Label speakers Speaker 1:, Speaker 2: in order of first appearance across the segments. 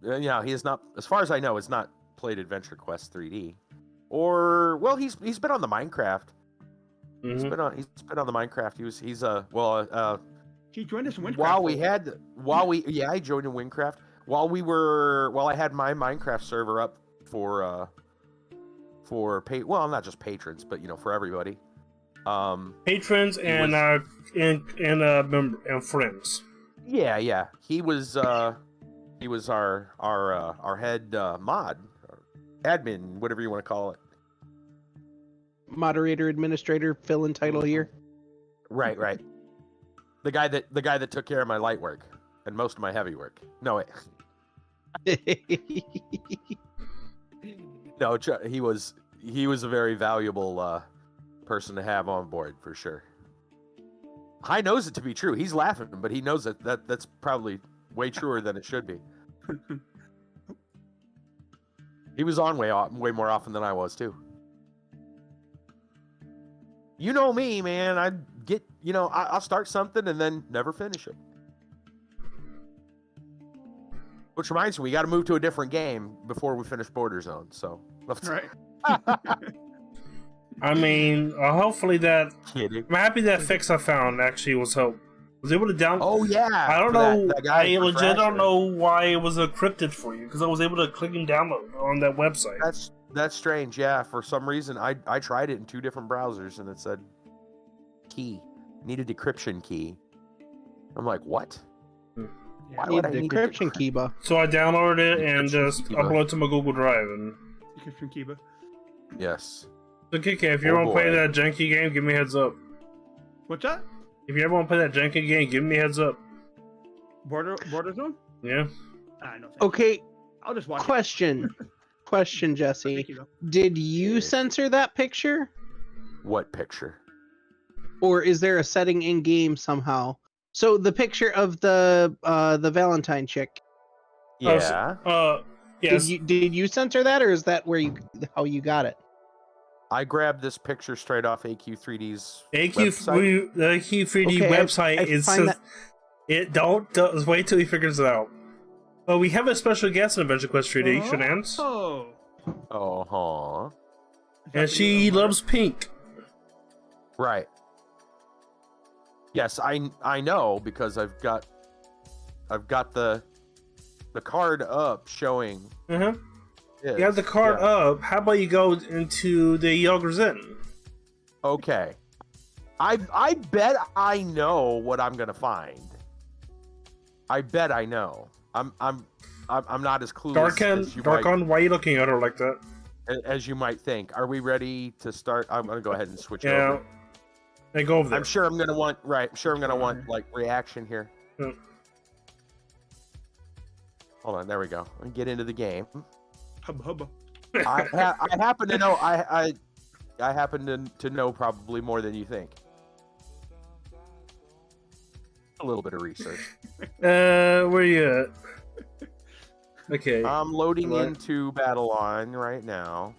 Speaker 1: he has not, as far as I know, has not played AdventureQuest 3D. Or he's been on the Minecraft.
Speaker 2: Mm-hmm.
Speaker 1: He's been on the Minecraft.
Speaker 3: He joined us in Windcraft.
Speaker 1: I joined in Windcraft while I had my Minecraft server up for not just patrons, but for everybody.
Speaker 2: Patrons and friends.
Speaker 1: Yeah. He was our head mod, admin, whatever you want to call it.
Speaker 4: Moderator, administrator, fill-in title here.
Speaker 1: Right. The guy that took care of my light work and most of my heavy work. No, no, he was a very valuable person to have on board for sure. High knows it to be true. He's laughing, but he knows that's probably way truer than it should be. He was on way more often than I was too. You know me, man. I'll start something and then never finish it. Which reminds me, we got to move to a different game before we finish Border Zone. So,
Speaker 3: Right.
Speaker 2: I mean, hopefully that.
Speaker 1: Kidding.
Speaker 2: I'm happy that fix I found actually was help. Was able to download.
Speaker 1: Oh yeah.
Speaker 2: I don't know.
Speaker 1: That guy
Speaker 2: I legit don't know why it was encrypted for you because I was able to click and download on that website.
Speaker 1: That's strange. Yeah, for some reason I tried it in 2 different browsers and it said key needed decryption key. I'm like, what?
Speaker 4: Why would I need decryption key?
Speaker 2: So I downloaded it and just uploaded it to my Google Drive and.
Speaker 3: Decryption key.
Speaker 1: Yes.
Speaker 2: So KK, if you ever want to play that janky game, give me a heads up.
Speaker 3: What's that?
Speaker 2: If you ever want to play that janky game, give me a heads up.
Speaker 3: Border Zone?
Speaker 2: Yeah.
Speaker 3: No,
Speaker 4: Okay.
Speaker 3: I'll just watch.
Speaker 4: Question, Jesse.
Speaker 3: Thank you,
Speaker 4: Did you censor that picture,
Speaker 1: What picture?
Speaker 4: or is there a setting in game somehow? So the picture of the Valentine chick.
Speaker 1: Yeah.
Speaker 2: Yes.
Speaker 4: Did you censor that, or is that how you got it?
Speaker 1: I grabbed this picture straight off AQ3D's
Speaker 2: the
Speaker 1: website.
Speaker 2: AQ3D
Speaker 4: Okay,
Speaker 2: website is just, it don't wait till he figures it out. Oh, we have a special guest in AdventureQuest 3D, Shenanz.
Speaker 1: Oh.
Speaker 2: And she loves pink.
Speaker 1: Right. Yes, I know because I've got the card up showing.
Speaker 2: Uh-huh. You have the card up. How about you go into the Yoger's Inn?
Speaker 1: Okay. I bet I know what I'm gonna find. I bet I know. I'm not as clueless as you
Speaker 2: Darkon, why are you looking at her like that?
Speaker 1: As you might think. Are we ready to start? I'm gonna go ahead and switch over.
Speaker 2: Hey, go over there.
Speaker 1: I'm sure I'm gonna want like reaction here.
Speaker 2: Yeah.
Speaker 1: Hold on, there we go. Let me get into the game.
Speaker 3: Hubba.
Speaker 1: I happen to know. I happen to know probably more than you think. A little bit of research.
Speaker 2: Where you at? Okay.
Speaker 1: I'm loading into Battleline right now.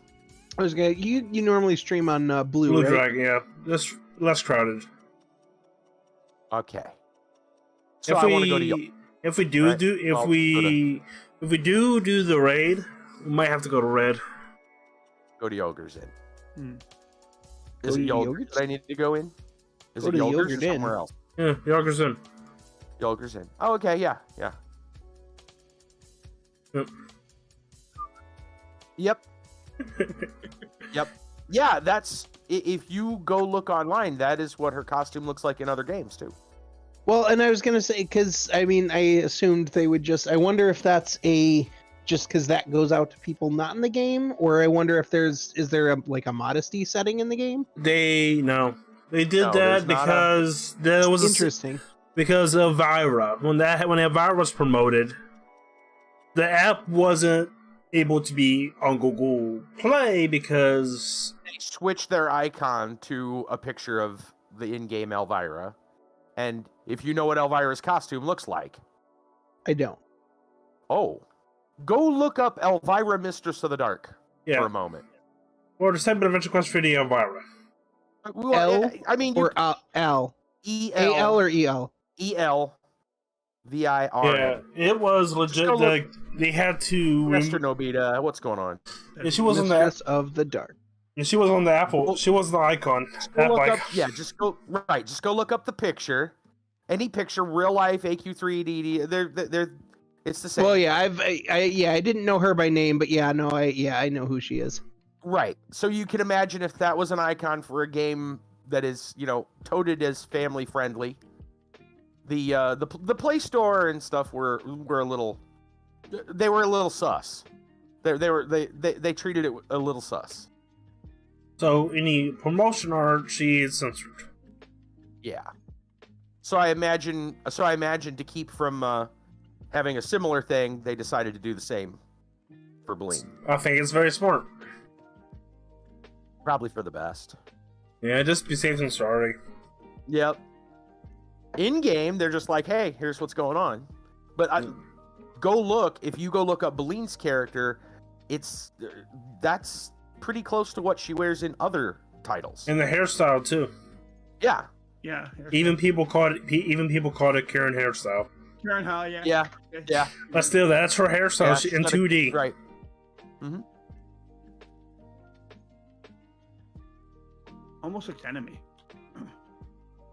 Speaker 4: I was gonna. You normally stream on Blue, right?
Speaker 2: Dragon, yeah. That's less crowded.
Speaker 1: Okay. So I want to go to
Speaker 2: If we do the raid, we might have to go to Red.
Speaker 1: Go to Yoger's Inn.
Speaker 4: Go
Speaker 1: Is
Speaker 4: to
Speaker 1: it Yoger's that I need to go in? Is it Yoger's or somewhere else?
Speaker 2: Yeah, Yoger's Inn.
Speaker 1: Yoger's Inn. Oh, okay, yeah. Yep. Yep. Yeah, that's... If you go look online, that is what her costume looks like in other games, too.
Speaker 4: Well, and I was going to say, because, I mean, I assumed they would just... I wonder if that's just because that goes out to people not in the game, or I wonder if is there a modesty setting in the game?
Speaker 2: They did that because there was
Speaker 4: interesting.
Speaker 2: Because of Elvira. When Elvira was promoted, the app wasn't able to be on Google Play because
Speaker 1: they switched their icon to a picture of the in-game Elvira. And if you know what Elvira's costume looks like...
Speaker 4: I don't.
Speaker 1: Oh. Go look up Elvira, Mistress of the Dark for a moment.
Speaker 2: Or just type in AdventureQuest 3D Elvira.
Speaker 4: L? I mean... Or L?
Speaker 1: E-L.
Speaker 4: A-L or E-L?
Speaker 1: E-L. VIRN.
Speaker 2: Yeah, it was legit.
Speaker 1: go look-
Speaker 2: They had to.
Speaker 1: Mr. Nobita, what's going on?
Speaker 2: Yeah, she was on the.
Speaker 4: Mistress of the Dark.
Speaker 2: Yeah, she was on the Apple.
Speaker 1: Well,
Speaker 2: She was the icon.
Speaker 1: Go
Speaker 2: App
Speaker 1: look
Speaker 2: icon.
Speaker 1: up, yeah, just go look up the picture. Any picture, real life AQ3DD. They're it's the same.
Speaker 4: Well, yeah, I didn't know her by name, but yeah, no, I know who she is.
Speaker 1: Right. So you can imagine if that was an icon for a game that is, touted as family friendly. The Play Store and stuff were a little sus. They treated it a little sus.
Speaker 2: So any promotion art, she is censored.
Speaker 1: Yeah. So I imagine to keep from having a similar thing, they decided to do the same for Bleen.
Speaker 2: I think it's very smart.
Speaker 1: Probably for the best.
Speaker 2: Yeah, just be safe than sorry.
Speaker 1: Yep. In game, they're just like, hey, here's what's going on. But if you go look up Bleen's character, that's pretty close to what she wears in other titles.
Speaker 2: And the hairstyle too.
Speaker 1: Yeah.
Speaker 3: Yeah.
Speaker 2: Even people called it Karen hairstyle.
Speaker 3: Karen Hall, yeah.
Speaker 1: Yeah. Yeah.
Speaker 2: But still, that's her hairstyle
Speaker 1: Yeah,
Speaker 2: in 2D.
Speaker 1: Right. Mm-hmm.
Speaker 3: Almost like enemy.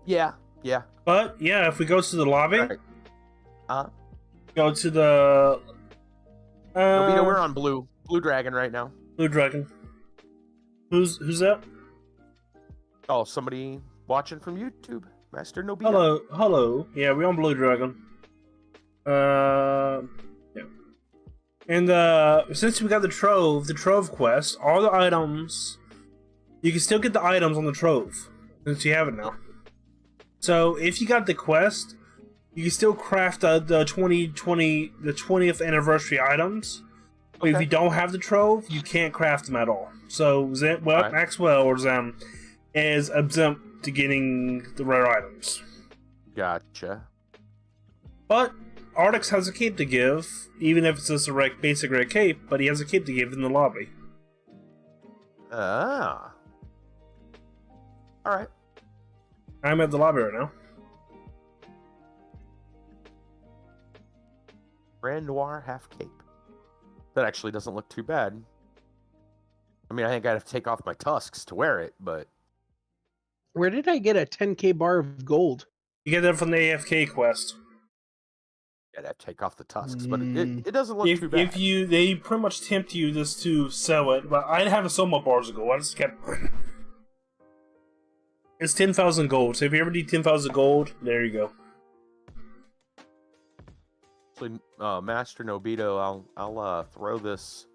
Speaker 1: Yeah. Yeah.
Speaker 2: But yeah, if we go to the lobby,
Speaker 1: Right.
Speaker 2: go to the.
Speaker 1: Nobita, we're on Blue Dragon right now.
Speaker 2: Blue Dragon. Who's that?
Speaker 1: Oh, somebody watching from YouTube. Master Nobita.
Speaker 2: Hello. Yeah, we're on Blue Dragon. Yeah. And since we got the Trove quest, all the items, you can still get the items on the Trove since you have it now. So if you got the quest, you can still craft the 20th anniversary items. But if you don't have the Trove, you can't craft them at all. So
Speaker 1: Right.
Speaker 2: Maxwell or Zem is exempt to getting the rare items.
Speaker 1: Gotcha.
Speaker 2: But Artix has a cape to give, even if it's just a basic red cape, but he has a cape to give in the lobby.
Speaker 1: Ah. All right.
Speaker 2: I'm at the lobby right now.
Speaker 1: Grand Noir half cape. That actually doesn't look too bad. I mean, I think I'd have to take off my tusks to wear it, but...
Speaker 4: Where did I get a 10k bar of gold?
Speaker 2: You get that from the AFK quest.
Speaker 1: I'd have to take off the tusks, but it doesn't look too bad.
Speaker 2: They pretty much tempt you just to sell it, but I haven't sold my bars of gold. I just kept. It's 10,000 gold. So if you ever need 10,000 gold, there you go.
Speaker 1: Actually, Master Nobito, I'll throw this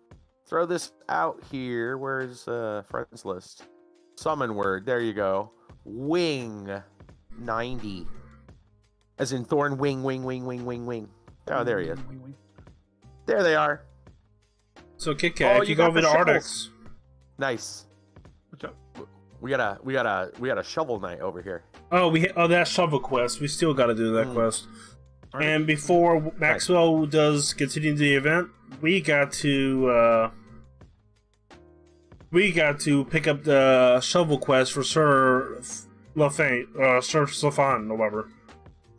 Speaker 1: out here. Where's friends list? Summon word. There you go. Wing 90. As in Thorn wing. Oh, there he is. There they are.
Speaker 2: So Kit Kat,
Speaker 1: Oh,
Speaker 2: if
Speaker 1: you
Speaker 2: you go
Speaker 1: got
Speaker 2: over
Speaker 1: the
Speaker 2: to
Speaker 1: shovels.
Speaker 2: Artix,
Speaker 1: Nice.
Speaker 3: What's up?
Speaker 1: We got a shovel knight over here.
Speaker 2: that shovel quest. We still got to do that quest. And before Maxwell does continue the event, we got to pick up the shovel quest for Sir Slafan or whatever.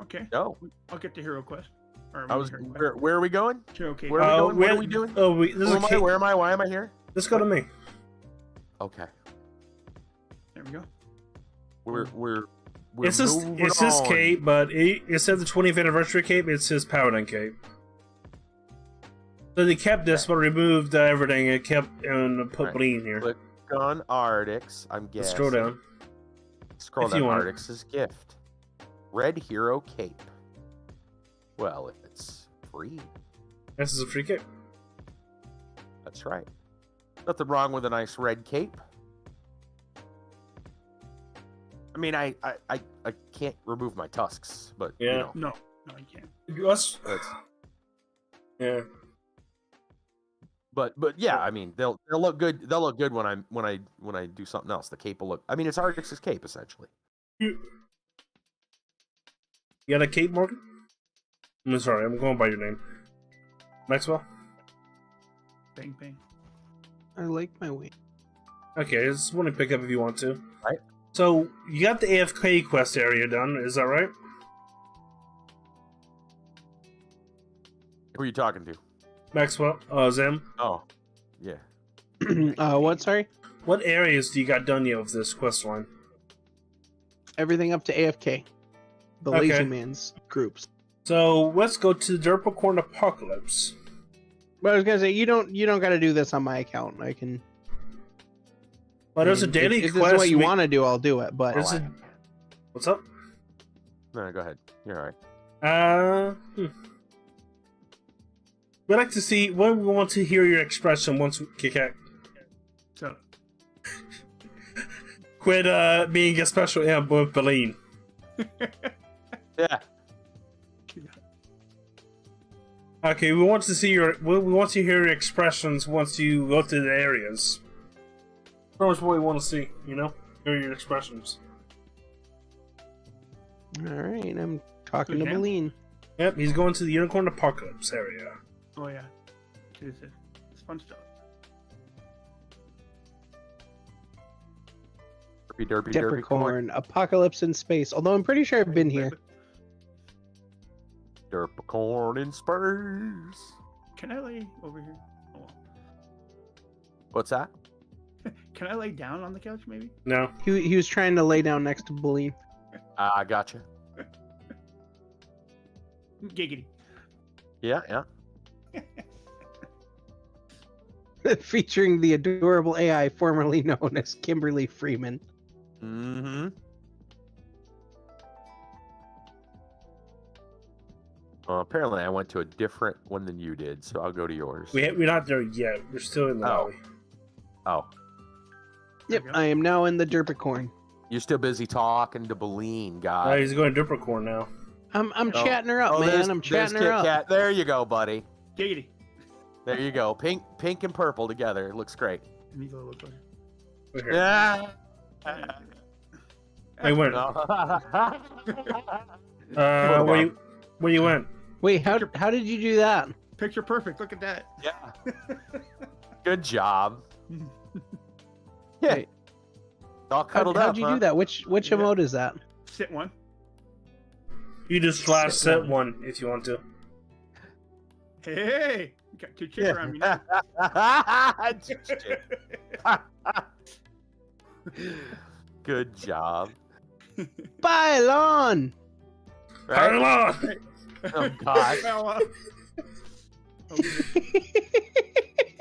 Speaker 3: Okay.
Speaker 1: No.
Speaker 3: I'll get the hero quest. Or
Speaker 1: Where are we going?
Speaker 3: Hero cape.
Speaker 1: Where are we going? What are we doing? Where am I? Why am I here?
Speaker 2: Let's go to me.
Speaker 1: Okay.
Speaker 3: There we go.
Speaker 1: We're
Speaker 2: It's his
Speaker 1: on.
Speaker 2: cape, but instead of the 20th anniversary cape, it's his Paladin cape. So they kept this, but removed everything and kept and put
Speaker 1: Right.
Speaker 2: Bleen here.
Speaker 1: Click on Artix. I'm
Speaker 2: Let's
Speaker 1: guessing.
Speaker 2: scroll down.
Speaker 1: Scroll
Speaker 2: if
Speaker 1: down.
Speaker 2: you want.
Speaker 1: Artix's gift. Red Hero Cape. Well, it's free.
Speaker 2: This is a free cape.
Speaker 1: That's right. Nothing wrong with a nice red cape. I mean, I can't remove my tusks, but
Speaker 2: Yeah.
Speaker 1: you know,
Speaker 3: No, you can't.
Speaker 2: Us.
Speaker 1: that's,
Speaker 2: Yeah.
Speaker 1: but yeah, I mean, they'll look good. They'll look good when I do something else. The cape will look. I mean, it's Artix's cape essentially.
Speaker 2: You got a cape, Morgan? I'm sorry, I'm going by your name. Maxwell?
Speaker 3: Bang, bang.
Speaker 4: I like my wing.
Speaker 2: Okay, just want to pick up if you want to.
Speaker 1: Right.
Speaker 2: So, you got the AFK quest area done, is that right?
Speaker 1: Who are you talking to?
Speaker 2: Maxwell, Zim.
Speaker 1: Oh, yeah.
Speaker 4: What? Sorry.
Speaker 2: What areas do you got done yet of this quest line?
Speaker 4: Everything up to AFK. The
Speaker 2: Okay.
Speaker 4: Lazy Man's groups.
Speaker 2: So let's go to the Derpacorn Apocalypse.
Speaker 4: But I was gonna say you don't got to do this on my account. I can.
Speaker 2: Well, there's a
Speaker 4: if
Speaker 2: daily
Speaker 4: this
Speaker 2: quest.
Speaker 4: is what you want to do, I'll do it. But
Speaker 2: There's a... What's up?
Speaker 1: No, go ahead. You're all right.
Speaker 2: We'd like to see. We want to hear your expression once we kick out.
Speaker 3: So,
Speaker 2: Quit being a special amp with Berlin.
Speaker 1: Yeah.
Speaker 2: Okay, we want to see your. We want to hear your expressions once you go to the areas. That's what we want to see. You know, hear your expressions.
Speaker 4: all right, I'm talking to
Speaker 3: Who's
Speaker 4: Beline.
Speaker 2: Yep, he's going to the Unicorn Apocalypse area.
Speaker 3: oh yeah, it's fun stuff.
Speaker 1: Derpy corn.
Speaker 4: Derpacorn, Apocalypse in Space. Although I'm pretty sure I've been here.
Speaker 1: Derpicorn in space.
Speaker 3: Can I lay over here? Oh,
Speaker 1: What's that?
Speaker 3: can I lay down on the couch, maybe?
Speaker 2: No.
Speaker 4: He was trying to lay down next to Beline.
Speaker 1: I gotcha.
Speaker 3: Giggity.
Speaker 1: Yeah, yeah.
Speaker 4: Featuring the adorable AI formerly known as Kimberly Freeman.
Speaker 1: Mm-hmm. Apparently, I went to a different one than you did, so I'll go to yours.
Speaker 2: We're not there yet. We're still in the alley.
Speaker 1: Oh,
Speaker 4: Yep,
Speaker 3: There you go.
Speaker 4: I am now in the Derpacorn.
Speaker 1: you're still busy talking to Beline, guy.
Speaker 2: He's going to Derpacorn now.
Speaker 4: I'm
Speaker 1: Oh.
Speaker 4: chatting her up, man. I'm chatting her
Speaker 1: Kit
Speaker 4: up.
Speaker 1: Kat. There you go, buddy.
Speaker 3: Giggity.
Speaker 1: There you go. Pink and purple together. It looks great.
Speaker 3: Let me go look over.
Speaker 2: We're here.
Speaker 1: Yeah.
Speaker 2: Hey, where? Where you went?
Speaker 4: Wait, how did you do that?
Speaker 3: Picture perfect. Look at that.
Speaker 1: Yeah. Good job. Yeah.
Speaker 4: Wait.
Speaker 1: All cuddled up.
Speaker 4: How'd you do that? Which
Speaker 3: Yeah.
Speaker 4: emote is that?
Speaker 3: Sit one.
Speaker 2: You just slash set one if you want to.
Speaker 3: Hey, you got two chicks around me now.
Speaker 1: Good job.
Speaker 4: Bylon!
Speaker 1: Right?
Speaker 2: Pylon!
Speaker 1: Oh God.
Speaker 3: Well,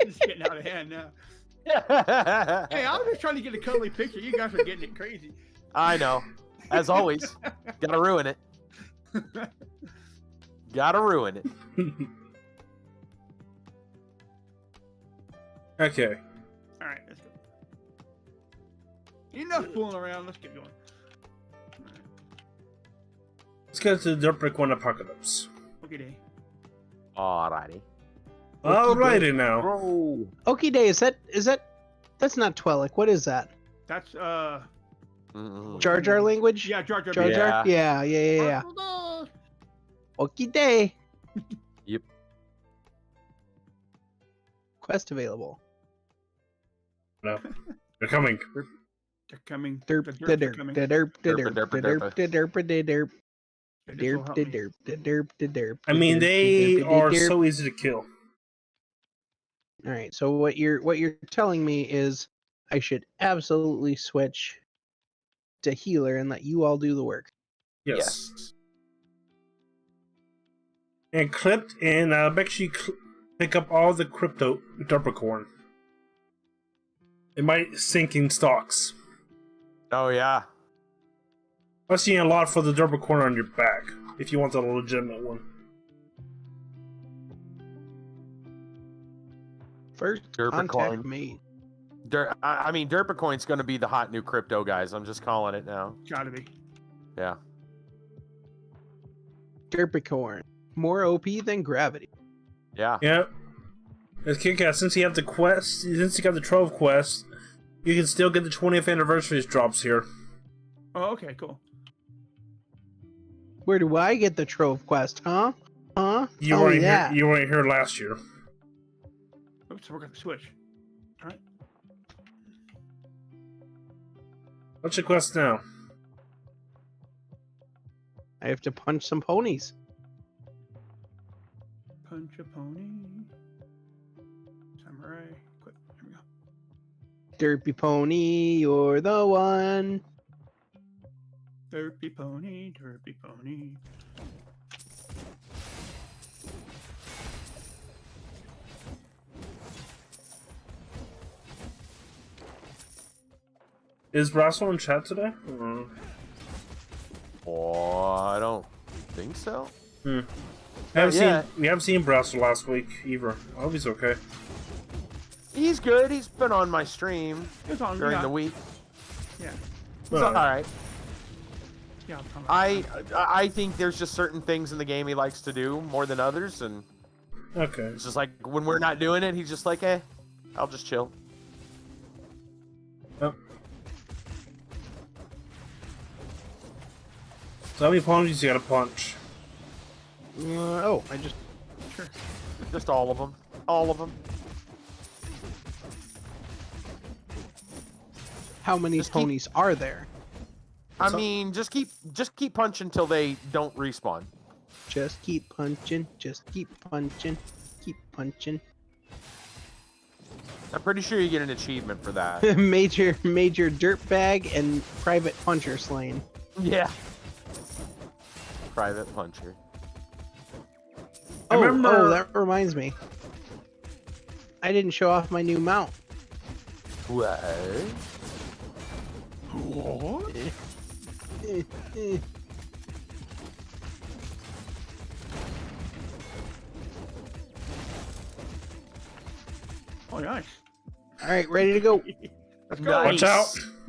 Speaker 3: it's getting out of hand now. Hey, I was just trying to get a cuddly picture. You guys are getting it crazy.
Speaker 1: I know. As always, gotta ruin it. Gotta ruin it.
Speaker 2: Okay.
Speaker 3: All right, let's go. Enough fooling around. Let's get going.
Speaker 2: Let's get to the Derpacorn Apocalypse.
Speaker 3: Okay, day.
Speaker 1: Alrighty.
Speaker 2: Alrighty now.
Speaker 1: Bro.
Speaker 4: Okie day, is that that's not Twilight. What is that?
Speaker 3: That's
Speaker 1: Mm-mm.
Speaker 4: Jar Jar language?
Speaker 3: yeah, Jar Jar.
Speaker 4: Jar
Speaker 3: Binks.
Speaker 4: Jar? Yeah. Okie day.
Speaker 1: Yep.
Speaker 4: Quest available.
Speaker 2: No. They're coming.
Speaker 3: They're coming.
Speaker 4: Derp
Speaker 3: The
Speaker 4: da
Speaker 3: derps are
Speaker 4: derp
Speaker 3: coming.
Speaker 4: da derp da
Speaker 1: Derp,
Speaker 4: derp
Speaker 1: derp,
Speaker 4: da derp da derp da derp
Speaker 3: This will
Speaker 4: derp
Speaker 3: help
Speaker 4: da
Speaker 3: me.
Speaker 4: derp da derp da derp.
Speaker 2: I mean, they are so easy to kill.
Speaker 4: All right. So what you're telling me is I should absolutely switch to healer and let you all do the work.
Speaker 2: Yes. And clipped, and make sure you pick up all the crypto Derpacorn. It might sink in stocks.
Speaker 1: Oh yeah.
Speaker 2: I've seen a lot for the Derpacorn on your back, if you want a legitimate one.
Speaker 4: First
Speaker 1: Derpacorn.
Speaker 4: contact me.
Speaker 1: I mean, Derpacoin's going to be the hot new crypto, guys. I'm just calling it now.
Speaker 3: Gotta be.
Speaker 1: Yeah.
Speaker 4: Derpacorn. More OP than gravity.
Speaker 1: Yeah.
Speaker 2: Yeah. As Kick-Ass, since you have the quest, since you got the 12 quest, you can still get the 20th anniversary drops here.
Speaker 3: Oh, okay, cool.
Speaker 4: Where do I get the trove quest, huh? Huh?
Speaker 2: You
Speaker 4: Tell me
Speaker 2: weren't here.
Speaker 4: that.
Speaker 2: You weren't here last year.
Speaker 3: Oops, we're gonna switch. All right.
Speaker 2: What's your quest now?
Speaker 4: I have to punch some ponies.
Speaker 3: Punch punch a pony. Samurai. Quick. Here we go.
Speaker 4: Derpy pony, you're the one.
Speaker 3: Derpy pony, derpy pony.
Speaker 2: Is Brasso in chat today?
Speaker 1: Oh, I don't think so.
Speaker 2: We
Speaker 1: Yeah.
Speaker 2: haven't seen Brasso last week either. I hope he's okay.
Speaker 1: He's good. He's been on my stream
Speaker 3: It's on
Speaker 1: during the week.
Speaker 3: Yeah.
Speaker 1: He's all right.
Speaker 3: Yeah. I'm
Speaker 1: I think there's just certain things in the game he likes to do more than others, and
Speaker 2: Okay.
Speaker 1: it's just like when we're not doing it, he's just like, I'll just chill.
Speaker 2: Yep. So how many ponies you gotta punch?
Speaker 4: I just
Speaker 3: sure.
Speaker 1: Just all of them. All of them.
Speaker 4: how many
Speaker 1: Just keep-
Speaker 4: ponies are there?
Speaker 1: I
Speaker 2: So-
Speaker 1: mean, just keep punching until they don't respawn.
Speaker 4: Just keep punching. Just keep punching. Keep punching.
Speaker 1: I'm pretty sure you get an achievement for that.
Speaker 4: major dirtbag and private puncher slain.
Speaker 1: Yeah. Private puncher.
Speaker 2: I remember-
Speaker 4: That reminds me. I didn't show off my new mount.
Speaker 1: What?
Speaker 3: What? Oh, nice.
Speaker 4: All right, ready to go.
Speaker 3: Let's go.
Speaker 1: Nice.
Speaker 2: Watch out!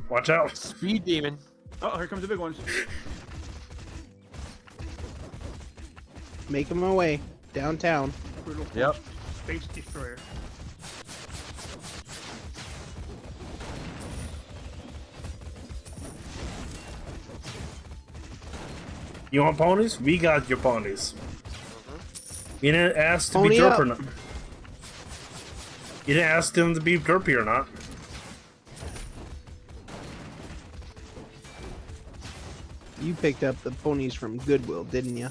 Speaker 2: Watch out!
Speaker 1: Speed demon.
Speaker 3: Oh, here comes the big ones.
Speaker 4: Making my way downtown.
Speaker 3: Brutal
Speaker 1: Yep.
Speaker 3: Space destroyer.
Speaker 2: You want ponies? We got your ponies. You didn't ask to
Speaker 4: Pony
Speaker 2: be derp
Speaker 4: up.
Speaker 2: or not. You didn't ask them to be derpy or not.
Speaker 4: You picked up the ponies from Goodwill, didn't you?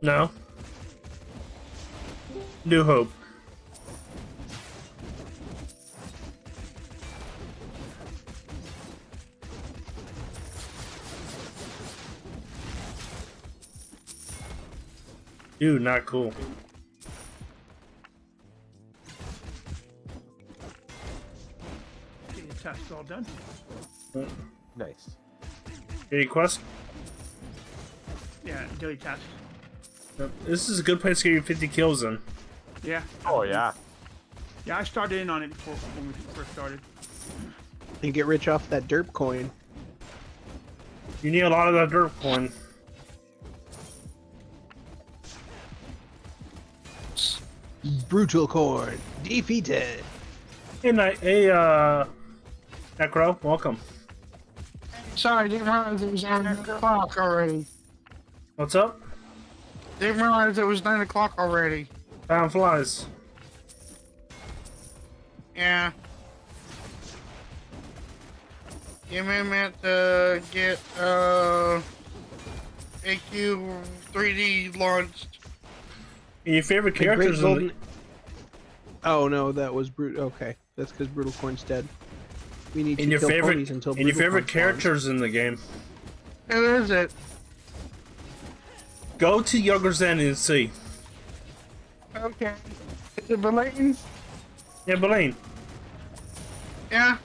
Speaker 2: No. New Hope. Dude, not cool.
Speaker 3: Getting the tasks all done.
Speaker 1: Nice.
Speaker 2: Any quest?
Speaker 3: Yeah, daily tasks.
Speaker 2: This is a good place to get your 50 kills in.
Speaker 3: Yeah.
Speaker 1: Oh yeah.
Speaker 3: Yeah, I started in on it before when we first started.
Speaker 4: And get rich off that derp coin.
Speaker 2: You need a lot of that dirt coin.
Speaker 4: Brutal coin defeated.
Speaker 2: Hey, Necro, welcome.
Speaker 5: Sorry, didn't realize it was 9 o'clock already.
Speaker 2: What's up?
Speaker 5: Didn't realize it was 9 o'clock already.
Speaker 2: Time flies.
Speaker 5: Yeah. Give me a minute to get AQ 3D launched.
Speaker 2: And your favorite
Speaker 4: The Great
Speaker 2: characters in
Speaker 4: Golden...
Speaker 2: the...
Speaker 4: Oh no, that was brutal. Okay, that's because Brutal Coin's dead. We need
Speaker 2: And
Speaker 4: to
Speaker 2: your
Speaker 4: kill
Speaker 2: favorite,
Speaker 4: ponies until
Speaker 2: and your
Speaker 4: Brutal
Speaker 2: favorite
Speaker 4: Coin spawns.
Speaker 2: characters in the game.
Speaker 5: Who is it?
Speaker 2: Go to Younger Zen and see.
Speaker 5: Okay. Is it Belaine?
Speaker 2: Yeah, Belaine.
Speaker 5: Yeah.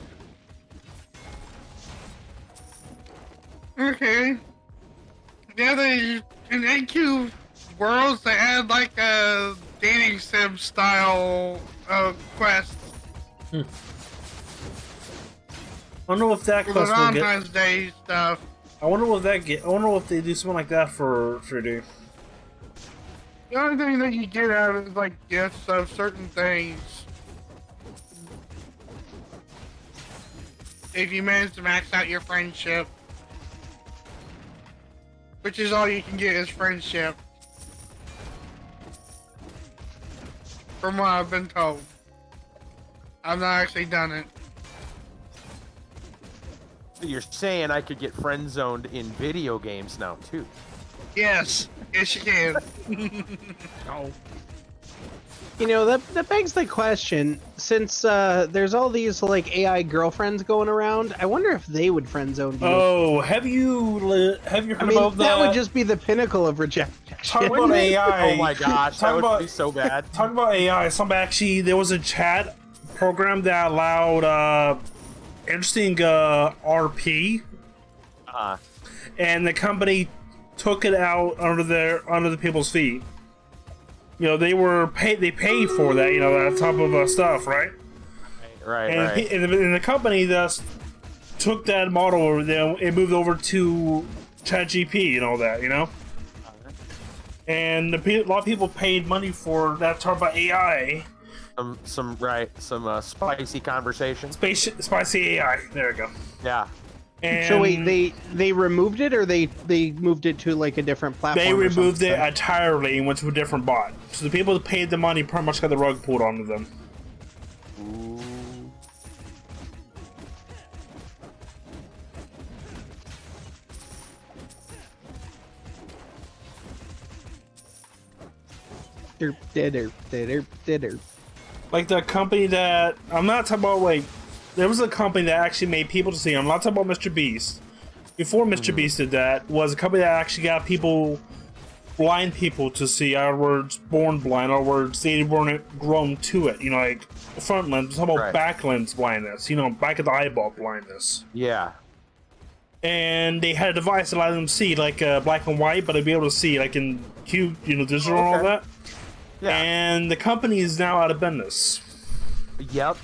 Speaker 5: Okay. Yeah, they in AQ Worlds they had like a dating sim style quest
Speaker 2: I wonder if that
Speaker 5: for the
Speaker 2: quest will get.
Speaker 5: Valentine's Day stuff.
Speaker 2: I wonder if that get. I wonder if they do something like that for 3D.
Speaker 5: The only thing that you get out of it is like gifts of certain things. If you manage to max out your friendship. Which is all you can get is friendship. From what I've been told. I've not actually done it.
Speaker 1: You're saying I could get friend zoned in video games now too?
Speaker 5: Yes. Yes you can.
Speaker 3: Oh.
Speaker 4: You know, that begs the question. Since there's all these like AI girlfriends going around, I wonder if they would friend zone you.
Speaker 2: Oh, have you heard
Speaker 4: I mean,
Speaker 2: about
Speaker 4: that would just be the pinnacle of rejection.
Speaker 2: Talk about AI.
Speaker 1: Oh my gosh, that
Speaker 2: Talk
Speaker 1: would
Speaker 2: about
Speaker 1: be so bad.
Speaker 2: talk about AI. There was a chat program that allowed interesting RP, and the company took it out under the people's feet. You know, they paid for that, you know, that type of stuff, right?
Speaker 1: Right.
Speaker 2: And the company thus took that model, it moved over to ChatGPT and all that, you know? And a lot of people paid money for that type of AI.
Speaker 1: Some spicy conversation.
Speaker 2: Spicy AI. There we go.
Speaker 1: Yeah.
Speaker 4: And so wait, they removed it, or they moved it to like a different platform?
Speaker 2: They removed it entirely and went to a different bot. So the people that paid the money pretty much got the rug pulled onto them.
Speaker 1: Ooh.
Speaker 2: Like the company that I'm not talking about, like there was a company that actually made people to see. I'm not talking about Mr. Beast. Before Mr. Beast did that, was a company that actually got blind people to see. In other words, born blind. In other words, they weren't grown to it. You know, like front lens. I'm talking about back lens blindness. You know, back of the eyeball blindness.
Speaker 1: Yeah.
Speaker 2: And they had a device that allowed them to see, like black and white, but they'd be able to see, like in cube, you know, digital and all that. Yeah. And the company is now out of business.
Speaker 1: Yep,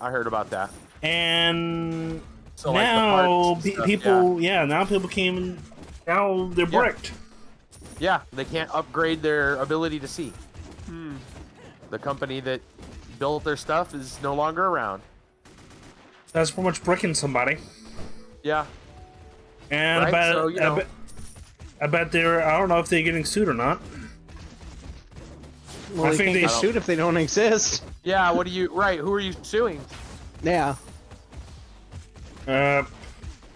Speaker 1: I heard about that.
Speaker 2: And
Speaker 1: so,
Speaker 2: now
Speaker 1: like stuff,
Speaker 2: people, now people came and now they're bricked.
Speaker 1: Yeah, they can't upgrade their ability to see. The company that built their stuff is no longer around.
Speaker 2: That's pretty much bricking somebody.
Speaker 1: Yeah.
Speaker 2: And I bet they're, I don't know if they're getting sued or not.
Speaker 4: Well, I think they sued if they don't exist.
Speaker 1: Yeah, who are you suing?
Speaker 4: Yeah.
Speaker 2: Yeah.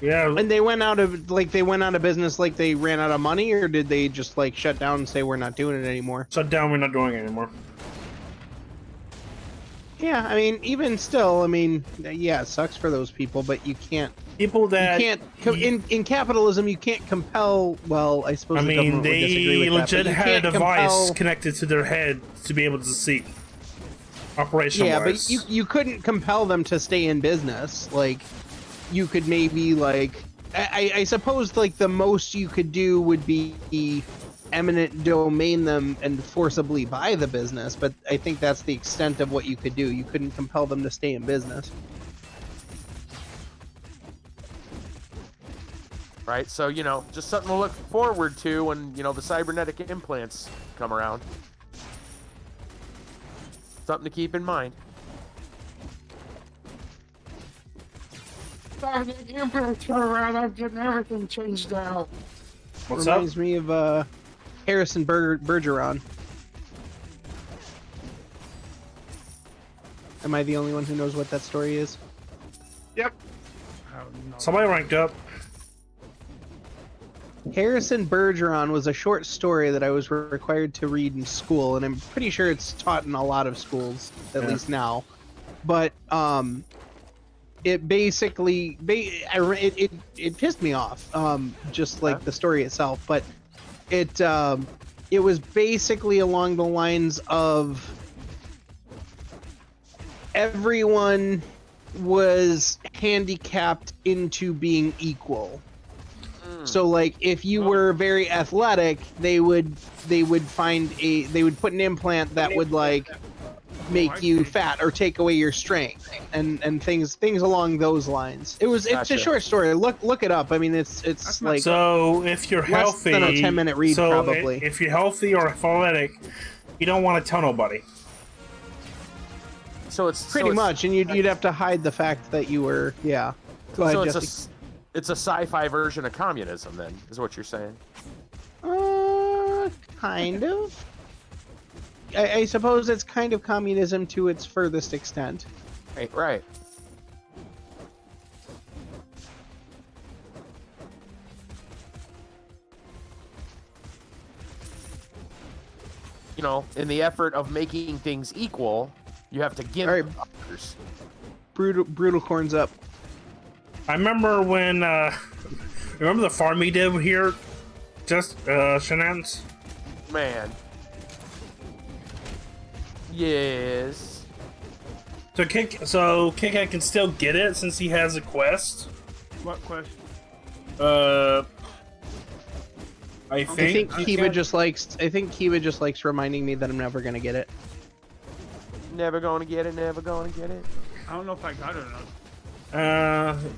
Speaker 4: And they went out of business, like they ran out of money, or did they just like shut down and say we're not doing it anymore?
Speaker 2: Shut down, we're not doing it anymore.
Speaker 4: Yeah, I mean, even still, I mean, yeah, it sucks for those people, but you can't.
Speaker 2: People that
Speaker 4: in capitalism, you can't compel. Well, I suppose.
Speaker 2: I mean, they legit had a device connected to their head to be able to see. Operational.
Speaker 4: Yeah, but you couldn't compel them to stay in business. Like, you could maybe I suppose like the most you could do would be eminent domain them and forcibly buy the business. But I think that's the extent of what you could do. You couldn't compel them to stay in business.
Speaker 1: Right, so, you know, just something to look forward to when, you know, the cybernetic implants come around. Something to keep in mind.
Speaker 5: The implants come around, I'm getting everything changed out.
Speaker 4: Reminds me of Harrison Bergeron. Am I the only one who knows what that story is?
Speaker 5: Yep.
Speaker 2: Somebody ranked up.
Speaker 4: Harrison Bergeron was a short story that I was required to read in school, and I'm pretty sure it's taught in a lot of schools, at least now. But it basically it pissed me off, just like the story itself. But it was basically along the lines of everyone was handicapped into being equal. So like if you were very athletic, they would put an implant that would like make you fat or take away your strength and things along those lines. It's a short story. Look it up. I mean it's like,
Speaker 2: so if you're healthy,
Speaker 4: less than a 10-minute read probably.
Speaker 2: If you're healthy or athletic, you don't want to tell nobody.
Speaker 1: So it's
Speaker 4: pretty much, and you'd have to hide the fact that you were. Yeah. Go ahead, Jesse.
Speaker 1: It's a sci-fi version of communism, then, is what you're saying?
Speaker 4: Kind of. I suppose it's kind of communism to its furthest extent.
Speaker 1: Right. you know, in the effort of making things equal, you have to give
Speaker 4: Alright.
Speaker 1: others.
Speaker 4: Brutal corn's up.
Speaker 2: I remember when, remember the farm we did here? Just, Shenanigans?
Speaker 1: Man. Yes.
Speaker 2: So Kit Kat can still get it since he has a quest.
Speaker 3: What quest?
Speaker 2: I
Speaker 4: I think Kiva just likes. I think Kiva just likes reminding me that I'm never gonna get it.
Speaker 1: Never gonna get it, never gonna get it.
Speaker 3: I don't know if I got it or not.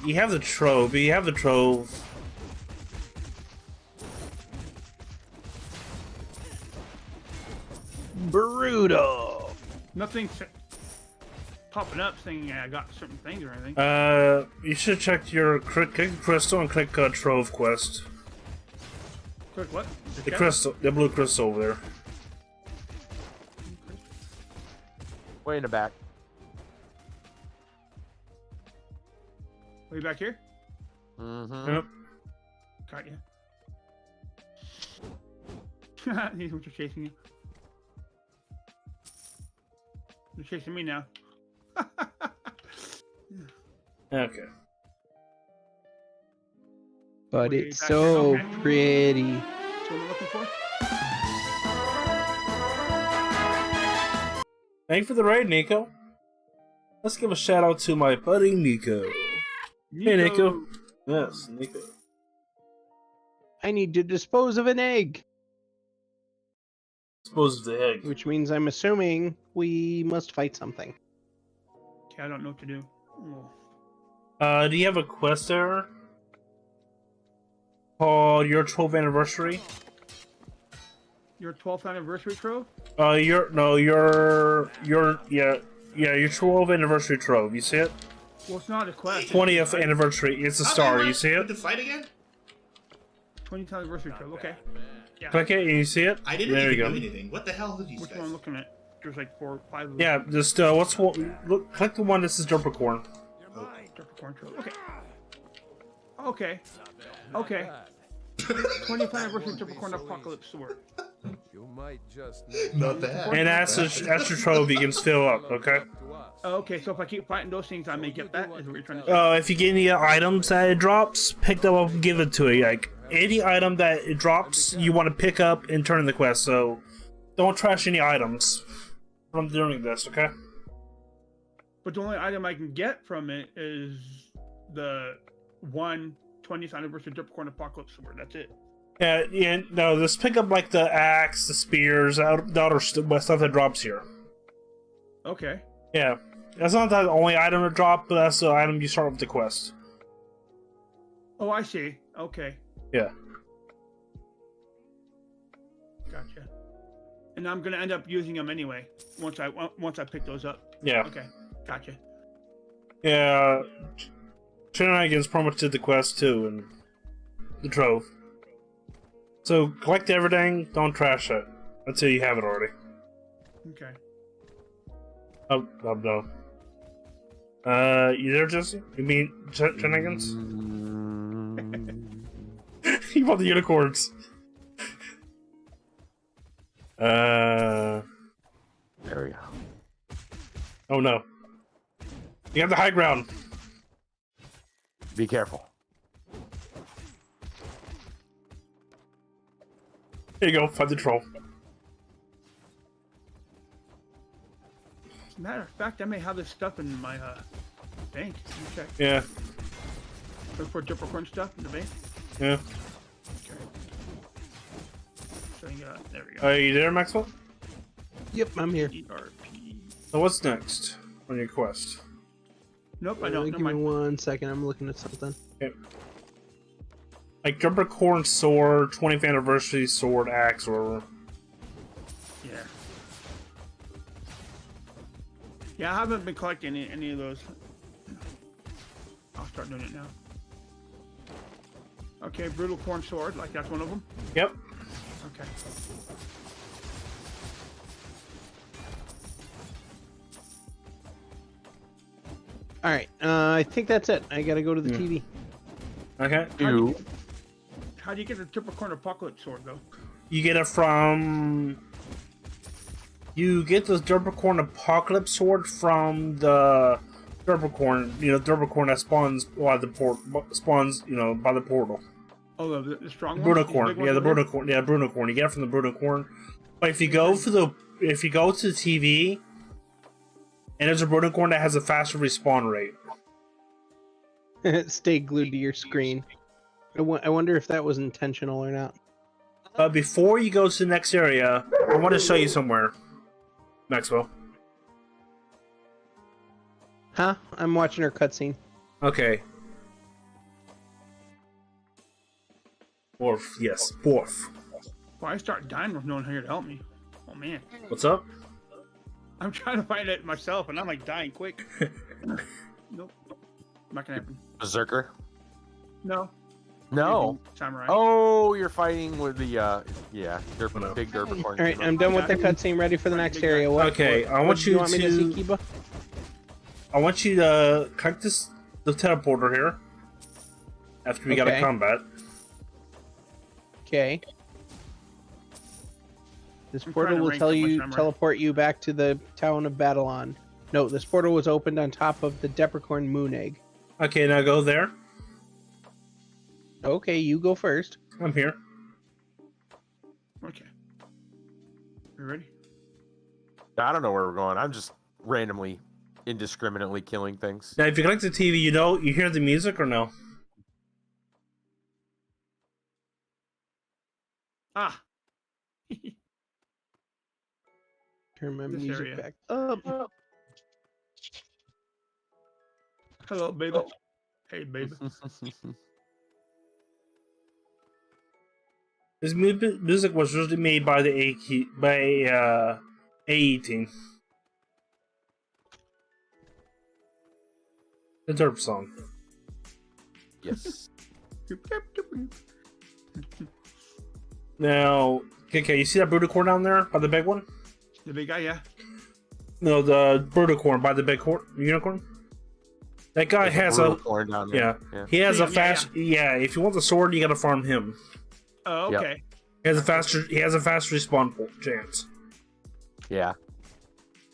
Speaker 2: You have the trove. You have the trove.
Speaker 4: Brutal.
Speaker 3: Nothing's popping up saying I got certain things or anything.
Speaker 2: You should check your click crystal and click trove quest.
Speaker 3: Quick, what?
Speaker 2: The crystal, the blue crystal over there.
Speaker 1: Way in the back.
Speaker 3: Are you back here?
Speaker 1: Mm-hmm.
Speaker 2: Yep.
Speaker 3: Got you. These ones are chasing you. They're chasing me now.
Speaker 2: Okay.
Speaker 4: But
Speaker 3: Way
Speaker 4: it's
Speaker 3: back
Speaker 4: so
Speaker 3: there. Okay.
Speaker 4: pretty.
Speaker 3: That's what I'm looking for.
Speaker 2: Thank you for the raid, Nico. Let's give a shout out to my buddy Nico. Hey, Nico. Yes, Nico.
Speaker 4: I need to dispose of an egg,
Speaker 2: Dispose of the egg.
Speaker 4: which means I'm assuming we must fight something.
Speaker 3: Okay, I don't know what to do. Oh.
Speaker 2: Do you have a quest there called Your 12th Anniversary?
Speaker 3: Your 12th anniversary trove?
Speaker 2: Your 12th Anniversary trove. You see it?
Speaker 3: Well, it's not a quest.
Speaker 2: 20th Anniversary. It's a star. You see
Speaker 6: With
Speaker 2: it?
Speaker 6: the fight again?
Speaker 3: 20th anniversary trove. Okay. Yeah.
Speaker 2: Click it and you see it?
Speaker 6: I didn't
Speaker 2: There you
Speaker 6: even
Speaker 2: go.
Speaker 6: do anything. What the hell did you
Speaker 3: Which
Speaker 6: say?
Speaker 3: one I'm looking at? There's like 4 or 5 of them.
Speaker 2: Yeah, just look, click the one that says Jumpercorn.
Speaker 3: Peppercorn trove. Okay. Okay. Okay. 20th anniversary Peppercorn Apocalypse Sword.
Speaker 7: You might just need
Speaker 6: Not bad.
Speaker 2: And that's your trove you can fill up, okay?
Speaker 3: Okay, so if I keep fighting those things, I may get that. Is what you're trying to say?
Speaker 2: If you get any items that it drops, pick them up and give it to it. Like, any item that it drops, you want to pick up and turn in the quest, so don't trash any items from doing this, okay?
Speaker 3: But the only item I can get from it is the 20th anniversary Peppercorn Apocalypse Sword. That's it.
Speaker 2: Yeah, no, just pick up, like, the axe, the spears, the other stuff that drops here.
Speaker 3: Okay.
Speaker 2: Yeah. That's not the only item to drop, but that's the item you start with the quest.
Speaker 3: Oh, I see. Okay.
Speaker 2: Yeah.
Speaker 3: Gotcha. And I'm gonna end up using them anyway once I pick those up.
Speaker 2: Yeah.
Speaker 3: Okay. Gotcha.
Speaker 2: Yeah. Shenanigans pretty much did the quest, too, and the trove. So, collect everything, don't trash it until you have it already.
Speaker 3: Okay.
Speaker 2: Oh, no. You there, Jesse? You mean Shenanigans? You want the unicorns.
Speaker 1: There we go.
Speaker 2: Oh no. You have the high ground.
Speaker 1: Be careful.
Speaker 2: Here you go, find the troll.
Speaker 3: As a matter of fact, I may have this stuff in my bank. Let me check.
Speaker 2: Yeah,
Speaker 3: Look for Peppercorn stuff in the bank.
Speaker 2: yeah.
Speaker 3: Okay. So there we go.
Speaker 2: Are you there, Maxwell?
Speaker 4: Yep, I'm here.
Speaker 3: ERP.
Speaker 2: So what's next on your quest?
Speaker 3: Nope, I don't.
Speaker 4: Give
Speaker 3: Never
Speaker 4: me
Speaker 3: mind.
Speaker 4: 1 second. I'm looking at something.
Speaker 2: Okay. Like Jumpercorn sword, 20th anniversary sword, axe, or whatever.
Speaker 3: Yeah. Yeah, I haven't been collecting any of those. I'll start doing it now. Okay, brutal corn sword, like that's one of them.
Speaker 2: Yep.
Speaker 3: Okay.
Speaker 4: All right. I think that's it. I gotta go to the
Speaker 2: Yeah.
Speaker 4: TV.
Speaker 2: Okay.
Speaker 3: How do you get the triple corn apocalypse sword though?
Speaker 2: You get it from You get the Derpicorn Apocalypse Sword from the Derpicorn, Derpicorn that spawns by the by the portal.
Speaker 3: Oh, the strong one.
Speaker 2: Brunocorn, yeah, the Brunocorn, Brunocorn. You get it from the Brunocorn. But if you go to the TV, and there's a Brunocorn that has a faster respawn rate.
Speaker 4: Stay glued to your screen. I wonder if that was intentional or not.
Speaker 2: But before you go to the next area, I want to show you somewhere, Maxwell.
Speaker 4: Huh? I'm watching her cutscene.
Speaker 2: Okay. Borf, yes, Borf.
Speaker 3: Well, I start dying with no one here to help me. Oh man.
Speaker 2: What's up?
Speaker 3: I'm trying to find it myself, and I'm like dying quick. Nope. Not gonna happen.
Speaker 1: Berserker?
Speaker 3: No.
Speaker 1: No.
Speaker 3: Samurai.
Speaker 1: Oh, you're fighting with the big Derpicorn.
Speaker 4: All right, I'm done with the cutscene. Ready for the next area.
Speaker 2: Okay, I
Speaker 4: what
Speaker 2: want
Speaker 4: do
Speaker 2: you
Speaker 4: want me to see,
Speaker 2: to.
Speaker 4: Kiba?
Speaker 2: I want you to click the teleporter here. After we got a
Speaker 4: Okay.
Speaker 2: combat.
Speaker 4: Okay. This
Speaker 3: I'm
Speaker 4: portal
Speaker 3: trying to
Speaker 4: will
Speaker 3: rank up my samurai.
Speaker 4: teleport you back to the town of Babylon. No, this portal was opened on top of the Depricorn moon egg.
Speaker 2: Okay, now go there.
Speaker 4: Okay, you go first.
Speaker 2: I'm here.
Speaker 3: Okay. You ready?
Speaker 1: I don't know where we're going. I'm just randomly, indiscriminately killing things.
Speaker 2: Now, if you connect the TV, you hear the music or no?
Speaker 3: Ah.
Speaker 4: Turn my
Speaker 3: This
Speaker 4: music
Speaker 3: area.
Speaker 4: back up.
Speaker 3: Hello, baby. Hey, baby.
Speaker 2: This music was originally made by the AE team. The Derp song.
Speaker 1: Yes.
Speaker 2: Now, okay, you see that Brudicorn down there by the big one?
Speaker 3: The big guy, yeah.
Speaker 2: No, the Brudicorn by the big unicorn. That guy has a
Speaker 1: Corn down there.
Speaker 2: yeah. He has a
Speaker 3: Yeah,
Speaker 2: fast if you want the sword, you gotta farm him.
Speaker 3: Oh,
Speaker 1: Yep.
Speaker 3: okay.
Speaker 2: He has a faster respawn chance.
Speaker 1: Yeah.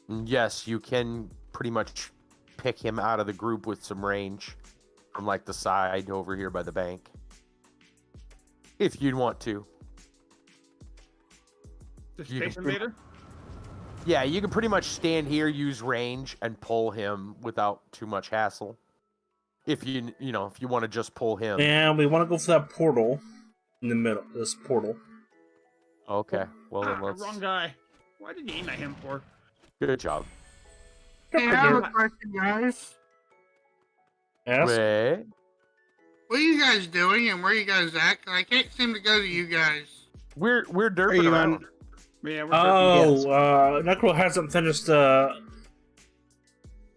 Speaker 1: Yes, you can pretty much pick him out of the group with some range from like the side over here by the bank. If you'd want to.
Speaker 3: The
Speaker 1: You
Speaker 3: Space
Speaker 1: can-
Speaker 3: Invader?
Speaker 1: Yeah, you can pretty much stand here, use range, and pull him without too much hassle. If you want to just pull him.
Speaker 2: And we want to go for that portal in the middle. This portal.
Speaker 1: Okay. Well then let's.
Speaker 3: Wrong guy. Why did you aim at him for?
Speaker 1: Good job.
Speaker 5: Hey, I have a question, guys.
Speaker 2: Yes.
Speaker 1: Wait.
Speaker 5: What are you guys doing and where are you guys at? 'Cause I can't seem to go to you guys.
Speaker 1: We're
Speaker 4: Are
Speaker 1: derping
Speaker 4: you
Speaker 1: around.
Speaker 4: on?
Speaker 3: Yeah, we're
Speaker 2: Necro hasn't finished. I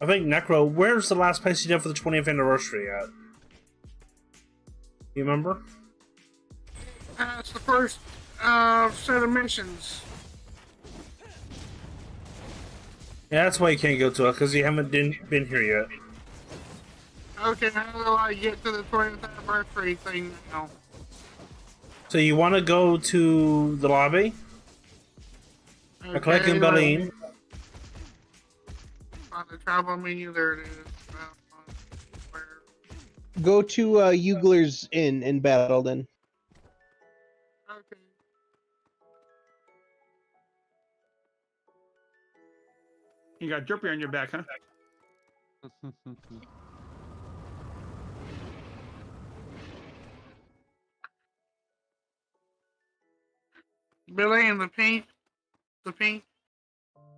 Speaker 2: think Necro. Where's the last place you did for the 20th anniversary at? You remember?
Speaker 5: It's the first set of missions.
Speaker 2: Yeah, that's why you can't go to it because you haven't been here yet.
Speaker 5: Okay, how do I get to the 20th anniversary thing now?
Speaker 2: So you want to go to the lobby?
Speaker 5: Okay,
Speaker 2: Click in Berlin.
Speaker 5: On the travel menu, there it is. Where?
Speaker 4: Go to Ugler's Inn in Battledon.
Speaker 5: Okay.
Speaker 3: You got Derpy on your back, huh?
Speaker 5: Billy and the pink,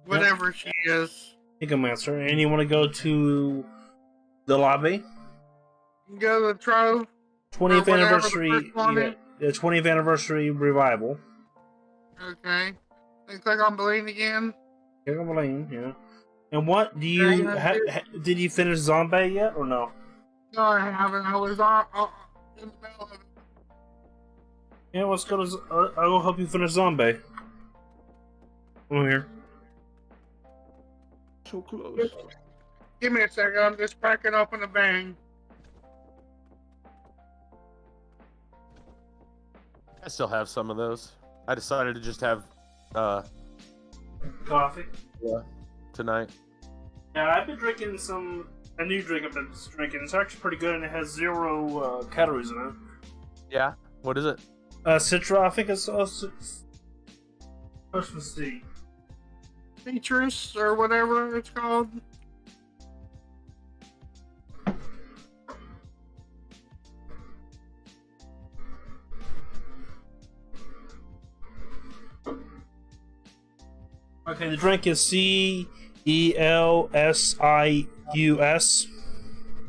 Speaker 5: whatever she is.
Speaker 2: Master, and you want to go to the lobby?
Speaker 5: Go to the Trove.
Speaker 2: 20th
Speaker 5: whatever the
Speaker 2: anniversary.
Speaker 5: first one is.
Speaker 2: The 20th anniversary revival.
Speaker 5: Okay. Then click on Berlin again.
Speaker 2: Click on Berlin, yeah. And what do you did you finish Zombie yet or no?
Speaker 5: No, I haven't. I was in the middle of it.
Speaker 2: Yeah, let's go to. I will help you finish Zombie. Come here.
Speaker 3: So close.
Speaker 5: Give me a second. I'm just cracking open the bang.
Speaker 1: I still have some of those. I decided to just have
Speaker 2: Coffee.
Speaker 1: tonight.
Speaker 2: Yeah, I've been drinking a new drink I've been drinking. It's actually pretty good and it has 0 calories in it.
Speaker 1: Yeah. What is it?
Speaker 2: Citra, I think it's supposed to see.
Speaker 5: Citrus or whatever it's called.
Speaker 2: Okay, the drink is CELSIUS.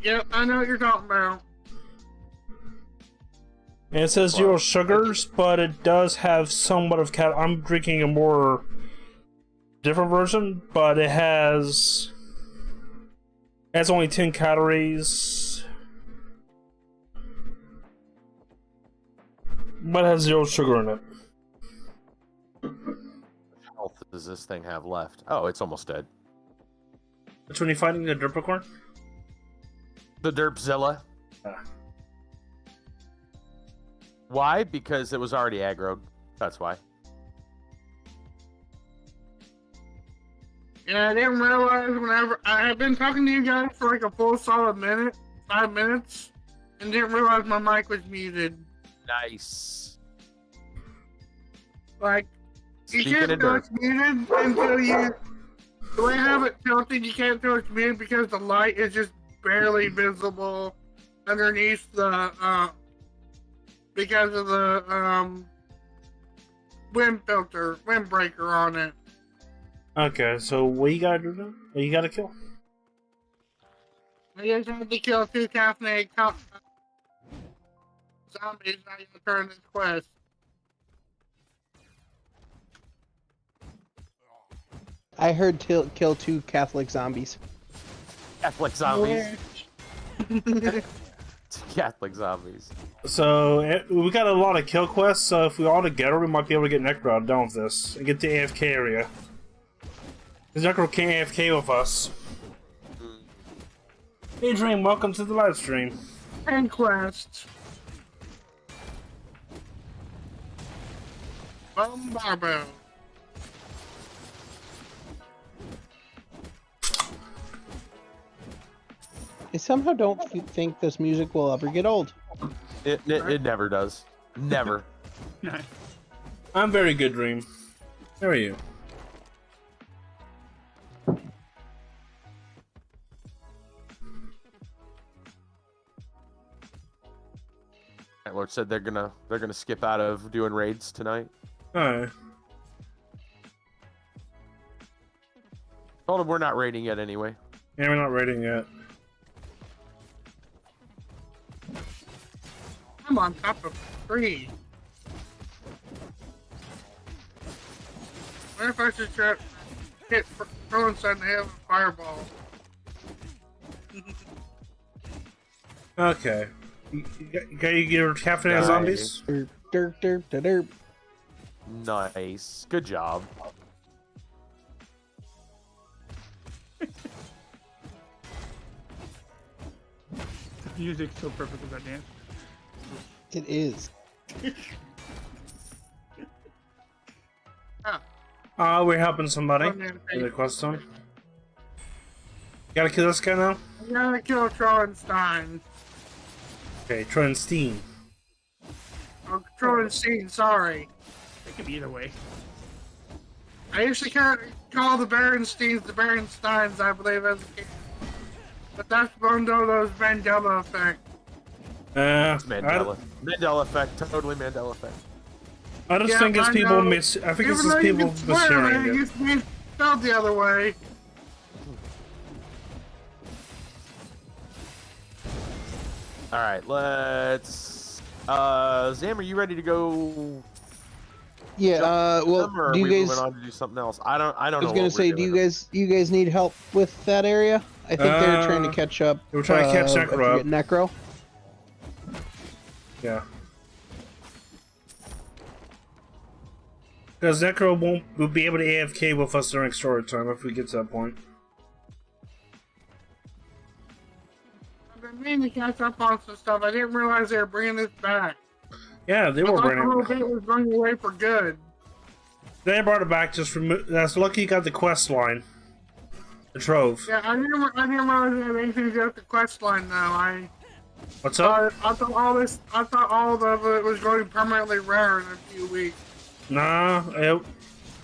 Speaker 5: Yep, I know what you're talking about.
Speaker 2: And it says 0 sugars, but it does have somewhat of I'm drinking a more different version, but it has only 10 calories. But it has 0 sugar in it.
Speaker 1: What health does this thing have left? Oh, it's almost dead.
Speaker 2: Which one are you fighting? The Derpicorn?
Speaker 1: The Derpzilla. Why? Because it was already aggroed. That's why.
Speaker 5: Yeah, I didn't realize whenever I had been talking to you guys for like a full solid minute, 5 minutes, and didn't realize my mic was muted.
Speaker 1: Nice.
Speaker 5: Like, you
Speaker 1: Speaking
Speaker 5: can't
Speaker 1: of
Speaker 5: tell
Speaker 1: dirt.
Speaker 5: it's muted until you. The way I have it tilted, you can't tell it's muted because the light is just barely visible underneath the because of the windbreaker on it.
Speaker 2: Okay, so what you gotta do now? What you gotta kill?
Speaker 5: I just have to kill 2 caffeinated zombies now you turn this quest.
Speaker 4: I heard kill 2 Catholic zombies.
Speaker 1: Catholic zombies. Catholic zombies.
Speaker 2: So, we got a lot of kill quests, so if we all together, we might be able to get Necro done with this and get the AFK area. Because Necro can't AFK with us. Hey Dream, welcome to the live stream.
Speaker 5: And quests. Barbo.
Speaker 4: I somehow don't think this music will ever get old.
Speaker 1: It never does. Never.
Speaker 3: Nice.
Speaker 2: I'm very good, Dream. How are you?
Speaker 1: Lord said they're gonna skip out of doing raids tonight.
Speaker 2: Alright.
Speaker 1: Told him we're not raiding yet anyway.
Speaker 2: Yeah, we're not raiding yet.
Speaker 5: I'm on top of a tree. What if I should try hit throw inside the head of a fireball?
Speaker 2: Okay. You got your caffeinated
Speaker 1: Nice.
Speaker 2: zombies?
Speaker 4: Derp, derp, derp, derp.
Speaker 1: Nice. Good job.
Speaker 3: The music's so perfect with that dance.
Speaker 4: It is.
Speaker 2: We're helping somebody.
Speaker 5: Oh, man,
Speaker 2: Get a quest done. Gotta kill this guy now?
Speaker 5: I gotta kill Troenstein.
Speaker 2: Okay, Troenstein.
Speaker 5: Oh, Troenstein, sorry.
Speaker 3: It could be either way.
Speaker 5: I used to call the Berensteins the Berensteins, I believe, as a kid. But that's Bondolo's Mandela effect.
Speaker 1: It's Mandela. Mandela effect. Totally Mandela effect.
Speaker 2: I just
Speaker 5: Yeah,
Speaker 2: think it's
Speaker 5: I
Speaker 2: people
Speaker 5: know.
Speaker 2: I think it's
Speaker 5: Even
Speaker 2: just
Speaker 5: though you
Speaker 2: people
Speaker 5: can swear, man, it
Speaker 2: mishearing it.
Speaker 5: used to be spelled the other way.
Speaker 1: All right, let's. Zam, are you ready to go?
Speaker 4: Yeah. Well,
Speaker 1: Or are
Speaker 4: do you
Speaker 1: we
Speaker 4: guys?
Speaker 1: moving on to do something else? I don't
Speaker 4: I
Speaker 1: know.
Speaker 4: was gonna
Speaker 1: what
Speaker 4: say,
Speaker 1: we're
Speaker 4: do you
Speaker 1: doing.
Speaker 4: guys need help with that area? I think they're trying to catch up.
Speaker 2: They were trying to catch
Speaker 4: I
Speaker 2: Necro
Speaker 4: forget, Necro.
Speaker 2: Yeah. Because Necro will be able to AFK with us during story time if we get to that point.
Speaker 5: I've been meaning to catch up on some stuff. I didn't realize they were bringing this back.
Speaker 2: Yeah, they
Speaker 5: I
Speaker 2: were
Speaker 5: thought the whole
Speaker 2: bringing.
Speaker 5: bit was running away for good.
Speaker 2: They brought it back just for. That's lucky you got the quest line. The trove.
Speaker 5: Yeah, I didn't realize it had anything to do with the quest line, though.
Speaker 2: What's up?
Speaker 5: I thought all of it was going permanently rare in a few weeks.
Speaker 2: Nah,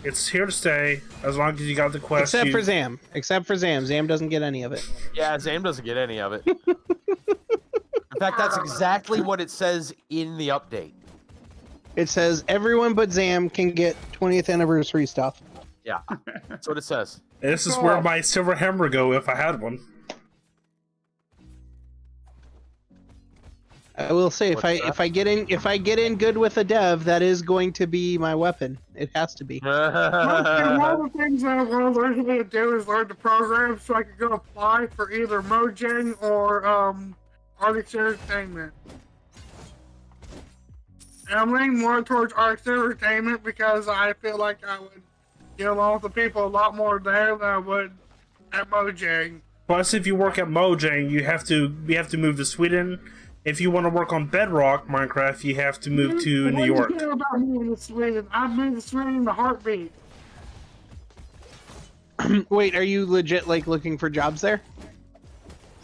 Speaker 2: it's here to stay as long as you got the quest.
Speaker 4: Except for Zam. Except for Zam. Zam doesn't get any of it.
Speaker 1: Yeah, Zam doesn't get any of it. In fact, that's exactly what it says in the update.
Speaker 4: It says everyone but Zam can get 20th anniversary stuff.
Speaker 1: Yeah, that's what it says.
Speaker 2: This is where my silver hammer go if I had one.
Speaker 4: I will say if I get in good with a dev, that is going to be my weapon. It has to be.
Speaker 5: One of the things I want to learn to do is learn the program so I can go apply for either Mojang or Arctic Entertainment. And I'm leaning more towards Arctic Entertainment because I feel like I would get along with the people a lot more there than I would at Mojang.
Speaker 2: Plus, if you work at Mojang, you have to move to Sweden. If you want to work on Bedrock Minecraft, you have to move to New York.
Speaker 5: What do you care about moving to Sweden? I've moved to Sweden in a heartbeat.
Speaker 4: Wait, are you legit like looking for jobs there,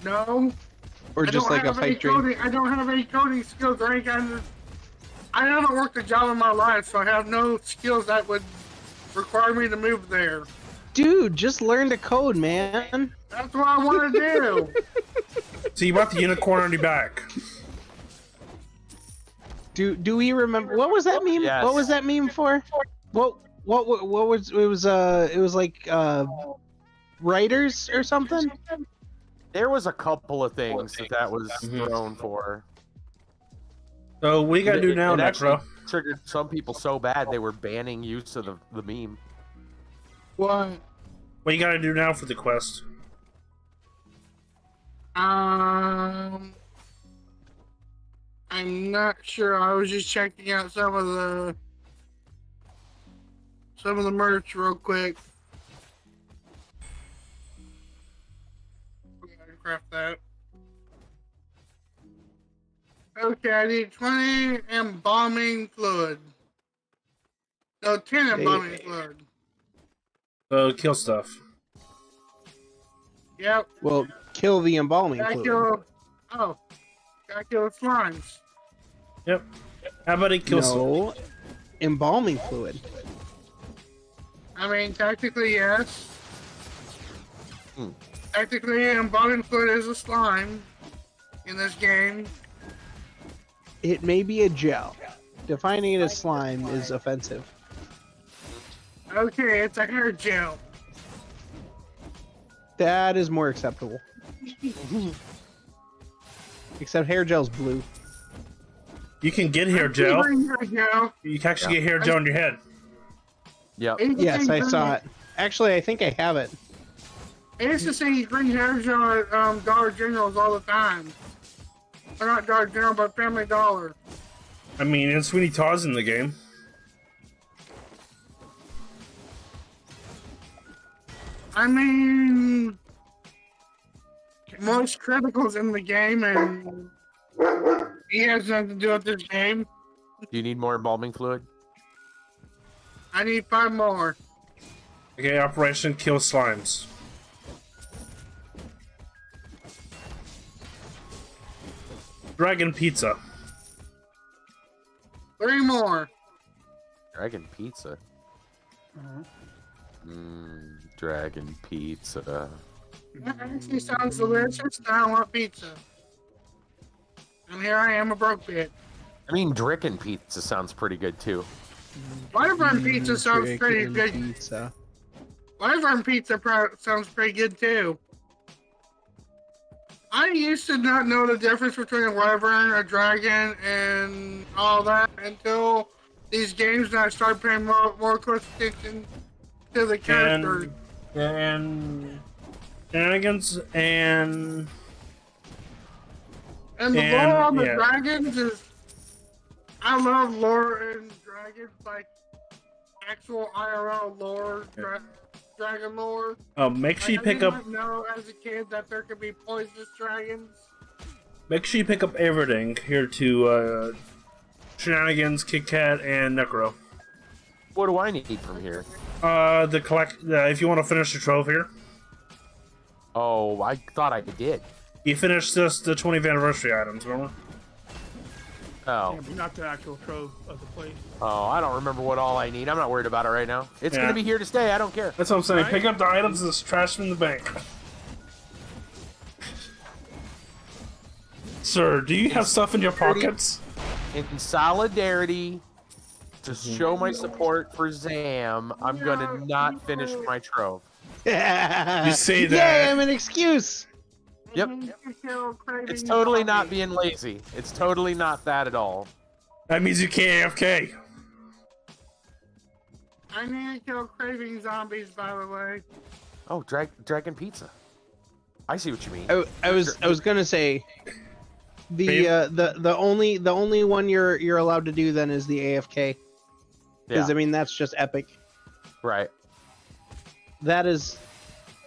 Speaker 5: No.
Speaker 4: or just like a pipe dream?
Speaker 5: I don't have any coding skills or any kind of. I haven't worked a job in my life, so I have no skills that would require me to move there.
Speaker 4: Dude, just learn to code, man.
Speaker 5: That's what I want to do.
Speaker 2: So you brought the unicorn on your back.
Speaker 4: Do we remember what was that meme?
Speaker 1: Yes.
Speaker 4: What was that meme for? What was it was like writers or something?
Speaker 1: There was a couple of things that was thrown for.
Speaker 2: So what you gotta do now,
Speaker 1: It actually
Speaker 2: Necro?
Speaker 1: triggered some people so bad they were banning use of the meme.
Speaker 5: What?
Speaker 2: What you gotta do now for the quest?
Speaker 5: I'm not sure. I was just checking out some of the merch real quick. I gotta craft that. Okay, I need 20 embalming fluid. No, 10 embalming fluid.
Speaker 2: Kill stuff.
Speaker 5: Yep.
Speaker 4: Well, kill the embalming
Speaker 5: Gotta
Speaker 4: fluid.
Speaker 5: kill. Oh, gotta kill the slimes.
Speaker 2: Yep. How about it kill some?
Speaker 4: No, embalming fluid.
Speaker 5: I mean, technically, yes.
Speaker 1: Hmm.
Speaker 5: Technically, embalming fluid is a slime in this game.
Speaker 4: It may be a gel. Defining it as slime is offensive.
Speaker 5: Okay, it's a hair gel.
Speaker 4: That is more acceptable. Except hair gel's blue.
Speaker 2: You can get hair gel.
Speaker 5: Hair gel.
Speaker 2: You can actually get hair gel on your head.
Speaker 1: Yep.
Speaker 4: Yes, I saw it. Actually, I think I have it.
Speaker 5: I used to see green hair gel at Dollar Generals all the time. Or not Dollar General, but Family Dollar.
Speaker 2: I mean, it's Sweeney Todd's in the game.
Speaker 5: I mean, most critical's in the game, and he has nothing to do with this game.
Speaker 1: Do you need more embalming fluid?
Speaker 5: I need 5 more.
Speaker 2: Okay, Operation Kill Slimes. Dragon Pizza.
Speaker 5: 3 more.
Speaker 1: Dragon pizza. Dragon pizza.
Speaker 5: That actually sounds delicious. I want pizza. And here I am, a broke bitch.
Speaker 1: I mean, Drickin' pizza sounds pretty good too.
Speaker 5: Wyvern pizza sounds pretty
Speaker 4: Chicken
Speaker 5: good.
Speaker 4: Pizza.
Speaker 5: Wyvern pizza sounds pretty good too. I used to not know the difference between a wyvern, a dragon, and all that until these games, and I started paying more close attention to the characters.
Speaker 2: And shenanigans and
Speaker 5: And the lore on the
Speaker 2: yeah.
Speaker 5: dragons is. I love lore in dragons, like actual IRL lore, dragon lore.
Speaker 2: make sure you
Speaker 5: Like,
Speaker 2: pick
Speaker 5: I
Speaker 2: up.
Speaker 5: didn't know as a kid that there could be poisonous dragons.
Speaker 2: Make sure you pick up everything here to Shenanigans, Kit Kat, and Necro.
Speaker 1: What do I need from here?
Speaker 2: The collect. If you want to finish the trove here,
Speaker 1: Oh, I thought I did.
Speaker 2: you finished this the 20th anniversary items. Remember?
Speaker 1: Oh.
Speaker 3: Yeah, but not the actual trove of the place.
Speaker 1: Oh, I don't remember what all I need. I'm not worried about it right now. It's
Speaker 2: Yeah.
Speaker 1: gonna be here to stay. I don't care.
Speaker 2: That's what I'm saying.
Speaker 3: Right.
Speaker 2: Pick up the items and trash them in the bank. Sir, do you have stuff in your pockets?
Speaker 1: In solidarity, to show my support for Zam, I'm gonna not finish my trove.
Speaker 2: You say
Speaker 4: Yay,
Speaker 2: that.
Speaker 4: I'm an excuse.
Speaker 1: Yep. It's totally not being lazy. It's totally not that at all.
Speaker 2: That means you can't AFK.
Speaker 5: I need to kill craving zombies, by the way.
Speaker 1: Oh, Dragon Pizza. I see what you mean.
Speaker 4: I was gonna say
Speaker 2: Babe?
Speaker 4: the only one you're allowed to do then is the AFK, because
Speaker 1: Yeah,
Speaker 4: I mean that's just epic.
Speaker 1: right.
Speaker 4: That is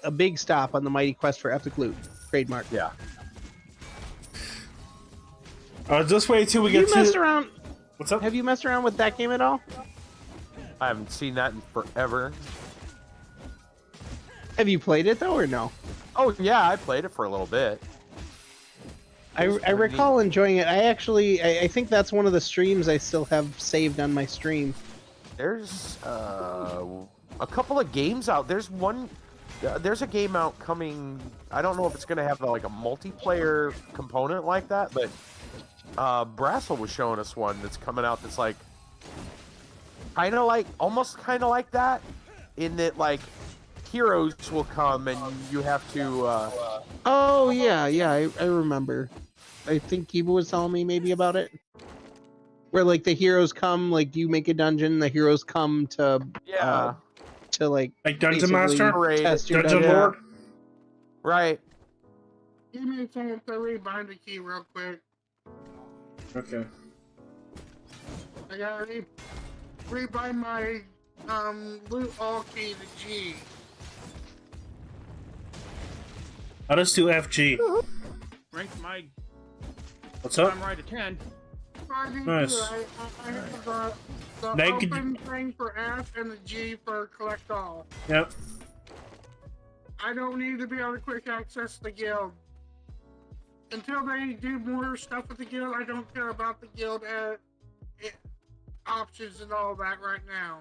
Speaker 4: a big stop on the mighty quest for epic loot trademark.
Speaker 1: Yeah.
Speaker 2: Just wait till we
Speaker 4: Have
Speaker 2: get
Speaker 4: you messed
Speaker 2: to.
Speaker 4: around?
Speaker 2: What's up?
Speaker 4: Have you messed around with that game at all?
Speaker 1: I haven't seen that in forever.
Speaker 4: Have you played it though, or no?
Speaker 1: Oh yeah, I played it for a little bit.
Speaker 4: I recall enjoying it. I think that's one of the streams I still have saved on my stream.
Speaker 1: There's a couple of games out. There's one. There's a game out coming. I don't know if it's gonna have like a multiplayer component like that, but Brassel was showing us one that's coming out that's like almost kind of like that, in that like heroes will come and you have to.
Speaker 4: Oh yeah, I remember. I think Kiba was telling me maybe about it. Where like the heroes come, like you make a dungeon, the heroes come to
Speaker 1: Yeah.
Speaker 4: to like
Speaker 2: Dungeon
Speaker 4: basically
Speaker 2: Master?
Speaker 4: test your
Speaker 2: Dungeon
Speaker 4: dungeon.
Speaker 2: Lord?
Speaker 1: Right.
Speaker 5: Give me a chance to rebind the key real quick.
Speaker 2: Okay.
Speaker 5: I gotta rebind my loot all key to G.
Speaker 2: I'll just do FG.
Speaker 3: Rank my
Speaker 2: What's up?
Speaker 3: I'm right at 10.
Speaker 2: Nice.
Speaker 5: I have the
Speaker 2: Now you could-
Speaker 5: open thing for F and the G for collect all.
Speaker 2: Yep.
Speaker 5: I don't need to be able to quick access the guild. Until they do more stuff with the guild, I don't care about the guild options and all that right now.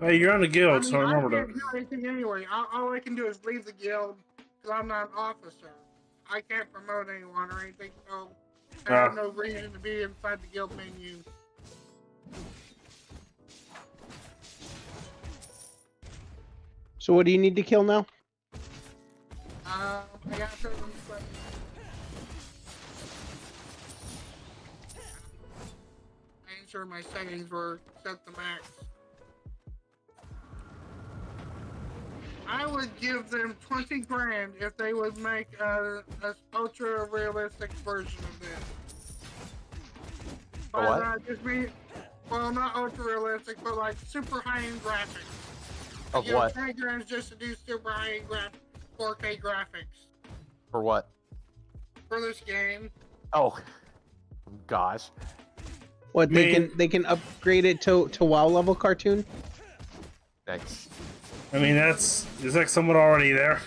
Speaker 2: Hey, you're on the guild, so I remember
Speaker 5: I can't
Speaker 2: that.
Speaker 5: do anything anyway. All I can do is leave the guild because I'm not an officer. I can't promote anyone or anything, so I have no reason to be inside the guild menu.
Speaker 4: So what do you need to kill now?
Speaker 5: I got to making sure my settings were set to max. I would give them 20 grand if they would make a ultra realistic version of this. By
Speaker 1: what?
Speaker 5: that, just be, well, not ultra realistic, but like super high end graphics.
Speaker 1: Of
Speaker 5: You know,
Speaker 1: what?
Speaker 5: 20 grand just to do super high end 4K graphics
Speaker 1: For what?
Speaker 5: for this game.
Speaker 1: Oh, gosh.
Speaker 4: What
Speaker 2: Man.
Speaker 4: they can upgrade it to WoW level cartoon?
Speaker 1: Thanks.
Speaker 2: I mean, is that someone already there?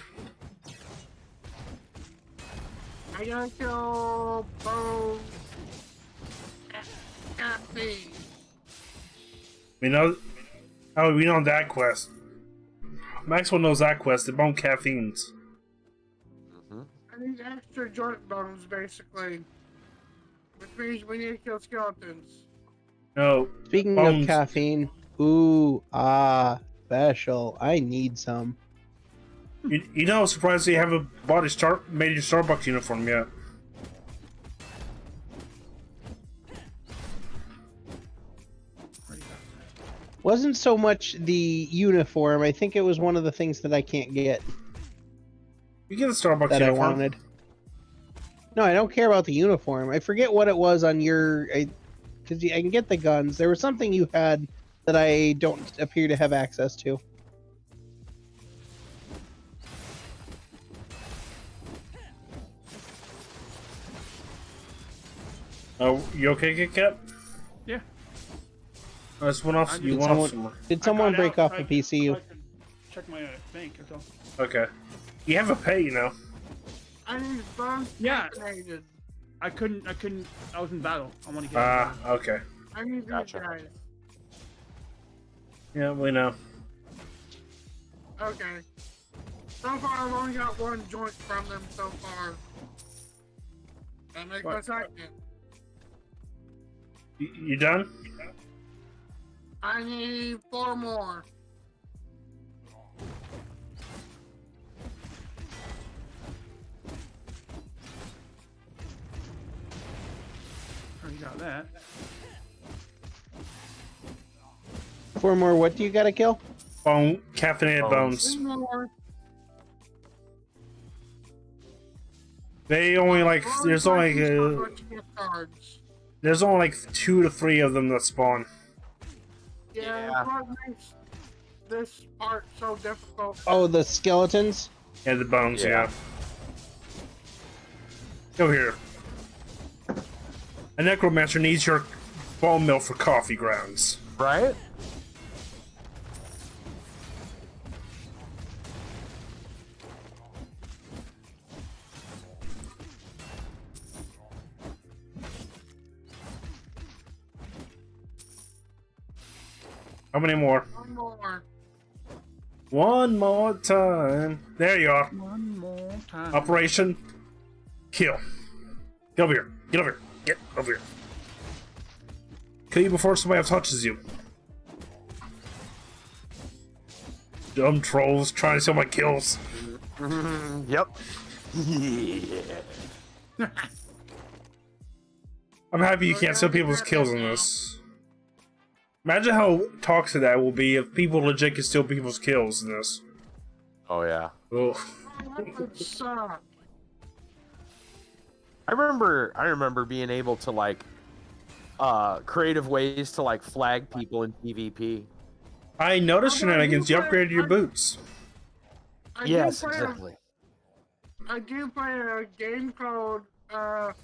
Speaker 5: I gotta kill both caffeine.
Speaker 2: We know that quest. Maxwell knows that quest. They bone caffeines.
Speaker 1: Hmm.
Speaker 5: I need extra joint bones, basically. Which means we need to kill skeletons.
Speaker 2: No.
Speaker 4: Speaking
Speaker 2: Bones.
Speaker 4: of caffeine, ooh, special. I need some.
Speaker 2: You know, I'm surprised you haven't made your Starbucks uniform yet.
Speaker 4: Wasn't so much the uniform. I think it was one of the things that I can't get
Speaker 2: You get a Starbucks
Speaker 4: that I
Speaker 2: uniform.
Speaker 4: wanted. No, I don't care about the uniform. I forget what it was on your, because I can get the guns. There was something you had that I don't appear to have access to.
Speaker 2: Oh, you okay, Kit Kat?
Speaker 3: Yeah.
Speaker 2: This one off. You
Speaker 3: Did
Speaker 2: want
Speaker 4: someone-
Speaker 2: some more?
Speaker 4: Did
Speaker 3: I
Speaker 4: someone
Speaker 3: got
Speaker 4: break
Speaker 3: out
Speaker 4: off
Speaker 3: so
Speaker 4: a
Speaker 3: I
Speaker 4: PCU?
Speaker 3: could check my bank. That's all.
Speaker 2: Okay. You have a pay, you know.
Speaker 5: I need bones
Speaker 3: Yeah.
Speaker 5: caffeinated.
Speaker 3: I couldn't. I was in battle. I want to get.
Speaker 2: Ah, okay.
Speaker 5: I need these
Speaker 1: Gotcha.
Speaker 5: guys.
Speaker 2: Yeah, we know.
Speaker 5: Okay. So far, I've only got one joint from them so far. That makes my
Speaker 3: What?
Speaker 5: second.
Speaker 2: You done?
Speaker 5: I need 4 more.
Speaker 3: Already got that.
Speaker 4: 4 more. What do you gotta kill?
Speaker 2: Bone, caffeinated
Speaker 1: Bones.
Speaker 5: 3
Speaker 2: bones.
Speaker 5: more.
Speaker 2: They only like there's only
Speaker 5: Gift cards.
Speaker 2: there's only like 2 to 3 of them that spawn.
Speaker 5: Yeah,
Speaker 1: Yeah.
Speaker 5: that's what makes this part so difficult.
Speaker 4: Oh, the skeletons.
Speaker 2: Yeah, the bones.
Speaker 1: Yeah.
Speaker 2: Yeah. Go here. A necromancer needs your bone meal for coffee grounds.
Speaker 1: Right?
Speaker 2: How many more?
Speaker 5: 1 more.
Speaker 2: One more time. There you are.
Speaker 3: One more time.
Speaker 2: Operation kill. Get over here. Get over here. Get over here. Kill you before somebody else touches you. Dumb trolls trying to steal my kills.
Speaker 1: Yep. Yeah.
Speaker 2: I'm happy you can't steal people's kills in this. Imagine how toxic that will be if people legit can steal people's kills in this.
Speaker 1: Oh yeah.
Speaker 2: Ugh.
Speaker 5: That would suck.
Speaker 1: I remember being able to like creative ways to like flag people in PvP.
Speaker 2: I noticed shenanigans. You upgraded your boots.
Speaker 5: I
Speaker 1: Yes,
Speaker 5: do play
Speaker 1: exactly.
Speaker 5: I do play a game called War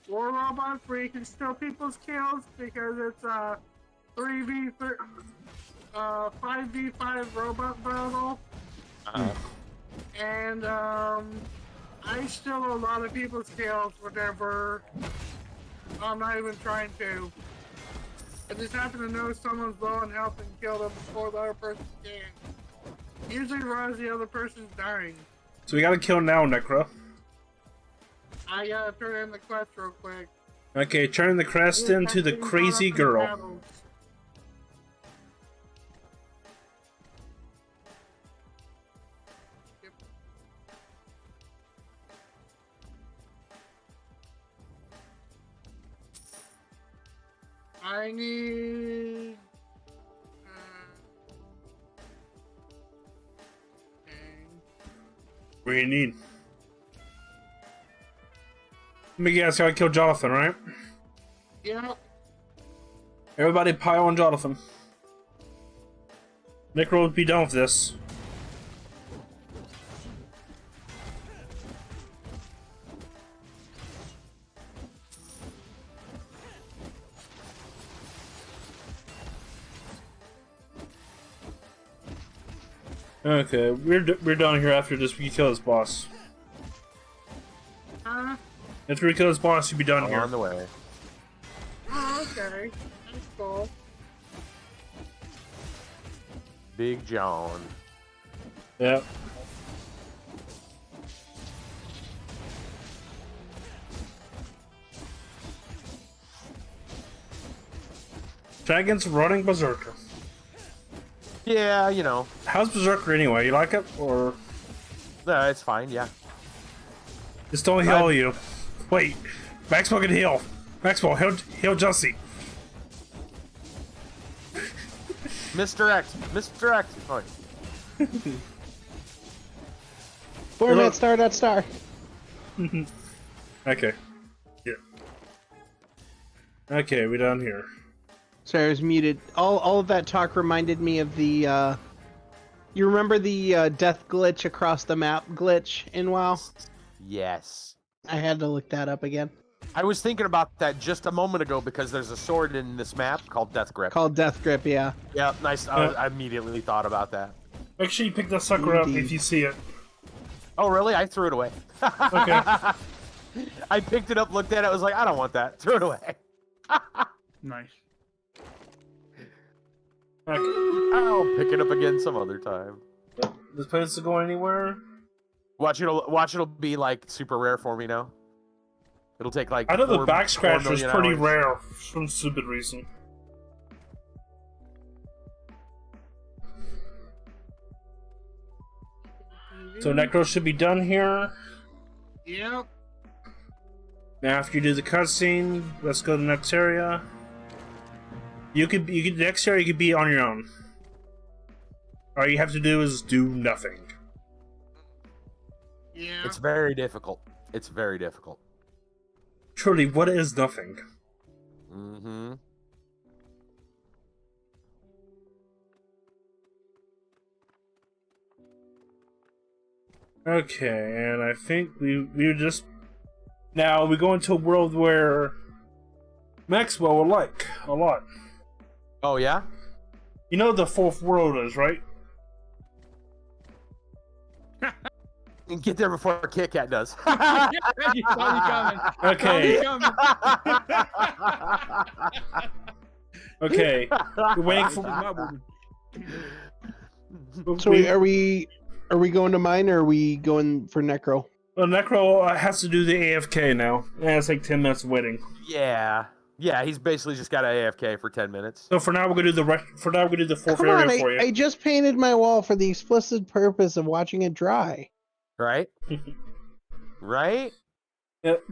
Speaker 5: Robots where you can steal people's kills because it's a 5v5 robot battle. And I steal a lot of people's kills whenever I'm not even trying to. I just happen to know someone's low on health and kill them before the other person can. Usually as the other person's dying.
Speaker 2: So we gotta kill now, Necro.
Speaker 5: I gotta turn in the quest real quick.
Speaker 2: Okay, turn the crest into the crazy girl.
Speaker 5: I need.
Speaker 2: What do you need? Let me guess, how I kill Jonathan, right?
Speaker 5: Yep.
Speaker 2: Everybody pile on Jonathan. Necro would be done with this. Okay, we're done here after this. We kill this boss. After we kill this boss, you'll be done
Speaker 1: I'm
Speaker 2: here.
Speaker 1: on the way.
Speaker 5: Oh, okay. That's cool.
Speaker 1: Big John.
Speaker 2: Yep. Dragon's running Berserker.
Speaker 1: Yeah, you know.
Speaker 2: How's Berserker anyway? You like it? Or
Speaker 1: It's fine, yeah.
Speaker 2: just don't heal you? Wait, Maxwell can heal. Maxwell, heal Jussie.
Speaker 1: Misdirect. Misdirect. Oh,
Speaker 4: Form that star, that star.
Speaker 2: Okay. Yeah. Okay, we done here.
Speaker 4: Sorry, I was muted. All of that talk reminded me of the, you remember the death glitch across the map glitch in WoW?
Speaker 1: yes.
Speaker 4: I had to look that up again.
Speaker 1: I was thinking about that just a moment ago because there's a sword in this map called Death Grip.
Speaker 4: Called Death Grip, yeah.
Speaker 1: Yeah, nice. I immediately thought about that.
Speaker 2: Make sure you pick that sucker up if you see it.
Speaker 1: Oh, really? I threw it away.
Speaker 2: Okay.
Speaker 1: I picked it up, looked at it, I was like, I don't want that. Threw it away.
Speaker 3: Nice.
Speaker 1: I'll pick it up again some other time.
Speaker 2: This place to go anywhere?
Speaker 1: Watch it'll be like super rare for me now. It'll take like.
Speaker 2: I know the
Speaker 1: 4
Speaker 2: back scratcher is
Speaker 1: million
Speaker 2: pretty
Speaker 1: hours.
Speaker 2: rare for some stupid reason. So Necro should be done here.
Speaker 5: Yep.
Speaker 2: Now after you do the cutscene, let's go to the next area. You could the next area you could be on your own. All you have to do is do nothing.
Speaker 5: Yeah.
Speaker 1: It's very difficult. It's very difficult.
Speaker 2: Truly, what is nothing?
Speaker 1: Mm-hmm.
Speaker 2: Okay, and I think we just now we go into a world where Maxwell will like a lot.
Speaker 1: Oh yeah.
Speaker 2: You know what the fourth world is, right?
Speaker 1: And get there before Kit Kat does.
Speaker 3: You saw me coming.
Speaker 2: Okay.
Speaker 3: Saw me coming.
Speaker 2: Okay. You're waiting
Speaker 3: This is
Speaker 2: for.
Speaker 3: my movie.
Speaker 4: So are we going to mine or are we going for Necro?
Speaker 2: Well, Necro has to do the AFK now. Yeah, it's like 10 minutes of waiting.
Speaker 1: Yeah. Yeah, he's basically just got a AFK for 10 minutes.
Speaker 2: So for now, we're gonna do the fourth
Speaker 4: Come
Speaker 2: area
Speaker 4: on,
Speaker 2: for you.
Speaker 4: I just painted my wall for the explicit purpose of watching it dry.
Speaker 1: Right? Right?
Speaker 2: Yep.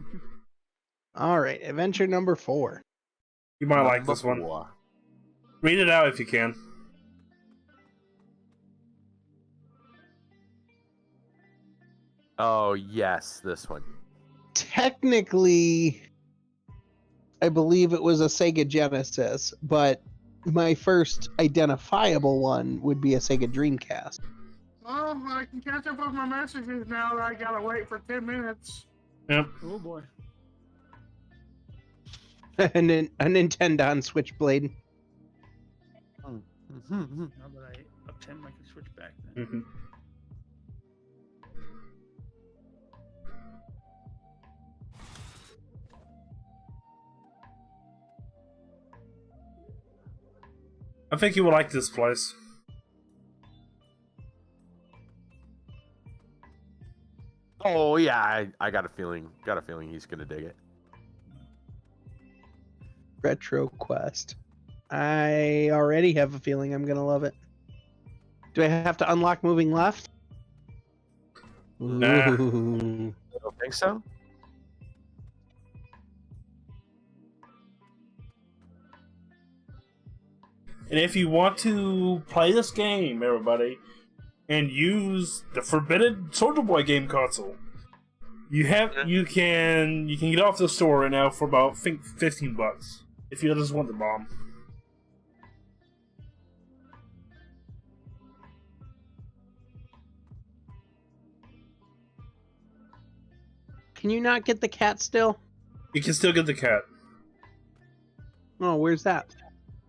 Speaker 4: All right, adventure number 4.
Speaker 2: You might like this one. Read it out if you can.
Speaker 1: Oh, yes, this one.
Speaker 4: Technically, I believe it was a Sega Genesis, but my first identifiable one would be a Sega Dreamcast.
Speaker 5: Well, I can catch up with my messages now that I gotta wait for 10 minutes.
Speaker 2: Yep.
Speaker 3: Oh boy.
Speaker 4: A Nintendo on Switchblade.
Speaker 3: Now that I up 10, I can switch back then.
Speaker 2: Mhm. I think you will like this place.
Speaker 1: Oh yeah, I got a feeling he's gonna dig it.
Speaker 4: Retro Quest. I already have a feeling I'm gonna love it. Do I have to unlock moving left?
Speaker 2: Nah.
Speaker 4: Ooh.
Speaker 1: I don't think so.
Speaker 2: And if you want to play this game, everybody, and use the forbidden Soldier Boy game console, you can get off the store right now for about, I think, $15 if you just want the bomb.
Speaker 4: Can you not get the cat still?
Speaker 2: You can still get the cat.
Speaker 4: Oh, where's that?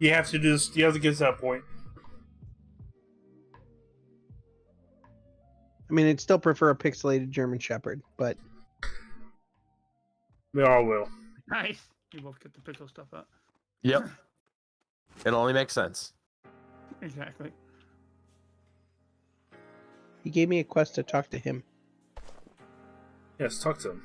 Speaker 2: You have to get to that point.
Speaker 4: I mean, I'd still prefer a pixelated German Shepherd, but
Speaker 2: We all will.
Speaker 3: Nice. You both get the pixel stuff up.
Speaker 1: Yep. It only makes sense.
Speaker 3: Exactly.
Speaker 4: he gave me a quest to talk to him.
Speaker 2: Yes, talk to him.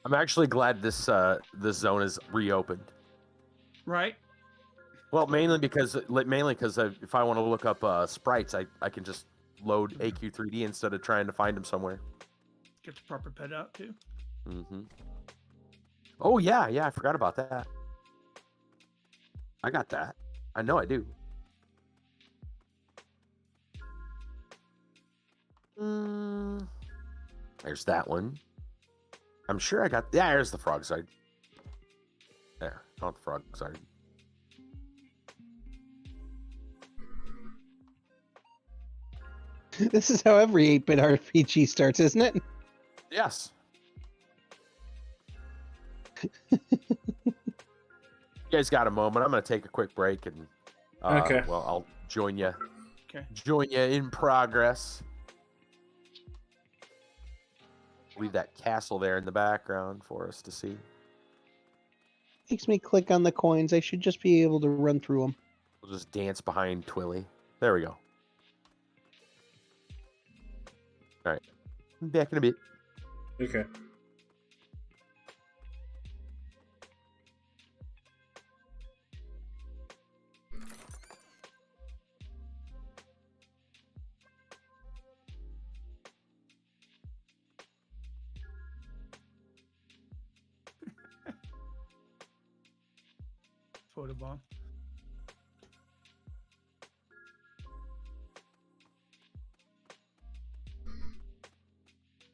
Speaker 1: I'm actually glad this zone is reopened.
Speaker 3: Right?
Speaker 1: Well, mainly because if I want to look up sprites, I can just load AQ3D instead of trying to find them somewhere.
Speaker 3: Get the proper pet out too.
Speaker 1: Mm-hmm. Oh yeah, I forgot about that. I got that. I know I do. There's that one. I'm sure I got. Yeah, there's the frog side. There, not the frog side.
Speaker 4: This is how every 8-bit RPG starts, isn't it?
Speaker 1: Yes. You guys got a moment? I'm going to take a quick break and
Speaker 2: Okay.
Speaker 1: well, I'll join you.
Speaker 3: Okay.
Speaker 1: Join you in progress. Leave that castle there in the background for us to see.
Speaker 4: Makes me click on the coins. I should just be able to run through them.
Speaker 1: We'll just dance behind Twilly. There we go. All right. Back in a bit.
Speaker 2: Okay.
Speaker 3: Photobomb.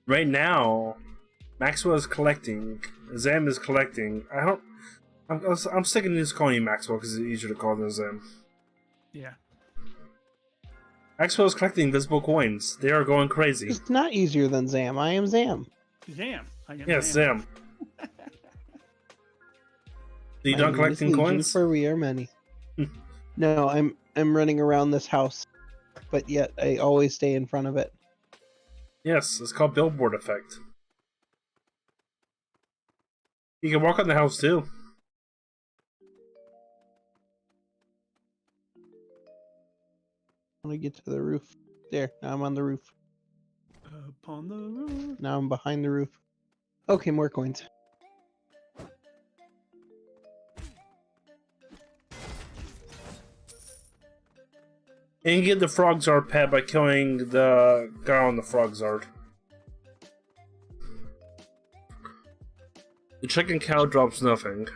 Speaker 2: Right now, Maxwell is collecting. Zam is collecting. I'm sticking to just calling you Maxwell because it's easier to call than Zam.
Speaker 3: Yeah.
Speaker 2: Maxwell is collecting invisible coins. They are going crazy.
Speaker 4: It's not easier than Zam. I am Zam.
Speaker 3: Zam. I get
Speaker 2: Yes,
Speaker 3: Zam.
Speaker 2: Zam. Are you
Speaker 4: My
Speaker 2: done
Speaker 4: name is
Speaker 2: collecting
Speaker 4: Legion,
Speaker 2: coins?
Speaker 4: For we are many. No, I'm running around this house, but yet I always stay in front of it.
Speaker 2: Yes, it's called billboard effect. You can walk on the house too.
Speaker 4: I want to get to the roof. There, now I'm on the roof.
Speaker 3: Upon the roof.
Speaker 4: Now I'm behind the roof. Okay, more coins.
Speaker 2: And you get the Frog Zard pet by killing the guy on the Frog Zard. The chicken cow drops nothing.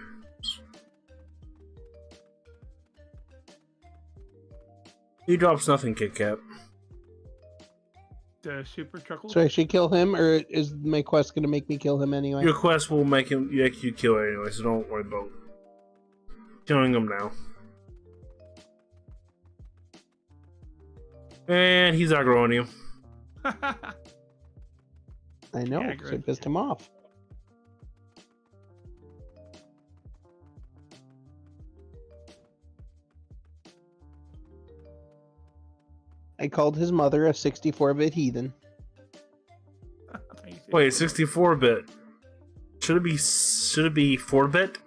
Speaker 2: He drops nothing, Kit Kat.
Speaker 3: The super chuckle.
Speaker 4: So I should kill him, or is my quest going to make me kill him anyway?
Speaker 2: Your quest will make you kill it anyway, so don't worry about killing him now. And he's aggroing you.
Speaker 4: I know,
Speaker 3: Yeah,
Speaker 4: 'cause I
Speaker 3: great.
Speaker 4: pissed him off. I called his mother a 64-bit heathen.
Speaker 2: Wait, 64-bit. Should it be 4-bit?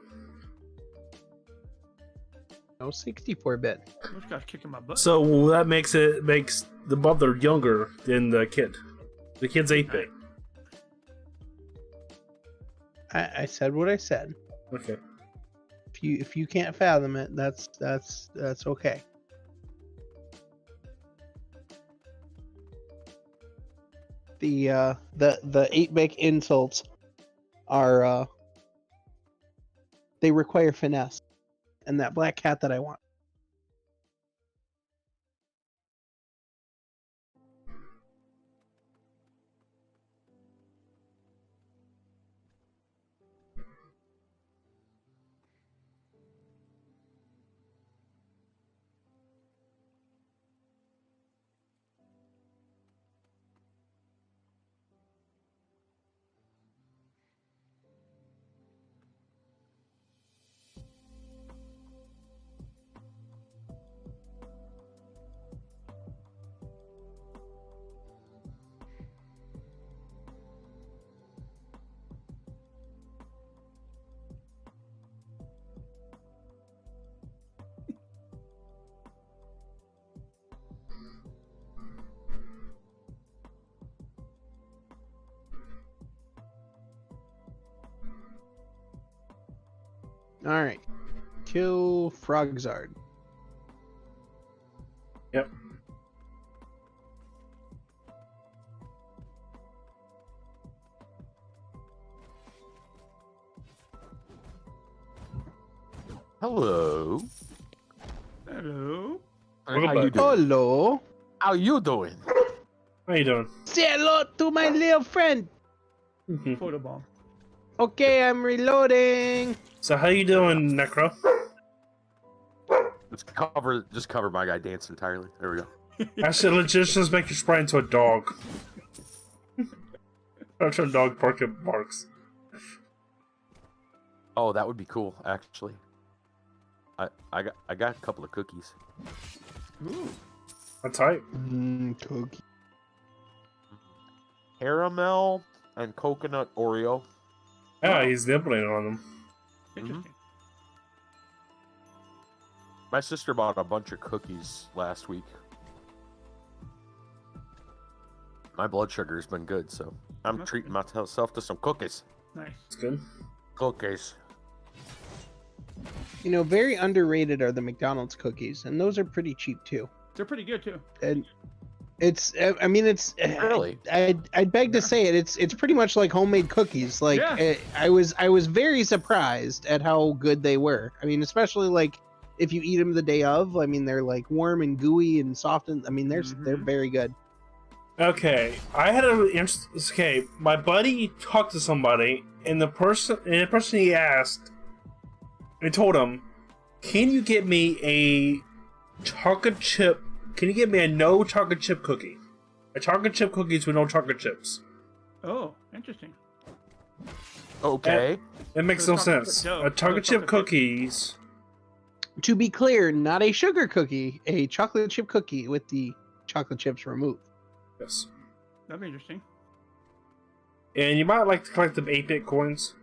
Speaker 4: No, 64-bit.
Speaker 3: This guy's kicking my butt.
Speaker 2: So that makes the mother younger than the kid. The kid's 8-bit.
Speaker 4: I said what I said.
Speaker 2: Okay.
Speaker 4: If you can't fathom it, that's okay. The 8-bit insults are they require finesse, and that black cat that I want. All right, kill Frogzard.
Speaker 2: Yep.
Speaker 1: Hello.
Speaker 3: Hello.
Speaker 2: Welcome
Speaker 1: How you
Speaker 2: back.
Speaker 1: doing?
Speaker 4: Hello.
Speaker 1: How you doing?
Speaker 2: How you doing?
Speaker 4: Say hello to my little friend.
Speaker 3: Photobomb.
Speaker 4: Okay, I'm reloading.
Speaker 2: So how you doing, Necro?
Speaker 1: Just cover my guy dancing entirely. There we go.
Speaker 2: Actually, legit just make your sprite into a dog. I'm sure a dog barks.
Speaker 1: Oh, that would be cool, actually. I got a couple of cookies.
Speaker 3: Ooh.
Speaker 2: That's hype.
Speaker 4: Cookie.
Speaker 1: Caramel and coconut Oreo.
Speaker 2: Yeah, he's nibbling on them.
Speaker 3: Interesting.
Speaker 1: My sister bought a bunch of cookies last week. My blood sugar's been good, so I'm
Speaker 3: That's
Speaker 1: treating
Speaker 3: good.
Speaker 1: myself to some cookies.
Speaker 3: Nice.
Speaker 2: It's good.
Speaker 1: Cookies.
Speaker 4: You know, very underrated are the McDonald's cookies, and those are pretty cheap too.
Speaker 3: They're pretty good too.
Speaker 4: And it's, I mean, it's
Speaker 1: Really?
Speaker 4: I'd beg to say it. It's pretty much like homemade cookies. Like
Speaker 3: Yeah.
Speaker 4: I was very surprised at how good they were. I mean, especially like if you eat them the day of. I mean, they're like warm and gooey and soft, and I mean, they're
Speaker 3: Mhm.
Speaker 4: very good.
Speaker 2: Okay, I had okay, my buddy talked to somebody, and the person he asked, I told him, "Can you get me a chocolate chip? Can you get me a no chocolate chip cookie? A chocolate chip cookies with no chocolate chips."
Speaker 3: Oh, interesting.
Speaker 1: Okay.
Speaker 2: It makes
Speaker 3: So
Speaker 2: no
Speaker 3: chocolate
Speaker 2: sense.
Speaker 3: chip dough.
Speaker 2: A chocolate chip
Speaker 3: Chocolate chip.
Speaker 2: cookies.
Speaker 4: To be clear, not a sugar cookie, a chocolate chip cookie with the chocolate chips removed.
Speaker 2: Yes.
Speaker 3: That'd be interesting.
Speaker 2: And you might like to collect the 8-bit coins.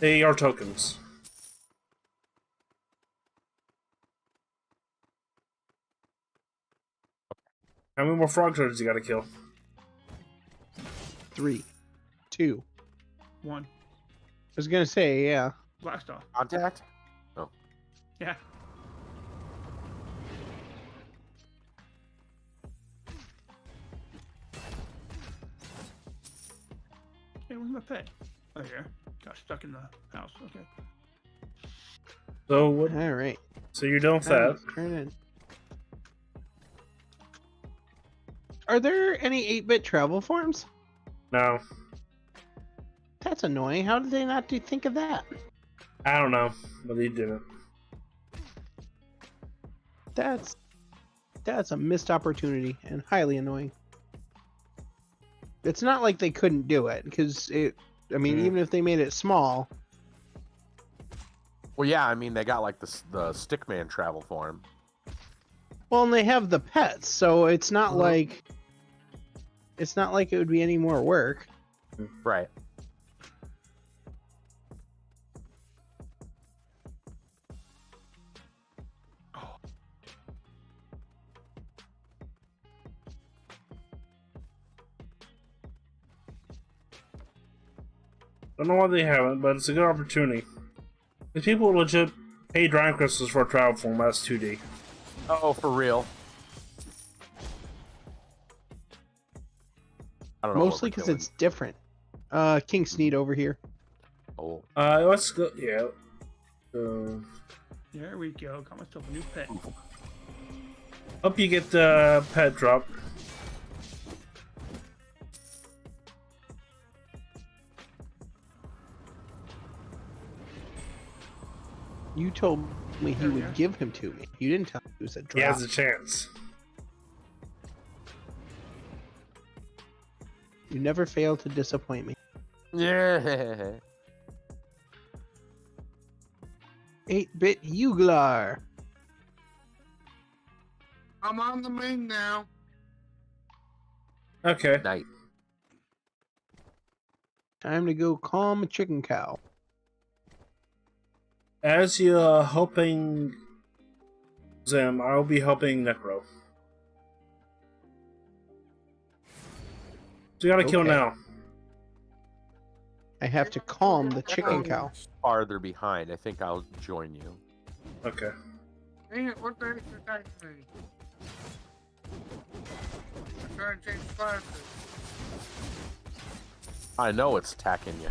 Speaker 2: They are tokens. How many more frog turtles you gotta kill?
Speaker 4: 3, 2.
Speaker 3: One.
Speaker 4: I was gonna say, yeah.
Speaker 3: Blast off.
Speaker 1: Contact?
Speaker 3: Yeah. Hey, where's my pet? Oh, here. Got stuck in the house. Okay.
Speaker 2: So what?
Speaker 4: All right.
Speaker 2: So you're done with that.
Speaker 4: Turn in. Are there any 8-bit travel forms?
Speaker 2: No,
Speaker 4: That's annoying. How did they not think of that?
Speaker 2: I don't know, but he didn't.
Speaker 4: That's a missed opportunity and highly annoying. It's not like they couldn't do it, because I mean, even if they made it small,
Speaker 1: Well, yeah, I mean, they got like the Stickman travel form.
Speaker 4: well, and they have the pets, so it's not
Speaker 2: Uh-huh.
Speaker 4: like it would be any more work.
Speaker 1: Right.
Speaker 2: Don't know why they haven't, but it's a good opportunity. These people legit pay Dragon Crystals for a travel form as 2D.
Speaker 1: Oh, for real? I don't know.
Speaker 4: Mostly because it's different. King Sneed over here.
Speaker 1: Oh.
Speaker 2: Let's go. Yeah.
Speaker 3: There we go. Got myself a new pet.
Speaker 2: Hope you get the pet drop.
Speaker 4: You told me he
Speaker 3: There we
Speaker 4: would
Speaker 3: are.
Speaker 4: give him to me. You didn't tell me it was a
Speaker 2: He
Speaker 4: drop.
Speaker 2: has a chance.
Speaker 4: You never fail to disappoint me.
Speaker 1: Yeah.
Speaker 4: 8-bit Uglar.
Speaker 5: I'm on the main now.
Speaker 2: Okay.
Speaker 1: Night.
Speaker 4: Time to go calm a chicken cow.
Speaker 2: As you're helping Zim, I'll be helping Necro. So you gotta kill
Speaker 4: Okay.
Speaker 2: now.
Speaker 4: I have to calm the chicken cow.
Speaker 1: Farther behind. I think I'll join you.
Speaker 2: Okay.
Speaker 5: Dang it, what the heck is attacking me? I'm trying to change classes.
Speaker 1: I know it's attacking you.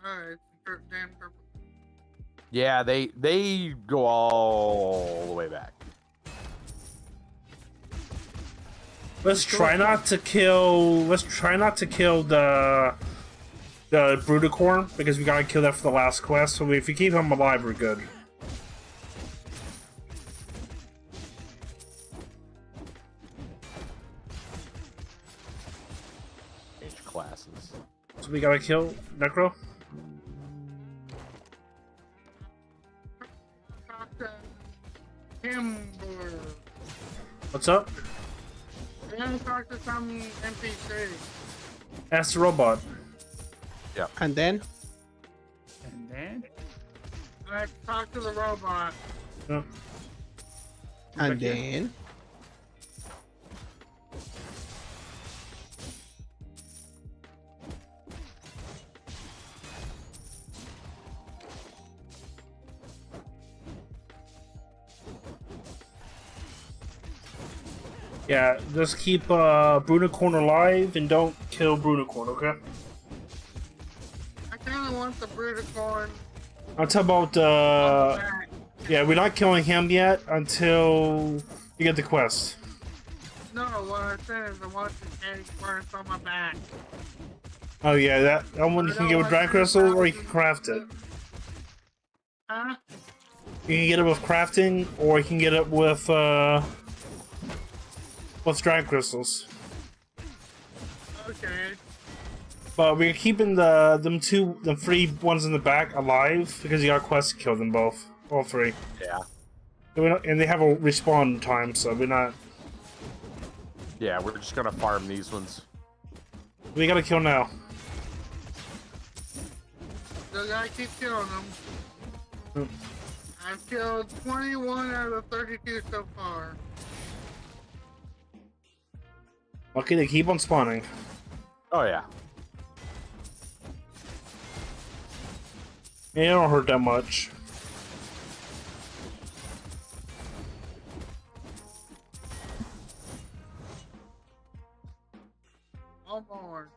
Speaker 5: Alright, it's damn purple.
Speaker 1: Yeah, they go all the way back.
Speaker 2: Let's try not to kill the the Brudicorn, because we gotta kill that for the last quest. So if we keep him alive, we're good.
Speaker 1: Change classes.
Speaker 2: So we gotta kill Necro.
Speaker 5: Talk to Timber.
Speaker 2: What's up?
Speaker 5: We're gonna talk to some NPC.
Speaker 2: Ask the robot.
Speaker 4: And then?
Speaker 3: And then
Speaker 5: Let's talk to the robot.
Speaker 2: No.
Speaker 4: And
Speaker 3: Back here?
Speaker 4: then?
Speaker 2: Yeah, just keep Brudicorn alive and don't kill Brudicorn, okay?
Speaker 5: I kinda want the Brudicorn.
Speaker 2: I'll talk about
Speaker 5: back.
Speaker 2: yeah, we're not killing him yet until you get the quest.
Speaker 5: No, what I said is I want the egg first on my back.
Speaker 2: Oh yeah, that one you can get with Dragon Crystal or you can craft it.
Speaker 5: Huh?
Speaker 2: You can get it with crafting or you can get it with Dragon Crystals.
Speaker 5: Okay.
Speaker 2: But we're keeping the three ones in the back alive because you got quests to kill them both, all three.
Speaker 1: Yeah.
Speaker 2: And they have a respawn time, so we're not.
Speaker 1: Yeah, we're just gonna farm these ones.
Speaker 2: We gotta kill now.
Speaker 5: So I keep killing them.
Speaker 2: Hmm.
Speaker 5: I've killed 21 out of 32 so far.
Speaker 2: Okay, they keep on spawning.
Speaker 1: Oh yeah.
Speaker 2: Yeah, they don't hurt that much.
Speaker 5: All more.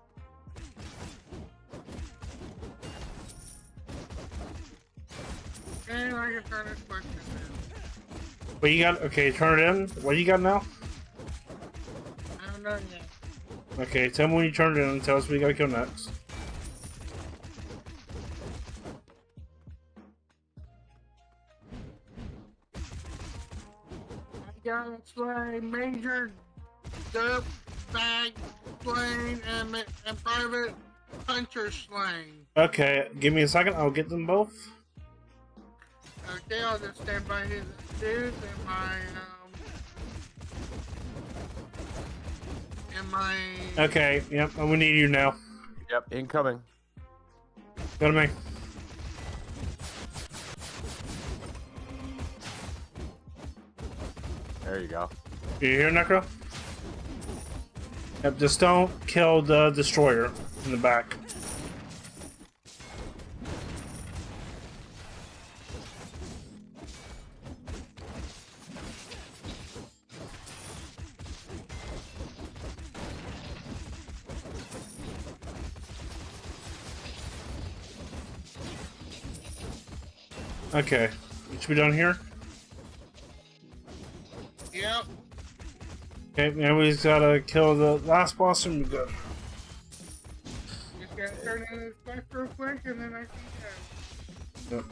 Speaker 5: And I can turn this question in.
Speaker 2: What you got? Okay, turn it in. What you got now?
Speaker 5: I haven't done yet.
Speaker 2: Okay, tell me when you turn it in and tell us what you gotta kill next.
Speaker 5: I gotta slay Major Dope Bag Slain and Private Puncher Slain.
Speaker 2: Okay, give me a second. I'll get them both.
Speaker 5: Okay, I'll just stand by his dudes and my
Speaker 2: Okay, yep, we need you now.
Speaker 1: Yep, incoming.
Speaker 2: Go to me.
Speaker 1: There you go.
Speaker 2: You hear, Necro? Yep, just don't kill the destroyer in the back. Okay, should we done here?
Speaker 5: Yep.
Speaker 2: Okay, now we just gotta kill the last boss and we're good.
Speaker 5: Just gotta turn in this quest real quick and then I can
Speaker 2: Yep.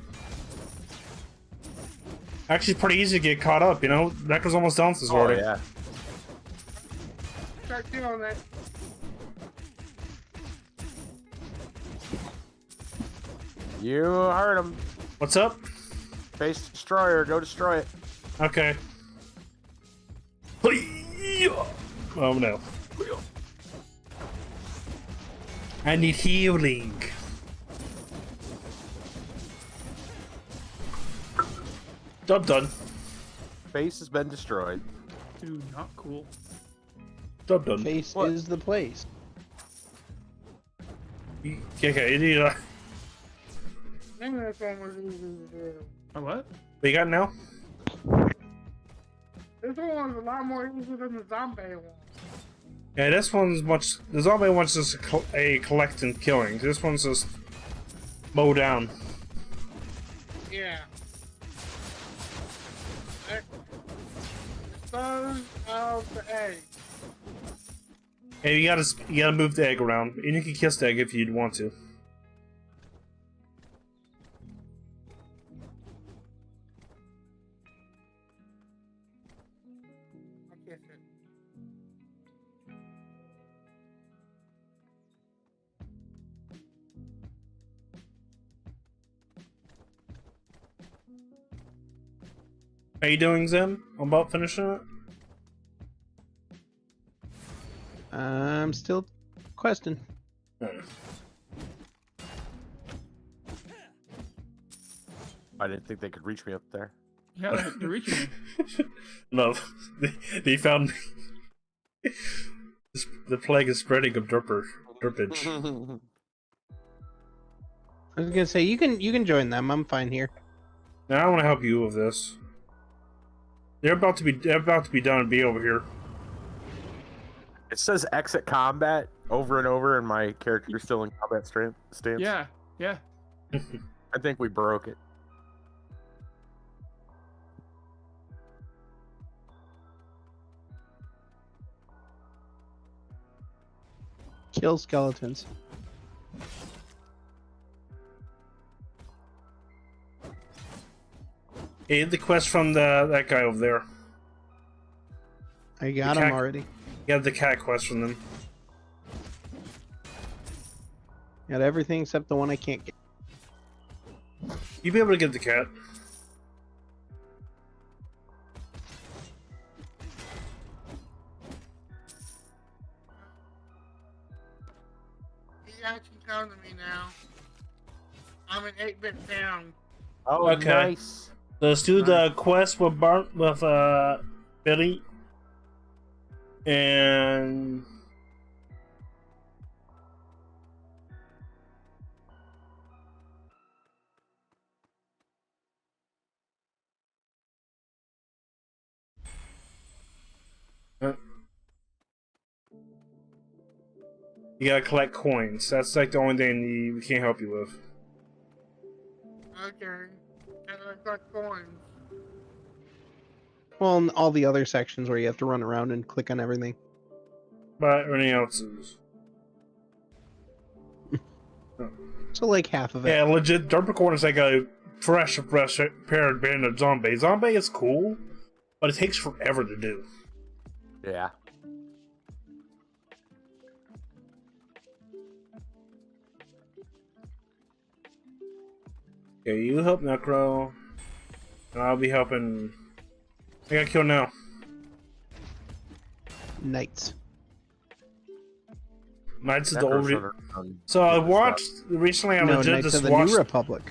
Speaker 2: Actually, it's pretty easy to get caught up, you know? Necro's almost done with this
Speaker 1: Oh
Speaker 2: already.
Speaker 1: yeah.
Speaker 5: start killing it.
Speaker 1: You heard him.
Speaker 2: What's up?
Speaker 1: Face destroyer. Go destroy it.
Speaker 2: Okay. Oh no. I need healing. Done.
Speaker 1: Face has been destroyed.
Speaker 3: Dude, not cool.
Speaker 2: Done.
Speaker 4: Face
Speaker 1: What?
Speaker 4: is the place.
Speaker 2: Okay, you need
Speaker 5: I think this one was easy to do.
Speaker 3: A what?
Speaker 2: what you got now?
Speaker 5: This one was a lot more easy than the zombie one.
Speaker 2: Yeah, this one's much. The zombie one's just a collect and killing. This one's just mow down.
Speaker 5: Yeah. Dispose of the egg.
Speaker 2: Hey, you gotta move the egg around, and you can kiss the egg if you'd want to. How you doing, Zim? I'm about finishing it.
Speaker 4: I'm still questing.
Speaker 1: I didn't think they could reach me up there.
Speaker 3: Yeah, they're reaching me.
Speaker 2: No, they found me. The plague is spreading of derpage.
Speaker 4: I was gonna say you can join them. I'm fine here.
Speaker 2: Now I want to help you with this. They're about to be done and be over here.
Speaker 1: It says exit combat over and over, and my character's still in combat stance.
Speaker 3: Yeah, yeah.
Speaker 1: I think we broke it.
Speaker 4: Kill skeletons.
Speaker 2: Hey, the quest from that guy over there.
Speaker 4: I got him already.
Speaker 2: You got the cat quest from them.
Speaker 4: Got everything except the one I can't get.
Speaker 2: You'll be able to get the cat.
Speaker 5: He actually come to me now. I'm in 8-bit town.
Speaker 1: Oh,
Speaker 2: Okay.
Speaker 1: nice.
Speaker 2: Let's do the quest with Billy. And you gotta collect coins. That's like the only thing we can't help you with.
Speaker 5: Okay. And I got coins.
Speaker 4: Well, and all the other sections where you have to run around and click on everything.
Speaker 2: But everything else is.
Speaker 4: So like half of it.
Speaker 2: Yeah, legit. Derpicorn is like a fresh paired band of zombie. Zombie is cool, but it takes forever to do.
Speaker 1: Yeah.
Speaker 2: Okay, you help Necro, and I'll be helping. I got killed now.
Speaker 4: Knights.
Speaker 2: Knights of the
Speaker 1: Necro's
Speaker 2: Old.
Speaker 1: running
Speaker 2: So I
Speaker 1: around
Speaker 2: watched recently. I
Speaker 4: No,
Speaker 2: legit
Speaker 4: Knights
Speaker 2: just
Speaker 4: of the
Speaker 2: watched.
Speaker 4: New Republic.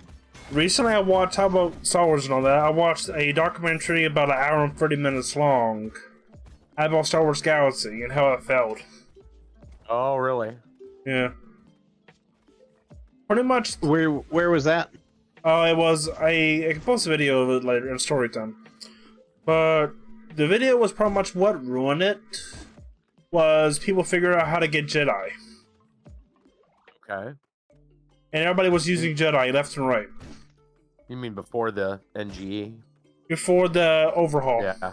Speaker 2: Recently, I watched. How about Star Wars and all that? I watched a documentary about 1 hour and 30 minutes long about Star Wars Galaxy and how it felt.
Speaker 1: Oh, really?
Speaker 2: Yeah. Pretty much.
Speaker 4: Where was that?
Speaker 2: It was I can post a video of it later in story time. But the video was pretty much what ruined it. Was people figured out how to get Jedi,
Speaker 1: Okay.
Speaker 2: and everybody was using Jedi left and right
Speaker 1: You mean before the NGE?
Speaker 2: before the overhaul.
Speaker 1: Yeah.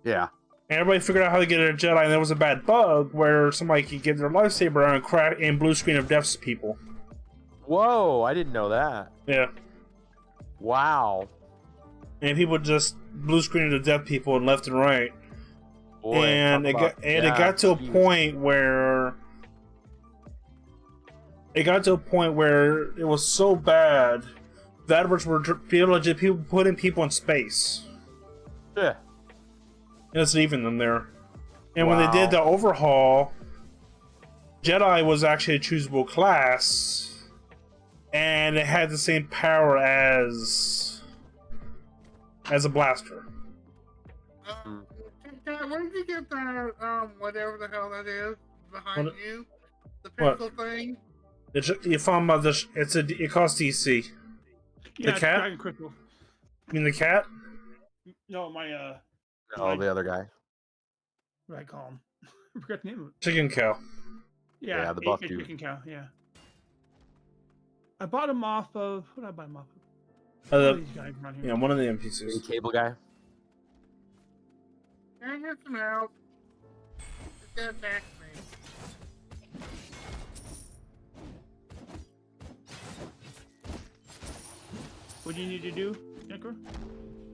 Speaker 1: Yeah.
Speaker 2: And everybody figured out how to get a Jedi, and there was a bad bug where somebody could get their lightsaber out and crack and blue screen of deaths to people.
Speaker 1: Whoa, I didn't know that.
Speaker 2: Yeah,
Speaker 1: Wow.
Speaker 2: and people just blue screened to death people and left and right.
Speaker 1: Boy,
Speaker 2: And
Speaker 1: talk about-
Speaker 2: it
Speaker 1: yeah,
Speaker 2: got to a
Speaker 1: geez.
Speaker 2: point where it was so bad that were people putting people in space
Speaker 1: Yeah.
Speaker 2: and it's leaving them there. And when they
Speaker 1: Wow.
Speaker 2: did the overhaul, Jedi was actually a choosable class, and it had the same power as a blaster.
Speaker 1: Hmm.
Speaker 5: Where did you get that, whatever the hell that is behind
Speaker 2: What?
Speaker 5: you? The
Speaker 2: What?
Speaker 5: pixel thing?
Speaker 2: You found about this? It costs DC.
Speaker 3: Yeah, it's
Speaker 2: cat?
Speaker 3: Dragon Crystal.
Speaker 2: You mean the cat?
Speaker 3: No, my
Speaker 1: Oh, the other guy.
Speaker 3: what do I call him? I forgot the name of it.
Speaker 2: Chicken cow.
Speaker 1: Yeah, the buff dude.
Speaker 3: chicken cow. Yeah. I bought him off of. What did I buy him off of?
Speaker 2: Uh,
Speaker 3: One
Speaker 2: the-
Speaker 3: of these guys around here.
Speaker 2: Yeah, one of the
Speaker 1: The
Speaker 2: NPCs.
Speaker 1: cable guy.
Speaker 5: Can I get some help? It's gonna attack me.
Speaker 3: What do you need to do, Necro?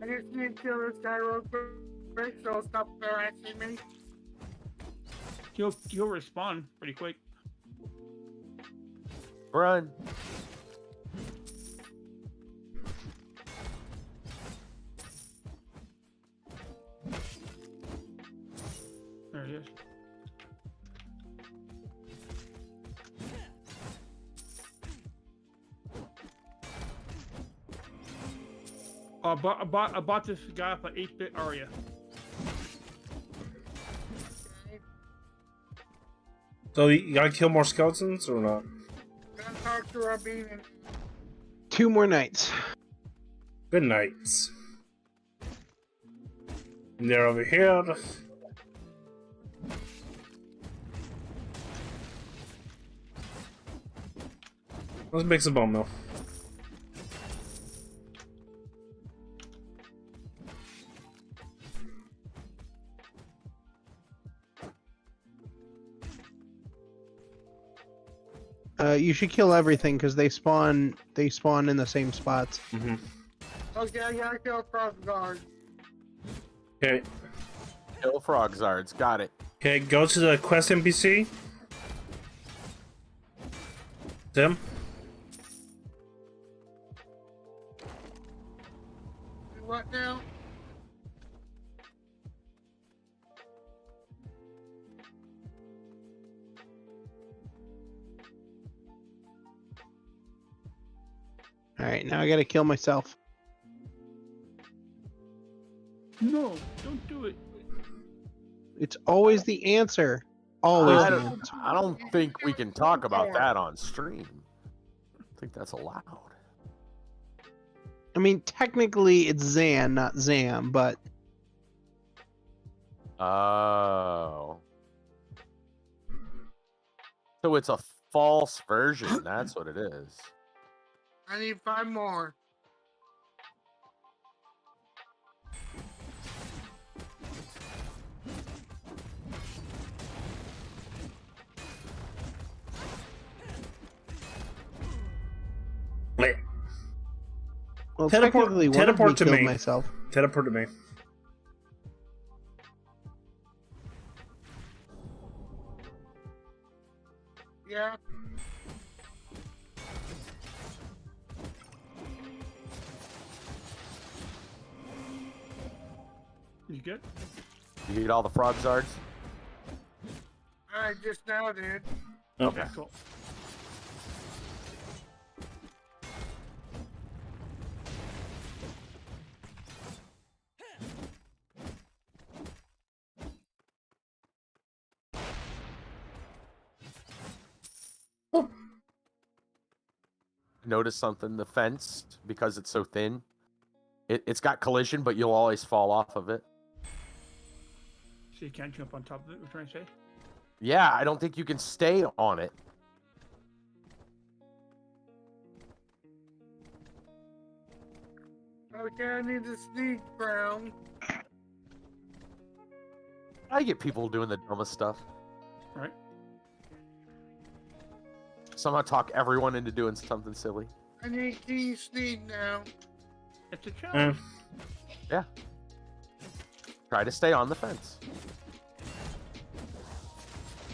Speaker 5: I just need to kill this guy real quick so he'll stop harassing me.
Speaker 3: He'll respawn pretty quick.
Speaker 1: Run.
Speaker 3: I bought this guy for 8-bit Aria.
Speaker 2: So you gotta kill more skeletons or not?
Speaker 5: Gotta talk to Rabin.
Speaker 4: 2 more nights.
Speaker 2: Good nights. And they're over here. Let's make some bone meal.
Speaker 4: You should kill everything because they spawn in the same spots.
Speaker 2: Mm-hmm.
Speaker 5: Okay, I gotta kill Frostguard.
Speaker 2: Okay.
Speaker 1: Kill frog zards. Got it.
Speaker 2: Okay, go to the quest NPC. Tim?
Speaker 5: What now?
Speaker 4: Alright, now I gotta kill myself.
Speaker 3: No, don't do it.
Speaker 4: It's always the answer. Always
Speaker 1: I
Speaker 4: the
Speaker 1: don't,
Speaker 4: answer.
Speaker 1: I don't think we can talk about that on stream. I think that's allowed.
Speaker 4: I mean, technically it's Zan, not Zam, but
Speaker 1: Oh. So it's a false version. That's what it is.
Speaker 5: I need 5 more.
Speaker 2: Wait.
Speaker 4: well,
Speaker 2: Teleport-
Speaker 4: technically one
Speaker 2: teleport
Speaker 4: of
Speaker 2: to
Speaker 4: me killed
Speaker 2: me.
Speaker 4: myself.
Speaker 2: Teleport to me.
Speaker 5: Yeah.
Speaker 3: You good?
Speaker 1: You eat all the frog zards?
Speaker 5: I just now did.
Speaker 2: Okay.
Speaker 3: Okay, cool.
Speaker 1: Notice something? The fence, because it's so thin, it's got collision, but you'll always fall off of it.
Speaker 3: So you can't jump on top of it, we're trying to say?
Speaker 1: Yeah, I don't think you can stay on it.
Speaker 5: Okay, I need to sneak ground.
Speaker 1: I get people doing the dumbest stuff.
Speaker 3: Right?
Speaker 1: Somehow talk everyone into doing something silly.
Speaker 5: I need King Sneak now.
Speaker 3: It's a challenge.
Speaker 1: Try to stay on the fence.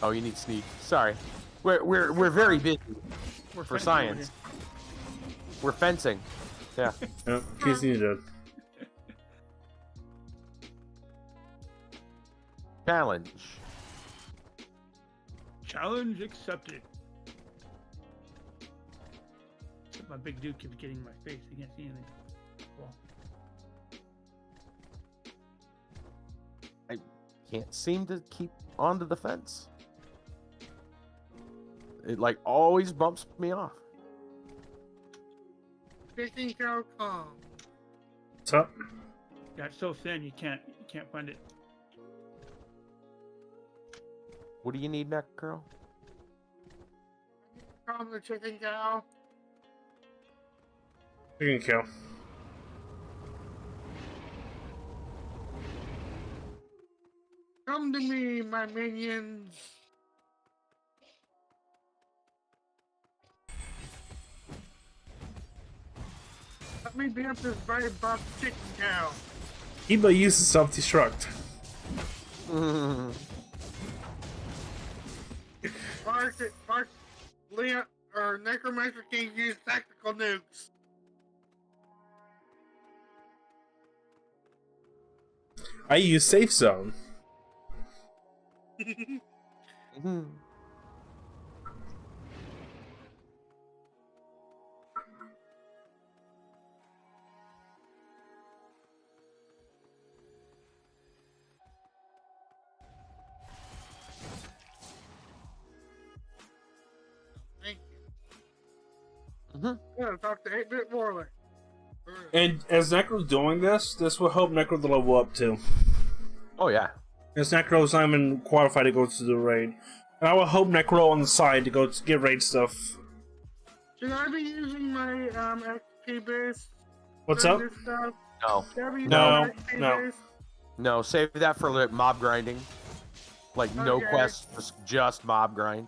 Speaker 1: Oh, you need sneak. Sorry, we're very busy
Speaker 3: We're
Speaker 1: for
Speaker 3: fencing over
Speaker 1: science. We're fencing. Yeah.
Speaker 2: Yep, case needed.
Speaker 1: Challenge.
Speaker 3: here. Challenge accepted. Except my big dude keeps getting in my face. He can't see anything. Cool.
Speaker 1: Can't seem to keep onto the fence. It like always bumps me off.
Speaker 5: Picking cow calm.
Speaker 2: What's up?
Speaker 3: Yeah, it's so thin you can't find it.
Speaker 1: What do you need, neck girl?
Speaker 5: Calm the chicken cow.
Speaker 2: You can kill.
Speaker 5: Come to me, my minions. Let me be up this very buff chicken cow.
Speaker 2: Eba uses self-destruct.
Speaker 5: Mark, Leon, or Necromancer King use tactical nukes.
Speaker 2: I use safe zone.
Speaker 5: Yeah, talk to 8-Bit Warley.
Speaker 2: And as Necro's doing this will help Necro to level up too.
Speaker 1: Oh yeah.
Speaker 2: As Necro's not even qualified to go to the raid. And I will help Necro on the side to go to get raid stuff.
Speaker 5: Should I be using my XP base?
Speaker 2: What's
Speaker 5: for
Speaker 2: up?
Speaker 5: this stuff?
Speaker 1: No.
Speaker 5: Should I be using
Speaker 2: No,
Speaker 5: my XP
Speaker 2: no.
Speaker 5: base?
Speaker 1: No, save that for like mob grinding. Like no
Speaker 5: Okay.
Speaker 1: quest, just mob grind.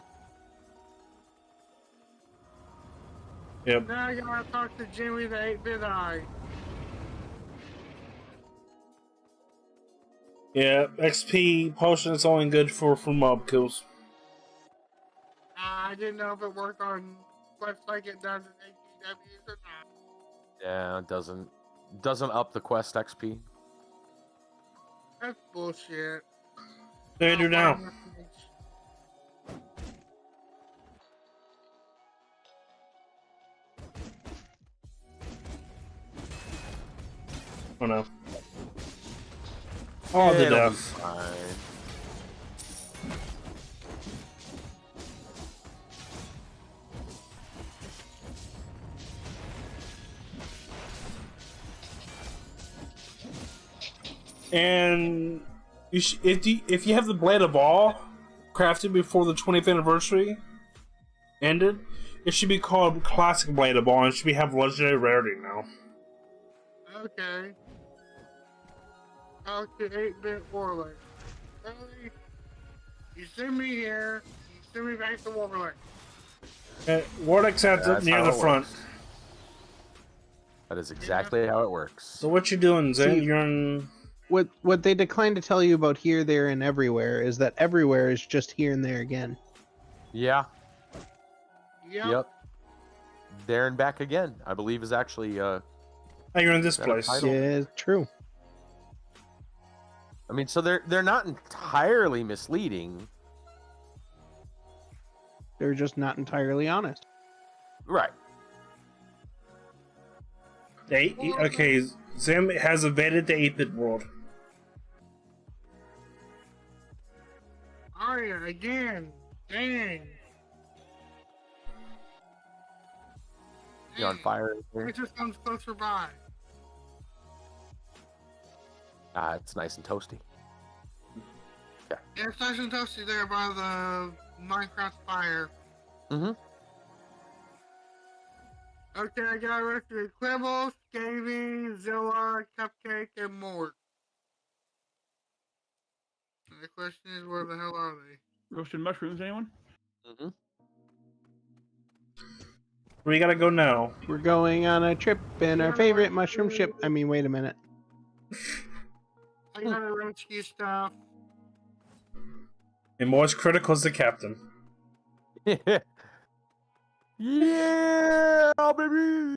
Speaker 2: Yep.
Speaker 5: Now I gotta talk to Jimmy the 8-Bit Eye.
Speaker 2: Yeah, XP potion is only good for mob kills.
Speaker 5: I didn't know if it worked on quests like it does in ATWs or not.
Speaker 1: Yeah, it doesn't up the quest XP.
Speaker 5: That's bullshit.
Speaker 2: They do now. Oh no. Oh, the
Speaker 1: It'll be
Speaker 2: death.
Speaker 1: fine.
Speaker 2: And if you have the Blade of All crafted before the 20th anniversary ended, it should be called Classic Blade of All and it should have legendary rarity now.
Speaker 5: Okay. Talk to 8-Bit Warlord. Really? You send me here, you send me back to Warlord.
Speaker 2: Wardeck's at
Speaker 1: That's
Speaker 2: near
Speaker 1: how
Speaker 2: the
Speaker 1: it
Speaker 2: front.
Speaker 1: works. That is exactly how it works.
Speaker 2: So what you doing, Zen?
Speaker 4: See-
Speaker 2: You're in...
Speaker 4: What they decline to tell you about here, there, and everywhere is that everywhere is just here and there again.
Speaker 1: Yeah.
Speaker 5: Yep.
Speaker 1: Yep. There and back again, I believe, is actually.
Speaker 2: Oh, you're in this
Speaker 1: Is that a
Speaker 2: place.
Speaker 1: title?
Speaker 4: Yeah, true.
Speaker 1: I mean, so they're not entirely misleading,
Speaker 4: They're just not entirely honest.
Speaker 1: right?
Speaker 2: Okay, Zim has evaded the 8-bit world.
Speaker 5: Aria, again. Dang.
Speaker 1: You on fire?
Speaker 5: I just comes closer by.
Speaker 1: Ah, it's nice and toasty.
Speaker 5: Yeah, it's nice and toasty there by the Minecraft fire.
Speaker 1: Mm-hmm.
Speaker 5: Okay, I got rescued Quibble, Scavy, Zilla, Cupcake, and Mort. The question is, where the hell are they?
Speaker 3: Roasted mushrooms, anyone?
Speaker 1: Mm-hmm.
Speaker 2: Where you gotta go now?
Speaker 4: We're going on a trip in our favorite mushroom ship. I mean, wait a minute.
Speaker 5: I gotta rescue stuff.
Speaker 2: And most critical is the captain.
Speaker 1: Yeah, baby.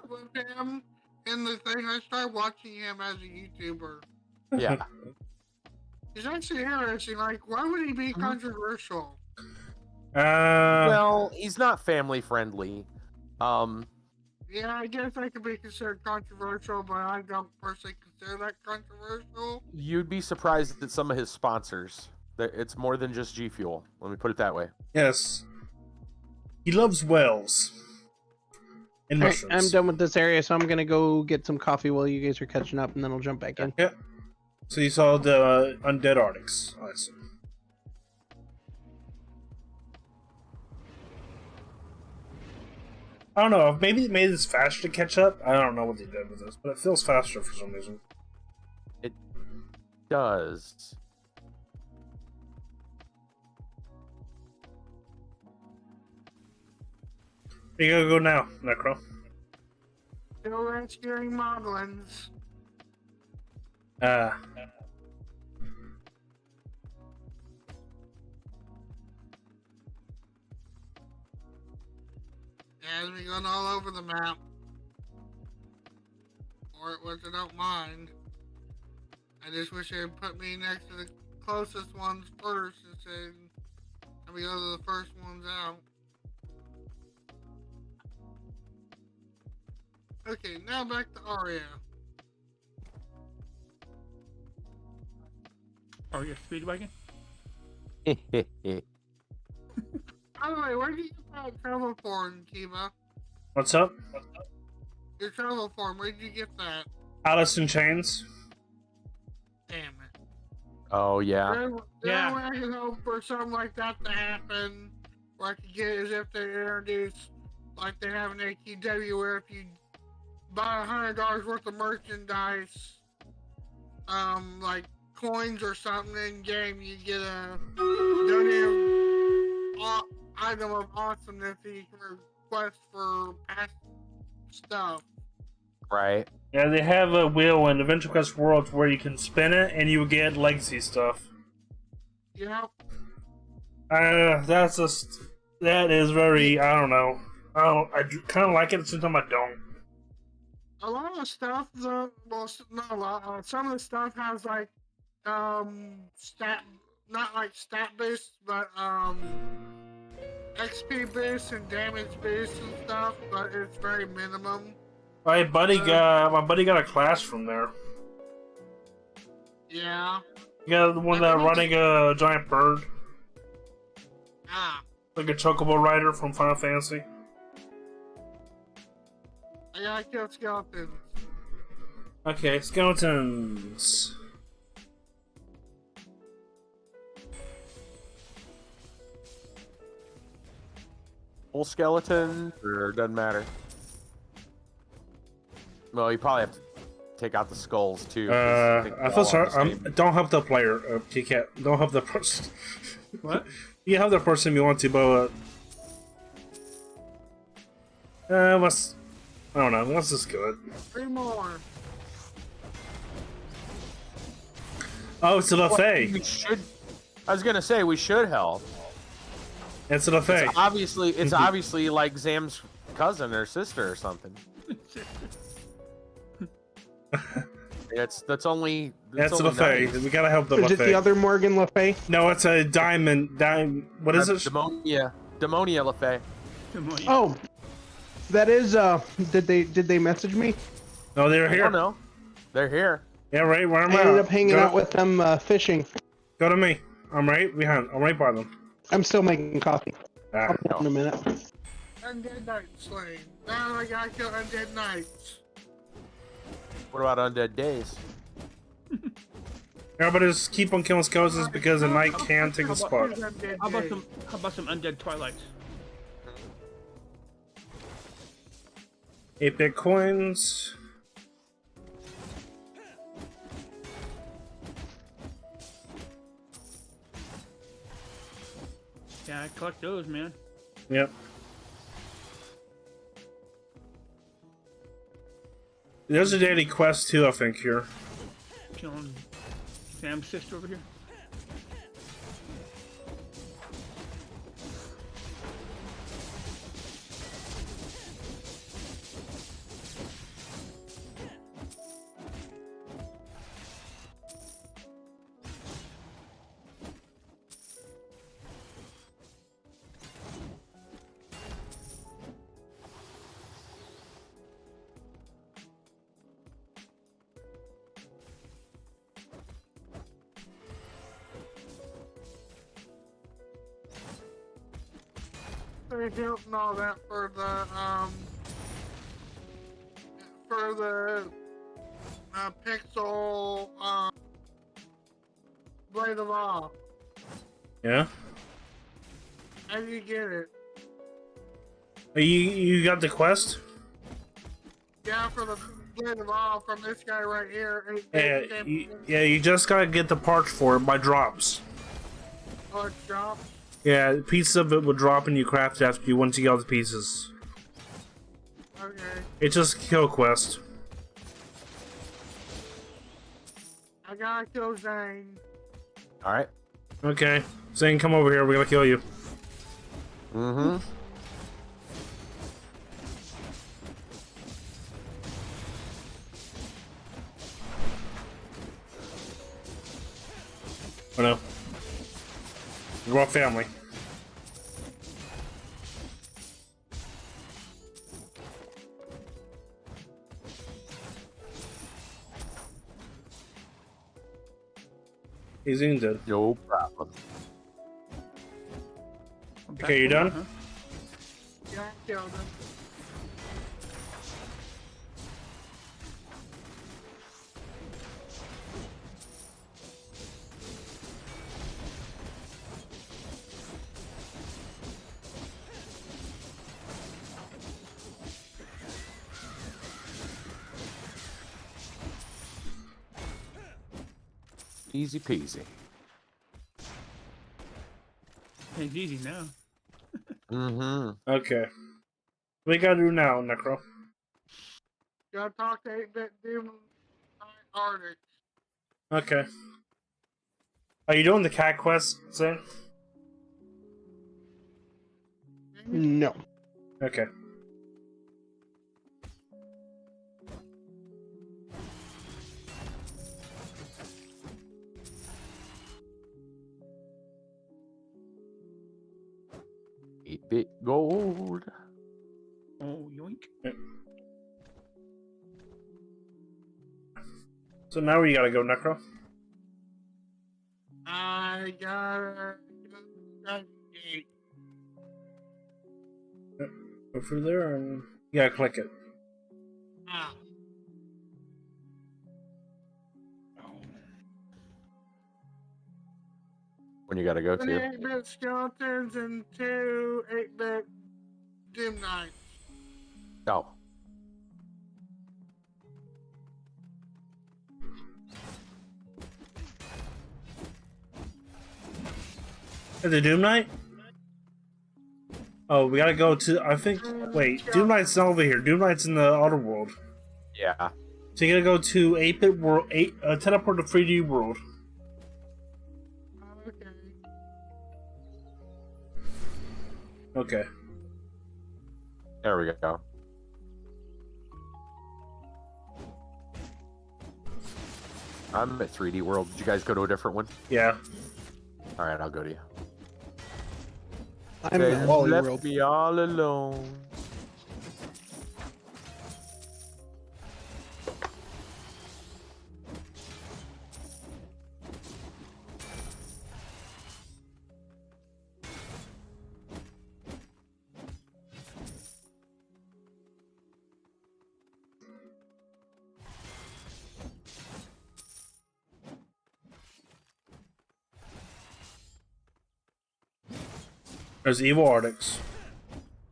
Speaker 5: With him in the thing, I started watching him as a YouTuber.
Speaker 1: Yeah.
Speaker 5: He's actually interesting. Like, why would he be controversial?
Speaker 1: Well, he's not family friendly.
Speaker 5: Yeah, I guess that could be considered controversial, but I don't personally consider that controversial.
Speaker 1: You'd be surprised at some of his sponsors. It's more than just G Fuel. Let me put it that way.
Speaker 2: yes. He loves whales. And
Speaker 4: All right,
Speaker 2: mushrooms.
Speaker 4: I'm done with this area, so I'm gonna go get some coffee while you guys are catching up, and then I'll jump back in.
Speaker 2: Yep. So you saw the undead Arctics, I assume. I don't know. Maybe it made this faster to catch up. I don't know what they did with this, but it feels faster for some reason.
Speaker 1: It does.
Speaker 2: You gotta go now, Necro.
Speaker 5: Still rescuing moblins. Has me going all over the map. Or it was I don't mind. I just wish they'd put me next to the closest ones first and said, let me go to the first ones out. Okay, now back to Aria.
Speaker 3: Oh, yes, Speedwagon?
Speaker 5: By the way, where did you get that travel form, Kiva?
Speaker 2: What's up?
Speaker 5: Your travel form, where did you get that?
Speaker 2: Alice in Chains.
Speaker 5: Damn it.
Speaker 1: Oh yeah.
Speaker 5: The only way I can hope for something like that to happen, where I could get it, is if they introduce, like they have an ATW, where if you buy $100 worth of merchandise, like coins or something in game, you get a donated item of awesomeness that you can request for past stuff.
Speaker 1: Right.
Speaker 2: Yeah, they have a wheel in AdventureQuest Worlds where you can spin it and you get legacy stuff.
Speaker 5: Yep.
Speaker 2: That's just that is very I don't know. I kind of like it, sometimes I don't.
Speaker 5: A lot of stuff, well, not a lot. Some of the stuff has like stat, not like stat boosts, but XP boosts and damage boosts and stuff. But it's very minimum.
Speaker 2: My buddy got a class from there.
Speaker 5: Yeah.
Speaker 2: You got the one that running a giant bird,
Speaker 5: Ah.
Speaker 2: like a chocobo rider from Final Fantasy.
Speaker 5: I gotta kill skeletons.
Speaker 2: Okay, skeletons.
Speaker 1: Full skeleton, or doesn't matter. Well, you probably have to take out the skulls too. 'cause I think
Speaker 2: I
Speaker 1: they're
Speaker 2: feel
Speaker 1: all
Speaker 2: sorry.
Speaker 1: on the same-
Speaker 2: Don't help the player, T-Cat. Don't help the person.
Speaker 3: What?
Speaker 2: You help the person if you want to, but what's I don't know. What's this good?
Speaker 5: 3 more.
Speaker 2: Oh, it's a LaFay.
Speaker 1: We should. I was gonna say we should help.
Speaker 2: It's a LaFay.
Speaker 1: It's obviously like Zam's cousin or sister or something. That's only.
Speaker 2: That's a
Speaker 1: only
Speaker 2: LaFay.
Speaker 1: nice.
Speaker 2: We gotta help the
Speaker 4: Is it the
Speaker 2: LaFay.
Speaker 4: other Morgan Le Fay?
Speaker 2: No, it's a diamond. What is it?
Speaker 1: Demonia LaFay.
Speaker 4: Oh, that is. Did they message me?
Speaker 2: No, they're
Speaker 1: I
Speaker 2: here.
Speaker 1: don't know. They're here.
Speaker 2: Yeah, right. Where am
Speaker 4: I ended up hanging out with them fishing.
Speaker 2: Go to me. I'm right behind. I'm right by them.
Speaker 4: I'm still making coffee.
Speaker 2: Ah,
Speaker 4: In a minute.
Speaker 5: Undead Knight slain. Now I gotta kill Undead Knights.
Speaker 1: What about Undead Days?
Speaker 2: everybody just keep on killing skeletons because the knight can take the spot.
Speaker 3: How about some undead twilights?
Speaker 2: 8-bit coins.
Speaker 3: Yeah, I collect those, man.
Speaker 2: Yep. There's a daily quest too, I think, here.
Speaker 3: Killing Sam's sister over here.
Speaker 5: They help and all that for the pixel Blade of Law.
Speaker 2: Yeah.
Speaker 5: How do you get it?
Speaker 2: You got the quest?
Speaker 5: Yeah, for the Blade of Law from this guy right here.
Speaker 2: Yeah, you just gotta get the parts for it by drops.
Speaker 5: Oh, it's dropped.
Speaker 2: Yeah, pieces of it will drop and you craft it after you once you get all the pieces.
Speaker 5: Okay.
Speaker 2: It's just a kill quest.
Speaker 5: I gotta kill Zane.
Speaker 1: All right.
Speaker 2: Okay. Zane, come over here. We're gonna kill you.
Speaker 1: Mm-hmm.
Speaker 2: Oh no. We're all family. He's injured.
Speaker 1: No problem.
Speaker 2: Okay, you done?
Speaker 3: Uh-huh.
Speaker 5: Yeah, I killed him.
Speaker 1: Easy peasy.
Speaker 3: It's easy now.
Speaker 1: Mm-hmm.
Speaker 2: Okay. What we gotta do now, Necro?
Speaker 5: Gotta talk to 8-bit demon Arctic.
Speaker 2: Okay. Are you doing the cat quest, Zane?
Speaker 4: No.
Speaker 2: Okay.
Speaker 1: Eight bit gold.
Speaker 3: Oh, yoink.
Speaker 2: So now where you gotta go, Necro?
Speaker 5: I gotta go gate.
Speaker 2: Go through there and you gotta click it.
Speaker 5: Ah.
Speaker 1: When you gotta go
Speaker 5: 20
Speaker 1: to.
Speaker 5: 8-bit skeletons and 2 8-bit dim knights.
Speaker 1: Oh.
Speaker 2: Is it Doom Knight? Oh, we gotta go to. I think. Wait, Doom Knight's not over here. Doom Knight's in the outer world.
Speaker 1: Yeah.
Speaker 2: So you gotta go to 8-bit world. Teleport to 3D world.
Speaker 5: Okay.
Speaker 2: Okay.
Speaker 1: There we go. I'm at 3D World. Did you guys go to a different one?
Speaker 2: Yeah.
Speaker 1: All right, I'll go to you.
Speaker 4: I'm in
Speaker 1: Guys
Speaker 4: Wally
Speaker 1: left
Speaker 4: World.
Speaker 1: me all alone.
Speaker 2: There's evil Arctics.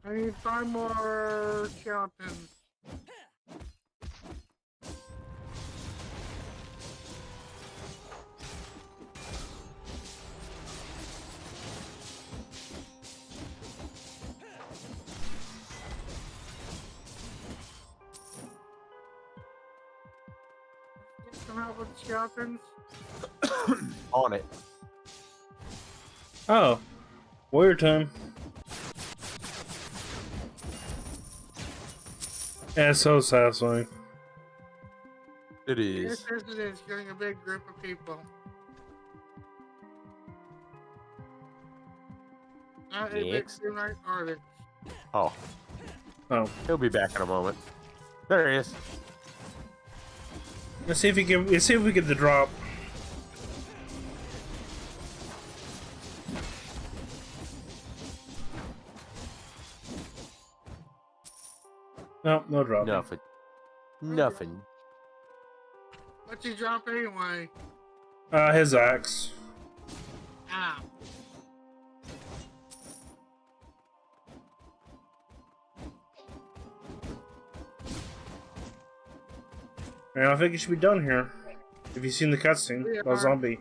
Speaker 5: I need 5 more skeletons. Come out with skeletons.
Speaker 1: On it.
Speaker 2: Oh. Warrior time. Yeah, it's so satisfying.
Speaker 1: It
Speaker 5: Yes,
Speaker 1: is.
Speaker 5: yes, it is. Getting a big group of people. Not a big
Speaker 1: Next.
Speaker 5: dim knight Arctic.
Speaker 1: Oh,
Speaker 2: Oh.
Speaker 1: he'll be back in a moment. There he is.
Speaker 2: Let's see if we get the drop. No, no drop.
Speaker 1: Nothing. Nothing.
Speaker 5: What's he drop anyway?
Speaker 2: His axe.
Speaker 5: Ah.
Speaker 2: And I think you should be done here. If you've seen the cutscene,
Speaker 5: We
Speaker 2: about
Speaker 5: are.
Speaker 2: zombie.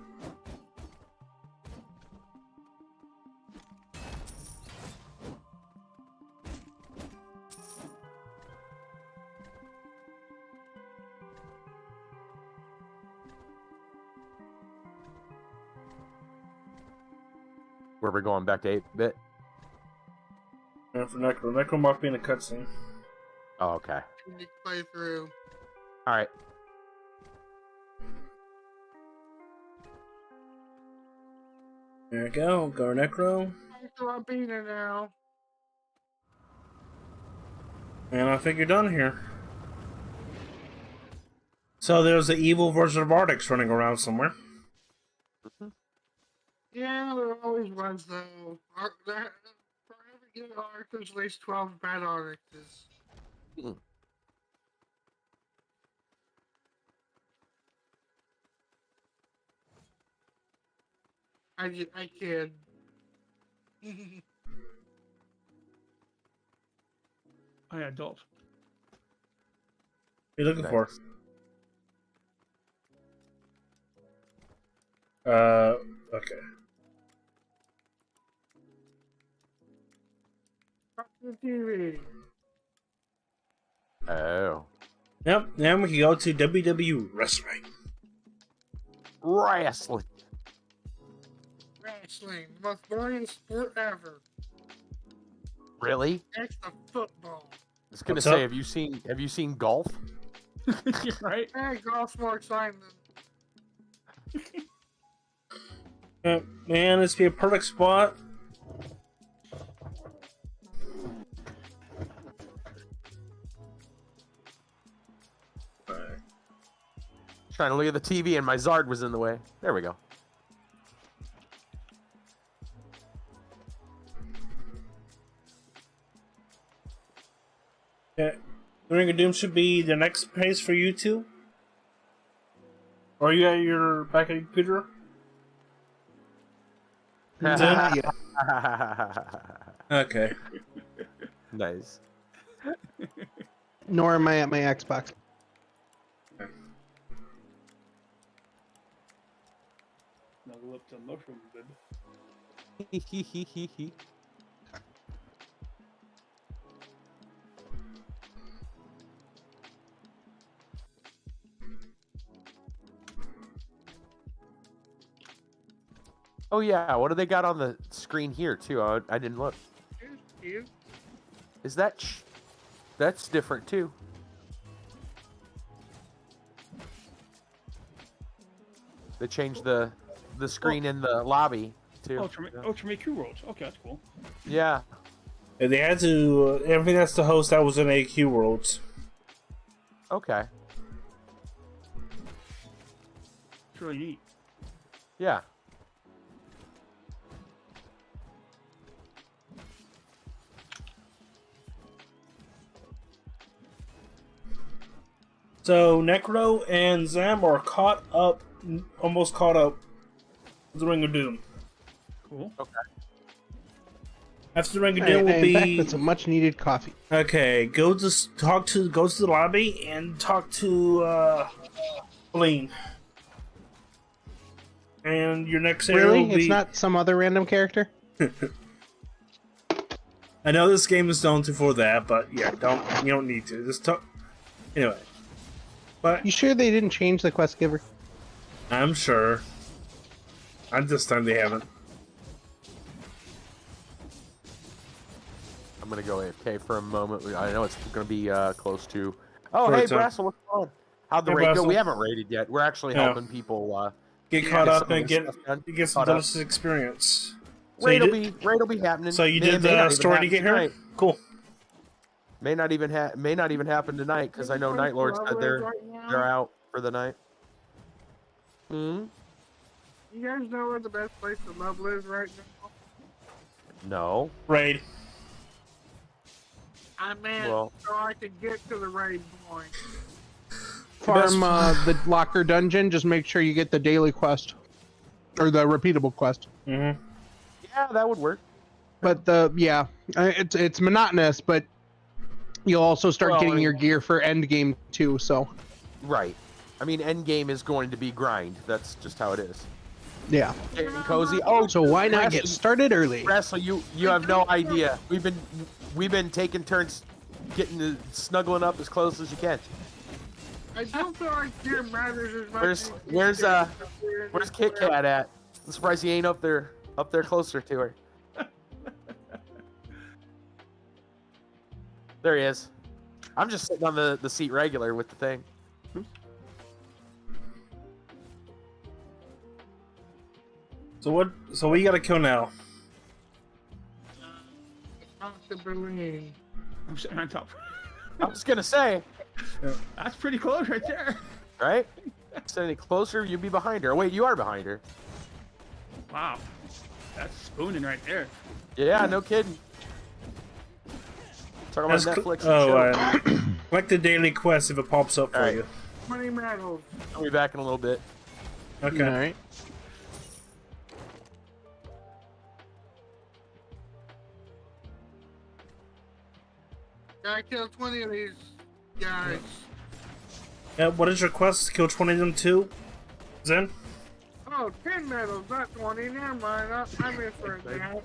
Speaker 1: Where we're going back to 8-bit?
Speaker 2: And for Necro. Necro might be in a cutscene.
Speaker 1: Oh, okay.
Speaker 5: Need to play through.
Speaker 1: All right.
Speaker 2: There we go. Go Necro.
Speaker 5: So I'm being it now.
Speaker 2: And I think you're done here. So there's the evil version of Arctics running around somewhere.
Speaker 5: Yeah, there always was though. You know, there's at least 12 bad onyxes.
Speaker 1: Mm.
Speaker 5: I kid.
Speaker 3: Oh yeah, adult.
Speaker 2: What are you looking for?
Speaker 1: Nice.
Speaker 2: Okay.
Speaker 5: Watch the TV.
Speaker 1: Oh.
Speaker 2: Yep, then we can go to WWE Wrestling.
Speaker 1: Wrestling.
Speaker 5: Wrestling, the most boring sport ever.
Speaker 1: Really?
Speaker 5: Next to football.
Speaker 1: I was gonna
Speaker 2: What's
Speaker 1: say,
Speaker 2: up?
Speaker 1: have you seen golf?
Speaker 3: Right?
Speaker 5: Hey, golf's more exciting than
Speaker 2: Man, this be a perfect spot.
Speaker 1: Trying to look at the TV and my Zard was in the way. There we go.
Speaker 2: Okay. The Ring of Doom should be the next place for you two. Or you at your back at your computer?
Speaker 4: Yeah.
Speaker 2: Okay.
Speaker 1: Nice.
Speaker 4: Nor am I at my Xbox.
Speaker 3: Snuggle up to mushroom bib.
Speaker 1: Oh yeah, what do they got on the screen here too? I didn't look.
Speaker 5: here's cute.
Speaker 1: Is that that's different too? They changed the screen in the lobby too.
Speaker 3: Ultra Make Crew Worlds. Okay, that's cool.
Speaker 1: Yeah.
Speaker 2: And they had to everything that's the host that was in AQ Worlds.
Speaker 1: Okay.
Speaker 3: It's really neat.
Speaker 1: Yeah.
Speaker 2: So Necro and Zam are caught up, almost caught up with the Ring of Doom.
Speaker 3: Cool.
Speaker 1: Okay.
Speaker 2: After the Ring of Doom will
Speaker 4: In
Speaker 2: be
Speaker 4: fact, that's a much needed coffee.
Speaker 2: okay. Go to the lobby and talk to Blaine. And your next area
Speaker 4: Really?
Speaker 2: will be.
Speaker 4: It's not some other random character?
Speaker 2: I know this game is known for that, but yeah, you don't need to. Just talk. Anyway. But
Speaker 4: You sure they didn't change the quest giver?
Speaker 2: I'm sure. This time they haven't.
Speaker 1: I'm gonna go AFK for a moment. I know it's gonna be close to. Oh,
Speaker 2: Sure,
Speaker 1: hey,
Speaker 2: it's up.
Speaker 1: Brassel, what's going on? How'd the
Speaker 2: Hey,
Speaker 1: raid go?
Speaker 2: Brassel.
Speaker 1: We haven't raided yet. We're actually
Speaker 2: Yeah.
Speaker 1: helping people.
Speaker 2: Get caught
Speaker 1: get
Speaker 2: up
Speaker 1: some of
Speaker 2: and
Speaker 1: this
Speaker 2: get
Speaker 1: stuff done.
Speaker 2: get some
Speaker 1: Caught up.
Speaker 2: delicious experience. So
Speaker 1: Raid
Speaker 2: you
Speaker 1: will
Speaker 2: did,
Speaker 1: be happening.
Speaker 2: so you
Speaker 1: May-
Speaker 2: did
Speaker 1: may not
Speaker 2: the
Speaker 1: even
Speaker 2: story to
Speaker 1: happen
Speaker 2: get here?
Speaker 1: tonight.
Speaker 2: Cool.
Speaker 1: May not even happen tonight because I know Night Lord said they're out for the night. Hmm.
Speaker 5: You guys know where the best place to level is right now?
Speaker 1: No.
Speaker 2: Raid.
Speaker 5: I meant
Speaker 1: Well-
Speaker 5: so I could get to the raid point.
Speaker 4: Farm the locker dungeon, just make sure you get the daily quest. Or the repeatable quest.
Speaker 2: Mm-hmm.
Speaker 1: Yeah, that would work.
Speaker 4: But it's monotonous, but you'll also start
Speaker 1: Well,
Speaker 4: getting
Speaker 1: I mean-
Speaker 4: your gear for end game too, so
Speaker 1: Right. I mean, end game is going to be grind. That's just how it is.
Speaker 4: yeah.
Speaker 1: Getting cozy. Oh,
Speaker 4: So why not get started early?
Speaker 1: Wrestle, you have no idea. We've been taking turns snuggling up as close as you can.
Speaker 5: I don't feel like gear matters as much.
Speaker 1: Where's Kit Kat at? I'm surprised he ain't up there closer to her. There he is. I'm just sitting on the seat regular with the thing.
Speaker 2: So what you gotta kill now?
Speaker 5: Responsibility.
Speaker 3: I'm sitting on top.
Speaker 1: I was gonna say,
Speaker 3: That's pretty close right there.
Speaker 1: right? Sit any closer, you'd be behind her. Wait, you are behind her.
Speaker 3: Wow. That's spooning right there.
Speaker 1: Yeah, no kidding. Talking about
Speaker 2: That's
Speaker 1: Netflix
Speaker 2: oh,
Speaker 1: and chill.
Speaker 2: collect the daily quest if it pops up for
Speaker 1: Alright.
Speaker 2: you.
Speaker 5: 20 medals.
Speaker 1: I'll be back in a little bit.
Speaker 2: Okay.
Speaker 4: All right.
Speaker 5: Gotta kill 20 of these guys.
Speaker 2: Yeah, what is your quest? Kill 20 of them too? Zen?
Speaker 5: Oh, 10 medals, not 20. Never mind. I misread that.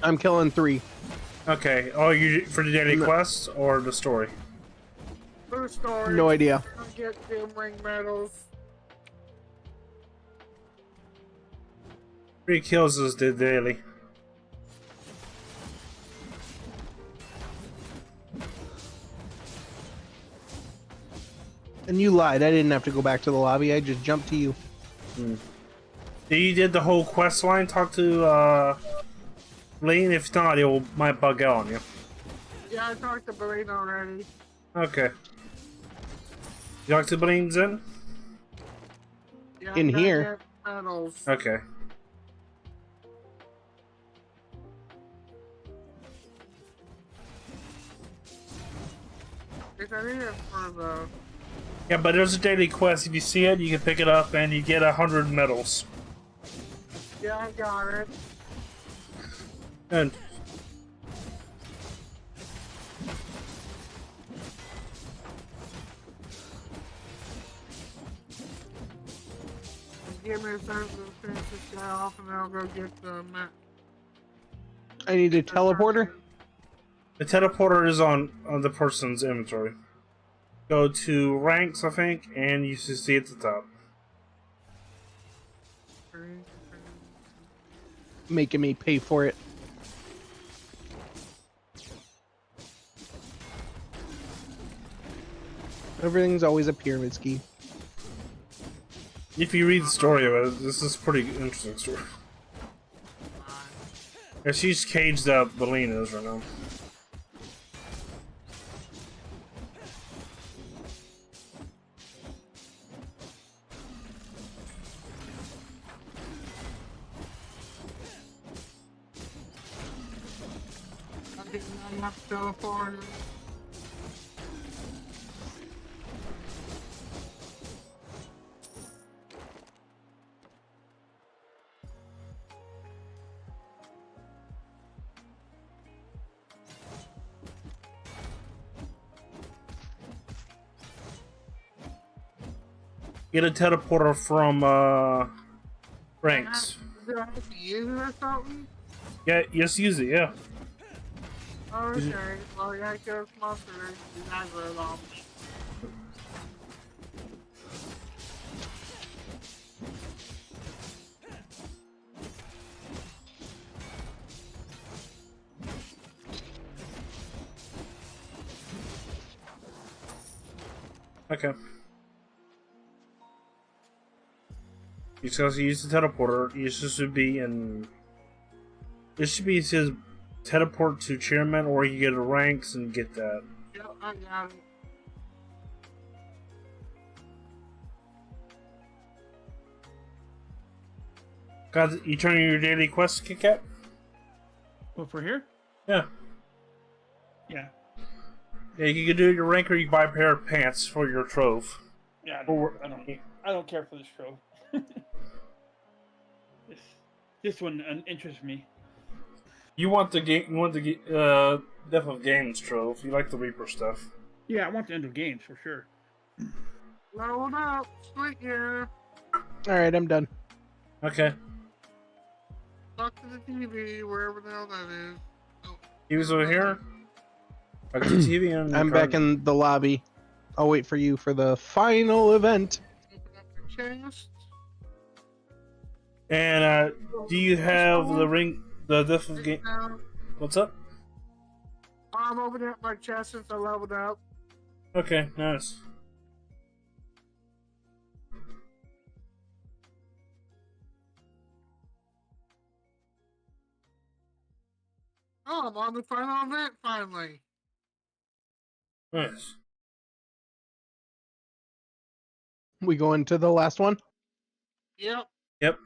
Speaker 4: I'm killing 3.
Speaker 2: Okay. Oh, you for the daily
Speaker 4: No.
Speaker 2: quest or the story?
Speaker 5: For the story.
Speaker 4: No idea.
Speaker 5: I'll get them ring medals.
Speaker 2: 3 kills is the daily.
Speaker 4: And you lied. I didn't have to go back to the lobby. I just jumped to you.
Speaker 2: You did the whole quest line. Talk to Lane. If not, it might bug out on you.
Speaker 5: Yeah, I talked to Blaine already.
Speaker 2: Okay. You talk to Blaine Zen?
Speaker 5: Yeah,
Speaker 4: In
Speaker 5: gotta
Speaker 4: here.
Speaker 5: get medals.
Speaker 2: Okay.
Speaker 5: If I need it for the...
Speaker 2: Yeah, but there's a daily quest. If you see it, you can pick it up and you get 100 medals.
Speaker 5: Yeah, I got it.
Speaker 2: And
Speaker 5: Give me a second to finish this guy off and then I'll go get the map.
Speaker 4: I need a teleporter.
Speaker 2: the teleporter is on the person's inventory. Go to ranks, I think, and you should see at the top.
Speaker 4: Making me pay for it. Everything's always a pyramid scheme.
Speaker 2: If you read the story of it, this is a pretty interesting story. Yeah, she's caged up, Beline is right now.
Speaker 5: I'm getting enough teleporter.
Speaker 2: Get a teleporter from ranks.
Speaker 5: Do I have to use it or something?
Speaker 2: Yeah, just use it, yeah.
Speaker 5: Okay, well, I gotta kill this monster. He's not very long.
Speaker 2: Okay. You just have to use the teleporter. You should be in. It should be, it says teleport to chairman, or you get a ranks and get that.
Speaker 5: Yep, I got it.
Speaker 2: Got you turning your daily quest, Kit Kat?
Speaker 3: Well, for here?
Speaker 2: Yeah.
Speaker 3: Yeah.
Speaker 2: Yeah, you can do your rank, or you buy a pair of pants for your trove.
Speaker 3: Yeah.
Speaker 2: Or-
Speaker 3: I don't care for this show. this one interests me.
Speaker 2: You want the game? You want the Death of Games trove? You like the Reaper stuff?
Speaker 3: Yeah, I want the end of games for sure.
Speaker 5: Load up. Sweet here.
Speaker 4: Alright, I'm done.
Speaker 2: Okay.
Speaker 5: Talk to the TV, wherever the hell that is. Oh,
Speaker 2: He was over here. Back to TV and
Speaker 4: I'm back in the lobby. I'll wait for you for the final event.
Speaker 5: open up the chest.
Speaker 2: And do you have the ring? The Death of Game?
Speaker 5: Now,
Speaker 2: What's up?
Speaker 5: I'm opening up my chest since I leveled up.
Speaker 2: Okay, nice.
Speaker 5: Oh, I'm on the final event finally.
Speaker 2: Nice.
Speaker 4: We go into the last one.
Speaker 5: Yep.
Speaker 2: Yep.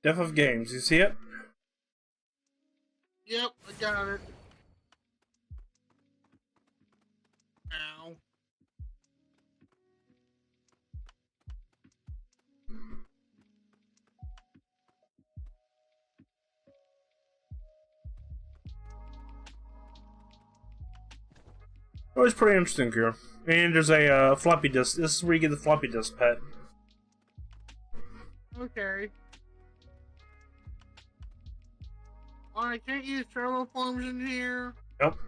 Speaker 2: Death of Games. You see it?
Speaker 5: Yep, I got it. Ow.
Speaker 2: It was pretty interesting here. And there's a floppy disk. This is where you get the floppy disk pet.
Speaker 5: Okay. Oh, I can't use travel forms in here.
Speaker 2: Nope.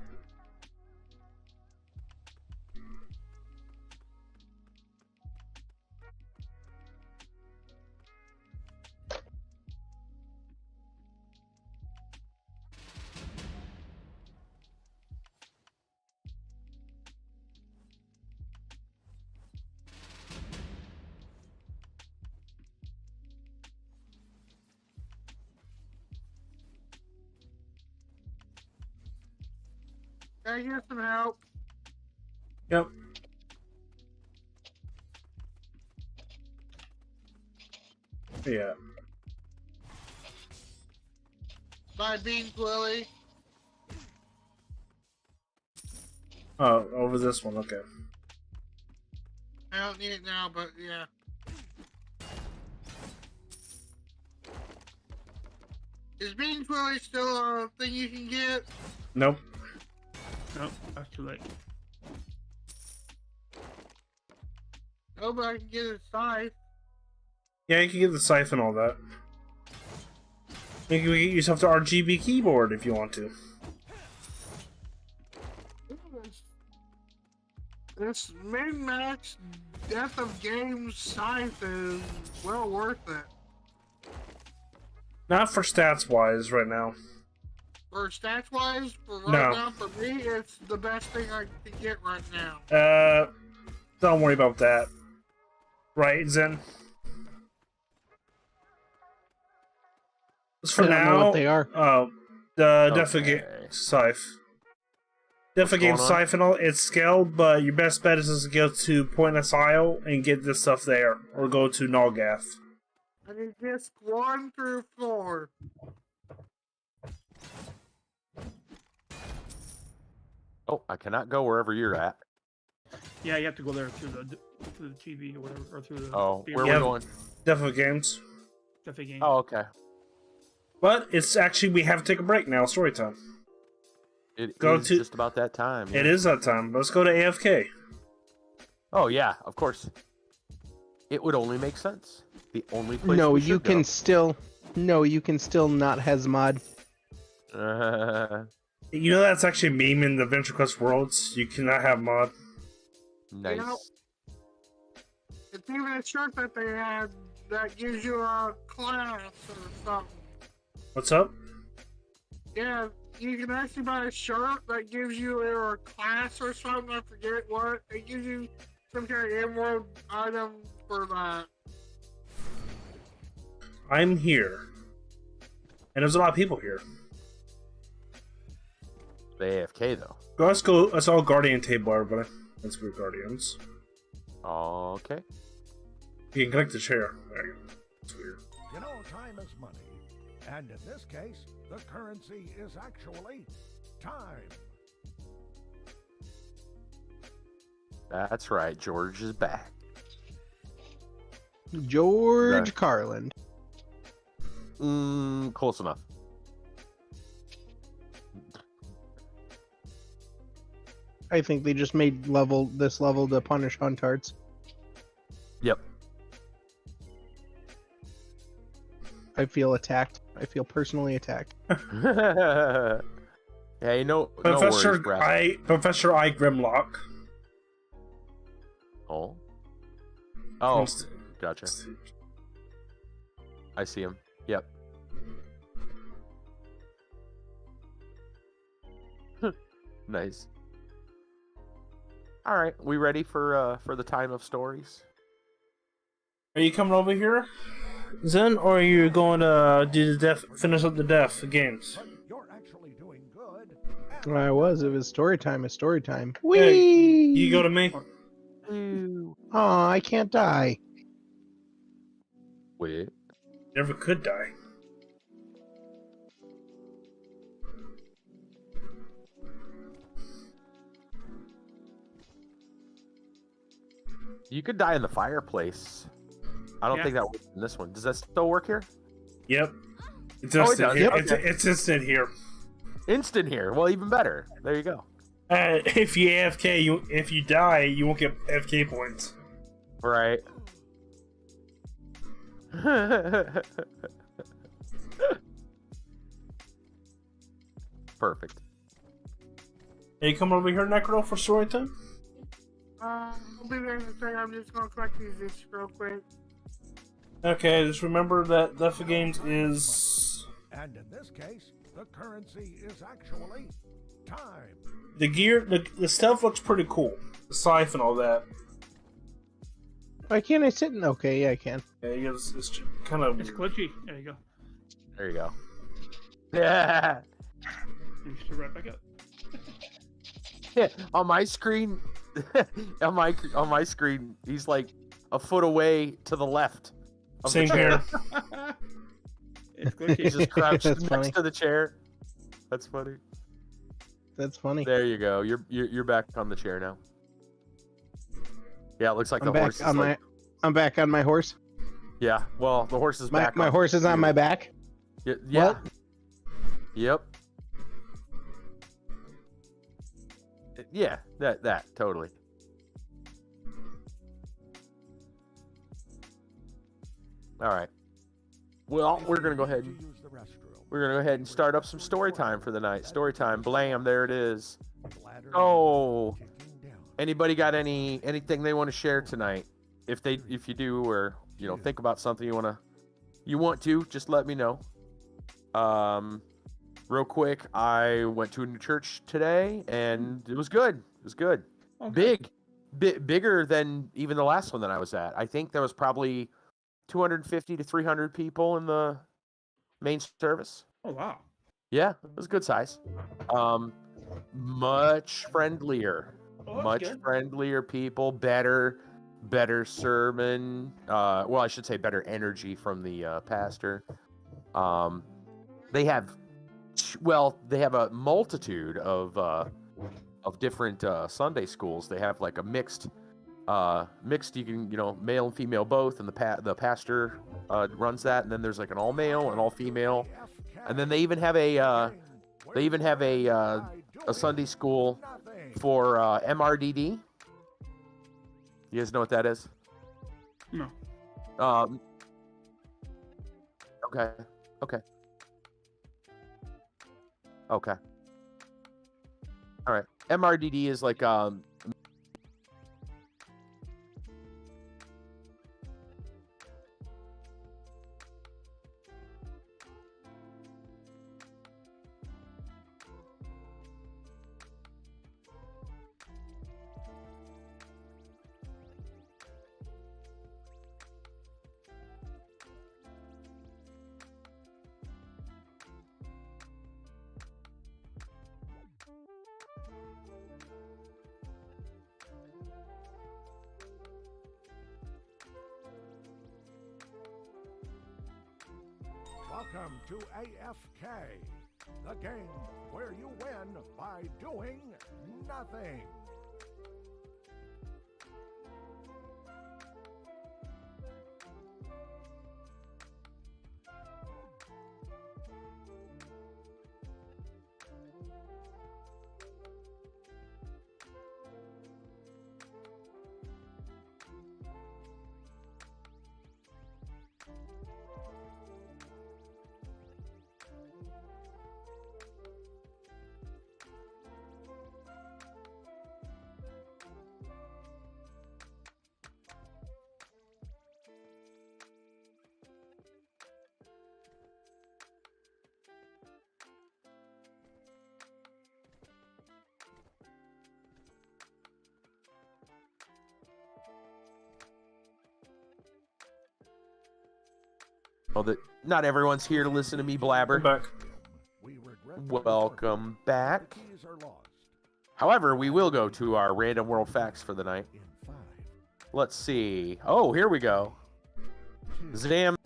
Speaker 5: Can I get some help?
Speaker 2: Yep. Yeah.
Speaker 5: By Beans Willie.
Speaker 2: Oh, over this one. Okay.
Speaker 5: I don't need it now, but yeah. Is Beans Willie still a thing you can get?
Speaker 2: Nope.
Speaker 3: Nope, that's too late.
Speaker 5: Oh, but I can get a scythe.
Speaker 2: Yeah, you can get the scythe and all that. You can get yourself the RGB keyboard if you want to.
Speaker 5: This min-max Death of Games scythe is well worth it.
Speaker 2: Not for stats wise right now.
Speaker 5: For stats wise, for right
Speaker 2: No.
Speaker 5: now, for me, it's the best thing I can get right now.
Speaker 2: Don't worry about that. Right, Zen? As for
Speaker 4: I don't know
Speaker 2: now,
Speaker 4: what they are.
Speaker 2: oh, the
Speaker 1: Okay.
Speaker 2: Defigate Scythe. Defigate
Speaker 1: going on?
Speaker 2: Scythe and all, it's scaled, but your best bet is to go to Pointless Isle and get this stuff there, or go to Nalgath.
Speaker 5: I need disc 1 through 4.
Speaker 1: Oh, I cannot go wherever you're at.
Speaker 3: Yeah, you have to go there through the TV or whatever, or through the.
Speaker 1: Oh,
Speaker 3: the
Speaker 1: where are
Speaker 2: Yeah.
Speaker 1: we going?
Speaker 2: Defigate Games.
Speaker 3: Cafe game.
Speaker 1: Oh, okay.
Speaker 2: But it's actually, we have to take a break now, story time.
Speaker 1: It
Speaker 2: Go
Speaker 1: is
Speaker 2: to-
Speaker 1: just about that time.
Speaker 2: It
Speaker 1: yeah.
Speaker 2: is that time. Let's go to AFK.
Speaker 1: Oh yeah, of course. It would only make sense. The only place.
Speaker 4: No,
Speaker 1: we
Speaker 4: you
Speaker 1: should
Speaker 4: can
Speaker 1: go.
Speaker 4: still. No, you can still not Hezmod.
Speaker 2: You know that's actually a meme in the AdventureQuest worlds. You cannot have mod.
Speaker 1: Nice.
Speaker 5: know- It's even a shirt that they had that gives you a class or something.
Speaker 2: What's up?
Speaker 5: Yeah, you can actually buy a shirt that gives you a class or something. I forget what. It gives you some kind of emerald item for that.
Speaker 2: I'm here. And there's a lot of people here.
Speaker 1: The AFK though.
Speaker 2: Let's go. Let's all Guardian table, everybody. Let's go Guardians.
Speaker 1: Okay.
Speaker 2: You can connect the chair. There you go. That's weird.
Speaker 6: You know, time is money. And in this case, the currency is actually time.
Speaker 1: That's right. George is back.
Speaker 4: George
Speaker 1: Yeah.
Speaker 4: Carlin.
Speaker 1: Close enough.
Speaker 4: I think they just made this level to punish huntards.
Speaker 1: Yep.
Speaker 4: I feel attacked. I feel personally attacked.
Speaker 1: Hey, no
Speaker 2: Professor
Speaker 1: worries, Brad.
Speaker 2: Professor I Grimlock.
Speaker 1: Oh.
Speaker 2: From
Speaker 1: Oh, gotcha. I see him. Yep. Nice. All right, we ready for the time of stories?
Speaker 2: Are you coming over here, Zen, or are you going to do the finish up the games?
Speaker 6: But you're actually doing good.
Speaker 4: I was. It was story time. It's story time.
Speaker 2: Hey,
Speaker 4: Whee!
Speaker 2: you go to me.
Speaker 4: Aw, I can't die.
Speaker 1: Wait.
Speaker 2: Never could die.
Speaker 1: You could die in the fireplace. I don't
Speaker 3: Yeah.
Speaker 1: think that works in this one. Does that still work here?
Speaker 2: Yep. It's
Speaker 1: Oh, it
Speaker 2: instant
Speaker 1: does.
Speaker 2: here.
Speaker 1: Okay.
Speaker 2: It's instant here.
Speaker 1: Instant here. Well, even better. There you go.
Speaker 2: If you AFK, if you die, you won't get AFK points.
Speaker 1: Right. Perfect.
Speaker 2: Hey, you coming over here, Necro, for story time?
Speaker 5: I'll be there in a second. I'm just gonna collect these discs real quick.
Speaker 2: Okay, just remember that Death of Games is
Speaker 6: And in this case, the currency is actually time.
Speaker 2: the gear. The stuff looks pretty cool. The scythe and all that.
Speaker 4: Why can't I sit in? Okay, yeah, I can.
Speaker 2: Yeah, it's kind of.
Speaker 3: It's glitchy. There you go.
Speaker 1: There you go. Yeah.
Speaker 3: You should right back up.
Speaker 1: Yeah. On my screen, on my screen, he's like a foot away to the left. Of
Speaker 2: Same
Speaker 1: the chair.
Speaker 2: here.
Speaker 3: It's glitchy.
Speaker 1: He's just crouched
Speaker 4: That's
Speaker 1: next
Speaker 4: funny.
Speaker 1: to the chair. That's funny.
Speaker 4: That's funny.
Speaker 1: There you go. You're back on the chair now. Yeah, it looks like
Speaker 4: I'm
Speaker 1: the
Speaker 4: back
Speaker 1: horse is
Speaker 4: on
Speaker 1: like,
Speaker 4: I'm back on my horse.
Speaker 1: Yeah, well, the horse is back.
Speaker 4: My
Speaker 1: on
Speaker 4: horse is on
Speaker 1: you.
Speaker 4: my back.
Speaker 1: Yeah.
Speaker 4: What?
Speaker 1: Yep. Yeah, that totally. All right. Well, we're gonna go ahead.
Speaker 6: To use the restroom.
Speaker 1: We're gonna go ahead and start up some story time for the night. Story time. Blam! There it is.
Speaker 6: Bladder
Speaker 1: Oh.
Speaker 6: kicking down.
Speaker 1: Anybody got anything they want to share tonight? If you do, or think about something you want to, just let me know. Real quick, I went to a new church today, and it was good. It was good.
Speaker 3: Okay.
Speaker 1: Bigger than even the last one that I was at. I think there was probably 250 to 300 people in the main service.
Speaker 3: Oh wow.
Speaker 1: Yeah, it was a good size. Much friendlier.
Speaker 3: Oh, that's
Speaker 1: Much
Speaker 3: good.
Speaker 1: friendlier people, better sermon. Well, I should say better energy from the pastor. They have a multitude of different Sunday schools. They have like a mixed. You can male and female both, and the pastor runs that, and then there's like an all male and all female, and then they even have a Sunday school for MRDD. You guys know what that is?
Speaker 3: No.
Speaker 1: Okay. All right. MRDD is like
Speaker 6: Welcome to AFK, the game where you win by doing nothing.
Speaker 1: not everyone's here to listen to me blabber.
Speaker 2: I'm back.
Speaker 6: We regret
Speaker 1: Welcome back.
Speaker 6: the keys are lost.
Speaker 1: However, we will go to our random world facts for the night.
Speaker 6: In 5,
Speaker 1: Let's see. Oh, here we go.
Speaker 6: 2,
Speaker 1: Zam.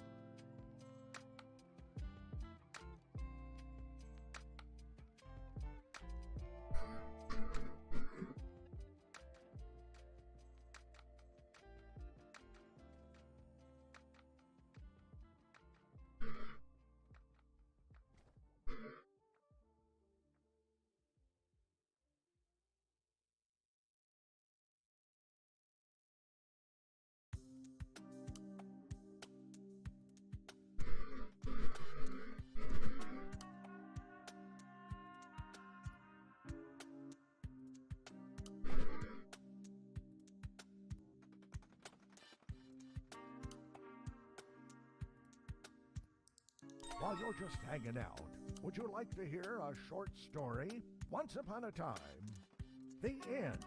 Speaker 6: While you're just hanging out, would you like to hear a short story? Once upon a time, the end.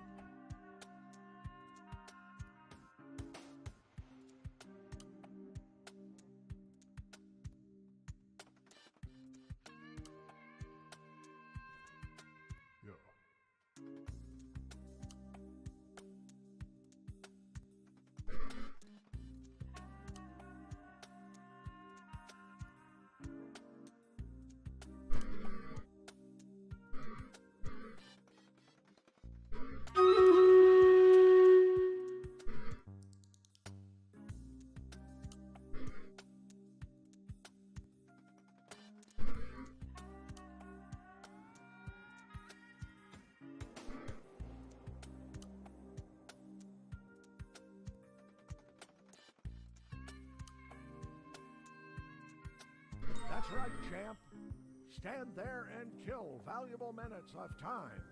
Speaker 6: That's right, champ. Stand there and kill valuable minutes of time.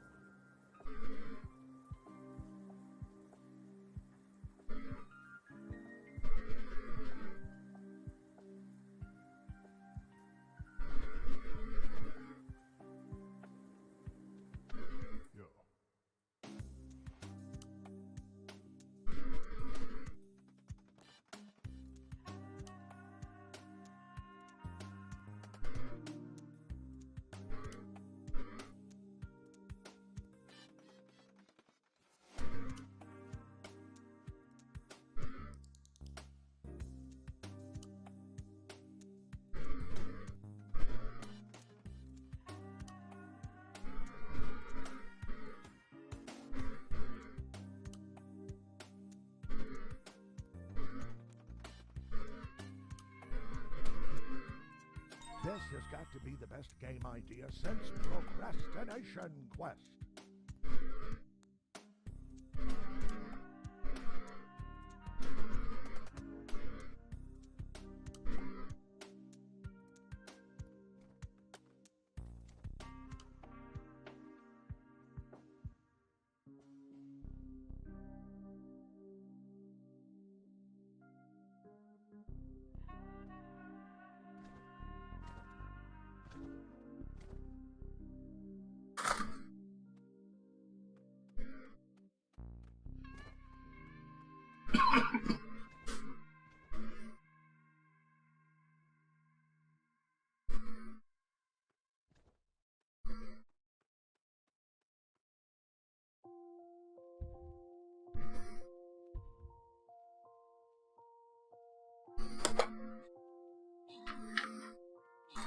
Speaker 6: This has got to be the best game idea since Procrastination Quest.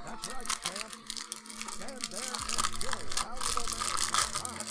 Speaker 6: That's right, champ. Stand there and kill valuable minutes of time.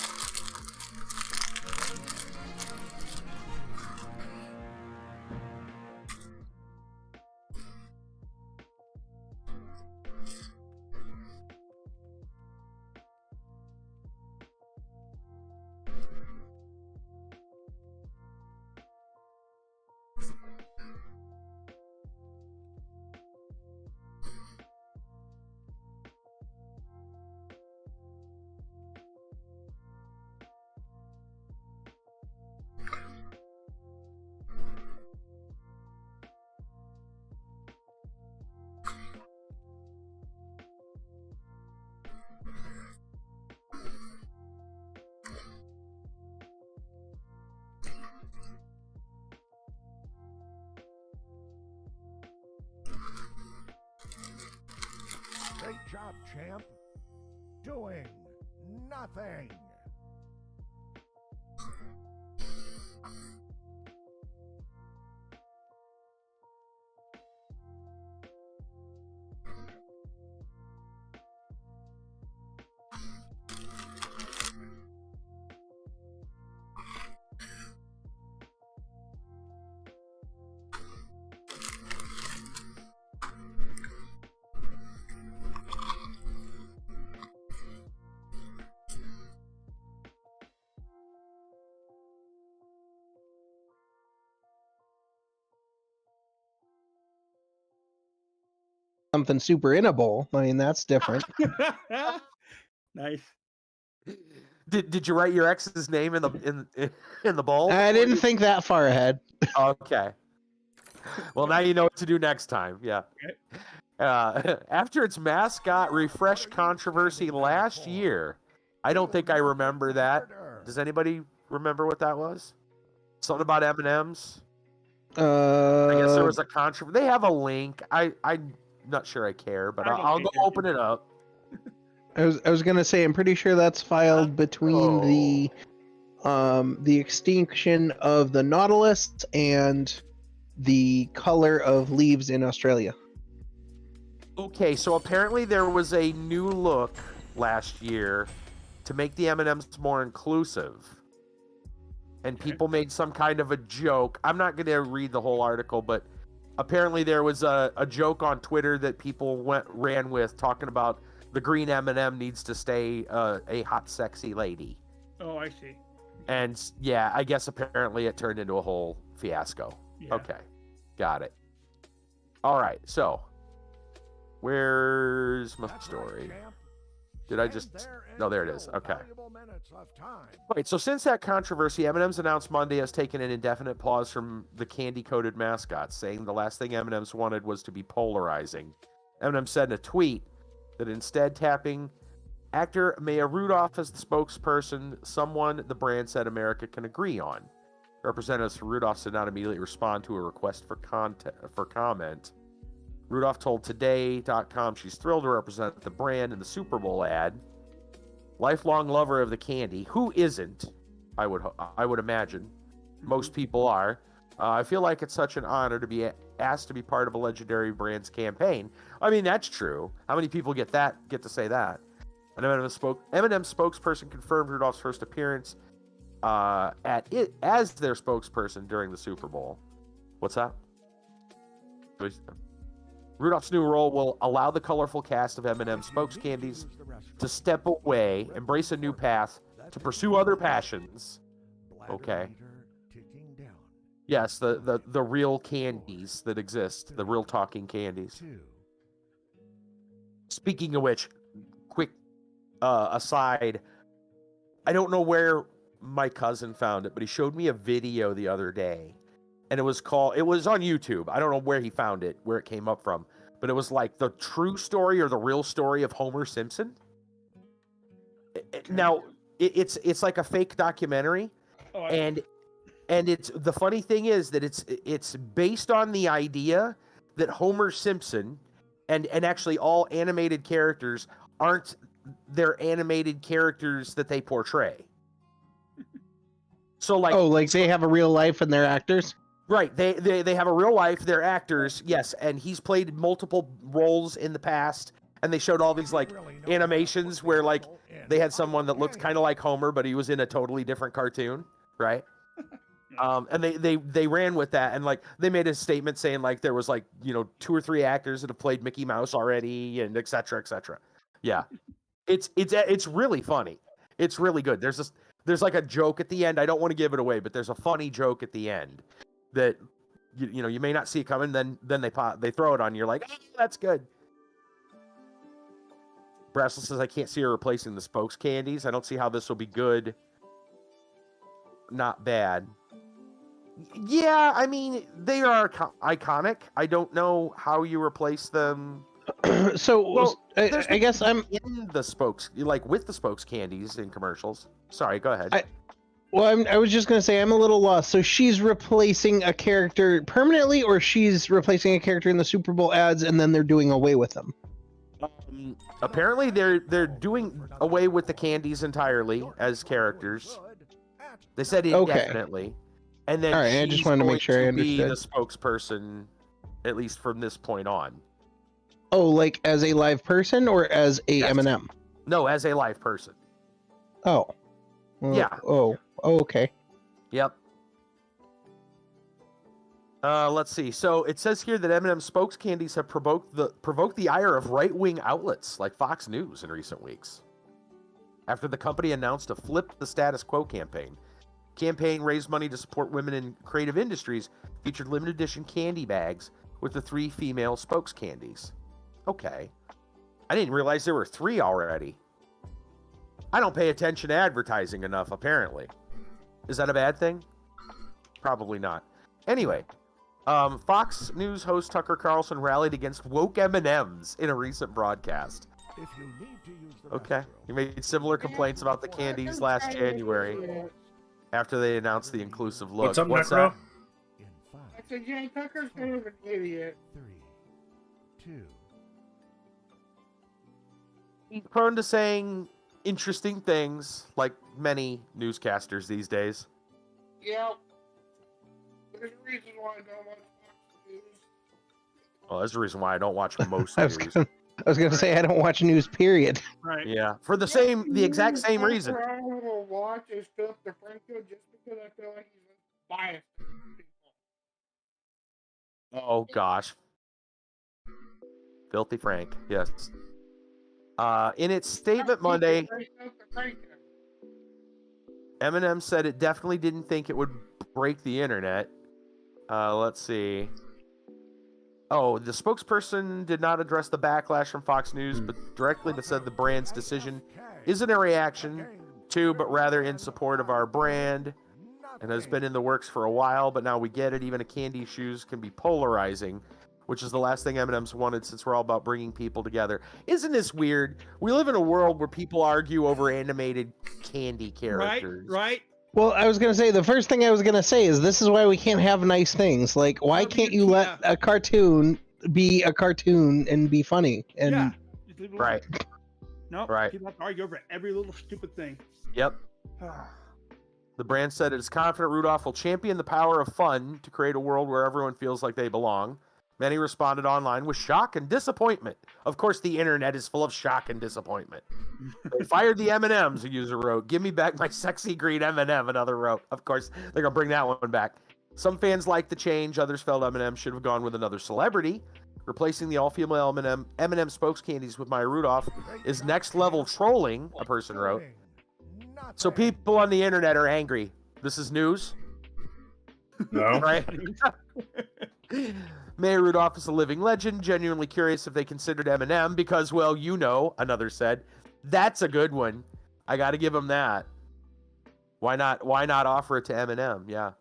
Speaker 6: Great job, champ. Doing nothing.
Speaker 4: Something super in a bowl. I mean, that's different.
Speaker 3: Nice.
Speaker 1: Did you write your ex's name in the in the bowl?
Speaker 4: I didn't think that far ahead.
Speaker 1: Okay. Well, now you know what to do next time. Yeah.
Speaker 3: Okay.
Speaker 1: After its mascot refresh controversy last year, I don't think I remember that. Does anybody remember what that was? Something about M&Ms? I guess there was a controversy. They have a link. I'm not sure I care, but I'll go open it up.
Speaker 4: I was gonna say I'm pretty sure that's filed between the extinction of the Nautilus and the color of leaves in Australia.
Speaker 1: Okay, so apparently there was a new look last year to make the M&Ms more inclusive. And people made some kind of a joke. I'm not going to read the whole article, but apparently there was a joke on Twitter that people ran with talking about the green M&M needs to stay a hot, sexy lady.
Speaker 3: Oh, I see.
Speaker 1: And yeah, I guess apparently it turned into a whole fiasco.
Speaker 3: Yeah.
Speaker 1: Okay, got it. All right, so where's my story? Did I just... No, there it is. Okay. Right, so since that controversy, M&M's announced Monday has taken an indefinite pause from the candy-coated mascots, saying the last thing M&M's wanted was to be polarizing. M&M said in a tweet that instead tapping actor Maya Rudolph as the spokesperson, someone the brand said America can agree on. Representatives for Rudolph did not immediately respond to a request for comment. Rudolph told Today.com she's thrilled to represent the brand in the Super Bowl ad. Lifelong lover of the candy. Who isn't? I would imagine. Most people are. I feel like it's such an honor to be asked to be part of a legendary brand's campaign. I mean, that's true. How many people get to say that? An M&M spokesperson confirmed Rudolph's first appearance at it as their spokesperson during the Super Bowl. What's that? Rudolph's new role will allow the colorful cast of M&M spokes candies to step away, embrace a new path, to pursue other passions. Okay. Yes, the real candies that exist, the real talking candies. Speaking of which, quick aside, I don't know where my cousin found it, but he showed me a video the other day. And it was on YouTube. I don't know where he found it, where it came up from. But it was like the true story or the real story of Homer Simpson. Now, it's like a fake documentary. And it's the funny thing is that it's based on the idea that Homer Simpson and actually all animated characters aren't their animated characters that they portray. So like
Speaker 4: they have a real life and they're actors?
Speaker 1: Right, they have a real life, they're actors, yes, and he's played multiple roles in the past, and they showed all these like animations where like they had someone that looked kind of like Homer, but he was in a totally different cartoon, right? And they ran with that, and like they made a statement saying like there was like 2 or 3 actors that have played Mickey Mouse already, and et cetera, et cetera. Yeah, it's really funny. It's really good. There's like a joke at the end. I don't want to give it away, but there's a funny joke at the end that you may not see it coming. Then they throw it on you. You're like, oh, that's good. Brassel says I can't see her replacing the spokes candies. I don't see how this will be good. Not bad. Yeah, I mean they are iconic. I don't know how you replace them.
Speaker 4: So I guess I'm
Speaker 1: in the spokes, like with the spokes candies in commercials. Sorry, go ahead.
Speaker 4: I was just gonna say I'm a little lost. So she's replacing a character permanently, or she's replacing a character in the Super Bowl ads, and then they're doing away with them.
Speaker 1: Apparently, they're doing away with the candies entirely as characters. They said indefinitely, and then
Speaker 4: all right, I just wanted to make sure I understood.
Speaker 1: Be the spokesperson, at least from this point on.
Speaker 4: Oh, like as a live person or as a M&M?
Speaker 1: No, as a live person.
Speaker 4: Oh. Well,
Speaker 1: yeah.
Speaker 4: Oh, okay.
Speaker 1: Yep. Let's see. So it says here that M&M spokes candies have provoked the ire of right-wing outlets like Fox News in recent weeks. After the company announced a Flip the Status Quo campaign. Campaign raised money to support women in creative industries, featured limited edition candy bags with the 3 female spokes candies. Okay. I didn't realize there were 3 already. I don't pay attention to advertising enough, apparently. Is that a bad thing? Probably not. Anyway, Fox News host Tucker Carlson rallied against woke M&Ms in a recent broadcast.
Speaker 6: If you need to use the
Speaker 1: Okay. He
Speaker 6: restroom,
Speaker 1: made similar complaints about the candies last January after they announced the inclusive look.
Speaker 2: What's up,
Speaker 1: What's
Speaker 2: Necro?
Speaker 1: that?
Speaker 6: in
Speaker 5: I
Speaker 6: 5,
Speaker 5: said, Jay Tucker's kind of an idiot.
Speaker 6: 3, 2.
Speaker 1: He's prone to saying interesting things, like many newscasters these days.
Speaker 5: Yep. There's a reason why I don't watch Fox News.
Speaker 1: Well, there's a reason why I don't watch most
Speaker 4: I was
Speaker 1: news.
Speaker 4: gonna say I don't watch news. Period.
Speaker 3: Right.
Speaker 1: Yeah, for the exact same reason.
Speaker 5: I will watch is Philip DeFranco just because I feel like he's biased.
Speaker 1: Oh gosh, Filthy Frank. Yes. In its statement Monday, Eminem said it definitely didn't think it would break the internet. Let's see. Oh, the spokesperson did not address the backlash from Fox News, but said the brand's decision isn't a reaction to, but rather in support of our brand, and has been in the works for a while. But now we get it. Even a candy shoes can be polarizing, which is the last thing Eminem's wanted since we're all about bringing people together. Isn't this weird? We live in a world where people argue over animated candy characters.
Speaker 3: Right.
Speaker 4: Well, I was gonna say the first thing I was gonna say is this is why we can't have nice things. Like, why can't you let a cartoon be a cartoon and be funny? And
Speaker 3: Yeah. Just leave it alone.
Speaker 1: Right.
Speaker 3: No.
Speaker 1: Right.
Speaker 3: People have to argue over every little stupid thing.
Speaker 1: Yep. The brand said it is confident Rudolph will champion the power of fun to create a world where everyone feels like they belong. Many responded online with shock and disappointment. Of course, the internet is full of shock and disappointment. They fired the M&Ms, a user wrote. Give me back my sexy green M&M, another wrote. Of course, they're going to bring that one back. Some fans liked the change. Others felt M&M should have gone with another celebrity. Replacing the all-female M&M spokes candies with Maya Rudolph is next-level trolling, a person wrote. So people on the internet are angry. This is news,
Speaker 2: No.
Speaker 1: right? Maya Rudolph is a living legend. Genuinely curious if they considered M&M because, well, you know, another said, that's a good one. I got to give them that. Why not? Why not offer it to M&M? Yeah.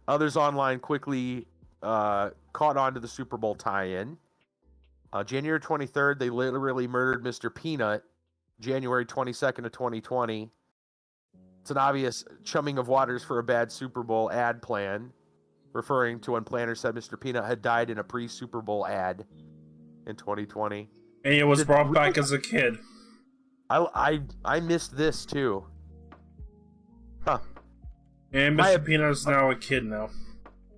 Speaker 1: Others online quickly caught on to the Super Bowl tie-in. January 23rd, they literally murdered Mr. Peanut. January 22nd of 2020. It's an obvious chumming of waters for a bad Super Bowl ad plan, referring to when planners said Mr. Peanut had died in a pre-Super Bowl ad in 2020.
Speaker 2: And it was brought back as a kid.
Speaker 1: I missed this too. Huh.
Speaker 2: And Mr. Peanut's now a kid now.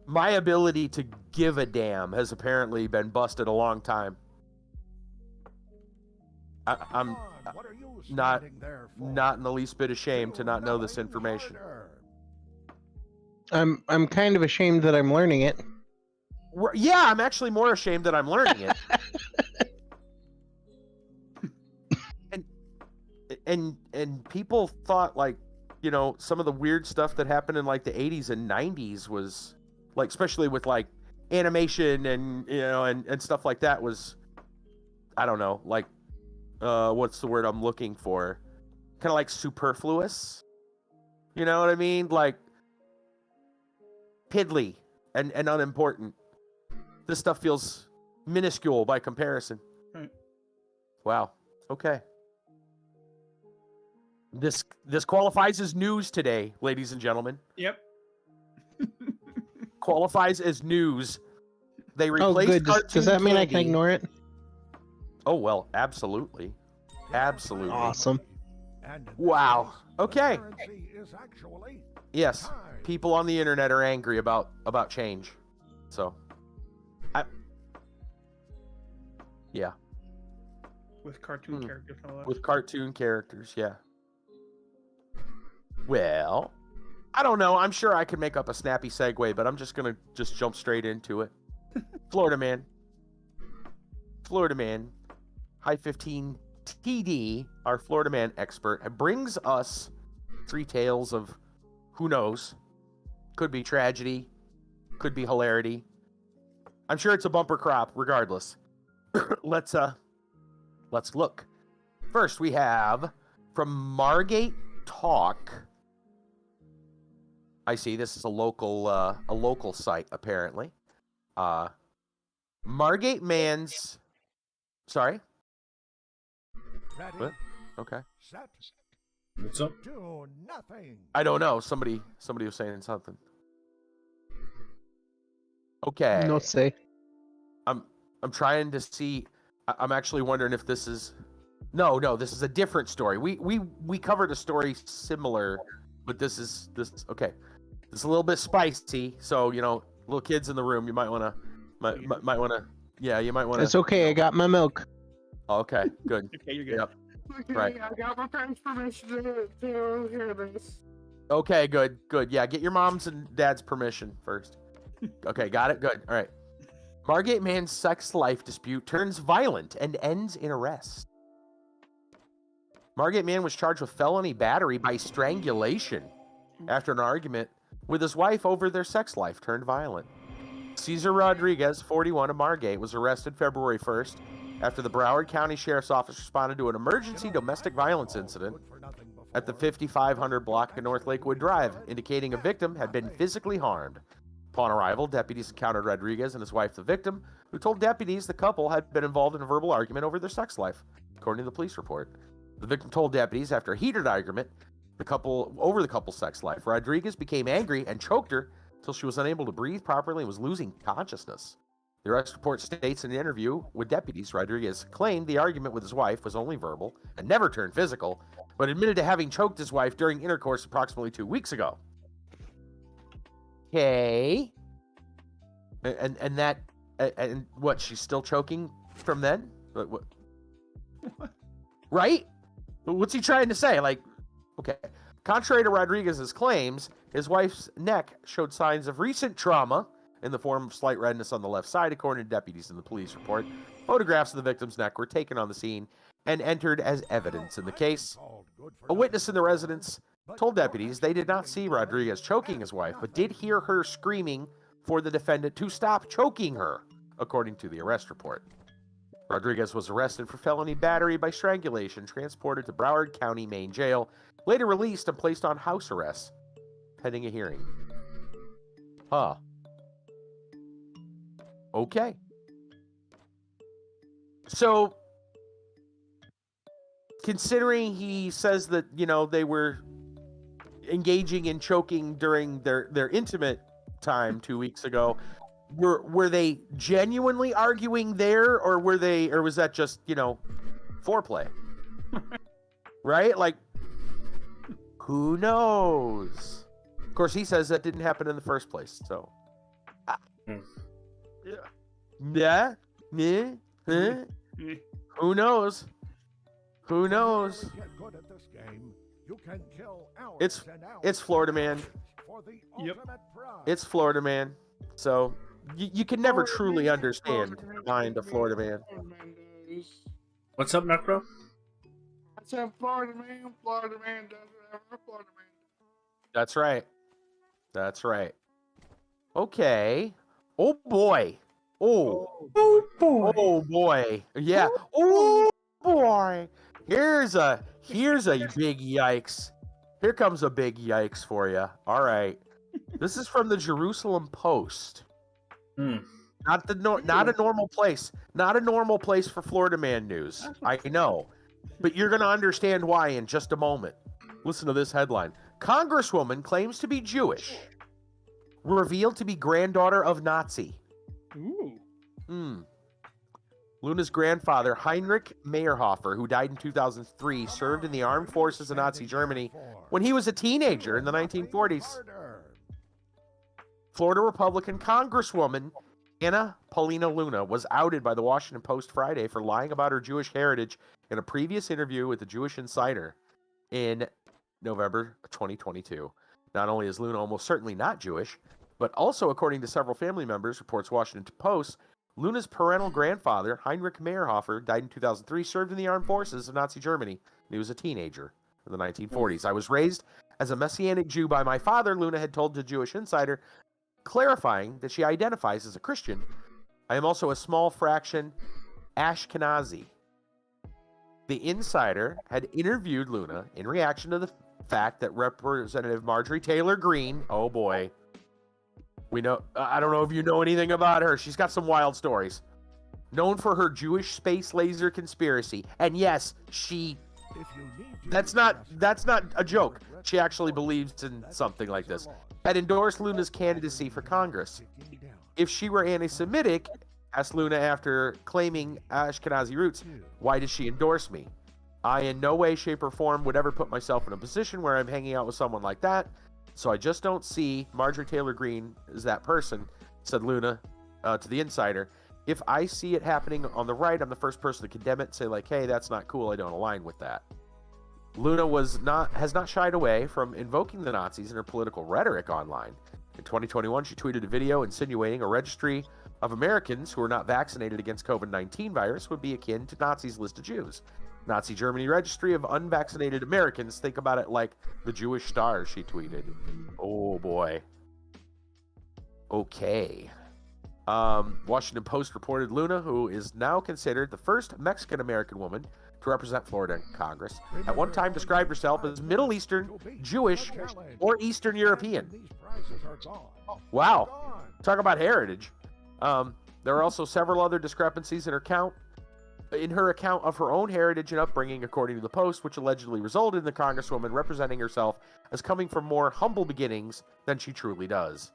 Speaker 1: My ability to give a damn has apparently been busted a long time. I'm not in the least bit ashamed to not know this information.
Speaker 4: I'm kind of ashamed that I'm learning it.
Speaker 1: Yeah, I'm actually more ashamed that I'm learning it. and people thought, like, you know, some of the weird stuff that happened in like the 80s and 90s was like, especially with like animation and, you know, and stuff like that was, I don't know, like what's the word I'm looking for? Kind of like superfluous. You know what I mean? Like piddly and unimportant. This stuff feels minuscule by comparison.
Speaker 3: Right.
Speaker 1: Wow. Okay. This qualifies as news today, ladies and gentlemen.
Speaker 3: Yep.
Speaker 1: Qualifies as news. They
Speaker 4: Oh,
Speaker 1: replaced
Speaker 4: good.
Speaker 1: cartoon
Speaker 4: Does that mean I can
Speaker 1: candy-
Speaker 4: ignore it?
Speaker 1: Oh, well, absolutely. Absolutely.
Speaker 4: Awesome.
Speaker 1: Wow. Okay.
Speaker 6: Is actually
Speaker 1: Yes.
Speaker 6: time.
Speaker 1: People on the internet are angry about change. So, yeah,
Speaker 3: With cartoon characters and all that.
Speaker 1: with cartoon characters, yeah. Well, I don't know. I'm sure I could make up a snappy segue, but I'm just going to jump straight into it. Florida man, High 15 TD, our Florida man expert, brings us 3 tales of who knows. Could be tragedy, could be hilarity. I'm sure it's a bumper crop regardless. Let's look. First, we have from Margate Talk. I see this is a local site apparently. Margate Mann's. Sorry.
Speaker 6: Ready,
Speaker 1: What? Okay.
Speaker 6: set,
Speaker 2: What's up?
Speaker 6: do nothing.
Speaker 1: I don't know. Somebody was saying something. Okay.
Speaker 4: No say.
Speaker 1: I'm trying to see. I'm actually wondering if this is. No, this is a different story. We covered a story similar, but this is okay. It's a little bit spicy, so little kids in the room, you might want to yeah, you might want to.
Speaker 4: It's okay. I got my milk.
Speaker 1: Okay, good.
Speaker 3: Okay, you're good.
Speaker 1: Yep.
Speaker 5: Okay,
Speaker 1: Right.
Speaker 5: I got my parents' permission to hear this.
Speaker 1: Okay, good. Yeah, get your mom's and dad's permission first. Okay, got it. Good. All right. Margate Mann's sex life dispute turns violent and ends in arrest. Margate Mann was charged with felony battery by strangulation after an argument with his wife over their sex life turned violent. Cesar Rodriguez, 41, of Margate, was arrested February 1st after the Broward County Sheriff's Office responded to an emergency domestic violence incident at the 5500 block of North Lakewood Drive, indicating a victim had been physically harmed. Upon arrival, deputies encountered Rodriguez and his wife, the victim, who told deputies the couple had been involved in a verbal argument over their sex life, according to the police report. The victim told deputies after a heated argument over the couple's sex life, Rodriguez became angry and choked her until she was unable to breathe properly and was losing consciousness. The arrest report states in an interview with deputies, Rodriguez claimed the argument with his wife was only verbal and never turned physical, but admitted to having choked his wife during intercourse approximately 2 weeks ago. Okay. And what, she's still choking from then? What? Right? What's he trying to say? Like, okay. Contrary to Rodriguez's claims, his wife's neck showed signs of recent trauma in the form of slight redness on the left side, according to deputies in the police report. Photographs of the victim's neck were taken on the scene and entered as evidence in the case. A witness in the residence told deputies they did not see Rodriguez choking his wife, but did hear her screaming for the defendant to stop choking her, according to the arrest report. Rodriguez was arrested for felony battery by strangulation, transported to Broward County Main Jail, later released and placed on house arrest, pending a hearing. Huh. Okay. So, considering he says that, they were engaging in choking during their intimate time 2 weeks ago, were they genuinely arguing there, or was that just, foreplay? Right? Like, who knows? Of course, he says that didn't happen in the first place, so. Yeah. Who knows? Who knows? It's Florida Man. It's Florida Man. So you can never truly understand the mind of Florida Man.
Speaker 2: What's up, Necro?
Speaker 5: I said Florida Man does whatever Florida Man does.
Speaker 1: That's right. That's right. Okay. Oh boy. Oh boy. Oh boy. Yeah. Oh boy. Here's a big yikes. Here comes a big yikes for you. All right. This is from the Jerusalem Post. Not a normal place. Not a normal place for Florida Man news. I know. But you're going to understand why in just a moment. Listen to this headline. Congresswoman claims to be Jewish. Revealed to be granddaughter of Nazi.
Speaker 3: Ooh.
Speaker 1: Luna's grandfather, Heinrich Meyerhofer, who died in 2003, served in the armed forces of Nazi Germany when he was a teenager in the 1940s. Florida Republican Congresswoman Anna Paulina Luna was outed by the Washington Post Friday for lying about her Jewish heritage in a previous interview with the Jewish Insider in November 2022. Not only is Luna almost certainly not Jewish, but also, according to several family members, reports Washington Post, Luna's parental grandfather, Heinrich Meyerhofer, died in 2003, served in the armed forces of Nazi Germany, and he was a teenager in the 1940s. I was raised as a Messianic Jew by my father, Luna had told the Jewish Insider, clarifying that she identifies as a Christian. I am also a small fraction Ashkenazi. The Insider had interviewed Luna in reaction to the fact that Representative Marjorie Taylor Greene, oh boy, We know. I don't know if you know anything about her. She's got some wild stories. Known for her Jewish space laser conspiracy, and yes, she. That's not a joke. She actually believes in something like this. Had endorsed Luna's candidacy for Congress. If she were anti-Semitic, asked Luna after claiming Ashkenazi roots, why did she endorse me? I in no way, shape, or form would ever put myself in a position where I'm hanging out with someone like that. So I just don't see Marjorie Taylor Greene as that person, said Luna to The Insider. If I see it happening on the right, I'm the first person to condemn it and say, like, hey, that's not cool. I don't align with that. Luna has not shied away from invoking the Nazis in her political rhetoric online. In 2021, she tweeted a video insinuating a registry of Americans who are not vaccinated against COVID-19 virus would be akin to Nazis' list of Jews. Nazi Germany registry of unvaccinated Americans. Think about it like the Jewish Star, she tweeted. Oh, boy. Okay. Washington Post reported Luna, who is now considered the first Mexican-American woman to represent Florida in Congress, at one time described herself as Middle Eastern, Jewish, or Eastern European. Wow. Talk about heritage. There are also several other discrepancies in her account of her own heritage and upbringing, according to the Post, which allegedly resulted in the Congresswoman representing herself as coming from more humble beginnings than she truly does.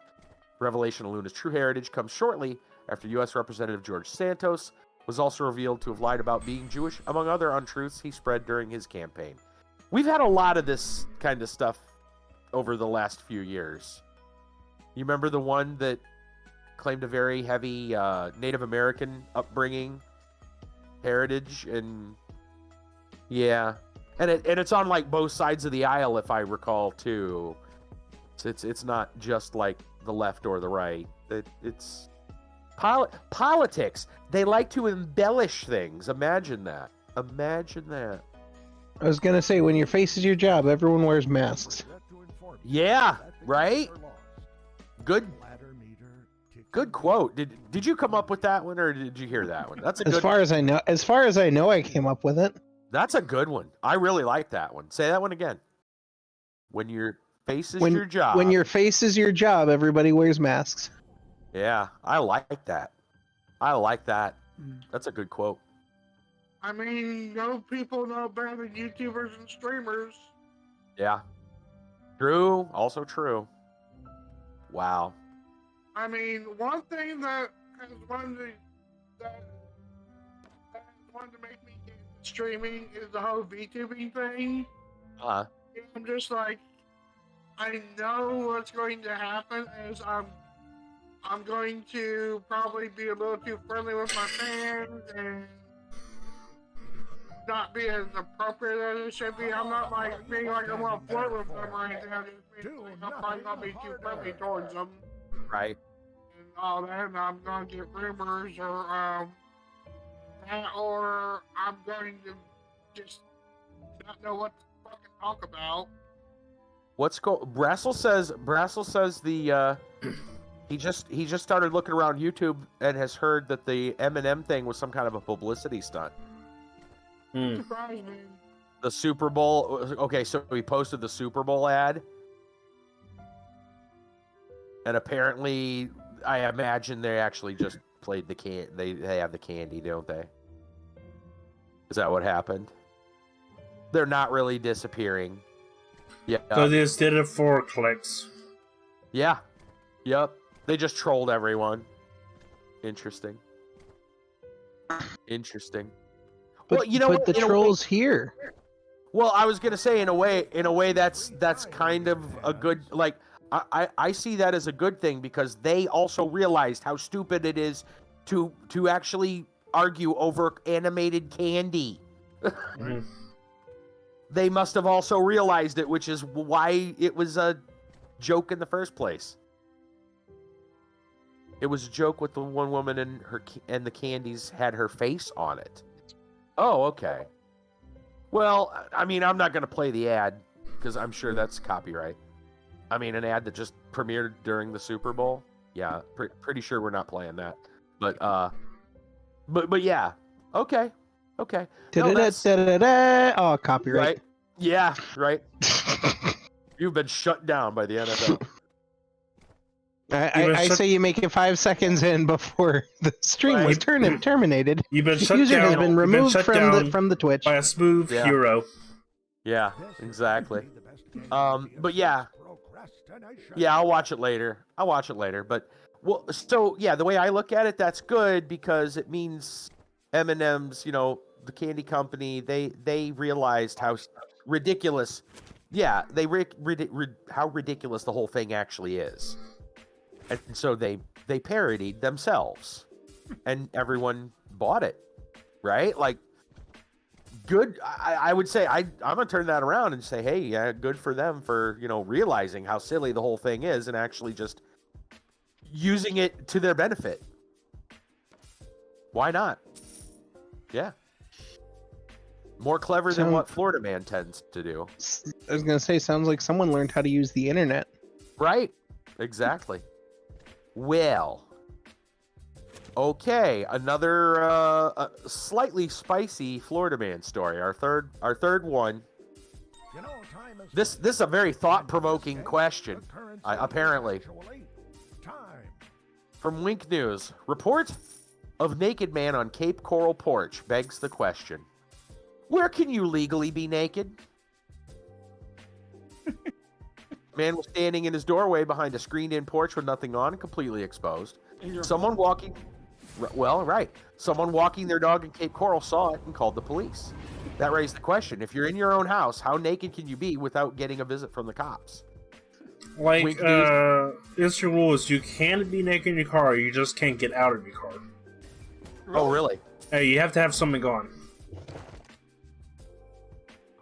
Speaker 1: Revelation of Luna's true heritage comes shortly after U.S. Representative George Santos was also revealed to have lied about being Jewish, among other untruths he spread during his campaign. We've had a lot of this kind of stuff over the last few years. You remember the one that claimed a very heavy Native American upbringing, heritage, and yeah, and it's on like both sides of the aisle, if I recall, too. It's not just like the left or the right. It's politics. They like to embellish things. Imagine that. Imagine that.
Speaker 4: I was gonna say, when your face is your job, everyone wears masks.
Speaker 1: Yeah, right? Good quote. Did you come up with that one, or did you hear that one? That's a good.
Speaker 4: As far as I know, I came up with it.
Speaker 1: That's a good one. I really like that one. Say that one again. When your face is your job.
Speaker 4: When your face is your job, everybody wears masks.
Speaker 1: Yeah, I like that. I like that. That's a good quote.
Speaker 5: I mean, no people know better than YouTubers and streamers.
Speaker 1: Yeah. True. Also true. Wow.
Speaker 5: I mean, one thing that has wanted to make me get into streaming is the whole VTubing thing.
Speaker 1: Uh-huh.
Speaker 5: I'm just like, I know what's going to happen is I'm going to probably be a little too friendly with my fans and not be as appropriate as it should be. I'm not like being like I want to flirt with them or anything. I'm just being like, I'm probably not being too friendly towards them.
Speaker 1: Right.
Speaker 5: And all that, and I'm going to get rumors or that, or I'm going to just not know what to fucking talk about.
Speaker 1: Brassel says the he just started looking around YouTube and has heard that the Eminem thing was some kind of a publicity stunt.
Speaker 5: Surprised me.
Speaker 1: The Super Bowl. Okay, so he posted the Super Bowl ad, and apparently, I imagine they actually just played the can. They have the candy, don't they? Is that what happened? They're not really disappearing. Yeah.
Speaker 2: So they just did it for clicks.
Speaker 1: Yeah. Yep. They just trolled everyone. Interesting. Well, you know
Speaker 4: but
Speaker 1: what?
Speaker 4: the troll's here.
Speaker 1: Well, I was gonna say in a way that's kind of a good, like, I see that as a good thing because they also realized how stupid it is to actually argue over animated candy.
Speaker 2: Mm-hmm.
Speaker 1: They must have also realized it, which is why it was a joke in the first place. It was a joke with the one woman and the candies had her face on it. Oh, okay. Well, I mean, I'm not going to play the ad because I'm sure that's copyright. I mean, an ad that just premiered during the Super Bowl. Yeah, pretty sure we're not playing that. But yeah. Okay.
Speaker 4: Da-da-da-da-da-da. Oh, copyright.
Speaker 1: Right? Yeah, right. You've been shut down by the NFL.
Speaker 4: I say you make it 5 seconds in before the stream was terminated.
Speaker 2: You've been
Speaker 4: The
Speaker 2: shut
Speaker 4: user
Speaker 2: down.
Speaker 4: has been
Speaker 2: You've
Speaker 4: removed
Speaker 2: shut
Speaker 4: from
Speaker 2: down
Speaker 4: the Twitch.
Speaker 2: by a smooth
Speaker 1: Yeah.
Speaker 2: hero.
Speaker 1: Yeah, exactly. But yeah, I'll watch it later. But well, so yeah, the way I look at it, that's good because it means M&M's, the candy company, they realized how ridiculous. Yeah, how ridiculous the whole thing actually is, and so they parodied themselves, and everyone bought it, right? Like, good. I would say I'm gonna turn that around and say, hey, yeah, good for them for realizing how silly the whole thing is and actually just using it to their benefit. Why not? Yeah. More clever than what Florida Man tends to do.
Speaker 4: I was gonna say, sounds like someone learned how to use the internet.
Speaker 1: Right. Exactly. Well. Okay, another slightly spicy Florida Man story. Our third one. This is a very thought-provoking question. Apparently. From Wink News, report of naked man on Cape Coral porch begs the question: where can you legally be naked? Man was standing in his doorway behind a screened-in porch with nothing on, completely exposed. Someone walking their dog in Cape Coral saw it and called the police. That raised the question: if you're in your own house, how naked can you be without getting a visit from the cops?
Speaker 2: Like, instant rule is you can be naked in your car, you just can't get out of your car.
Speaker 1: Oh, really?
Speaker 2: Hey, you have to have something on.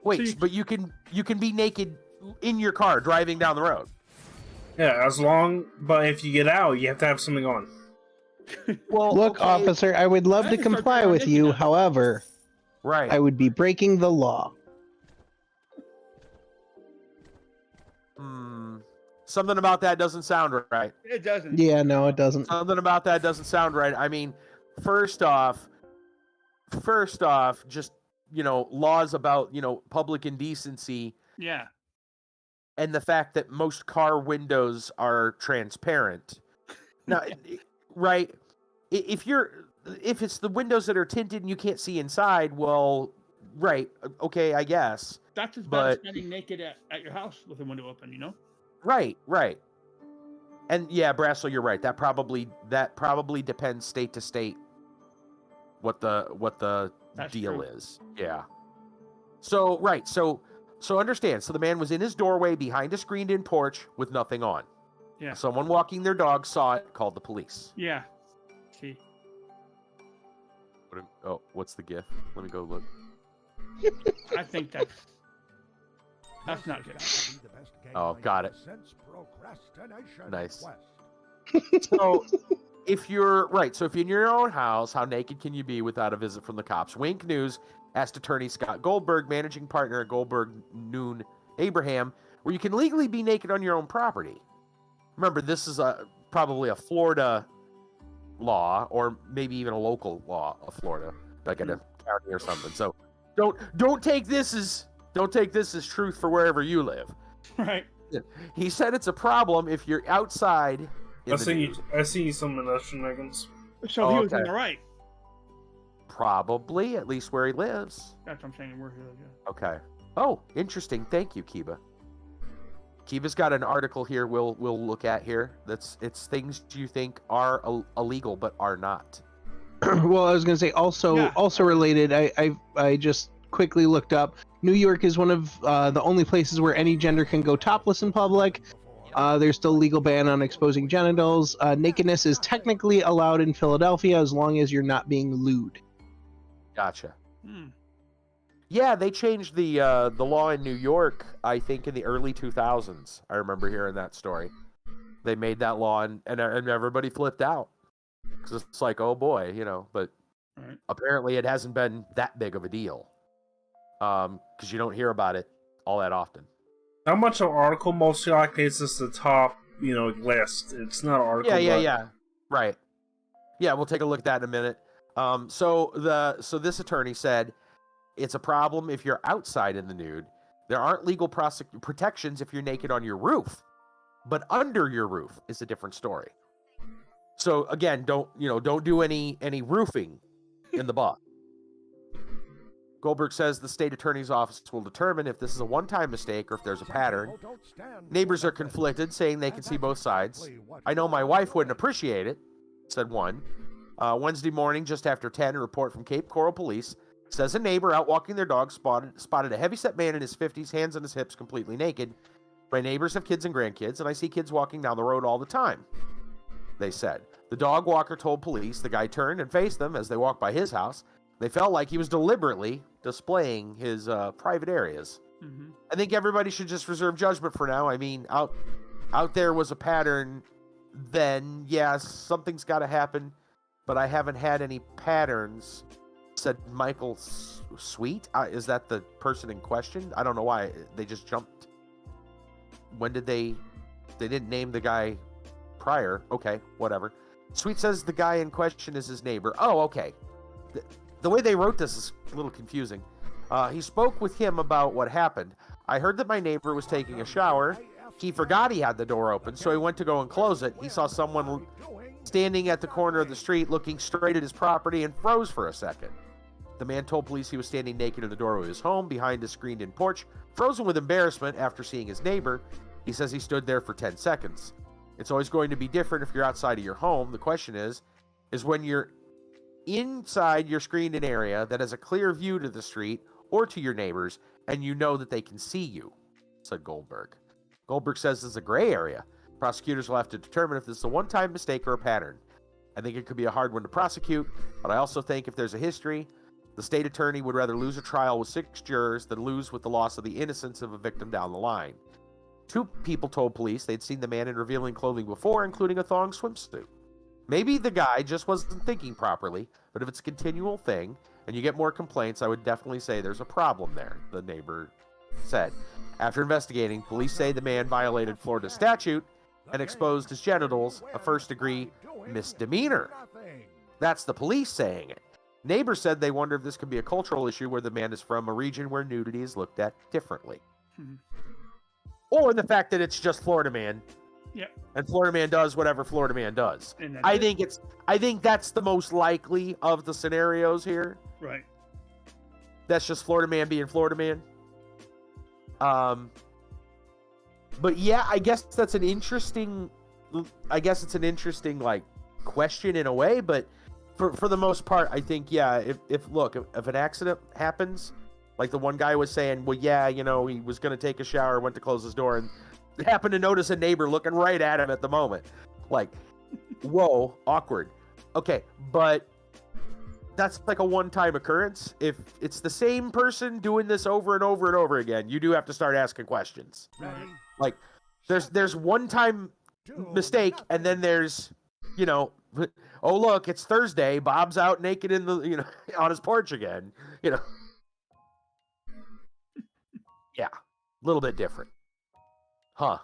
Speaker 1: Wait, but you can be naked in your car driving down the road.
Speaker 2: Yeah, but if you get out, you have to have something on.
Speaker 1: Well,
Speaker 4: look,
Speaker 1: okay.
Speaker 4: officer, I would love to comply with you. However,
Speaker 1: right,
Speaker 4: I would be breaking the law.
Speaker 1: Something about that doesn't sound right.
Speaker 3: It doesn't.
Speaker 4: Yeah, no, it doesn't.
Speaker 1: Something about that doesn't sound right. I mean, first off, just laws about public indecency.
Speaker 3: Yeah.
Speaker 1: And the fact that most car windows are transparent. Now, right? If it's the windows that are tinted and you can't see inside, well, right, okay, I guess.
Speaker 3: That's as bad as standing naked at your house with the window open,
Speaker 1: Right. And yeah, Brassel, you're right. That probably depends state to state what the deal is. Yeah. So right, so understand. So the man was in his doorway behind a screened-in porch with nothing on.
Speaker 3: Yeah.
Speaker 1: Someone walking their dog saw it, called the police.
Speaker 3: Yeah. See.
Speaker 1: What's the GIF? Let me go look.
Speaker 3: I think that's not good.
Speaker 1: Oh, got it. Nice. So, if you're in your own house, how naked can you be without a visit from the cops? Wink News asked attorney Scott Goldberg, managing partner at Goldberg Noon Abraham, where you can legally be naked on your own property. Remember, this is probably a Florida law, or maybe even a local law of Florida, like in a county or something. So, don't take this as truth for wherever you live.
Speaker 3: Right.
Speaker 1: He said it's a problem if you're outside.
Speaker 2: I see some of those shenanigans.
Speaker 3: So he was in the right.
Speaker 1: Probably, at least where he lives.
Speaker 3: That's what I'm saying. Where he lives. Yeah.
Speaker 1: Okay. Oh, interesting. Thank you, Kiba. Kiba's got an article here we'll look at here. It's things you think are illegal but are not.
Speaker 4: Well, I was going to say also related. I just quickly looked up. New York is one of the only places where any gender can go topless in public. There's still a legal ban on exposing genitals. Nakedness is technically allowed in Philadelphia as long as you're not being lewd.
Speaker 1: Gotcha. Yeah, they changed the law in New York, I think, in the early 2000s. I remember hearing that story. They made that law, and everybody flipped out. Because it's like, oh boy, but apparently it hasn't been that big of a deal. Because you don't hear about it all that often.
Speaker 2: Not much of an article, mostly likely it's just the top, list. It's not an article.
Speaker 1: Yeah. Right. Yeah, we'll take a look at that in a minute. So this attorney said it's a problem if you're outside in the nude. There aren't legal protections if you're naked on your roof. but under your roof is a different story. So again, don't do any roofing in the bog. Goldberg says the state attorney's office will determine if this is a one-time mistake or if there's a pattern. Neighbors are conflicted, saying they can see both sides. I know my wife wouldn't appreciate it, said one. Wednesday morning, just after 10, a report from Cape Coral Police says a neighbor out walking their dog spotted a heavyset man in his 50s, hands on his hips, completely naked. My neighbors have kids and grandkids, and I see kids walking down the road all the time, they said. The dog walker told police the guy turned and faced them as they walked by his house. They felt like he was deliberately displaying his private areas.
Speaker 3: Mm-hmm.
Speaker 1: I think everybody should just reserve judgment for now. I mean, out there was a pattern, then, yes, something's got to happen, but I haven't had any patterns, said Michael Sweet. Is that the person in question? I don't know why. They just jumped. When did they didn't name the guy prior. Okay, whatever. Sweet says the guy in question is his neighbor. Oh, okay. The way they wrote this is a little confusing. He spoke with him about what happened. I heard that my neighbor was taking a shower. He forgot he had the door open, so he went to go and close it. He saw someone standing at the corner of the street looking straight at his property and froze for a second. The man told police he was standing naked in the doorway of his home behind a screened-in porch, frozen with embarrassment after seeing his neighbor. He says he stood there for 10 seconds. It's always going to be different if you're outside of your home. The question is when you're inside your screened-in area that has a clear view to the street or to your neighbors, and you know that they can see you, said Goldberg. Goldberg says this is a gray area. Prosecutors will have to determine if this is a one-time mistake or a pattern. I think it could be a hard one to prosecute, but I also think if there's a history, the state attorney would rather lose a trial with 6 jurors than lose with the loss of the innocence of a victim down the line. 2 people told police they'd seen the man in revealing clothing before, including a thong swimsuit. Maybe the guy just wasn't thinking properly, but if it's a continual thing, and you get more complaints, I would definitely say there's a problem there, the neighbor said. After investigating, police say the man violated Florida statute and exposed his genitals, a first-degree misdemeanor. That's the police saying it. Neighbors said they wonder if this could be a cultural issue where the man is from a region where nudity is looked at differently.
Speaker 3: Mhm.
Speaker 1: Or the fact that it's just Florida man.
Speaker 3: Yeah.
Speaker 1: And Florida man does whatever Florida man does.
Speaker 3: And that's
Speaker 1: I
Speaker 3: it.
Speaker 1: think that's the most likely of the scenarios here.
Speaker 3: Right.
Speaker 1: That's just Florida man being Florida man. But yeah, I guess it's an interesting like question in a way, but for the most part, I think, yeah, if an accident happens, like the one guy was saying, well, yeah, he was going to take a shower, went to close his door, and happened to notice a neighbor looking right at him at the moment. Like, whoa, awkward. Okay, but that's like a one-time occurrence. If it's the same person doing this over and over and over again, you do have to start asking questions. Like, there's one-time mistake, and then there's, oh, look, it's Thursday, Bob's out naked in the, on his porch again, Yeah, a little bit different. Huh.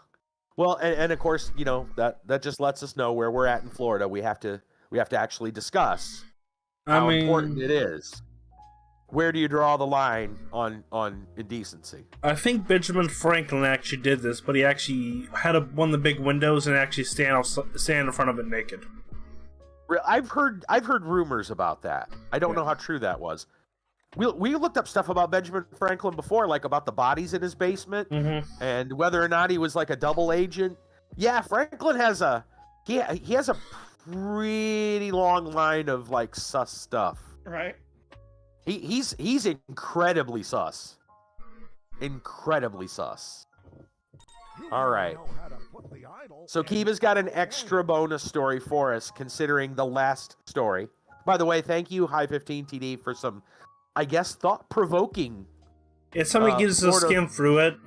Speaker 1: Well, and of course, that just lets us know where we're at in Florida. We have to actually discuss how important it is. Where do you draw the line on indecency?
Speaker 2: I think Benjamin Franklin actually did this, but he actually had one of the big windows and actually stand in front of it naked.
Speaker 1: I've heard rumors about that. I don't know how true that was. We looked up stuff about Benjamin Franklin before, like about the bodies in his basement, and whether or not he was like a double agent. Yeah, Franklin has he has a pretty long line of like sus stuff.
Speaker 3: Right.
Speaker 1: He's incredibly sus. Incredibly sus. All right. So Kiva's got an extra bonus story for us, considering the last story. By the way, thank you, High 15 TD, for some, I guess, thought-provoking.
Speaker 2: If somebody gives us a skim through it,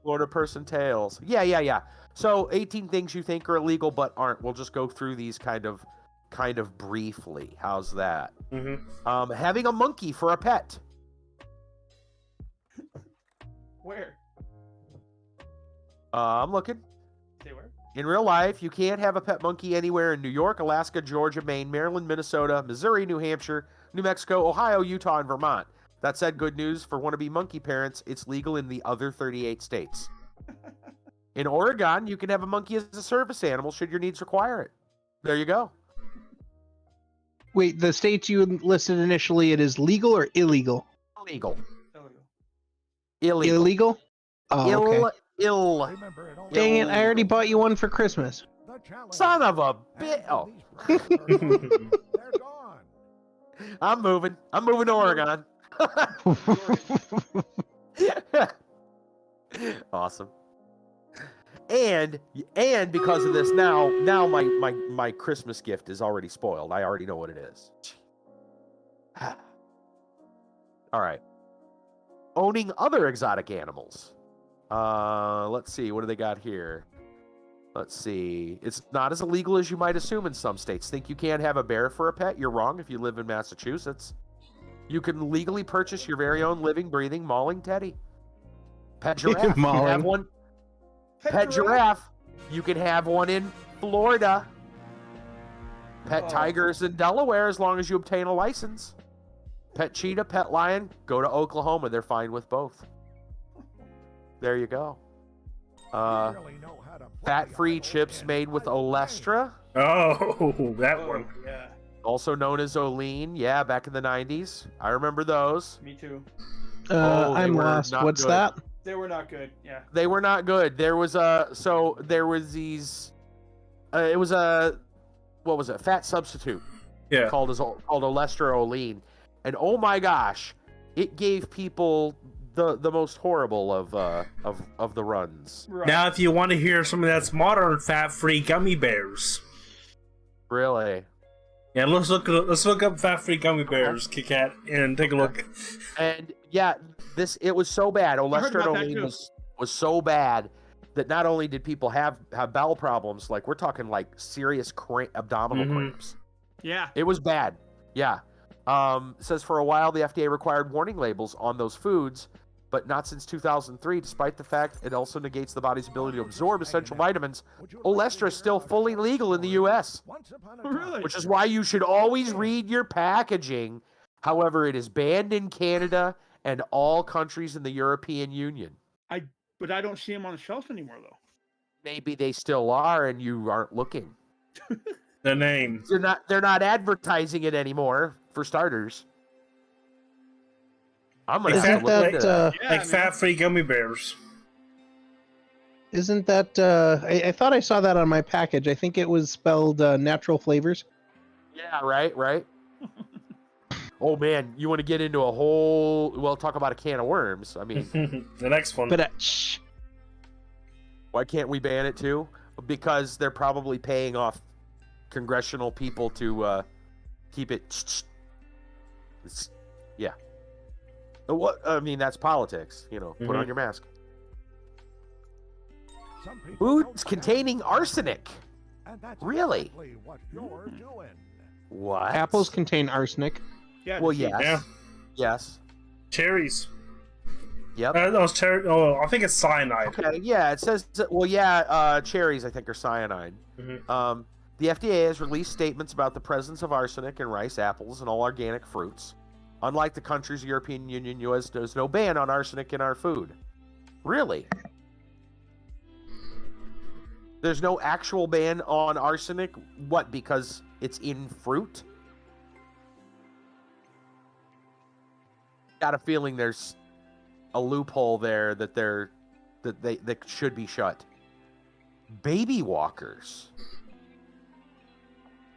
Speaker 1: Florida person tales. Yeah. So 18 things you think are illegal but aren't. We'll just go through these kind of briefly. How's that? Having a monkey for a pet.
Speaker 3: Where?
Speaker 1: I'm looking.
Speaker 3: Say where?
Speaker 1: In real life, you can't have a pet monkey anywhere in New York, Alaska, Georgia, Maine, Maryland, Minnesota, Missouri, New Hampshire, New Mexico, Ohio, Utah, and Vermont. That said, good news for wannabe monkey parents, it's legal in the other 38 states. In Oregon, you can have a monkey as a service animal should your needs require it. There you go.
Speaker 4: Wait, the states you listed initially, it is legal or illegal?
Speaker 1: Illegal.
Speaker 3: There we go.
Speaker 1: Illegal.
Speaker 4: Illegal? Oh, okay.
Speaker 1: Ill.
Speaker 6: Remember, it only
Speaker 4: Dang it, I already
Speaker 1: illegal.
Speaker 4: bought you one for Christmas.
Speaker 6: the challenge.
Speaker 1: Son of a
Speaker 6: And
Speaker 1: bit.
Speaker 6: when
Speaker 1: Oh,
Speaker 6: these predators are gone, they're gone.
Speaker 1: I'm moving. I'm moving to Oregon. Awesome. And because of this, now my Christmas gift is already spoiled. I already know what it is. All right. Owning other exotic animals. Let's see. What do they got here? Let's see. It's not as illegal as you might assume in some states. Think you can't have a bear for a pet? You're wrong if you live in Massachusetts. You can legally purchase your very own living, breathing, mauling teddy. Pet giraffe. You can
Speaker 4: Mauling.
Speaker 1: have one. Pet giraffe. You can have one in Florida. Pet tigers in Delaware as long as you obtain a license. Pet cheetah, pet lion, go to Oklahoma. They're fine with both. There you go.
Speaker 6: Really know how to play
Speaker 1: Fat-free
Speaker 6: idle
Speaker 1: chips
Speaker 6: in
Speaker 1: made with
Speaker 6: idle
Speaker 1: Olestra,
Speaker 2: Oh, that
Speaker 3: Oh,
Speaker 2: one.
Speaker 3: yeah.
Speaker 1: also known as Olean. Yeah, back in the 90s. I remember those.
Speaker 3: Me too.
Speaker 1: they
Speaker 4: I'm
Speaker 1: were
Speaker 4: lost.
Speaker 1: not
Speaker 4: What's
Speaker 1: good.
Speaker 4: that?
Speaker 3: They were not good. Yeah.
Speaker 1: They were not good. There was these. It was a, what was it? Fat substitute
Speaker 2: Yeah.
Speaker 1: called Olestra Olean, and oh my gosh, it gave people the most horrible of the runs.
Speaker 3: Right.
Speaker 2: Now, if you want to hear some of that's modern fat-free gummy bears,
Speaker 1: Really.
Speaker 2: yeah, let's look up fat-free gummy bears, Kit Kat, and take a look.
Speaker 1: And yeah, it was so bad. Olestra
Speaker 3: about that
Speaker 1: Olean
Speaker 3: too.
Speaker 1: was so bad that not only did people have bowel problems, like we're talking like serious abdominal
Speaker 2: Mhm.
Speaker 1: cramps.
Speaker 3: Yeah.
Speaker 1: It was bad. Yeah. It says for a while the FDA required warning labels on those foods, but not since 2003, despite the fact it also negates the body's ability to absorb essential vitamins.
Speaker 6: Would you like to
Speaker 1: Olestra is
Speaker 6: hear
Speaker 1: still
Speaker 6: a
Speaker 1: fully
Speaker 6: short
Speaker 1: legal in the
Speaker 6: story?
Speaker 1: U.S.,
Speaker 6: Once upon a time,
Speaker 3: Really?
Speaker 1: which is why you should always read your packaging. However, it is banned in Canada and all countries in the European Union.
Speaker 3: But I don't see them on the shelf anymore, though.
Speaker 1: Maybe they still are and you aren't looking.
Speaker 2: The name.
Speaker 1: They're not advertising it anymore, for starters. I'm gonna have
Speaker 4: Isn't
Speaker 1: to look into that.
Speaker 3: Yeah,
Speaker 2: Like
Speaker 3: man.
Speaker 2: fat-free gummy bears.
Speaker 4: Isn't that? I thought I saw that on my package. I think it was spelled natural flavors.
Speaker 1: Yeah, right. Oh man, you want to get into a whole? Well, talk about a can of worms. I mean,
Speaker 2: The next one.
Speaker 4: But shh.
Speaker 1: why can't we ban it too? Because they're probably paying off congressional people to keep it. Yeah. What? I mean, that's politics. You know, put on
Speaker 2: Mhm.
Speaker 1: your mask.
Speaker 6: Some people
Speaker 1: Foods
Speaker 6: don't
Speaker 1: containing
Speaker 6: have-
Speaker 1: arsenic.
Speaker 6: And that's
Speaker 1: Really?
Speaker 6: exactly what you're doing.
Speaker 1: What?
Speaker 4: Apples contain arsenic.
Speaker 3: Yeah.
Speaker 1: Well,
Speaker 3: the
Speaker 1: yes.
Speaker 2: Yeah.
Speaker 1: Yes.
Speaker 2: Cherries.
Speaker 1: Yep.
Speaker 2: Those cherry. Oh, I think it's cyanide.
Speaker 1: Okay, yeah, it says, well, yeah, cherries, I think, are cyanide.
Speaker 2: Mhm.
Speaker 1: The FDA has released statements about the presence of arsenic in rice, apples, and all organic fruits. Unlike the countries of the European Union, US, there's no ban on arsenic in our food. Really? There's no actual ban on arsenic? What, because it's in fruit? Got a feeling there's a loophole there that they should be shut. Baby walkers.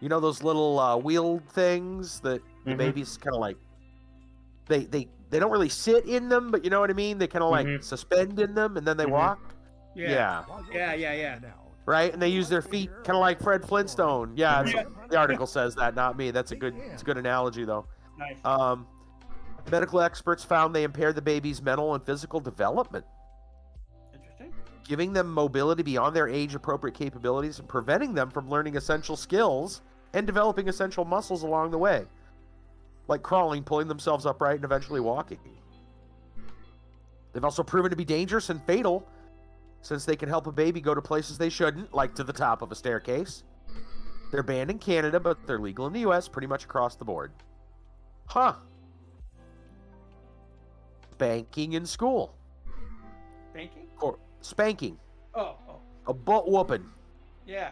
Speaker 1: You know those little wheeled things that the
Speaker 2: Mhm.
Speaker 1: babies kind of like. They don't really sit in them, but you know what I mean. They kind of like
Speaker 2: Mhm.
Speaker 1: suspend in them and then they
Speaker 2: Mhm.
Speaker 1: walk.
Speaker 3: Yeah.
Speaker 6: While you're
Speaker 3: Yeah,
Speaker 6: just
Speaker 3: yeah.
Speaker 6: hanging out,
Speaker 1: Right, and they use their feet kind of like Fred Flintstone. Yeah,
Speaker 2: Mhm.
Speaker 1: the article says that, not me. It's a good analogy though.
Speaker 3: Nice.
Speaker 1: Medical experts found they impaired the baby's mental and physical development,
Speaker 3: Interesting.
Speaker 1: giving them mobility beyond their age-appropriate capabilities and preventing them from learning essential skills and developing essential muscles along the way, like crawling, pulling themselves upright, and eventually walking. They've also proven to be dangerous and fatal, since they can help a baby go to places they shouldn't, like to the top of a staircase. They're banned in Canada, but they're legal in the US pretty much across the board. Huh. Spanking in school.
Speaker 3: Banking?
Speaker 1: Or spanking.
Speaker 3: Oh.
Speaker 1: A butt whooping.
Speaker 3: Yeah.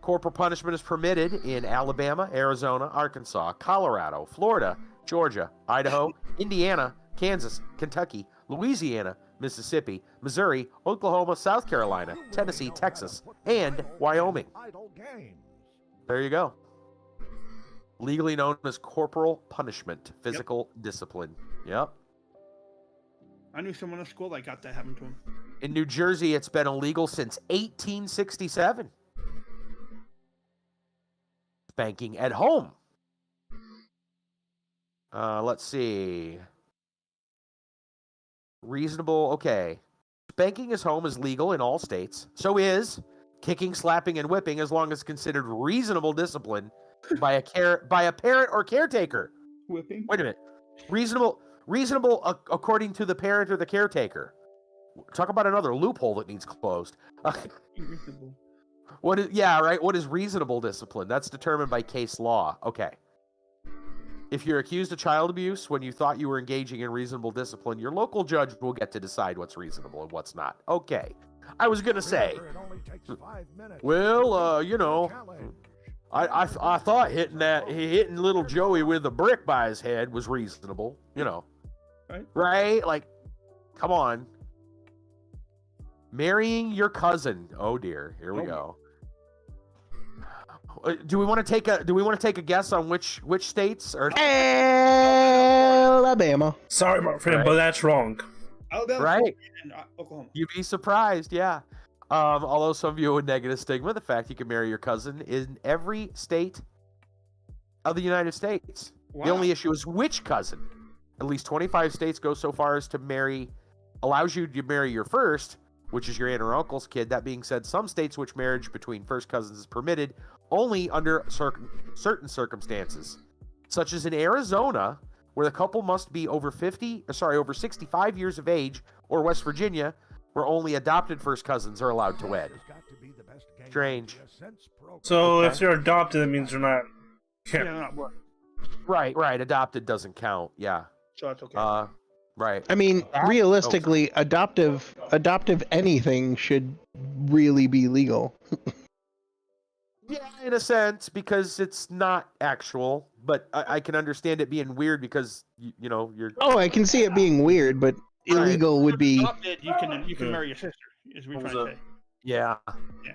Speaker 1: Corporal punishment is permitted in Alabama, Arizona, Arkansas, Colorado, Florida, Georgia, Idaho, Indiana, Kansas, Kentucky, Louisiana, Mississippi, Missouri, Oklahoma, South Carolina, Tennessee, Texas, and Wyoming. There you go. Legally known as corporal punishment, physical discipline. Yep.
Speaker 3: I knew someone in school that got that happen to him.
Speaker 1: In New Jersey, it's been illegal since 1867. Spanking at home. Let's see. Reasonable, okay. Spanking at home is legal in all states. So is kicking, slapping, and whipping as long as considered reasonable discipline by a parent or caretaker.
Speaker 3: Whipping?
Speaker 1: Wait a minute. Reasonable according to the parent or the caretaker. Talk about another loophole that needs closed.
Speaker 3: Reasonable.
Speaker 1: What is reasonable discipline? That's determined by case law. Okay. If you're accused of child abuse when you thought you were engaging in reasonable discipline, your local judge will get to decide what's reasonable and what's not. Okay. I was going to say, well, I thought hitting little Joey with a brick by his head was reasonable, Right? Like, come on. Marrying your cousin. Oh dear. Here we go. Do we want to take a guess on which states or
Speaker 4: Alabama?
Speaker 2: Sorry, my friend,
Speaker 1: Right.
Speaker 2: but that's wrong.
Speaker 3: Alabama,
Speaker 1: Right.
Speaker 3: and Oklahoma.
Speaker 1: You'd be surprised, yeah. Although some view a negative stigma, the fact you can marry your cousin in every state of the United States.
Speaker 3: Wow.
Speaker 1: The only issue is which cousin. At least 25 states go so far as to allows you to marry your first, which is your aunt or uncle's kid. That being said, some states which marriage between first cousins is permitted only under certain circumstances, such as in Arizona, where the couple must be over 65 years of age, or West Virginia, where only adopted first cousins are allowed to wed. Strange.
Speaker 2: So
Speaker 1: Okay.
Speaker 2: if they're adopted, that means they're not.
Speaker 3: Yeah, not what?
Speaker 1: Right. Adopted doesn't count. Yeah.
Speaker 3: So that's okay.
Speaker 1: Right.
Speaker 4: I mean, realistically, adoptive anything should really be legal.
Speaker 1: Yeah, in a sense, because it's not actual, but I can understand it being weird because you're.
Speaker 4: Oh, I can see it being weird, but illegal would be.
Speaker 3: Adopted, you can marry your sister. Is what we're trying to say.
Speaker 1: Yeah.
Speaker 3: Yeah.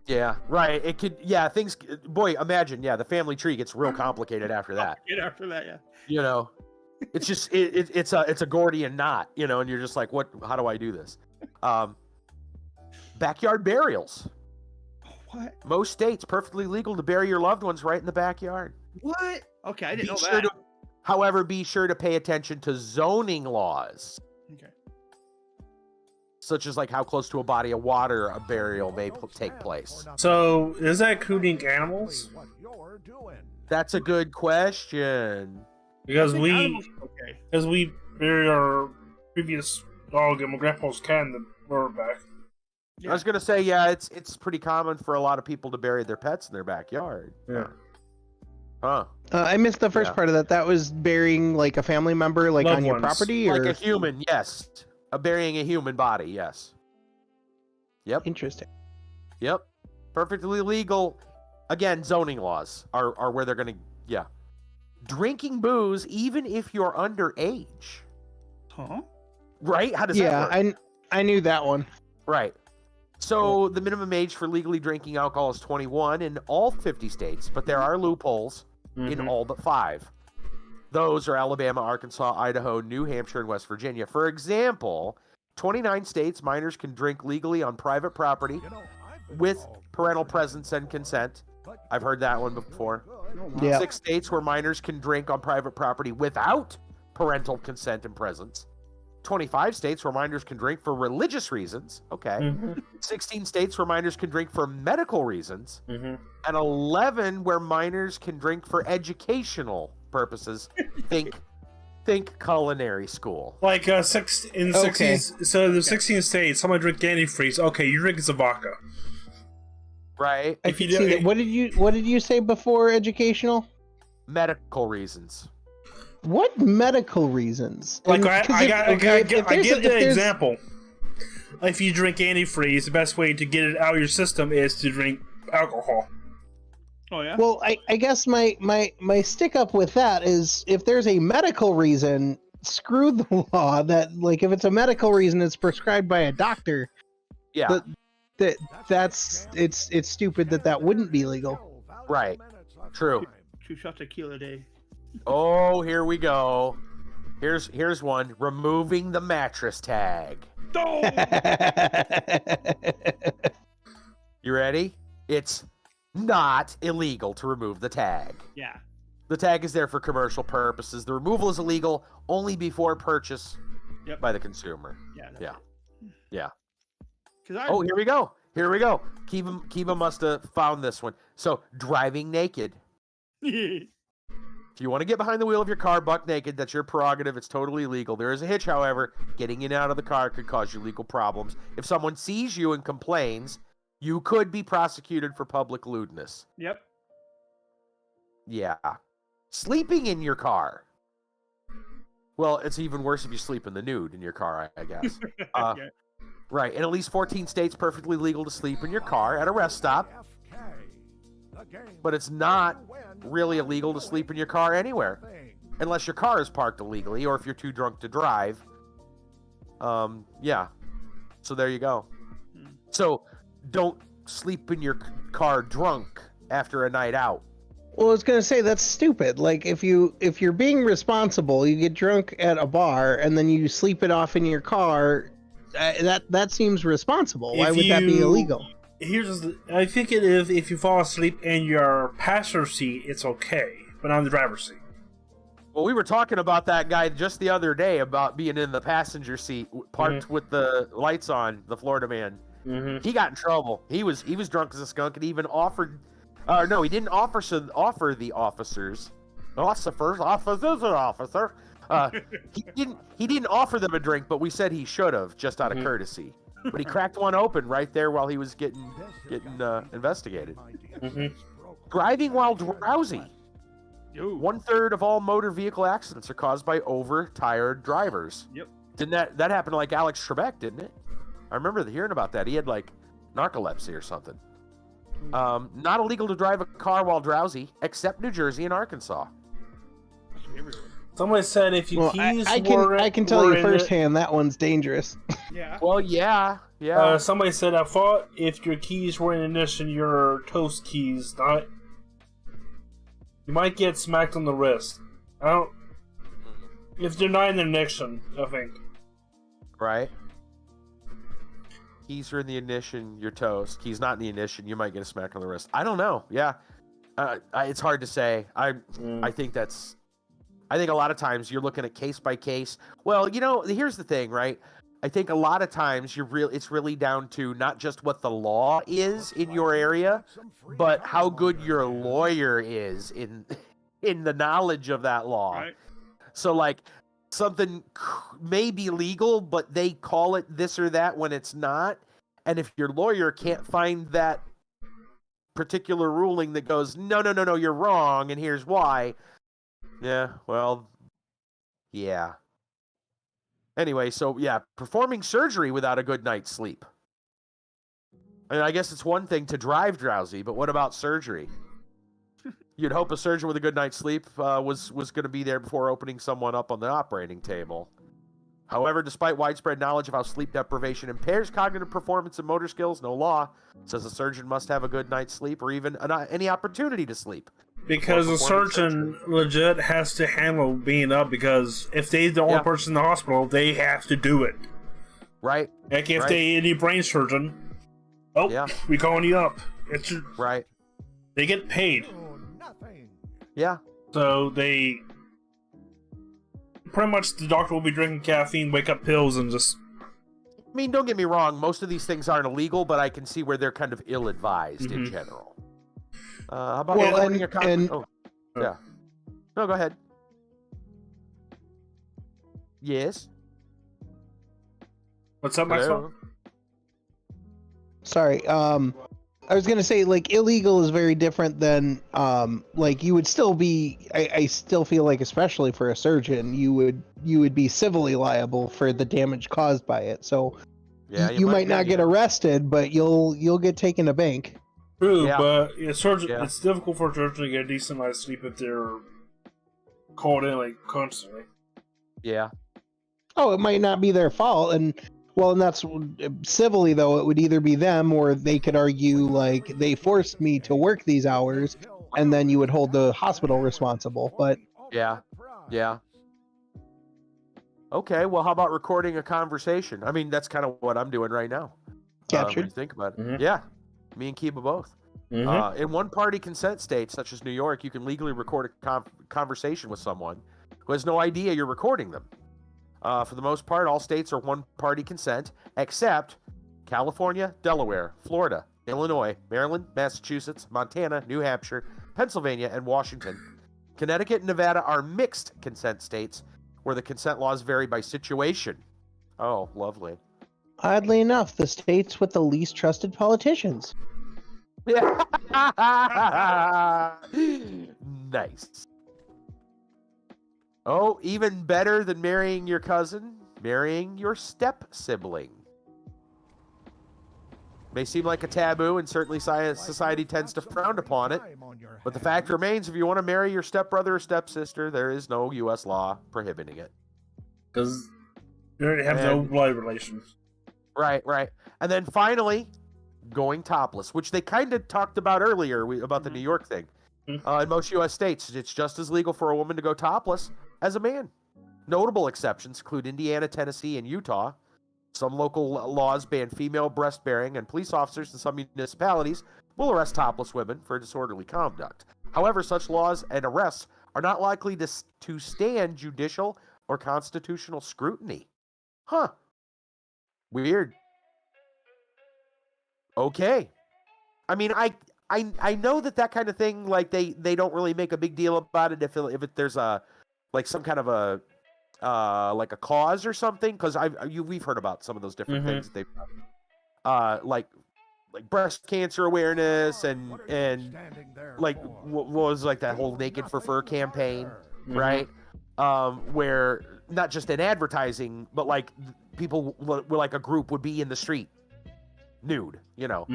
Speaker 1: Yeah. Right. It could. Yeah. Things. Boy, imagine. Yeah, the family tree gets real complicated after that.
Speaker 3: After that, yeah.
Speaker 1: It's just it's a Gordian knot, and you're just like, what? How do I do this? Backyard burials.
Speaker 3: What?
Speaker 1: Most states perfectly legal to bury your loved ones right in the backyard.
Speaker 3: What? Okay, I didn't know
Speaker 1: Sure
Speaker 3: that.
Speaker 1: however, be sure to pay attention to zoning laws,
Speaker 3: Okay.
Speaker 1: such as like how close to a body of water a burial may take place.
Speaker 2: So is that including animals?
Speaker 1: That's a good question.
Speaker 2: Because
Speaker 3: Okay.
Speaker 2: we buried our previous dog and my grandpa's cat in the river back.
Speaker 3: Yeah.
Speaker 1: I was gonna say, yeah, it's pretty common for a lot of people to bury their pets in their backyard.
Speaker 2: Yeah.
Speaker 1: Huh.
Speaker 4: I missed the first part of that. That was burying like a family member, like
Speaker 2: Loved
Speaker 4: on your
Speaker 2: ones.
Speaker 4: property,
Speaker 1: Like
Speaker 4: or
Speaker 1: a human, yes. Burying a human body, yes. Yep.
Speaker 4: interesting.
Speaker 1: Yep. Perfectly legal. Again, zoning laws are where they're gonna, yeah. Drinking booze, even if you're underage.
Speaker 3: Huh?
Speaker 1: Right? How does that work?
Speaker 4: I knew that one.
Speaker 1: Right. So the minimum age for legally drinking alcohol is 21 in all 50 states, but there are loopholes in all but 5. Those are Alabama, Arkansas, Idaho, New Hampshire, and West Virginia. For example, 29 states minors can drink legally on private property with parental presence and consent. I've heard that one before.
Speaker 4: Yeah.
Speaker 1: 6 states where minors can drink on private property without parental consent and presence. 25 states where minors can drink for religious reasons. Okay. 16 states where minors can drink for medical reasons. And 11 where minors can drink for educational purposes. Think culinary school.
Speaker 2: Like 16. So the 16 states, someone drink antifreeze. Okay, you drink some vodka.
Speaker 1: Right?
Speaker 4: I can see that. What did you say before educational?
Speaker 1: Medical reasons.
Speaker 4: What medical reasons?
Speaker 2: Like
Speaker 4: And-
Speaker 2: I
Speaker 4: 'cause if-
Speaker 2: give
Speaker 4: if
Speaker 2: the
Speaker 4: there's-
Speaker 2: example. if you drink antifreeze, the best way to get it out of your system is to drink alcohol.
Speaker 3: Oh yeah.
Speaker 4: Well, I guess my stick up with that is if there's a medical reason, screw the law. That like if it's a medical reason, it's prescribed by a doctor.
Speaker 1: Yeah.
Speaker 4: That's it's stupid that wouldn't be legal.
Speaker 1: Right. True.
Speaker 3: 2 shots of tequila a day.
Speaker 1: Oh, here we go. Here's one. Removing the mattress tag.
Speaker 3: Oh!
Speaker 1: You ready? It's not illegal to remove the tag.
Speaker 3: Yeah.
Speaker 1: The tag is there for commercial purposes. The removal is illegal only before purchase by the consumer.
Speaker 3: Yeah.
Speaker 1: Yeah. Yeah.
Speaker 3: Because
Speaker 1: Oh, here we go. Here we go. Kiva must have found this one. So, driving naked. If you want to get behind the wheel of your car buck naked, that's your prerogative. It's totally legal. There is a hitch, however. Getting in and out of the car could cause you legal problems. If someone sees you and complains, you could be prosecuted for public lewdness.
Speaker 3: Yep.
Speaker 1: Yeah. Sleeping in your car. Well, it's even worse if you sleep in the nude in your car, I guess.
Speaker 3: Yeah.
Speaker 1: Right. In at least 14 states, perfectly legal to sleep in your car at a rest stop. But it's not really illegal to sleep in your car anywhere. Unless your car is parked illegally or if you're too drunk to drive. Yeah. So there you go. So don't sleep in your car drunk after a night out.
Speaker 4: Well, I was gonna say that's stupid. Like if you're being responsible, you get drunk at a bar and then you sleep it off in your car. That seems responsible. Why would that be illegal?
Speaker 2: I think it is if you fall asleep in your passenger seat, it's okay, but on the driver's seat.
Speaker 1: Well, we were talking about that guy just the other day about being in the passenger seat, parked with the lights on. The Florida man, he got in trouble. He was drunk as a skunk and even offered. No, he didn't offer the officers. He didn't offer them a drink, but we said he should have, just out of courtesy. But he cracked one open right there while he was getting investigated. Driving while drowsy. 1/3 of all motor vehicle accidents are caused by overtired drivers.
Speaker 3: Yep.
Speaker 1: Didn't that happen to like Alex Trebek, didn't it? I remember hearing about that. He had like narcolepsy or something. Not illegal to drive a car while drowsy, except New Jersey and Arkansas.
Speaker 2: Somebody said if you keys
Speaker 4: I can tell you firsthand that one's dangerous.
Speaker 3: Yeah.
Speaker 1: Well, yeah.
Speaker 2: Somebody said I thought if your keys were in ignition, your toast keys, not. You might get smacked on the wrist. I don't. If they're not in ignition, I think.
Speaker 1: Right. Keys are in the ignition, you're toast. Keys not in the ignition, you might get a smack on the wrist. I don't know. Yeah. It's hard to say. I think that's. I think a lot of times you're looking at case by case. Well, here's the thing, right? I think a lot of times it's really down to not just what the law is in your area, but how good your lawyer is in the knowledge of that law.
Speaker 3: Right.
Speaker 1: So like something may be legal, but they call it this or that when it's not. And if your lawyer can't find that particular ruling that goes, no, you're wrong, and here's why. Yeah, well, yeah. Anyway, so yeah, performing surgery without a good night's sleep. I mean, I guess it's one thing to drive drowsy, but what about surgery? You'd hope a surgeon with a good night's sleep was going to be there before opening someone up on the operating table. However, despite widespread knowledge of how sleep deprivation impairs cognitive performance and motor skills, no law says a surgeon must have a good night's sleep or even any opportunity to sleep.
Speaker 2: Because a surgeon legit has to handle being up, because if they're the only person in the hospital, they have to do it.
Speaker 1: Right.
Speaker 2: Like if they any brain surgeon, we calling you up. It's
Speaker 1: right.
Speaker 2: They get paid.
Speaker 1: Yeah.
Speaker 2: So they pretty much the doctor will be drinking caffeine, wake up pills, and just.
Speaker 1: I mean, don't get me wrong. Most of these things aren't illegal, but I can see where they're kind of ill-advised in general. How about your yeah. No, go ahead. Yes.
Speaker 2: What's up, Maxwell?
Speaker 4: Sorry. I was gonna say, like, illegal is very different than, like, you would still be. I still feel like, especially for a surgeon, you would be civilly liable for the damage caused by it. So,
Speaker 1: Yeah,
Speaker 4: you might not get arrested, but you'll get taken to bank.
Speaker 2: True,
Speaker 1: Yeah.
Speaker 2: but
Speaker 1: Yeah.
Speaker 2: it's difficult for a surgeon to get a decent night's sleep if they're called in like constantly.
Speaker 1: Yeah.
Speaker 4: Oh, it might not be their fault, and that's civilly though. It would either be them, or they could argue like they forced me to work these hours, and then you would hold the hospital responsible. But
Speaker 1: Yeah. Yeah. Okay, well, how about recording a conversation? I mean, that's kind of what I'm doing right now. When
Speaker 4: captured.
Speaker 1: you think about it.
Speaker 2: Mhm.
Speaker 1: Yeah, me and Kiba both.
Speaker 2: Mm-hmm.
Speaker 1: In one-party consent states, such as New York, you can legally record a conversation with someone who has no idea you're recording them. For the most part, all states are one-party consent, except California, Delaware, Florida, Illinois, Maryland, Massachusetts, Montana, New Hampshire, Pennsylvania, and Washington. Connecticut and Nevada are mixed consent states, where the consent laws vary by situation. Oh, lovely.
Speaker 4: Oddly enough, the states with the least trusted politicians.
Speaker 1: Yeah. Nice. Oh, even better than marrying your cousin, marrying your step sibling. May seem like a taboo, and certainly society tends to frown upon it. But the fact remains, if you want to marry your stepbrother or stepsister, there is no U.S. law prohibiting it.
Speaker 2: Because they have no blood relations.
Speaker 1: Right. And then finally, going topless, which they kind of talked about earlier about the New York thing. In most U.S. states, it's just as legal for a woman to go topless as a man. Notable exceptions include Indiana, Tennessee, and Utah. Some local laws ban female breastbearing, and police officers in some municipalities will arrest topless women for disorderly conduct. However, such laws and arrests are not likely to stand judicial or constitutional scrutiny. Huh. Weird. Okay. I mean, I know that kind of thing, like they don't really make a big deal about it if there's a like some kind of a like a cause or something, because we've heard about some of those different things that they've like breast cancer awareness and like what was like that whole Naked for Fur campaign, right? Where not just in advertising, but like people were like a group would be in the street nude, you know.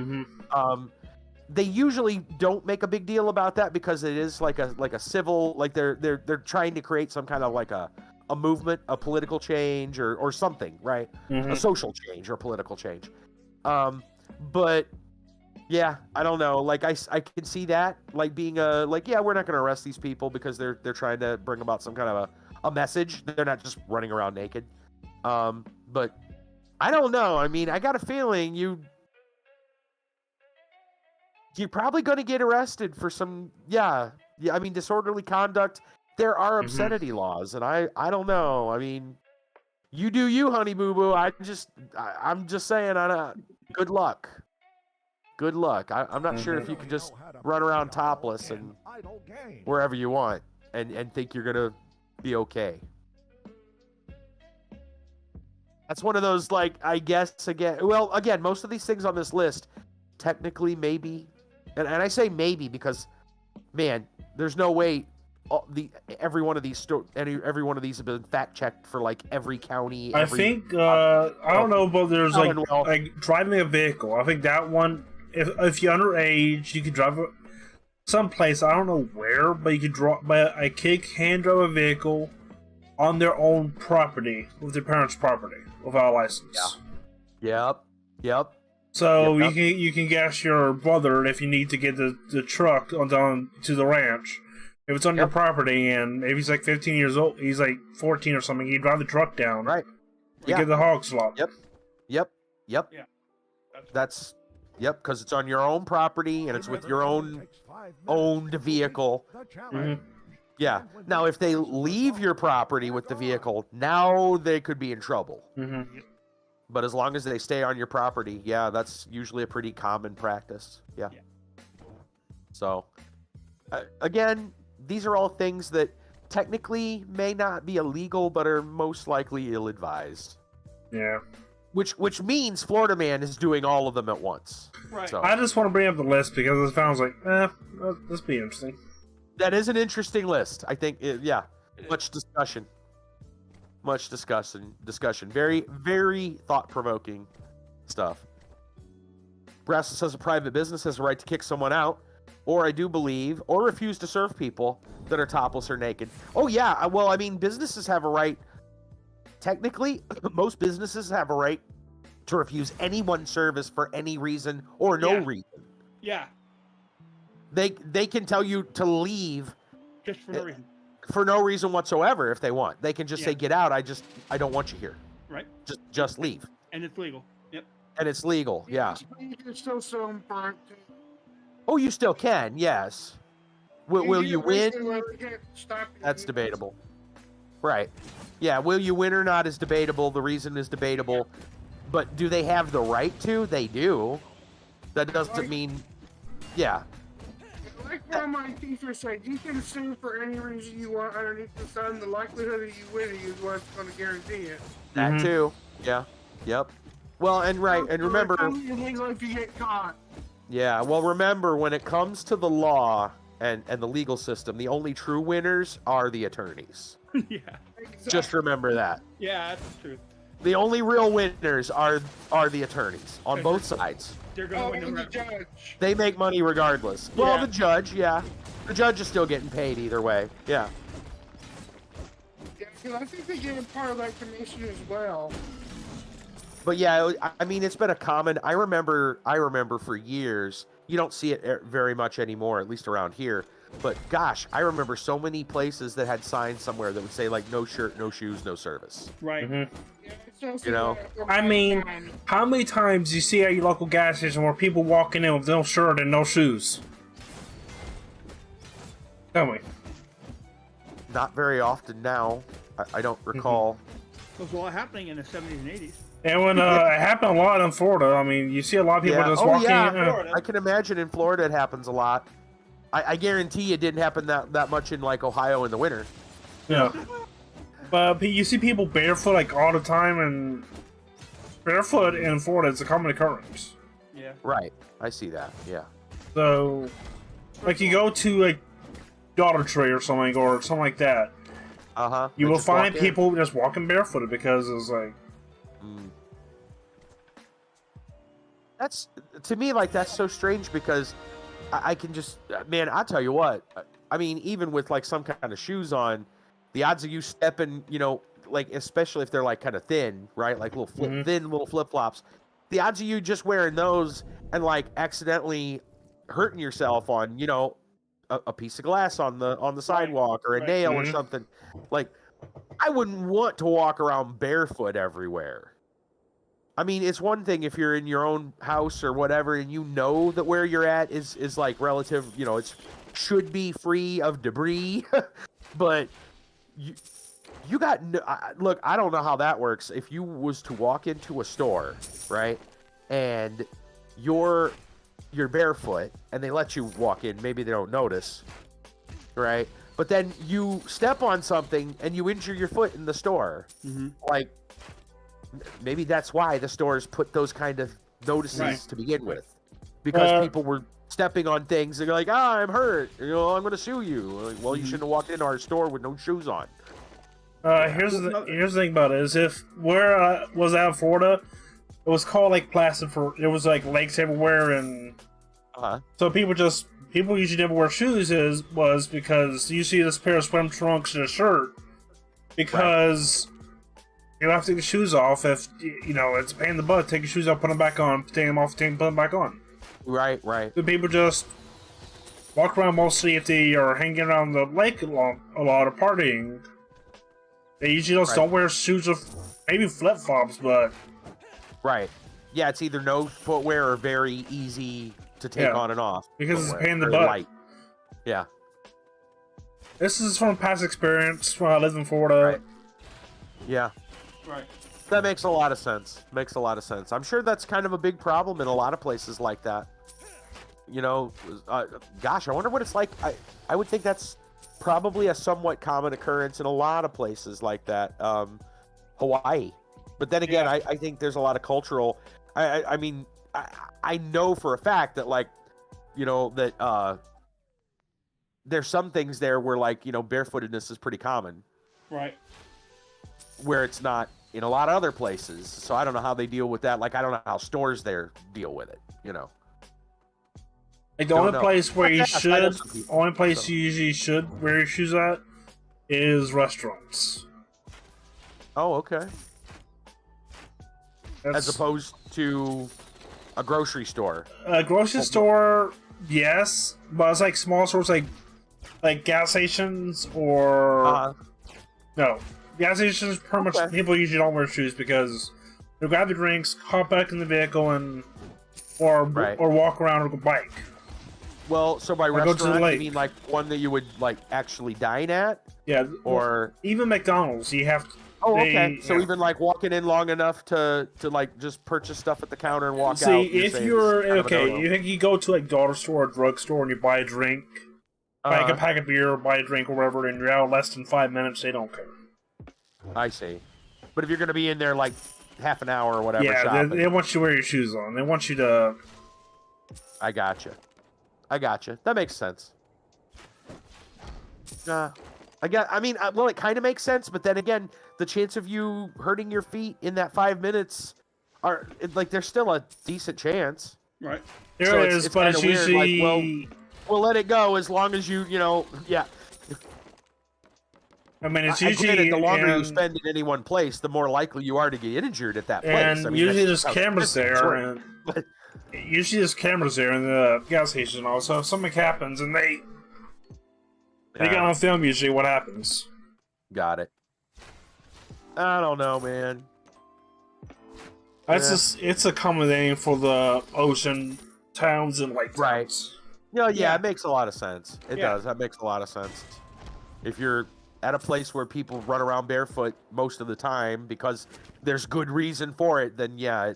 Speaker 1: They usually don't make a big deal about that because it is like a civil, like they're trying to create some kind of like a movement, a political change or something, right? A social change or political change. But yeah, I don't know. Like I can see that like being we're not going to arrest these people because they're trying to bring about some kind of a message. They're not just running around naked. But I don't know. I mean, I got a feeling you're probably going to get arrested for some I mean, disorderly conduct. There are obscenity laws, and I don't know. I mean, you do you, honey boo boo. I'm just saying. Good luck. Good luck. I'm not sure if you can just run around topless and wherever you want and think you're gonna be okay. That's one of those, like, I guess again. Most of these things on this list, technically maybe, and I say maybe because, man, there's no way. Every one of these have been fact checked for like every county.
Speaker 2: I think I don't know, but there's like driving a vehicle. I think that one, if you're underage, you can drive someplace. I don't know where, but you can drive. But a kid can drive a vehicle on their own property with their parents' property without a license.
Speaker 1: Yeah. Yep.
Speaker 2: So you can gas your brother if you need to get the truck down to the ranch. If it's on your property, and if he's like 15 years old, he's like 14 or something, you drive the truck down.
Speaker 1: Right.
Speaker 2: You get the hog slop.
Speaker 1: Yep.
Speaker 3: Yeah.
Speaker 1: That's because it's on your own property and it's with your own owned vehicle. Yeah. Now, if they leave your property with the vehicle, now they could be in trouble. But as long as they stay on your property, that's usually a pretty common practice. Yeah. So, again, these are all things that technically may not be illegal, but are most likely ill-advised.
Speaker 2: Yeah.
Speaker 1: Which means Florida Man is doing all of them at once.
Speaker 3: Right.
Speaker 1: So,
Speaker 3: I
Speaker 2: I just want to bring up the list because it sounds like, this be interesting.
Speaker 1: that is an interesting list. I think, much discussion. Very, very thought-provoking. stuff. Brasso says a private business has a right to kick someone out, or I do believe, or refuse to serve people that are topless or naked. Oh yeah, well, I mean, businesses have a right. Technically, most businesses have a right to refuse anyone service for any reason or no reason.
Speaker 3: Yeah.
Speaker 1: They can tell you to leave
Speaker 3: Just for no reason.
Speaker 1: for no reason whatsoever if they want. They can just say, "Get out! I don't want you here."
Speaker 3: Right.
Speaker 1: Just leave.
Speaker 3: And it's legal. Yep.
Speaker 1: And it's legal. Yeah.
Speaker 5: You can still sue them for it.
Speaker 1: Oh, you still can. Yes. Will you win? That's
Speaker 5: That's
Speaker 1: debatable. Right. Yeah, will you win or not is debatable. The reason is debatable. But do they have the right to? They do. That doesn't mean... Yeah.
Speaker 5: Like one of my teachers said, you can sue for any reason you want underneath the sun. The likelihood of you winning is what's going to guarantee it.
Speaker 1: That too. Yeah. Yep. Well, and remember...
Speaker 5: It's illegal if you get caught.
Speaker 1: Yeah, well, remember, when it comes to the law and the legal system, the only true winners are the attorneys.
Speaker 3: Yeah.
Speaker 5: Exactly.
Speaker 1: Just remember that.
Speaker 3: Yeah, that's true.
Speaker 1: The only real winners are the attorneys on both sides.
Speaker 3: They're going to win
Speaker 5: And
Speaker 3: no
Speaker 5: the
Speaker 3: matter.
Speaker 5: judge.
Speaker 1: They make money regardless. Well,
Speaker 3: Yeah.
Speaker 1: the judge, yeah. The judge is still getting paid either way. Yeah.
Speaker 5: Yeah, because I think they get a part of that commission as well.
Speaker 1: But yeah, I mean, it's been a common. I remember for years. You don't see it very much anymore, at least around here. But gosh, I remember so many places that had signs somewhere that would say like no shirt, no shoes, no service.
Speaker 3: Right.
Speaker 5: Yeah, it's also
Speaker 1: You know?
Speaker 2: I mean, how many times do you see at your local gas station where people walking in with no shirt and no shoes? Tell me.
Speaker 1: Not very often now. I don't recall.
Speaker 3: There was a lot happening in the 70s and 80s.
Speaker 2: And when it happened a lot in Florida, I mean, you see a lot of people just
Speaker 1: Oh
Speaker 2: walking.
Speaker 1: yeah, I can imagine in Florida it happens a lot. I guarantee it didn't happen that much in like Ohio in the winter.
Speaker 2: Yeah. But you see people barefoot like all the time, and barefoot in Florida is a common occurrence.
Speaker 3: Yeah.
Speaker 1: Right. I see that. Yeah.
Speaker 2: So, like, you go to like Dollar Tree or something like that,
Speaker 1: Uh-huh.
Speaker 2: you
Speaker 1: They
Speaker 2: will
Speaker 1: just walk
Speaker 2: find
Speaker 1: in.
Speaker 2: people just walking barefooted because it's like,
Speaker 1: That's, to me, like, that's so strange because I can just, man, I'll tell you what. I mean, even with like some kind of shoes on, the odds of you stepping, you know, like, especially if they're like kind of thin, right? Like little thin little flip-flops. The odds of you just wearing those and like accidentally hurting yourself on, you know, a piece of glass on the sidewalk or a nail or something. Like, I wouldn't want to walk around barefoot everywhere. I mean, it's one thing if you're in your own house or whatever and you know that where you're at is like relative, you know, it's should be free of debris, but you got no, look, I don't know how that works. If you was to walk into a store, right, and you're barefoot and they let you walk in, maybe they don't notice, right? But then you step on something and you injure your foot in the store, like. Maybe that's why the stores put those kind of notices to begin with, because people were stepping on things. They're like, I'm hurt. You know, I'm going to sue you. Like, well, you shouldn't have walked into our store with no shoes on.
Speaker 2: here's the thing about it is if where was out in Florida, it was called like plastic for it was like lakes everywhere, and so people usually never wear shoes was because you see this pair of swim trunks and a shirt because. You have to take the shoes off if, you know, it's a pain in the butt. Take your shoes off, put them back on, take them off, put them back on.
Speaker 1: Right.
Speaker 2: So people just walk around mostly if they are hanging around the lake a lot or partying. They usually just don't wear shoes or maybe flip-flops, but...
Speaker 1: Right. Yeah, it's either no footwear or very easy to take on and off.
Speaker 2: Because it's a pain in the
Speaker 1: Very
Speaker 2: butt.
Speaker 1: light. Yeah.
Speaker 2: This is from past experience when I lived in Florida.
Speaker 1: Right. Yeah.
Speaker 3: Right.
Speaker 1: That makes a lot of sense. Makes a lot of sense. I'm sure that's kind of a big problem in a lot of places like that. You know, gosh, I wonder what it's like. I would think that's probably a somewhat common occurrence in a lot of places like that. Hawaii. But then again, I think there's a lot of cultural... I mean, I know for a fact that, like, you know, that there's some things there where, like, you know, barefootedness is pretty common.
Speaker 3: Right.
Speaker 1: Where it's not in a lot of other places. So I don't know how they deal with that. Like, I don't know how stores there deal with it, you know.
Speaker 2: Like the
Speaker 1: Don't
Speaker 2: only
Speaker 1: know.
Speaker 2: place where you
Speaker 1: Yes, I know
Speaker 2: should,
Speaker 1: some people,
Speaker 2: only place
Speaker 1: so.
Speaker 2: you usually should wear your shoes at is restaurants.
Speaker 1: Oh, okay.
Speaker 2: That's,
Speaker 1: As opposed to a grocery store.
Speaker 2: a grocery store, yes, but it's like small stores like gas stations or no. Gas stations, pretty much
Speaker 1: Okay.
Speaker 2: people usually don't wear shoes because they grab the drinks, hop back in the vehicle, and or
Speaker 1: Right.
Speaker 2: walk around or bike.
Speaker 1: Well, so by
Speaker 2: Or go to the
Speaker 1: restaurant, you
Speaker 2: lake.
Speaker 1: mean like one that you would like actually dine at,
Speaker 2: Yeah,
Speaker 1: or
Speaker 2: even McDonald's, you have to.
Speaker 1: oh,
Speaker 2: they-
Speaker 1: okay. So
Speaker 2: yeah.
Speaker 1: even like walking in long enough to like just purchase stuff at the counter and walk out.
Speaker 2: See, if
Speaker 1: saying
Speaker 2: you're
Speaker 1: it's kind of a
Speaker 2: okay,
Speaker 1: no-no.
Speaker 2: you think you go to like dollar store or drugstore and you buy a drink, buy like a pack of beer, or buy a drink or whatever, and you're out less than 5 minutes, they don't care.
Speaker 1: I see. But if you're going to be in there like half an hour or whatever,
Speaker 2: Yeah,
Speaker 1: shopping,
Speaker 2: they want you to wear your shoes on. They want you to.
Speaker 1: I gotcha. That makes sense. I mean, well, it kind of makes sense, but then again, the chance of you hurting your feet in that 5 minutes like there's still a decent chance.
Speaker 3: Right.
Speaker 2: There
Speaker 1: So
Speaker 2: is,
Speaker 1: it's
Speaker 2: but it's
Speaker 1: kinda weird, like,
Speaker 2: usually.
Speaker 1: We'll let it go as long as you know, yeah.
Speaker 2: I mean, it's
Speaker 1: I
Speaker 2: usually
Speaker 1: granted, the longer you
Speaker 2: and-
Speaker 1: spend in any one place, the more likely you are to get injured at that place.
Speaker 2: And
Speaker 1: I mean,
Speaker 2: usually
Speaker 1: that's
Speaker 2: there's
Speaker 1: just how
Speaker 2: cameras
Speaker 1: statistics
Speaker 2: there,
Speaker 1: work.
Speaker 2: and
Speaker 1: But-
Speaker 2: usually there's cameras there in the gas station. Also, if something happens, and they
Speaker 1: Yeah.
Speaker 2: got on film usually what happens.
Speaker 1: Got it. I don't know, man.
Speaker 2: That's
Speaker 1: Yeah.
Speaker 2: just it's a common thing for the ocean towns and lake
Speaker 1: Right.
Speaker 2: towns.
Speaker 1: Yeah,
Speaker 3: Yeah.
Speaker 1: it makes a lot of sense. It
Speaker 3: Yeah.
Speaker 1: does. That makes a lot of sense. If you're at a place where people run around barefoot most of the time because there's good reason for it, then yeah.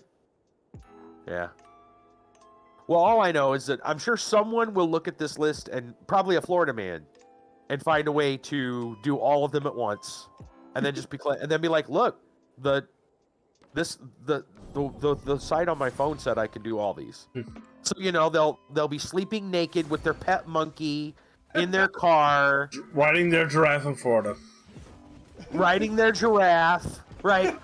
Speaker 1: Well, all I know is that I'm sure someone will look at this list, and probably a Florida man, and find a way to do all of them at once, and then just be like, look, the site on my phone said I could do all these. So they'll be sleeping naked with their pet monkey in their car,
Speaker 2: Riding their giraffe in Florida.
Speaker 1: riding their giraffe, right,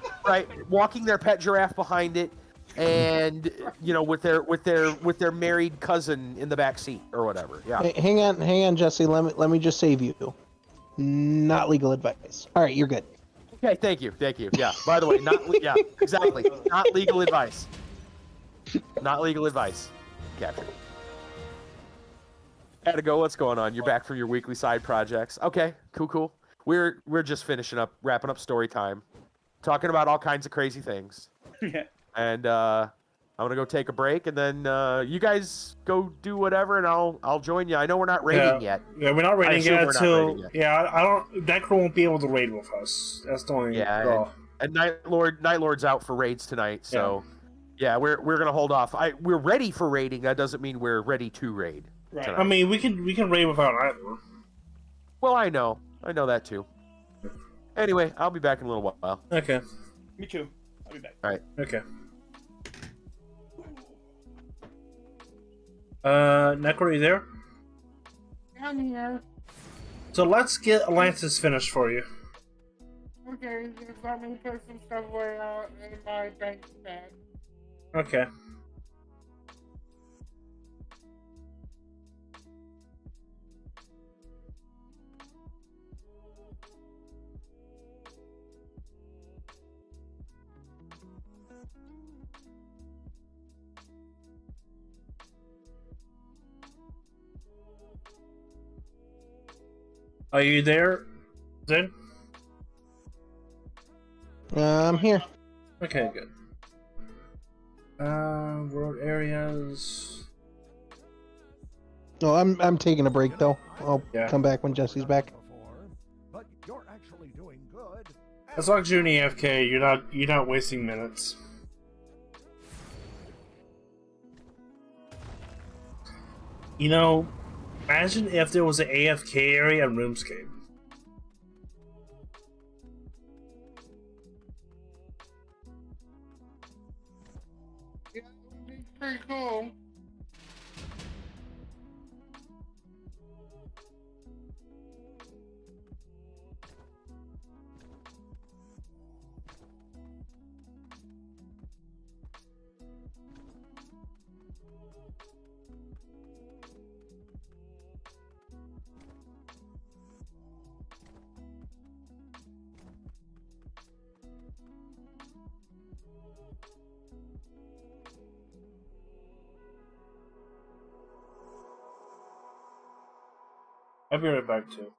Speaker 1: walking their pet giraffe behind it, and with their married cousin in the back seat or whatever. Yeah.
Speaker 4: Hey, hang on, Jesse. Let me just save you. Not legal advice. All right, you're good.
Speaker 1: Okay, thank you. Yeah. By the way, yeah, exactly. Not legal advice. Not legal advice. Captured. Had to go. What's going on? You're back from your weekly side projects. Okay, cool. We're just wrapping up story time, talking about all kinds of crazy things.
Speaker 3: Yeah.
Speaker 1: And I'm gonna go take a break, and then you guys go do whatever, and I'll join you. I know we're not raiding yet.
Speaker 2: Yeah, we're not raiding
Speaker 1: assume
Speaker 2: yet
Speaker 1: we're not
Speaker 2: until.
Speaker 1: raiding yet.
Speaker 2: Yeah, I don't. That crew won't be able to raid with us. That's the only.
Speaker 1: Yeah,
Speaker 2: draw.
Speaker 1: And Night Lord's out for raids tonight, so yeah, we're gonna hold off. We're ready for raiding. That doesn't mean we're ready to raid.
Speaker 3: Right.
Speaker 1: tonight.
Speaker 2: I mean, we can raid without either.
Speaker 1: Well, I know that too. Anyway, I'll be back in a little while.
Speaker 2: Okay.
Speaker 3: Me too. I'll be back.
Speaker 1: All right.
Speaker 2: Okay. Necro, are you there?
Speaker 5: I'm here.
Speaker 2: So let's get Atlantis finished for you.
Speaker 5: Okay, just let me put some stuff away in my bank bag.
Speaker 2: Okay. Are you there, Zen?
Speaker 4: I'm here.
Speaker 2: Okay, good. World areas.
Speaker 4: No, I'm taking a break though. I'll
Speaker 2: Yeah.
Speaker 4: come back when Jesse's back.
Speaker 6: But you're actually doing good.
Speaker 2: As long as you're in AFK, you're not wasting minutes. Imagine if there was an AFK area in RuneScape.
Speaker 5: Yeah, it would be pretty cool.
Speaker 2: I'll be right back too.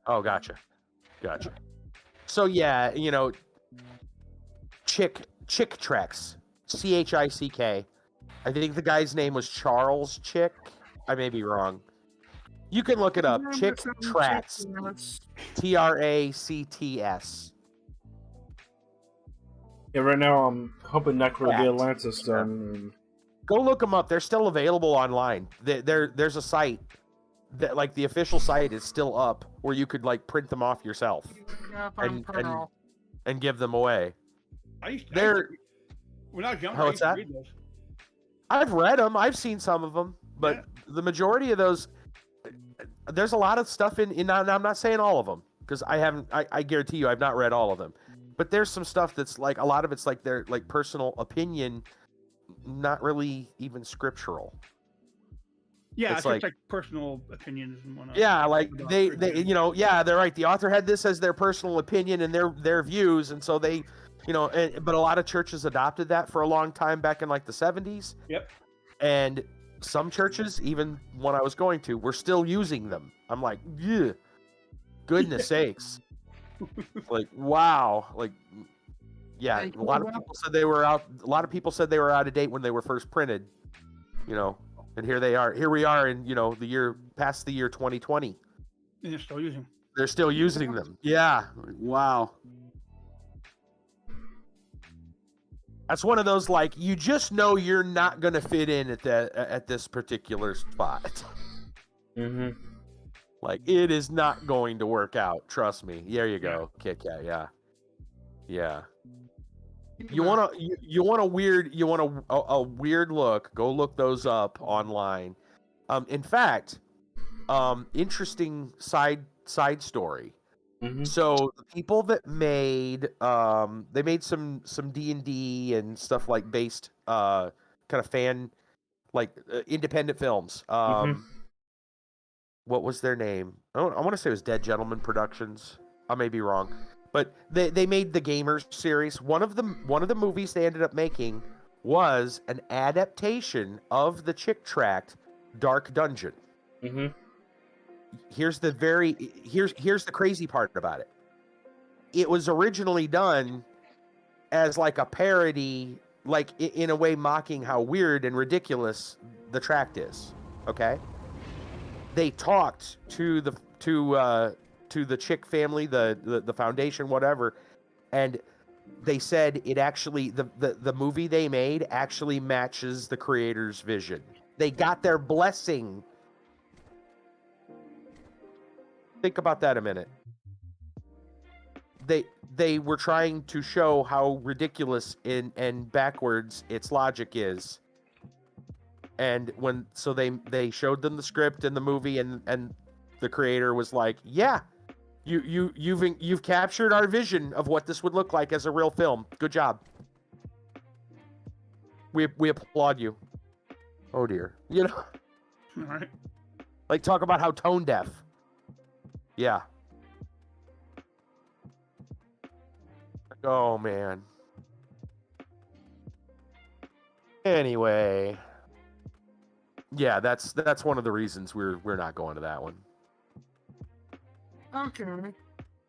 Speaker 1: Oh, gotcha. So yeah, Chick Treks, Chick. I think the guy's name was Charles Chick. I may be wrong. You can look it up. Chick Tracts. Tracts.
Speaker 2: Yeah, right now I'm hoping Necro get
Speaker 1: Fact.
Speaker 2: Atlantis done.
Speaker 1: Go look them up. They're still available online. There's a site that, like, the official site is still up where you could, like, print them off yourself and give them away.
Speaker 3: When I was younger,
Speaker 1: Oh,
Speaker 3: I
Speaker 1: what's
Speaker 3: used to
Speaker 1: that?
Speaker 3: read those.
Speaker 1: I've read them. I've seen some of them, but the majority of those, there's a lot of stuff in. I'm not saying all of them because I haven't. I guarantee you, I've not read all of them. But there's some stuff that's like a lot of it's like their like personal opinion, not really even scriptural.
Speaker 3: Yeah,
Speaker 1: it's
Speaker 3: just like personal opinions and whatnot.
Speaker 1: Yeah, like they they're right. The author had this as their personal opinion and their views, and so they, but a lot of churches adopted that for a long time back in like the 70s.
Speaker 3: Yep.
Speaker 1: And some churches, even one I was going to, were still using them. I'm like, yeah, goodness sakes. Like, wow. Like, yeah, a lot of people said they were out. A lot of people said they were out of date when they were first printed, and here they are. Here we are in, past the year 2020.
Speaker 3: And they're still using.
Speaker 1: They're still using them. Yeah. Wow. That's one of those, like, you just know you're not going to fit in at this particular spot.
Speaker 2: Mm-hmm.
Speaker 1: Like, it is not going to work out. Trust me. There you go. Kit Kat. Yeah. Yeah. You want a weird look. Go look those up online. In fact, interesting side story.
Speaker 2: Mm-hmm.
Speaker 1: So the people that made they made some D&D and stuff like based kind of fan like independent films. What was their name? I want to say it was Dead Gentleman Productions. I may be wrong, but they made the Gamers series. One of the movies they ended up making was an adaptation of the Chick Tract Dark Dungeon.
Speaker 2: Mm-hmm.
Speaker 1: Here's the crazy part about it. It was originally done as like a parody, like in a way mocking how weird and ridiculous the tract is. Okay. They talked to the Chick family, the foundation, whatever, and they said it actually the movie they made actually matches the creator's vision. They got their blessing. Think about that a minute. They were trying to show how ridiculous and backwards its logic is. And they showed them the script and the movie, and the creator was like, "Yeah, you've captured our vision of what this would look like as a real film. Good job. We applaud you." Oh dear.
Speaker 3: All right.
Speaker 1: Like, talk about how tone deaf. Yeah. Oh man. Anyway. Yeah, that's one of the reasons we're not going to that one.
Speaker 5: Okay.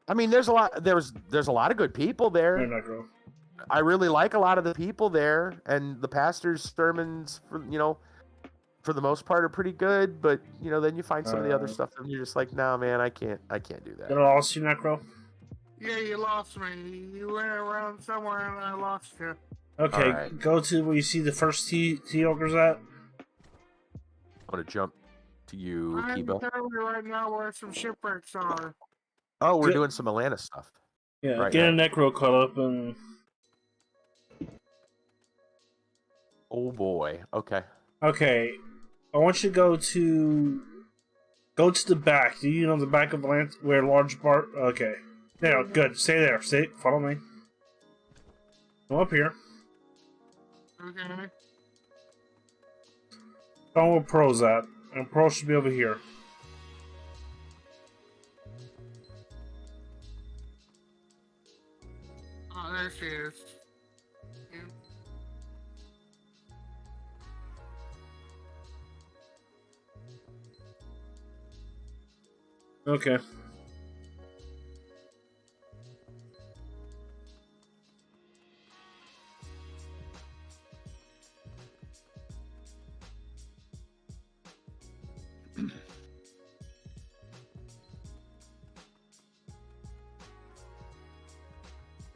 Speaker 1: I mean, there's a lot of good people there. I really like a lot of the people there, and the pastor's sermons for the most part are pretty good, but then you find some of the other stuff and you're just like, "No, man, I can't do that."
Speaker 2: Did I lost you, Necro?
Speaker 5: Yeah, you lost me. You went around somewhere and I lost you.
Speaker 2: Okay,
Speaker 1: right.
Speaker 2: Go to where you see the first T ogres at.
Speaker 1: I'm gonna jump to you,
Speaker 5: I'm
Speaker 1: Kiba.
Speaker 5: telling you right now where some shipwrecks are.
Speaker 1: Oh, we're doing some Atlantis stuff.
Speaker 2: Yeah,
Speaker 1: right
Speaker 2: get
Speaker 1: now.
Speaker 2: a Necro caught up and.
Speaker 1: Oh boy. Okay.
Speaker 2: Okay, I want you to go to the back. Do you know the back of Atlantis where large part? Okay, there. Good. Stay there. Stay. Follow me. Come up here.
Speaker 5: Okay.
Speaker 2: Tell me where Pro's at. And Pro should be over here.
Speaker 5: Oh, there she is.
Speaker 2: Okay.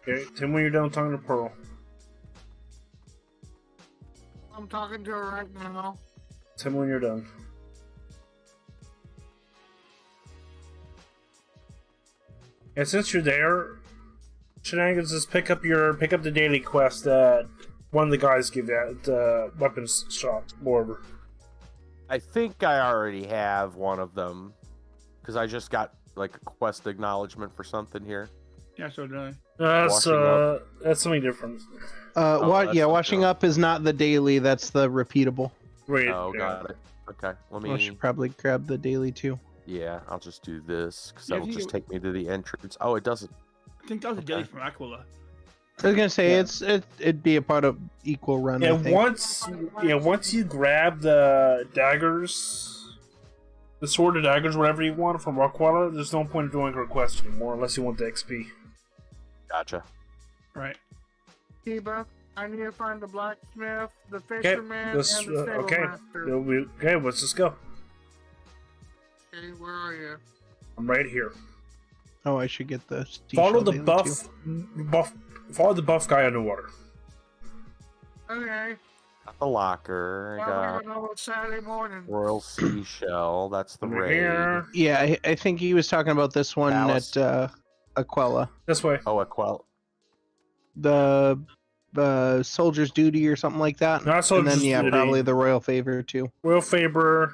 Speaker 2: Okay, Tim, when you're done talking to Pearl.
Speaker 5: I'm talking to her right now.
Speaker 2: Tim, when you're done. And since you're there, Shenanigans, just pick up the daily quest that one of the guys give you at weapons shop, wherever.
Speaker 1: I think I already have one of them because I just got like a quest acknowledgement for something here.
Speaker 3: Yeah, so did I.
Speaker 2: That's something different.
Speaker 4: Washing up is not the daily. That's the repeatable.
Speaker 2: Wait.
Speaker 1: Oh, got it. Okay, let me.
Speaker 4: I should probably grab the daily too.
Speaker 1: Yeah, I'll just do this because
Speaker 3: Yeah,
Speaker 1: that'll just take me to the entrance. Oh, it doesn't.
Speaker 3: I think that was a daily from Aquila.
Speaker 4: I was gonna say it'd be a part of equal run. I
Speaker 2: And
Speaker 4: think.
Speaker 2: once you grab the daggers, the sword or daggers, whatever you want from Rockwalla, there's no point in doing a quest anymore unless you want the XP.
Speaker 1: Gotcha.
Speaker 3: Right.
Speaker 5: Kiba, I need to find the blacksmith, the fisherman, and the stable master.
Speaker 2: Okay, let's just go.
Speaker 5: Okay, where are you?
Speaker 2: I'm right here.
Speaker 4: Oh, I should get the.
Speaker 2: Follow the
Speaker 4: daily
Speaker 2: buff. Follow the buff guy underwater.
Speaker 5: Okay.
Speaker 1: Got the locker. I got
Speaker 5: Well, it's Saturday morning.
Speaker 1: Royal Seashell. That's the
Speaker 2: Over
Speaker 1: raid.
Speaker 2: here.
Speaker 4: Yeah, I think he was talking about this one
Speaker 1: Dallas.
Speaker 4: at Aquella.
Speaker 2: This way.
Speaker 1: Oh, a quell.
Speaker 4: The soldier's duty or something like that.
Speaker 2: Not
Speaker 4: and
Speaker 2: Soldier's
Speaker 4: then
Speaker 2: Duty.
Speaker 4: probably the royal favor too.
Speaker 2: Royal Faber.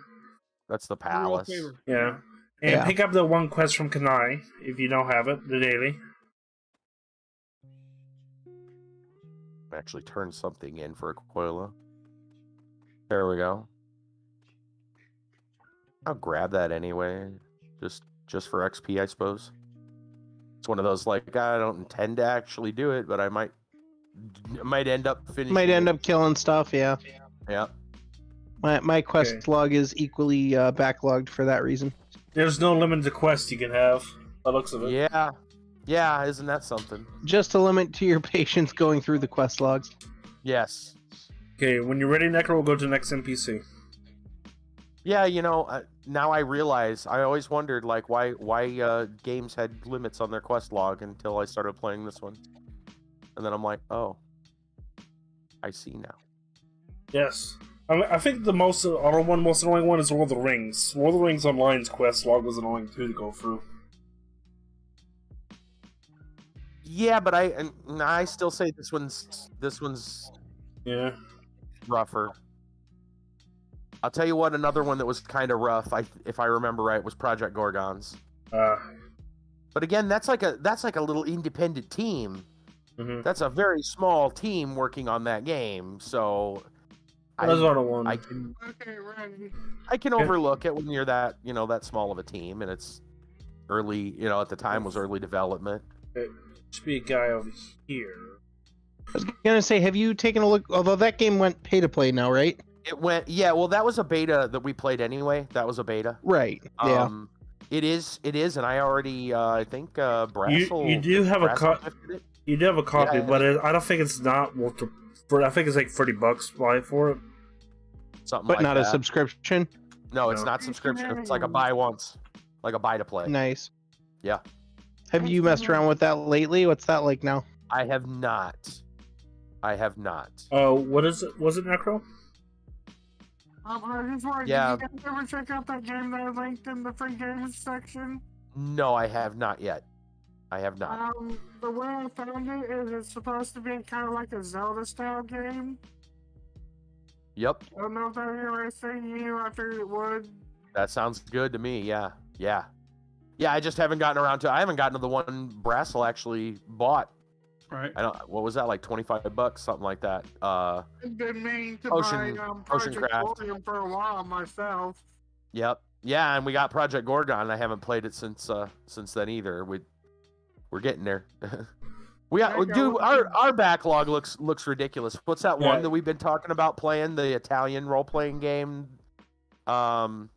Speaker 1: That's the palace.
Speaker 2: Yeah. And
Speaker 4: Yeah.
Speaker 2: pick up the one quest from Kanai if you don't have it, the daily.
Speaker 1: Actually, turn something in for Aquila. There we go. I'll grab that anyway, just for XP, I suppose. It's one of those like I don't intend to actually do it, but I might end up finishing.
Speaker 4: Might end up killing stuff. Yeah.
Speaker 1: Yeah.
Speaker 4: My quest
Speaker 2: Okay.
Speaker 4: log is equally backlogged for that reason.
Speaker 2: There's no limit to quests you can have, by the looks of it.
Speaker 1: Yeah. Yeah. Isn't that something?
Speaker 4: Just a limit to your patience going through the quest logs.
Speaker 1: Yes.
Speaker 2: Okay, when you're ready, Necro, we'll go to the next NPC.
Speaker 1: Yeah. Now I realize I always wondered like why games had limits on their quest log until I started playing this one, and then I'm like, oh, I see now.
Speaker 2: Yes. I think the most annoying one is Lord of the Rings. Lord of the Rings Online's quest log was annoying too to go through.
Speaker 1: Yeah, but I still say this one's
Speaker 2: Yeah.
Speaker 1: rougher. I'll tell you what, another one that was kind of rough, if I remember right, was Project Gorgons. But again, that's like a little independent team.
Speaker 2: Mm-hmm.
Speaker 1: That's a very small team working on that game, so
Speaker 2: That's not a one.
Speaker 5: Okay, ready.
Speaker 1: I can overlook it when you're that small of a team, and it's early. At the time was early development.
Speaker 2: There should be a guy over here.
Speaker 4: I was gonna say, have you taken a look? Although that game went pay to play now, right?
Speaker 1: It went, yeah. Well, that was a beta that we played anyway. That was a beta.
Speaker 4: Right. Yeah.
Speaker 1: It is, and I already, I think, Brassel.
Speaker 2: You do have a
Speaker 1: Brassel
Speaker 2: You do have a copy,
Speaker 1: Yeah.
Speaker 2: but I don't think it's not worth I think it's like $30 buy for it.
Speaker 1: something
Speaker 4: But
Speaker 1: like
Speaker 4: not
Speaker 1: that.
Speaker 4: a subscription.
Speaker 1: No, it's
Speaker 2: No.
Speaker 1: not subscription. It's like a buy once, like a buy to play.
Speaker 4: Nice.
Speaker 1: Yeah.
Speaker 4: Have you messed around with that lately? What's that like now?
Speaker 1: I have not.
Speaker 2: What is it? Was it Necro?
Speaker 5: I just wanted
Speaker 1: Yeah.
Speaker 5: Did you guys ever check out that game that I linked in the free games section?
Speaker 1: No, I have not yet. I have not.
Speaker 5: The way I found it is it's supposed to be kind of like a Zelda style game.
Speaker 1: Yep.
Speaker 5: I don't know if that's the right thing you. I figured it would.
Speaker 1: That sounds good to me. Yeah. I just haven't gotten around to. I haven't gotten to the one Brassel actually bought.
Speaker 3: Right.
Speaker 1: I don't. What was that, like $25, something like that?
Speaker 5: I've been meaning to
Speaker 1: Ocean-
Speaker 5: buy
Speaker 1: Ocean
Speaker 5: Project
Speaker 1: Craft.
Speaker 5: Volume for a while myself.
Speaker 1: Yep. Yeah, and we got Project Gorgon. And I haven't played it since then either. We're getting there. Our backlog looks ridiculous. What's that one that we've been talking about playing? The Italian role playing game.
Speaker 5: Plane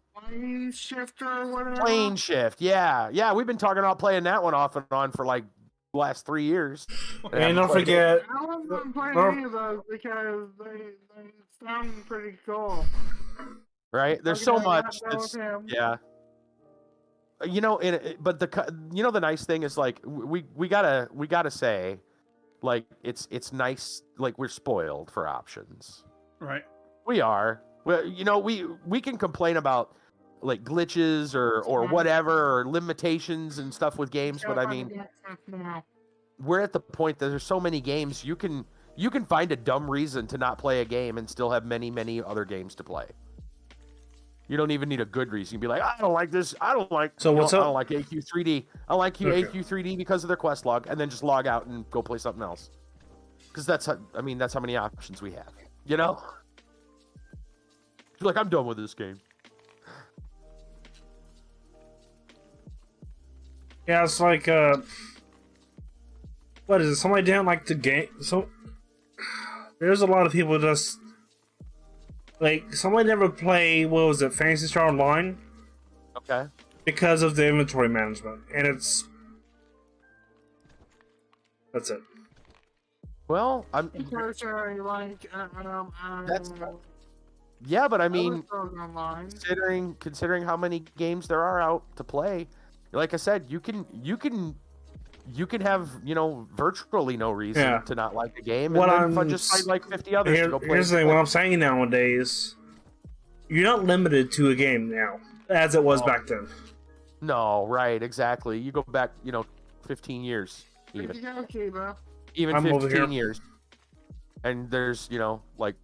Speaker 5: Shifter or whatever.
Speaker 1: Plane Shift. Yeah. We've been talking about playing that one off and on for like the last 3 years.
Speaker 2: And don't forget.
Speaker 5: I wasn't playing
Speaker 2: Oh.
Speaker 5: any of those because they sound pretty cool.
Speaker 1: Right? There's
Speaker 5: Okay,
Speaker 1: so much.
Speaker 5: that was him.
Speaker 1: Yeah. But the nice thing is like we gotta say like it's nice. Like we're spoiled for options.
Speaker 3: Right.
Speaker 1: We are. Well, you know, we can complain about like glitches or whatever or limitations and stuff with games, but I mean, we're at the point that there's so many games you can find a dumb reason to not play a game and still have many other games to play. You don't even need a good reason. You can be like, I don't like this. I don't like.
Speaker 2: So what's
Speaker 1: I
Speaker 2: up?
Speaker 1: don't like AQ3D. I like
Speaker 2: Okay.
Speaker 1: AQ3D because of their quest log, and then just log out and go play something else. Because that's how many options we have. You know. You're like, I'm done with this game.
Speaker 2: Yeah, it's like what is it? Somebody didn't like the game. So there's a lot of people just like somebody never play. What was it? Fantasy Star Online
Speaker 1: Okay.
Speaker 2: because of the inventory management, and that's it.
Speaker 1: Well,
Speaker 5: Sorry, like,
Speaker 1: That's- yeah, but I mean,
Speaker 5: online.
Speaker 1: considering how many games there are out to play, like I said, you can have, you know, virtually no reason
Speaker 2: Yeah.
Speaker 1: to not like the game,
Speaker 2: What
Speaker 1: and then
Speaker 2: I'm
Speaker 1: just find like 50 others to go play.
Speaker 2: Here's the thing. What I'm saying nowadays, you're not limited to a game now, as it was back then.
Speaker 1: No, right, exactly. You go back, you know, 15 years, even
Speaker 2: I'm over
Speaker 1: 15
Speaker 2: here.
Speaker 1: years, and there's, you know, like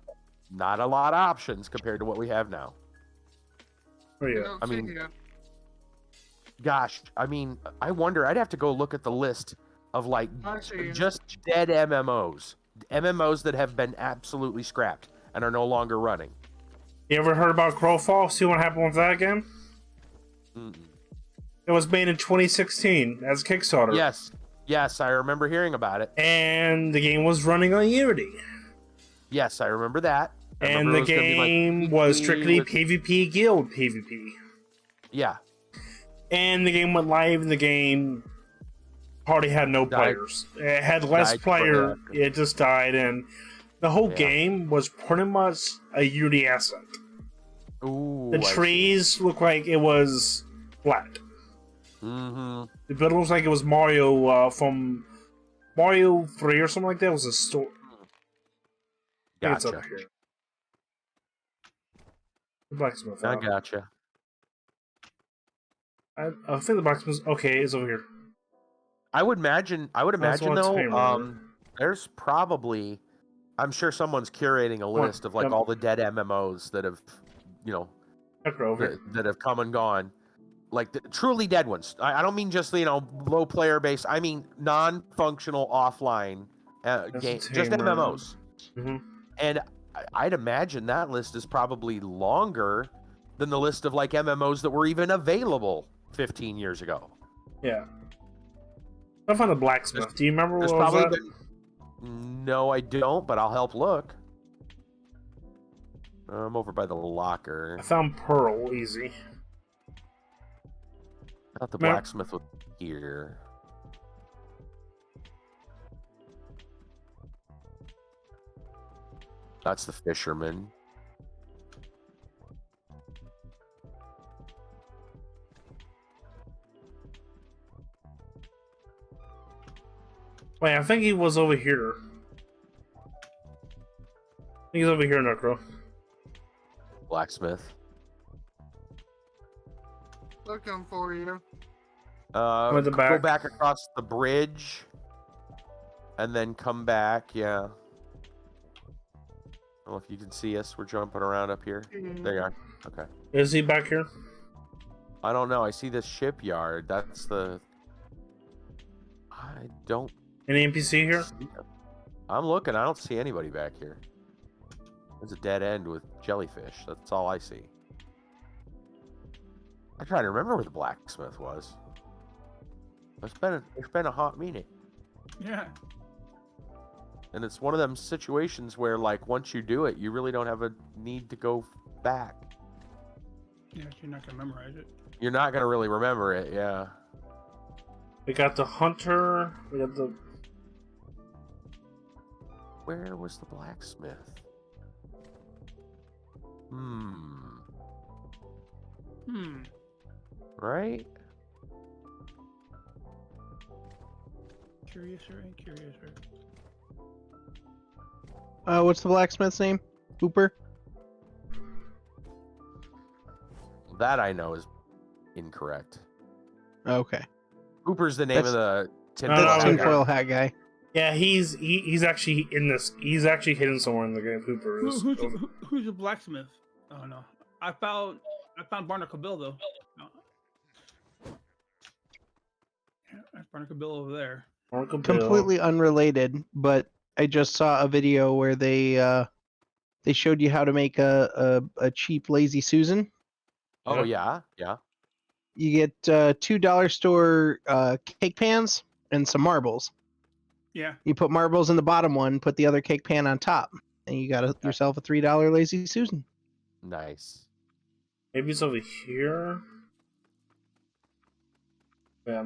Speaker 1: not a lot of options compared to what we have now.
Speaker 2: Oh yeah.
Speaker 1: I mean, gosh, I mean, I wonder. I'd have to go look at the list of like just dead MMOs that have been absolutely scrapped and are no longer running.
Speaker 2: You ever heard about Crowfall? See what happened with that game?
Speaker 1: Mm-mm.
Speaker 2: It was made in 2016 as a Kickstarter.
Speaker 1: Yes, I remember hearing about it.
Speaker 2: And the game was running on Unity.
Speaker 1: Yes, I remember that. I
Speaker 2: And
Speaker 1: remember
Speaker 2: the
Speaker 1: it was gonna be, like,
Speaker 2: game was strictly
Speaker 1: with-
Speaker 2: PvP guild PvP.
Speaker 1: Yeah,
Speaker 2: And the game went live, and the game hardly had no
Speaker 1: Died.
Speaker 2: players. It had less
Speaker 1: Died
Speaker 2: player.
Speaker 1: forever.
Speaker 2: It just died, and the whole
Speaker 1: Yeah.
Speaker 2: game was pretty much a Unity asset.
Speaker 1: ooh,
Speaker 2: The trees looked like it was flat.
Speaker 1: Mm-hmm.
Speaker 2: The building was like it was Mario from Mario 3 or something like that. It was a store. It's
Speaker 1: Gotcha.
Speaker 2: up here. The blacksmith.
Speaker 1: I gotcha.
Speaker 2: I think the blacksmith. Okay, it's over here.
Speaker 1: I would imagine
Speaker 2: That's what it's
Speaker 1: though.
Speaker 2: saying,
Speaker 1: There's probably, I'm sure someone's curating a
Speaker 2: What?
Speaker 1: list of like
Speaker 2: Yep.
Speaker 1: all the dead MMOs that have, you know,
Speaker 2: Over here.
Speaker 1: that have come and gone, like the truly dead ones. I don't mean just, you know, low player base. I mean non-functional offline games, just
Speaker 2: Tamer.
Speaker 1: MMOs.
Speaker 2: Mhm.
Speaker 1: And I'd imagine that list is probably longer than the list of like MMOs that were even available 15 years ago.
Speaker 2: Yeah. I found the blacksmith. Do you remember
Speaker 1: There's
Speaker 2: what was
Speaker 1: probably
Speaker 2: that?
Speaker 1: been... No, I don't, but I'll help look. I'm over by the locker.
Speaker 2: I found Pearl. Easy.
Speaker 1: I thought the
Speaker 2: No.
Speaker 1: blacksmith was here. That's the fisherman.
Speaker 2: Wait, I think he was over here. I think he's over here, Necro.
Speaker 1: Blacksmith.
Speaker 5: Looking for you.
Speaker 2: With the
Speaker 1: Go
Speaker 2: back.
Speaker 1: back across the bridge, and then come back. Yeah. I don't know if you can see us. We're jumping around up here. There you are. Okay.
Speaker 2: Is he back here?
Speaker 1: I don't know. I see this shipyard. That's the. I don't.
Speaker 2: Any NPC here?
Speaker 1: see him. I'm looking. I don't see anybody back here. There's a dead end with jellyfish. That's all I see. I try to remember where the blacksmith was. It's been a hot minute.
Speaker 3: Yeah.
Speaker 1: And it's one of them situations where, like, once you do it, you really don't have a need to go back.
Speaker 3: Yeah, you're not gonna memorize it.
Speaker 1: You're not gonna really remember it, yeah.
Speaker 2: We got the hunter. We got the.
Speaker 1: Where was the blacksmith? Right?
Speaker 3: Curiouser and curiouser.
Speaker 4: What's the blacksmith's name? Hooper?
Speaker 1: That I know is incorrect.
Speaker 4: Okay.
Speaker 1: Hooper's the name of the
Speaker 2: No,
Speaker 4: That's
Speaker 2: no,
Speaker 4: tinfoil hat guy.
Speaker 2: Yeah, he's actually in this. He's actually hidden somewhere in the game. Hooper is.
Speaker 3: Who's the blacksmith? Oh no, I found Barnacle Bill though. No. Yeah, that's Barnacle Bill over there.
Speaker 2: Barnacle Bill.
Speaker 4: Completely unrelated, but I just saw a video where they showed you how to make a cheap lazy Susan.
Speaker 1: Oh yeah.
Speaker 4: You get $2 store cake pans and some marbles.
Speaker 3: Yeah.
Speaker 4: You put marbles in the bottom one, put the other cake pan on top, and you got yourself a $3 lazy Susan.
Speaker 1: Nice.
Speaker 2: Maybe it's over here.
Speaker 3: Yeah,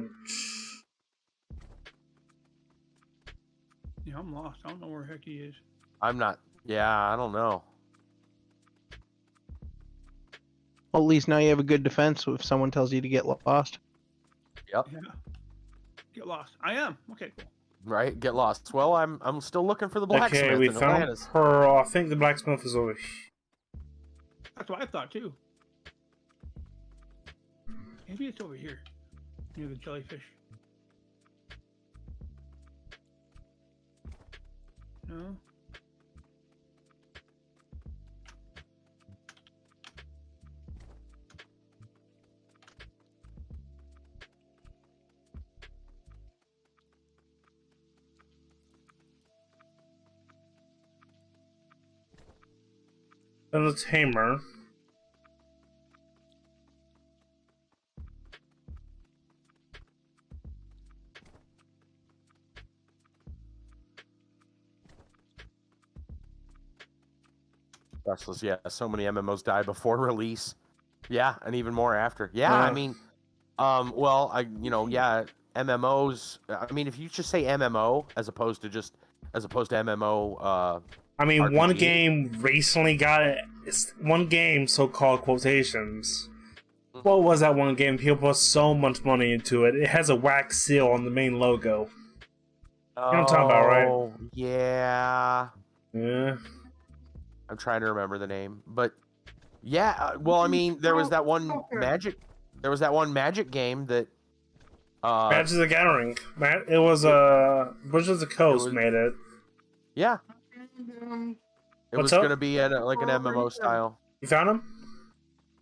Speaker 3: I'm lost. I don't know where the heck he is.
Speaker 1: I'm not. Yeah, I don't know.
Speaker 4: Well, at least now you have a good defense if someone tells you to get lost.
Speaker 1: Yep.
Speaker 3: Yeah. Get lost. I am. Okay, cool.
Speaker 1: Right. Get lost. Well, I'm still looking for the blacksmith.
Speaker 2: Okay, we
Speaker 1: in
Speaker 2: found
Speaker 1: Atlantis.
Speaker 2: her. I think the blacksmith is over here.
Speaker 3: That's what I thought too. Maybe it's over here, near the jellyfish. No.
Speaker 2: And the tamer.
Speaker 1: Restless. Yeah. So many MMOs die before release. Yeah, and even more after. Yeah. I mean, well, yeah, MMOs. I mean, if you just say MMO as opposed to MMO.
Speaker 2: I mean,
Speaker 1: RPG.
Speaker 2: one game recently got it. It's one game, so-called quotations. What was that one game? People put so much money into it. It has a wax seal on the main logo. You know what I'm talking about, right?
Speaker 1: Yeah.
Speaker 2: Yeah.
Speaker 1: I'm trying to remember the name, but yeah. Well, I mean, there was that one magic. There was that one magic game that.
Speaker 2: Magic the Gathering. It was Wizards of the Coast made it.
Speaker 1: Yeah. It
Speaker 2: What's
Speaker 1: was
Speaker 2: up?
Speaker 1: going to be like an MMO style.
Speaker 2: You found him?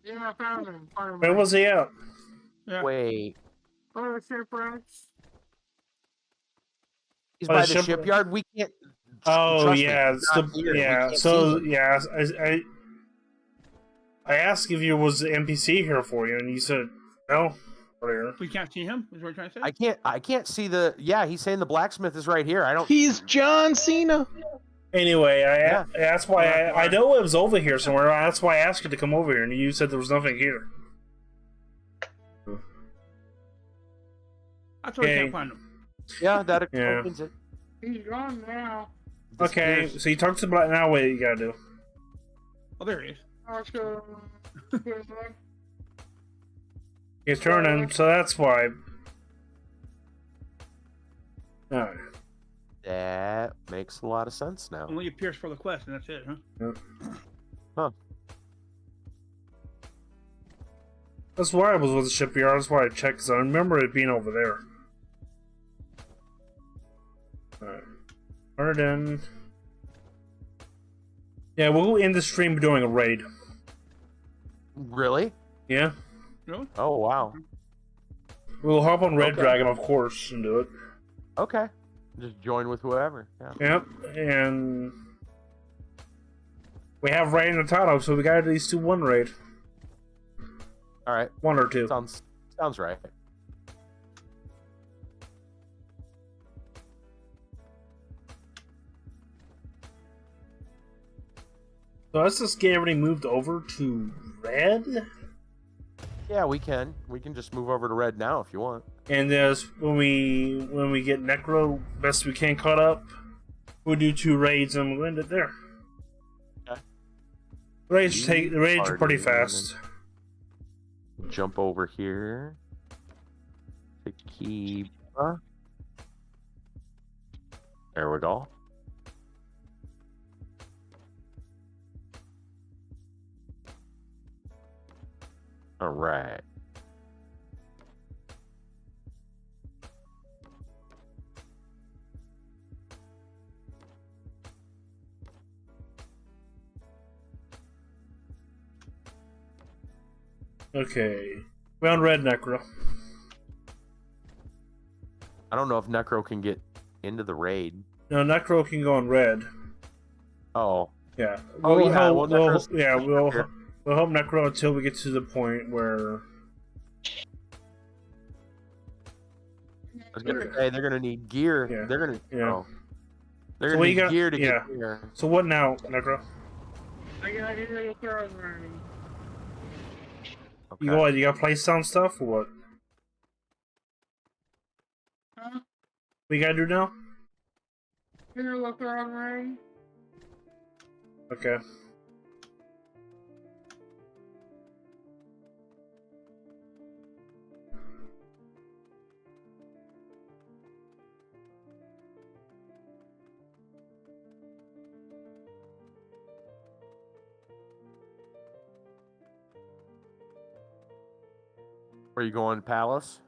Speaker 5: Yeah, I found him.
Speaker 2: Where was he at?
Speaker 3: Yeah.
Speaker 1: Wait.
Speaker 5: Oh, shipwrecks.
Speaker 2: Oh,
Speaker 1: He's by
Speaker 2: the
Speaker 1: the
Speaker 2: ship-
Speaker 1: shipyard. We can't.
Speaker 2: Oh
Speaker 1: trust me,
Speaker 2: yeah,
Speaker 1: he's
Speaker 2: it's
Speaker 1: not
Speaker 2: the,
Speaker 1: here. We
Speaker 2: yeah.
Speaker 1: can't
Speaker 2: So
Speaker 1: see him.
Speaker 2: yeah, I asked if you was the NPC here for you, and you said no. Earlier.
Speaker 3: We can't see him. Is what you're trying to say?
Speaker 1: I can't see the. Yeah, he's saying the blacksmith is right here. I don't.
Speaker 4: He's John Cena.
Speaker 2: Anyway,
Speaker 1: Yeah.
Speaker 2: that's why I know it was over here somewhere. That's why I asked you to come over here, and you said there was nothing here.
Speaker 3: That's why I
Speaker 2: Okay.
Speaker 3: can't find him.
Speaker 1: Yeah, that
Speaker 2: Yeah.
Speaker 1: explains it.
Speaker 5: He's gone now.
Speaker 2: Okay,
Speaker 1: Disappears.
Speaker 2: so you talked to Black. Now what you gotta do?
Speaker 3: Oh, there he is.
Speaker 5: Also,
Speaker 2: He's turning, so that's why. Alright.
Speaker 1: That makes a lot of sense now.
Speaker 3: Only appears for the quest, and that's it, huh?
Speaker 1: Huh.
Speaker 2: That's why I was with the shipyard. That's why I checked, because I remember it being over there. Alright. Turn it in. Yeah, we'll end the stream doing a raid.
Speaker 1: Really?
Speaker 2: Yeah?
Speaker 3: Really?
Speaker 1: Oh wow.
Speaker 2: We'll hop on Red
Speaker 1: Okay.
Speaker 2: Dragon, of course, and do it.
Speaker 1: Okay. Just join with whoever. Yeah.
Speaker 2: Yep, and we have raid in the title, so we gotta at least do one raid.
Speaker 1: All right.
Speaker 2: One or two.
Speaker 1: Sounds right.
Speaker 2: So let's just get everybody moved over to red.
Speaker 1: Yeah, we can. We can just move over to red now if you want.
Speaker 2: And when we get Necro best we can caught up, we'll do 2 raids and we'll end it there.
Speaker 1: Okay.
Speaker 2: The raids are pretty fast.
Speaker 1: Jump over here. Tequila. There we go. All right.
Speaker 2: Okay. We're on red, Necro.
Speaker 1: I don't know if Necro can get into the raid.
Speaker 2: No, Necro can go on red.
Speaker 1: Oh.
Speaker 2: Yeah.
Speaker 1: Oh, yeah, well,
Speaker 2: We'll
Speaker 1: Necro's
Speaker 2: help Necro until we get to the point where.
Speaker 1: I was gonna say they're gonna need gear.
Speaker 2: Yeah.
Speaker 1: They're gonna.
Speaker 2: Yeah.
Speaker 1: Oh. They're
Speaker 2: So
Speaker 1: gonna
Speaker 2: what
Speaker 1: need
Speaker 2: you got-
Speaker 1: gear to
Speaker 2: yeah.
Speaker 1: get here.
Speaker 2: So what now, Necro?
Speaker 5: I got here to throw ring.
Speaker 1: Okay.
Speaker 2: You got place down stuff or what?
Speaker 5: Huh?
Speaker 2: What you gotta do now?
Speaker 5: Here to throw ring.
Speaker 2: Okay.
Speaker 1: Are you going Palace?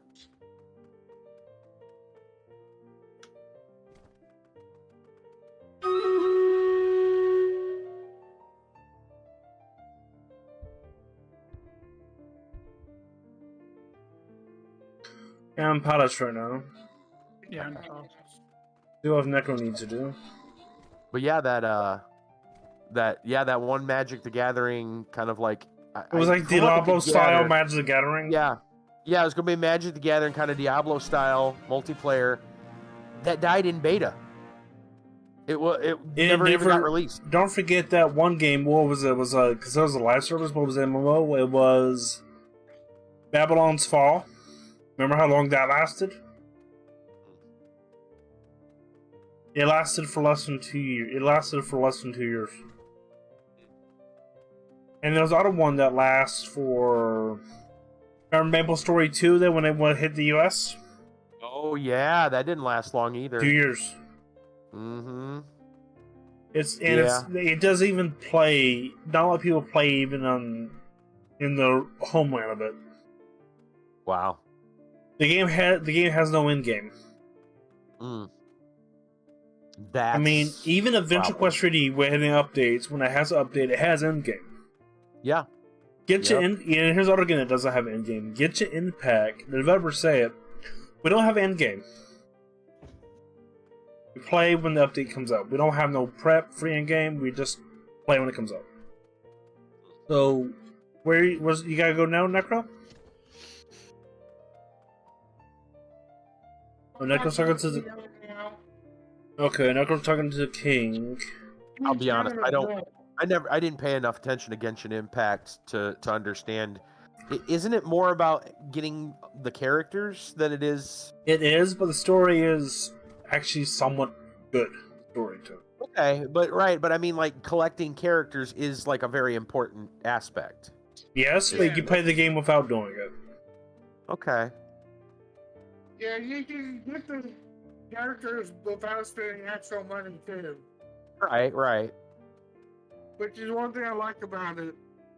Speaker 2: Yeah, I'm Palace right now.
Speaker 3: Yeah, I'm tough.
Speaker 2: See what Necro needs to do.
Speaker 1: But yeah, that one Magic the Gathering kind of like.
Speaker 2: It was like Diablo style Magic the Gathering.
Speaker 1: Yeah, it was gonna be Magic the Gathering kind of Diablo style multiplayer that died in beta. It never even got released.
Speaker 2: Don't forget that one game. What was it? Because it was a live service. What was the MMO? It was Babylon's Fall. Remember how long that lasted? It lasted for less than 2 years. And there's another one that lasts for. Remember Maple Story 2? That when it hit the US?
Speaker 1: Oh yeah, that didn't last long either.
Speaker 2: 2 years.
Speaker 1: Mm-hmm.
Speaker 2: It doesn't even play. Not a lot of people play even in the homeland of it.
Speaker 1: Wow.
Speaker 2: The game has no end game.
Speaker 1: That's
Speaker 2: I mean, even AdventureQuest 3D, when it updates, when it has an update, it has end game.
Speaker 1: Yeah.
Speaker 2: Get your end. Yeah, here's another game that doesn't have end game. Get your end pack. The developers say it. We don't have end game. We play when the update comes out. We don't have no prep free end game. We just play when it comes out. So, you gotta go now, Necro? Oh, Necro's talking to the. Okay, Necro's talking to the king.
Speaker 1: I'll be honest. I didn't pay enough attention to Genshin Impact to understand. Isn't it more about getting the characters than it is?
Speaker 2: It is, but the story is actually somewhat good story too.
Speaker 1: Okay, but I mean, like collecting characters is like a very important aspect.
Speaker 2: Yes, but you can play the game without doing it.
Speaker 1: Okay.
Speaker 5: Yeah, you can get the characters without spending actual money too.
Speaker 1: Right.
Speaker 5: Which is one thing I like about it.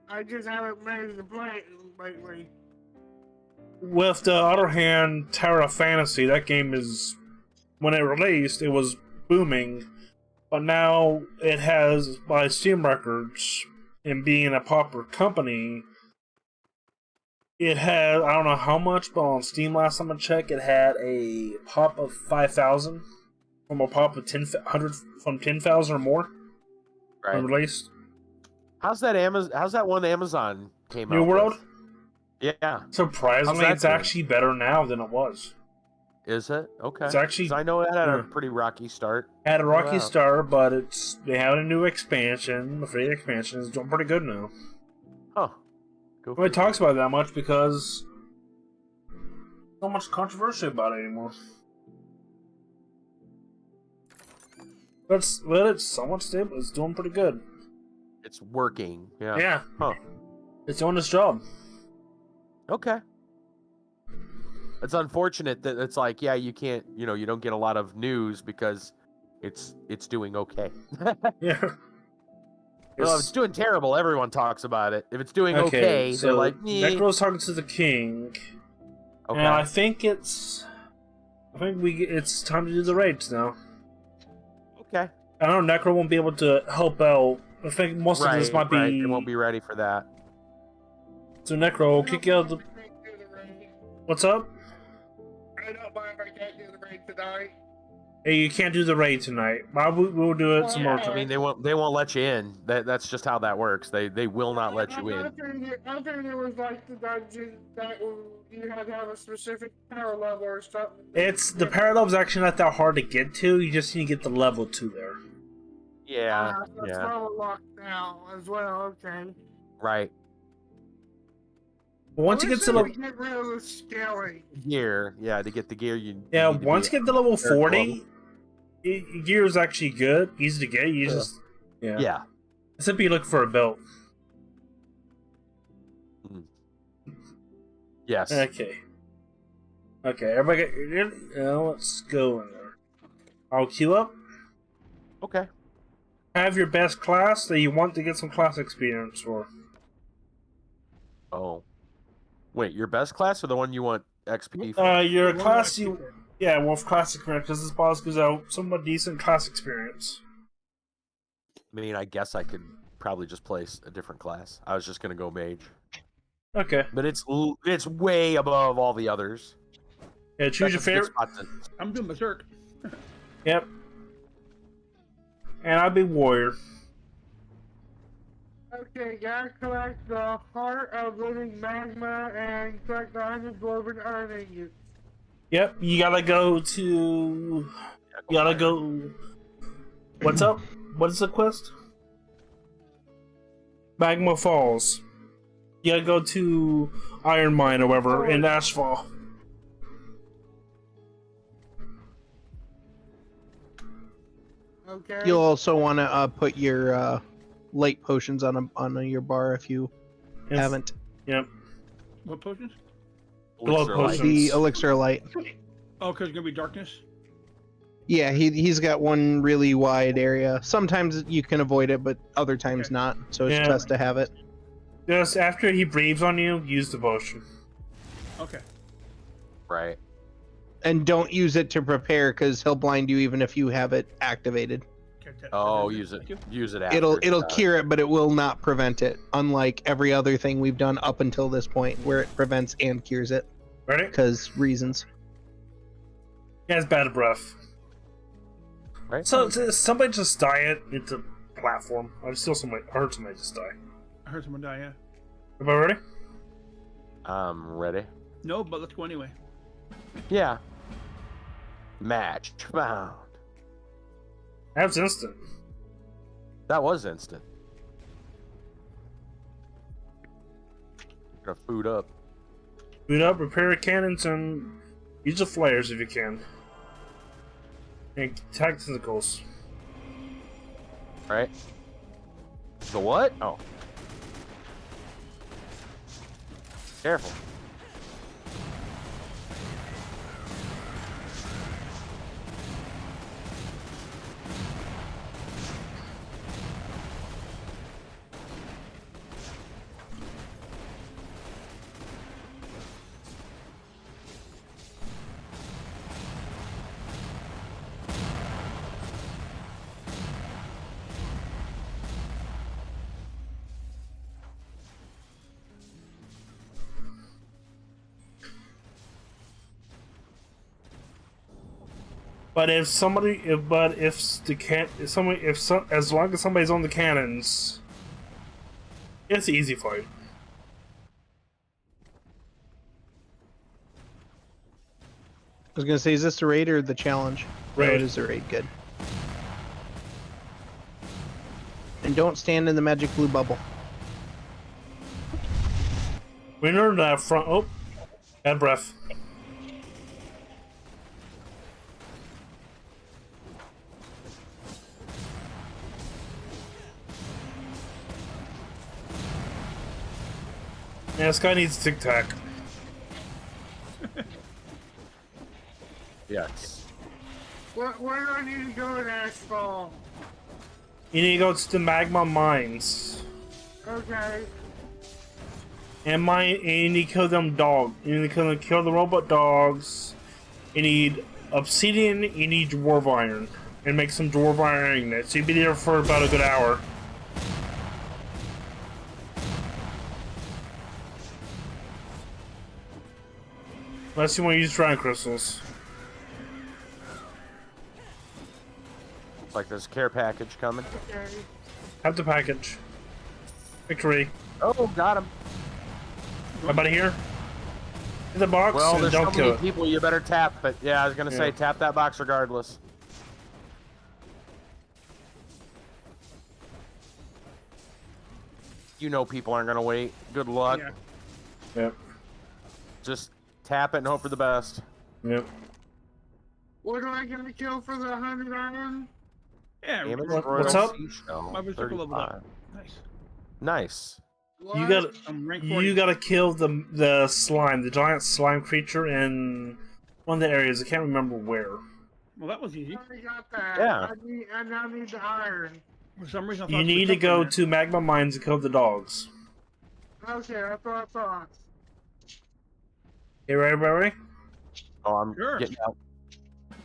Speaker 5: I just haven't managed to play it lately.
Speaker 2: With the other hand, Tower of Fantasy, that game is, when it released, it was booming, but now it has, by Steam records, and being a popular company, it had, I don't know how much, but on Steam last time I checked, it had a pop of 5,000 from a pop of 10,000 or more when released.
Speaker 1: How's that one Amazon came out?
Speaker 2: New World?
Speaker 1: With? Yeah.
Speaker 2: Surprisingly, it's actually better now than it was.
Speaker 1: Is it? Okay.
Speaker 2: It's actually.
Speaker 1: 'Cause I know it had a pretty rocky start.
Speaker 2: Had a rocky start, but they have a new expansion. The free expansion is doing pretty good now.
Speaker 1: Huh.
Speaker 2: Nobody talks about it that much because so much controversy about it anymore. But it's somewhat stable. It's doing pretty good.
Speaker 1: It's working. Yeah.
Speaker 2: Yeah.
Speaker 1: Huh.
Speaker 2: It's doing its job.
Speaker 1: Okay. It's unfortunate that it's like, yeah, you can't, you don't get a lot of news because it's doing okay.
Speaker 2: Yeah.
Speaker 1: Well, if it's doing terrible, everyone talks about it. If it's doing okay,
Speaker 2: so
Speaker 1: they're like, "Meh."
Speaker 2: Necro's talking to the king,
Speaker 1: Okay.
Speaker 2: and I think it's time to do the raids now.
Speaker 1: Okay.
Speaker 2: I know Necro won't be able to help out. I think most of this might be.
Speaker 1: Right. They won't be ready for that.
Speaker 2: So Necro will kick you out. What's up?
Speaker 5: I don't mind if I can't do the raid tonight.
Speaker 2: Hey, you can't do the raid tonight. We'll do it some more
Speaker 1: I
Speaker 2: time.
Speaker 1: mean, they won't let you in. That's just how that works. They will not let you in.
Speaker 5: I think it was like the dungeon that you had to have a specific power level or something.
Speaker 2: It's the power level's actually not that hard to get to. You just need to get the level 2 there.
Speaker 1: Yeah.
Speaker 5: That's level locked now as well. Okay.
Speaker 1: Right.
Speaker 2: But once you get to level,
Speaker 5: get rid of the scaling.
Speaker 1: Gear. Yeah, to get the gear, you.
Speaker 2: yeah,
Speaker 1: need to
Speaker 2: once
Speaker 1: be
Speaker 2: you get to level
Speaker 1: very
Speaker 2: 40, gear is actually good, easy to get. You just
Speaker 1: Yeah.
Speaker 2: simply look for a belt.
Speaker 1: Yes.
Speaker 2: Okay, everybody let's go in there. I'll queue up.
Speaker 1: Okay.
Speaker 2: Have your best class that you want to get some class experience for.
Speaker 1: Oh. Wait, your best class or the one you want XP for?
Speaker 2: Your
Speaker 3: The one
Speaker 2: class
Speaker 3: that-
Speaker 2: you. Yeah, well, class experience, because this boss gives out somewhat decent class experience.
Speaker 1: I mean, I guess I could probably just place a different class. I was just gonna go mage,
Speaker 2: Okay.
Speaker 1: but it's way above all the others.
Speaker 2: Yeah, choose
Speaker 1: That's
Speaker 2: your
Speaker 1: a good
Speaker 2: favorite.
Speaker 1: spot to-
Speaker 3: I'm doing berserk.
Speaker 2: Yep. And I'll be warrior.
Speaker 5: Okay, gotta collect the heart of living magma and collect the 100 dwarven earnings.
Speaker 2: Yep, you gotta go to. You gotta go. What's up? What is the quest? Magma Falls. You gotta go to Iron Mine or whatever in Ashfall.
Speaker 5: Okay.
Speaker 4: You'll also want to put your light potions on your bar if you haven't.
Speaker 2: Yep.
Speaker 3: What potions?
Speaker 2: Glow
Speaker 1: Elixir light.
Speaker 2: potions.
Speaker 4: The elixir light.
Speaker 3: Oh, because it's gonna be darkness.
Speaker 4: Yeah, he's got one really wide area. Sometimes you can avoid it, but other times
Speaker 3: Okay.
Speaker 4: not. So it's
Speaker 2: Yeah.
Speaker 4: best to have it.
Speaker 2: Just after he breathes on you, use the potion.
Speaker 3: Okay.
Speaker 1: Right.
Speaker 4: And don't use it to prepare because he'll blind you even if you have it activated.
Speaker 3: Okay,
Speaker 1: Oh,
Speaker 3: okay,
Speaker 1: use it.
Speaker 3: thank you.
Speaker 1: Use it after.
Speaker 4: It'll cure it, but it will not prevent it. Unlike every other thing we've done up until this point, where it prevents and cures it
Speaker 2: Ready?
Speaker 4: because reasons.
Speaker 2: He has bad breath.
Speaker 1: Right.
Speaker 2: So somebody just die it into platform. I heard somebody just die.
Speaker 3: I heard someone die. Yeah.
Speaker 2: Everybody ready?
Speaker 1: I'm ready.
Speaker 3: No, but let's go anyway.
Speaker 1: Yeah. Match found.
Speaker 2: That's instant.
Speaker 1: That was instant. Got food up.
Speaker 2: Boot up, repair cannons, and use the flares if you can. And attack tentacles.
Speaker 1: Right. The what? Oh. Careful.
Speaker 2: But as long as somebody's on the cannons, it's an easy fight.
Speaker 4: I was gonna say, is this the raid or the challenge? No,
Speaker 2: Raid.
Speaker 4: it is the raid. Good. And don't stand in the magic blue bubble.
Speaker 2: We learned that from. Oh, bad breath. Yeah, this guy needs Tic Tac.
Speaker 1: Yes.
Speaker 5: Where do I need to go in Ashfall?
Speaker 2: You need to go to the magma mines.
Speaker 5: Okay.
Speaker 2: And you need to kill them dog. You need to kill the robot dogs. You need obsidian, you need dwarf iron. And make some dwarf iron ingots. So you'll be there for about a good hour. Unless you want to use drying crystals.
Speaker 1: Looks like there's a care package coming.
Speaker 5: Okay.
Speaker 2: Have the package. Victory.
Speaker 1: Oh, got him.
Speaker 2: Everybody here? In the box
Speaker 1: Well,
Speaker 2: and
Speaker 1: there's so
Speaker 2: don't kill
Speaker 1: many
Speaker 2: it.
Speaker 1: people, you better tap. But yeah, I was gonna say
Speaker 2: Yeah.
Speaker 1: tap that box regardless. You know people aren't gonna wait. Good luck.
Speaker 3: Yeah.
Speaker 2: Yep.
Speaker 1: Just tap it and hope for the best.
Speaker 2: Yep.
Speaker 5: What do I get to kill for the 100 iron?
Speaker 3: Yeah.
Speaker 1: Damage
Speaker 2: What's
Speaker 1: royal
Speaker 2: up?
Speaker 1: seashell,
Speaker 3: My berserker leveled up.
Speaker 1: 35.
Speaker 3: Nice.
Speaker 1: Nice.
Speaker 5: What?
Speaker 2: You got
Speaker 3: I'm rank 40.
Speaker 2: you gotta kill the slime, the giant slime creature in one of the areas. I can't remember where.
Speaker 3: Well, that was easy.
Speaker 5: I already got that.
Speaker 1: Yeah.
Speaker 5: I now need the iron.
Speaker 3: For some reason, I thought
Speaker 2: You
Speaker 3: it was
Speaker 2: need to
Speaker 3: something
Speaker 2: go
Speaker 3: there.
Speaker 2: to magma mines and kill the dogs.
Speaker 5: Okay, that's what I thought.
Speaker 2: You ready, everybody?
Speaker 1: Oh, I'm
Speaker 3: Sure.
Speaker 1: getting out.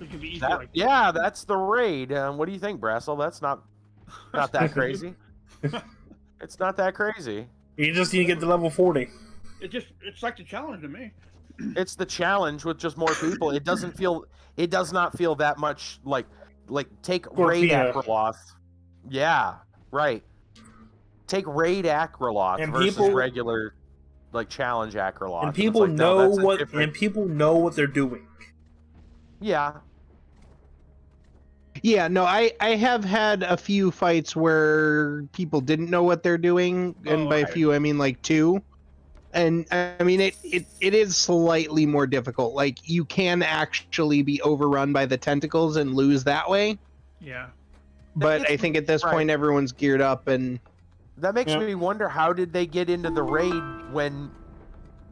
Speaker 3: It could be easy
Speaker 1: That,
Speaker 3: like
Speaker 1: yeah, that's the raid. What do you think, Brassel? That's not that crazy. It's not that crazy.
Speaker 2: You just need to get to level 40.
Speaker 3: it's like the challenge to me.
Speaker 1: It's the challenge with just more people. It does not feel that much like take raid
Speaker 2: Scorpia.
Speaker 1: Akraloth. Yeah, right. Take raid Akraloth
Speaker 2: And
Speaker 1: versus
Speaker 2: people-
Speaker 1: regular like challenge Akraloth.
Speaker 2: And
Speaker 1: it's
Speaker 2: people
Speaker 1: like, no,
Speaker 2: know
Speaker 1: that's a
Speaker 2: what
Speaker 1: different-
Speaker 2: they're doing.
Speaker 1: Yeah.
Speaker 4: Yeah, no, I have had a few fights where people didn't know what they're doing, and
Speaker 3: Oh,
Speaker 4: by a
Speaker 3: okay.
Speaker 4: few I mean like 2. And I mean it is slightly more difficult. Like you can actually be overrun by the tentacles and lose that way.
Speaker 3: Yeah.
Speaker 4: But
Speaker 1: It's-
Speaker 4: I think at this
Speaker 1: right.
Speaker 4: point everyone's geared up and
Speaker 1: That makes
Speaker 2: Yeah.
Speaker 1: me wonder, how did they get into the raid when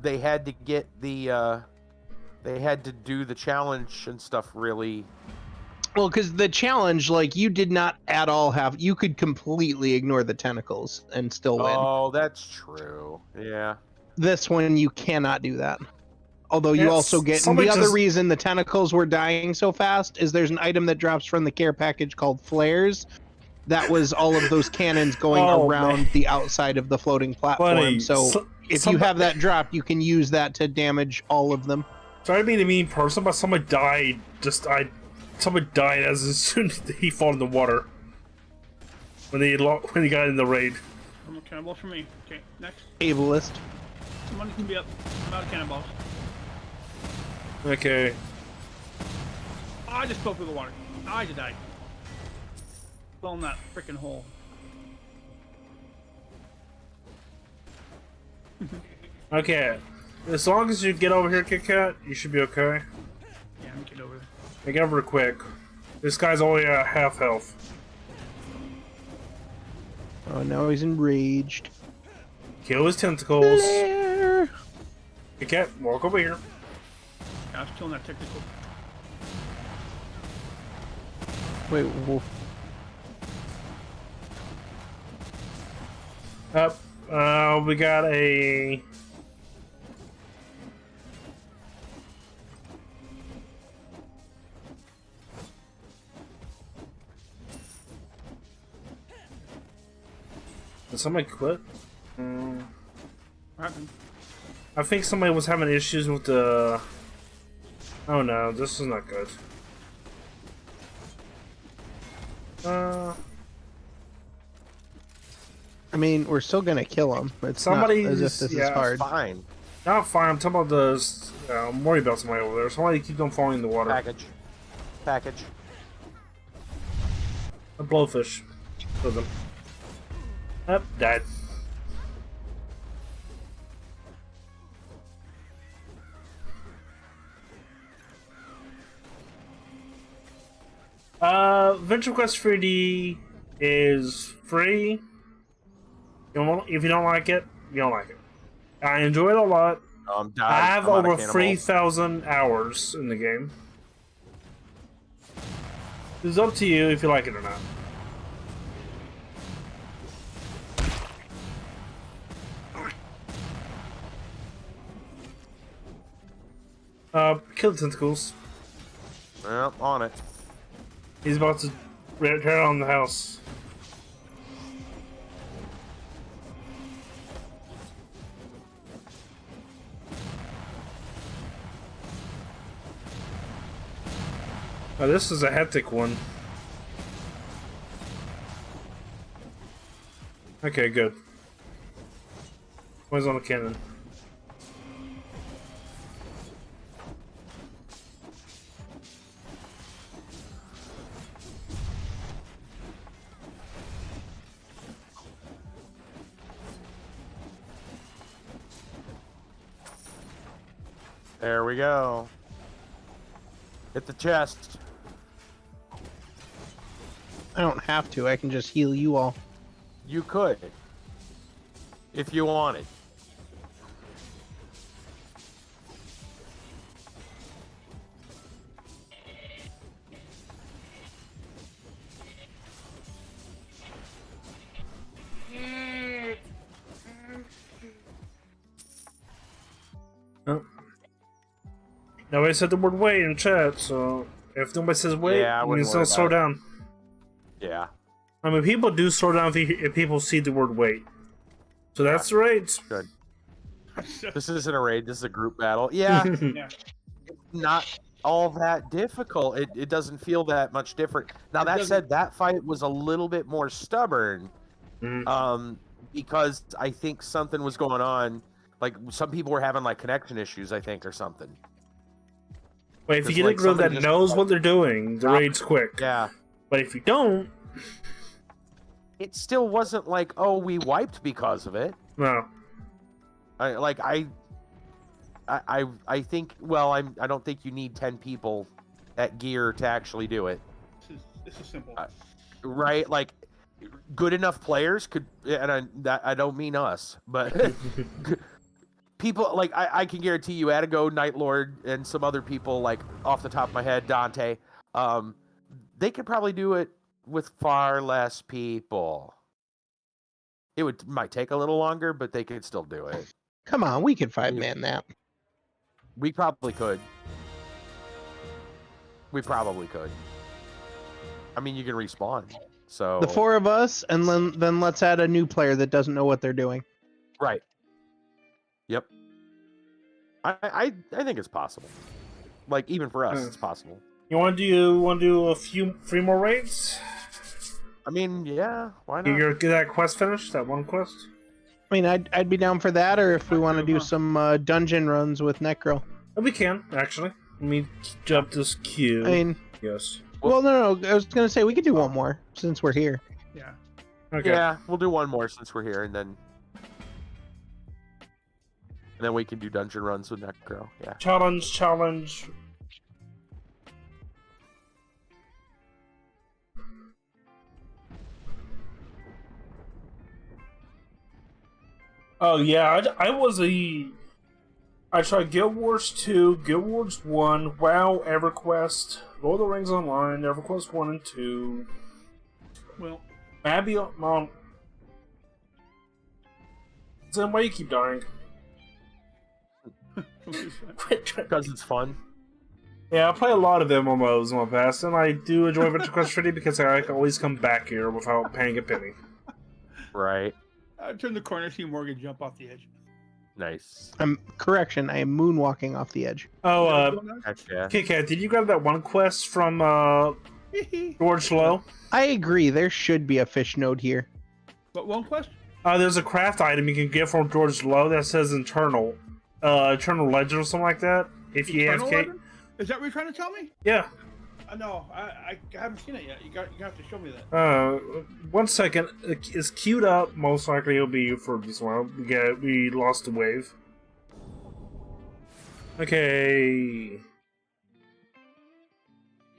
Speaker 1: they had to get the they had to do the challenge and stuff really.
Speaker 4: well, because the challenge, like you did not at all have, you could completely ignore the tentacles and still win.
Speaker 1: Oh, that's true. Yeah.
Speaker 4: This one you cannot do that. Although you
Speaker 2: Yes,
Speaker 4: also get, and
Speaker 2: somebody
Speaker 4: the other
Speaker 2: just-
Speaker 4: reason the tentacles were dying so fast is there's an item that drops from the care package called flares. That was all of those cannons going
Speaker 2: Oh,
Speaker 4: around
Speaker 2: man.
Speaker 4: the outside of the floating platform.
Speaker 2: Buddy,
Speaker 4: So if you have that drop, you can use that to damage all of them.
Speaker 2: Sorry to be the mean person, but somebody died. Somebody died as soon as he fell in the water when he got in the raid.
Speaker 3: I'm a cannonball for me. Okay, next.
Speaker 4: Ableist.
Speaker 3: Money can be up. I'm out of cannonballs.
Speaker 2: Okay.
Speaker 3: Oh, I just fell through the water. I just died. Fell in that freaking hole.
Speaker 2: Okay. As long as you get over here, Kit Kat, you should be okay.
Speaker 3: Yeah, I'm get over there.
Speaker 2: Hey, get over quick. This guy's only at half health.
Speaker 4: Oh, now he's enraged.
Speaker 2: Kill his tentacles.
Speaker 4: Flare.
Speaker 2: Kit Kat, walk over here.
Speaker 3: Yeah, I was killing that technical.
Speaker 4: Wait, wolf.
Speaker 2: Up. We got a. Did somebody quit?
Speaker 3: What happened?
Speaker 2: I think somebody was having issues with the. Oh no, this is not good.
Speaker 4: I mean, we're still gonna kill him. It's
Speaker 2: Somebody's-
Speaker 4: not as if this
Speaker 2: yeah,
Speaker 4: is hard.
Speaker 1: Fine.
Speaker 2: Not fine. I'm talking about the. I'm worried about somebody over there. Somebody keep them falling in the water.
Speaker 1: Package. Package.
Speaker 2: A blowfish. Kill them. Yep, died. AdventureQuest 3D is free. If you don't like it, you don't like it. I enjoy it a lot. I have over 3,000 hours in the game. It's up to you if you like it or not. Kill the tentacles.
Speaker 1: Well, on it.
Speaker 2: He's about to tear on the house. Oh, this is a hectic one. Okay, good. One's on the cannon.
Speaker 1: There we go. Hit the chest.
Speaker 4: I don't have to. I can just heal you all.
Speaker 1: You could. If you wanted.
Speaker 2: Oh. Nobody said the word wait in chat, so if nobody says wait,
Speaker 1: Yeah, I
Speaker 2: it
Speaker 1: wouldn't
Speaker 2: means
Speaker 1: worry
Speaker 2: don't slow
Speaker 1: about it.
Speaker 2: down.
Speaker 1: Yeah.
Speaker 2: I mean, people do slow down if people see the word wait. So that's right.
Speaker 1: Good. This isn't a raid. This is a group battle. Yeah.
Speaker 3: Yeah.
Speaker 1: Not all that difficult. It doesn't feel that much different. Now
Speaker 3: It
Speaker 1: that
Speaker 3: doesn't-
Speaker 1: said, that fight was a little bit more stubborn. Because I think something was going on. Like some people were having like connection issues, I think, or something.
Speaker 2: But if you
Speaker 1: Just
Speaker 2: get
Speaker 1: like
Speaker 2: a group that
Speaker 1: somebody just-
Speaker 2: knows what they're doing, the raid's quick.
Speaker 1: Yeah.
Speaker 2: But if you don't,
Speaker 1: It still wasn't like, oh, we wiped because of it.
Speaker 2: no.
Speaker 1: I think. Well, I don't think you need 10 people at gear to actually do it.
Speaker 3: This is simple.
Speaker 1: Right? Like, good enough players could, and I don't mean us, but people like I can guarantee you, Atago, Night Lord, and some other people, like off the top of my head, Dante, they could probably do it with far less people. It might take a little longer, but they could still do it.
Speaker 4: Come on, we could 5-man that.
Speaker 1: We probably could. We probably could. I mean, you can respawn. So
Speaker 4: The 4 of us, and then let's add a new player that doesn't know what they're doing.
Speaker 1: right. Yep. I think it's possible. Like even for us, it's possible.
Speaker 2: You want to do 3 more raids?
Speaker 1: I mean, yeah, why not?
Speaker 2: You get that quest finished? That one quest?
Speaker 4: I mean, I'd be down for that, or if we want to do some dungeon runs with Necro.
Speaker 2: Oh, we can actually. Let me jump this queue.
Speaker 4: I mean,
Speaker 2: yes.
Speaker 4: well, no, I was gonna say we could do one more since we're here.
Speaker 3: Yeah.
Speaker 2: Okay.
Speaker 1: Yeah, we'll do one more since we're here, and then we can do dungeon runs with Necro. Yeah.
Speaker 2: Challenge. Oh yeah, I tried Guild Wars 2, Guild Wars 1, WoW, EverQuest, Lord of the Rings Online, EverQuest 1 and 2.
Speaker 3: Well,
Speaker 2: Abby, Mom. Then why you keep dying?
Speaker 1: Because it's fun.
Speaker 2: Yeah, I play a lot of MMOs in my past, and I do enjoy AdventureQuest 3 because I can always come back here without paying a penny.
Speaker 1: Right.
Speaker 3: I turned the corner, see Morgan jump off the edge.
Speaker 1: Nice.
Speaker 4: I am moonwalking off the edge.
Speaker 2: Oh,
Speaker 1: Heck yeah.
Speaker 2: Kit Kat, did you grab that one quest from George Lowe?
Speaker 4: I agree. There should be a fish node here.
Speaker 3: But one quest?
Speaker 2: There's a craft item you can get from George Lowe that says Eternal Legend or something like that. If you
Speaker 3: Eternal
Speaker 2: AFK.
Speaker 3: Legend? Is that what you're trying to tell me?
Speaker 2: Yeah.
Speaker 3: No, I haven't seen it yet. You have to show me that.
Speaker 2: 1 second. It's queued up. Most likely it'll be for this one. We lost the wave. Okay.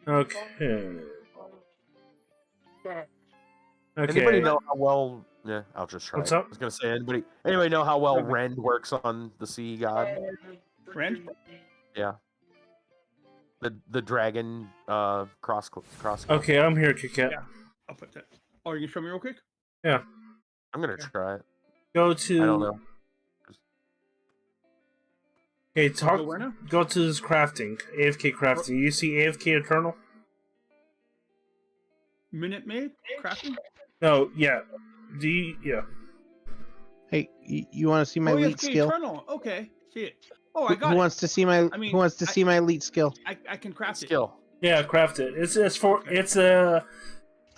Speaker 2: Okay.
Speaker 1: Anybody know how well? Yeah, I'll just try.
Speaker 2: What's
Speaker 1: it.
Speaker 2: up?
Speaker 1: I was gonna say, anybody know how well Rend works on the Sea God?
Speaker 3: Friend?
Speaker 1: Yeah. The dragon cross.
Speaker 2: Okay, I'm here, Kit Kat.
Speaker 3: Yeah. I'll put that. Oh, you can show me real quick?
Speaker 2: Yeah.
Speaker 1: I'm gonna try it.
Speaker 2: Go to.
Speaker 1: I don't know.
Speaker 2: Okay,
Speaker 3: Go where now?
Speaker 2: go to this crafting, AFK crafting. You see AFK Eternal?
Speaker 3: Minute Maid crafting.
Speaker 2: No, yeah. Yeah.
Speaker 4: Hey, you want to see my
Speaker 3: Oh,
Speaker 4: elite
Speaker 3: yes,
Speaker 4: skill?
Speaker 3: Eternal. Okay, see it. Oh, I got
Speaker 4: Who
Speaker 3: it.
Speaker 4: wants to see my
Speaker 3: I mean,
Speaker 4: Who wants to see my elite skill?
Speaker 3: I can craft it.
Speaker 1: Skill.
Speaker 2: Yeah, craft it. It's for
Speaker 3: Okay.
Speaker 2: it's a.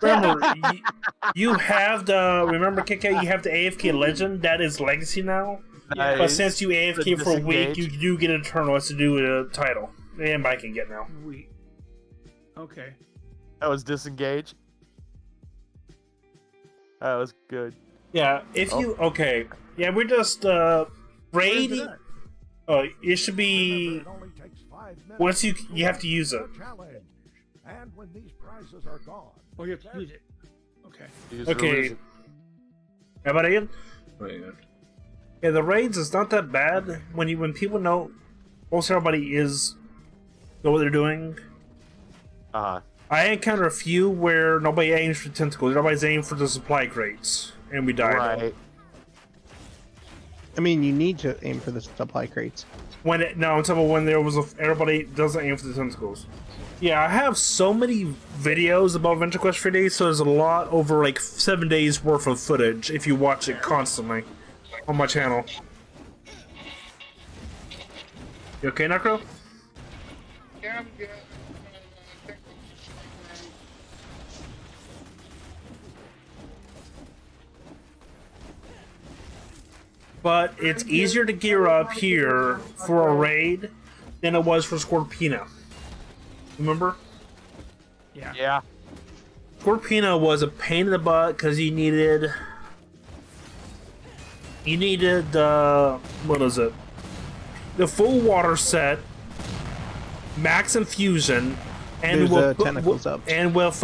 Speaker 2: Remember, you have the KK. You have the AFK legend that is legacy now.
Speaker 3: Yeah.
Speaker 2: But since you AFK
Speaker 1: The
Speaker 2: for a week,
Speaker 1: disengage.
Speaker 2: you do get an Eternal. It's to do with a title. And I can get now.
Speaker 3: Sweet. Okay.
Speaker 1: That was disengage. That was good.
Speaker 2: Yeah, if
Speaker 1: Oh.
Speaker 2: you okay, yeah, we're just
Speaker 3: Where
Speaker 2: raid.
Speaker 3: is it at?
Speaker 2: It should be
Speaker 6: Remember, it only takes 5 minutes
Speaker 2: once you
Speaker 6: to
Speaker 2: have to use it.
Speaker 6: the challenge. And when these prizes are gone,
Speaker 3: Oh, you have to use it. Okay.
Speaker 1: Use it or
Speaker 2: Okay.
Speaker 1: lose it.
Speaker 2: How about again? Yeah, the raids is not that bad when people know. Most everybody know what they're doing.
Speaker 1: Uh-huh.
Speaker 2: I encounter a few where nobody aims for tentacles. Everybody's aiming for the supply crates, and we die.
Speaker 1: Right.
Speaker 4: I mean, you need to aim for the supply crates.
Speaker 2: No, I'm talking about when there was everybody doesn't aim for the tentacles. Yeah, I have so many videos about AdventureQuest 3D, so there's a lot over like 7 days worth of footage if you watch it constantly on my channel. You okay, Necro?
Speaker 5: Yeah, I'm good.
Speaker 2: But it's easier to gear up here for a raid than it was for Scorpina. Remember?
Speaker 3: Yeah.
Speaker 1: Yeah.
Speaker 2: Scorpina was a pain in the butt because you needed what is it? The full water set, max infusion, and
Speaker 4: There's, tentacles up.
Speaker 2: and with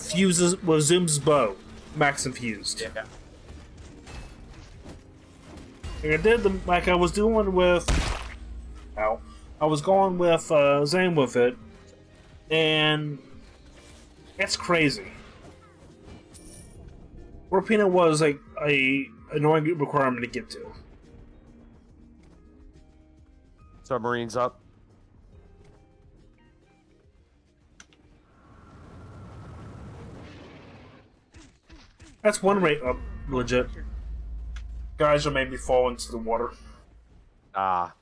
Speaker 2: fuses with Zoom's bow, max infused.
Speaker 1: Yeah.
Speaker 2: Like I did like I was doing with. Ow. I was going with Zane with it, and it's crazy. Scorpina was like a annoying requirement to get to.
Speaker 1: Submarines up.
Speaker 2: That's one rate up, legit. Guys are made me fall into the water.
Speaker 1: Ah.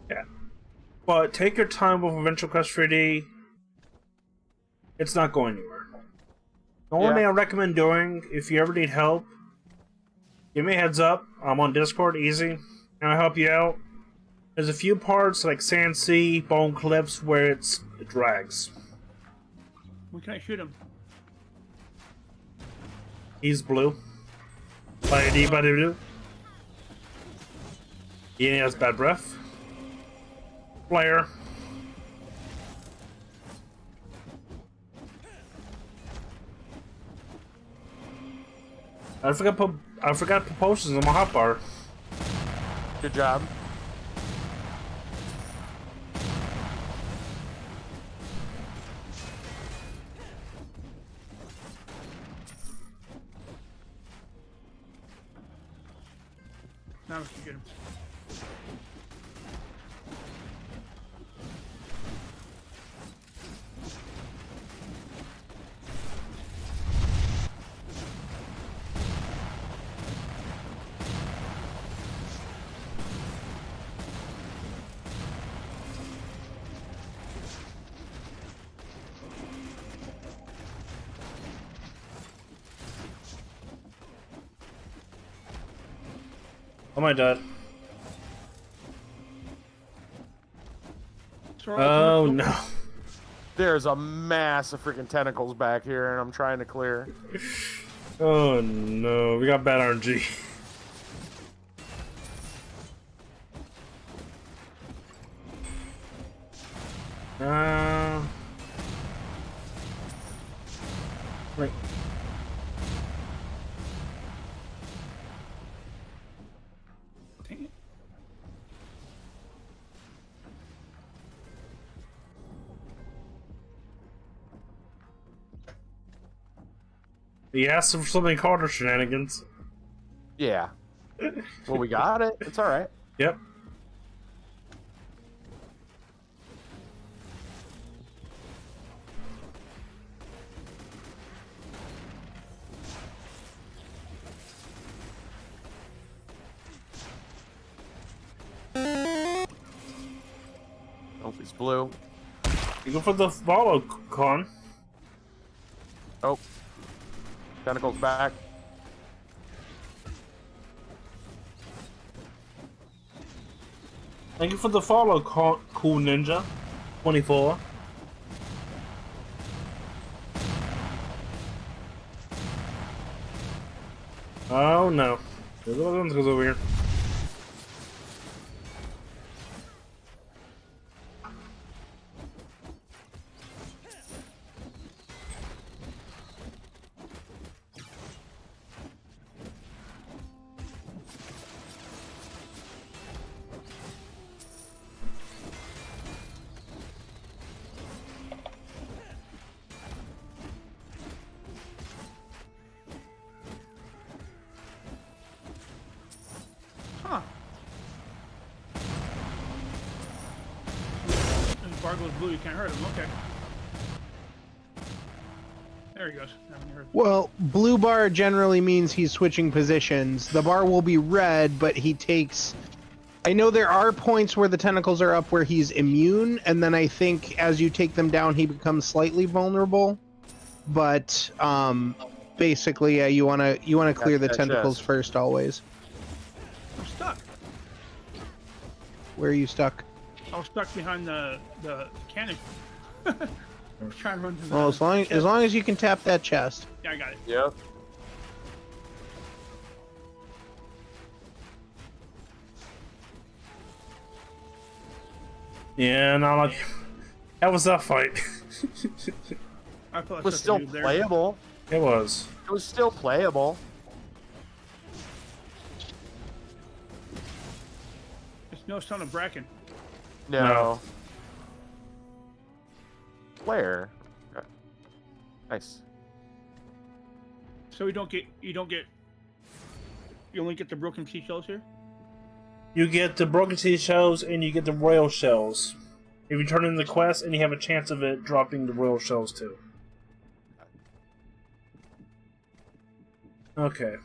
Speaker 2: Yeah. But take your time with AdventureQuest 3D. It's not going anywhere. The only
Speaker 1: Yeah.
Speaker 2: thing I recommend doing, if you ever need help, give me a heads up. I'm on Discord, easy, and I'll help you out. There's a few parts like Sand Sea, Bone Cliffs where it drags.
Speaker 3: When can I shoot him?
Speaker 2: He's blue. By anybody blue. He has bad breath. Flare. I forgot to put potions on my hotbar.
Speaker 1: Good job.
Speaker 3: Now we should get him.
Speaker 2: Oh my god.
Speaker 3: So,
Speaker 2: Oh no.
Speaker 1: There's a mass of freaking tentacles back here, and I'm trying to clear.
Speaker 2: Oh no. We got bad RNG. Right.
Speaker 3: Dang it.
Speaker 2: He asked for something harder, shenanigans.
Speaker 1: Yeah. Well, we got it. It's all right.
Speaker 2: Yep.
Speaker 1: Oh, it's blue.
Speaker 2: You go for the follow, Con.
Speaker 1: Oh. Tentacles back.
Speaker 2: Thank you for the follow, Cool Ninja. 24. Oh no. There's other ones goes over here.
Speaker 3: Huh. And bar goes blue, you can't hurt him. Okay. There he goes. Haven't heard.
Speaker 4: Well, blue bar generally means he's switching positions. The bar will be red, but he takes... I know there are points where the tentacles are up where he's immune, and then I think as you take them down, he becomes slightly vulnerable. But basically, you wanna clear the tentacles first always.
Speaker 3: I'm stuck.
Speaker 4: Where are you stuck?
Speaker 3: I was stuck behind the cannon. I was trying to run to the
Speaker 4: Well, as long as you can tap that chest.
Speaker 3: Yeah, I got it.
Speaker 1: Yep.
Speaker 2: Yeah, not like... That was that fight.
Speaker 3: I feel like
Speaker 1: It was still playable.
Speaker 2: It was.
Speaker 1: It was still playable.
Speaker 3: There's no son of Bracken.
Speaker 1: No. Where? Nice.
Speaker 3: So you only get the broken seashells here?
Speaker 2: You get the broken sea shells and you get the royal shells. If you turn in the quest, and you have a chance of it dropping the royal shells too. Okay.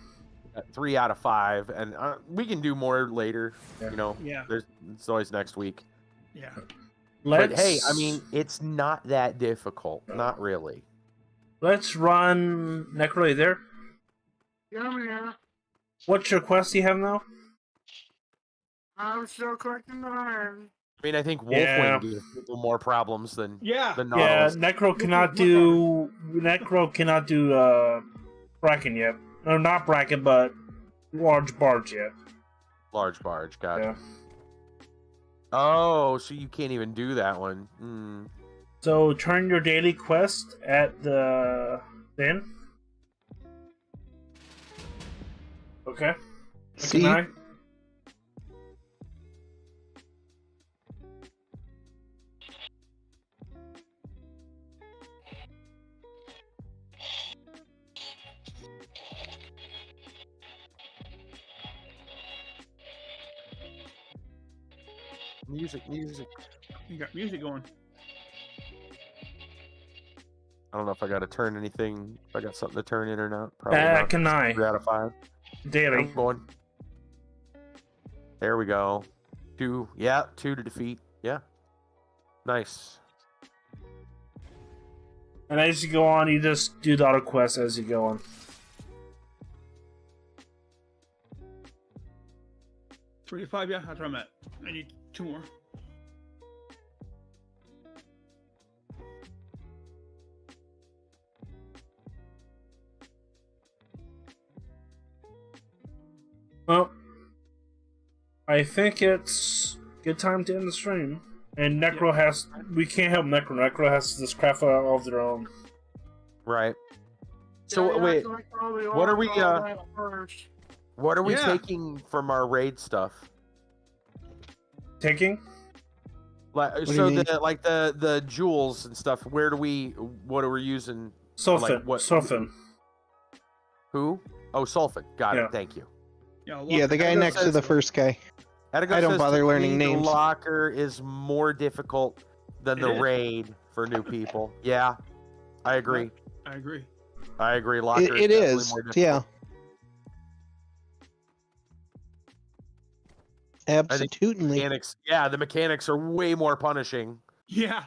Speaker 1: 3 out of 5, and we can do more later.
Speaker 2: Yeah.
Speaker 1: You know,
Speaker 3: Yeah.
Speaker 1: It's always next week.
Speaker 3: Yeah.
Speaker 1: But hey, I mean, it's not that difficult. Not really.
Speaker 2: Let's run Necro there.
Speaker 5: Yeah.
Speaker 2: What's your quest you have now?
Speaker 5: I'm still collecting the iron.
Speaker 1: I mean, I think Wolfwing
Speaker 2: Yeah.
Speaker 1: gives people more problems than
Speaker 3: Yeah.
Speaker 1: the
Speaker 2: Yeah,
Speaker 1: Nautilus.
Speaker 2: Necro cannot do Bracken yet. No, not Bracken, but large barge yet.
Speaker 1: Large barge, gotcha.
Speaker 2: Yeah.
Speaker 1: Oh, so you can't even do that one. Hmm.
Speaker 2: So turn your daily quest at the inn. Okay.
Speaker 4: See?
Speaker 2: Can I?
Speaker 1: Music.
Speaker 3: You got music going.
Speaker 1: I don't know if I got to turn anything. If I got something to turn in or not. Probably not.
Speaker 2: Can I?
Speaker 1: 3 out of 5.
Speaker 2: Daily.
Speaker 1: I'm going. There we go. 2. Yeah, 2 to defeat. Yeah. Nice.
Speaker 2: And as you go on, you just do the auto quest as you go on.
Speaker 3: Three to 5, yeah, that's where I'm at. I need 2 more.
Speaker 2: Well, I think it's good time to end the stream. And Necro has... We can't help Necro. Necro has to just craft out all of their own.
Speaker 1: Right. So
Speaker 5: Yeah,
Speaker 1: wait,
Speaker 5: collect all the
Speaker 1: what are we,
Speaker 5: ore, all that first.
Speaker 1: what are we
Speaker 3: Yeah.
Speaker 1: taking from our raid stuff?
Speaker 2: Taking?
Speaker 1: Like,
Speaker 4: do
Speaker 1: so
Speaker 4: you mean?
Speaker 1: the jewels and stuff. What are we using?
Speaker 2: Soften.
Speaker 1: Like what-
Speaker 2: Soften.
Speaker 1: Who? Oh, Sulfin. Got
Speaker 2: Yeah.
Speaker 1: it. Thank you.
Speaker 4: Yeah, the guy
Speaker 1: Edo
Speaker 4: next to
Speaker 1: says-
Speaker 4: the first guy.
Speaker 1: Edo
Speaker 4: I don't
Speaker 1: says
Speaker 4: bother
Speaker 1: to
Speaker 4: learning
Speaker 1: me,
Speaker 4: names.
Speaker 1: The locker is more difficult than
Speaker 3: It
Speaker 1: the
Speaker 3: is.
Speaker 1: raid for new people. Yeah, I agree.
Speaker 3: I agree.
Speaker 1: I agree. Locker
Speaker 4: It
Speaker 1: definitely
Speaker 4: is.
Speaker 1: more difficult.
Speaker 4: Yeah.
Speaker 1: I think
Speaker 4: Absolutely.
Speaker 1: mechanics. Yeah, the mechanics are way more punishing.
Speaker 3: Yeah,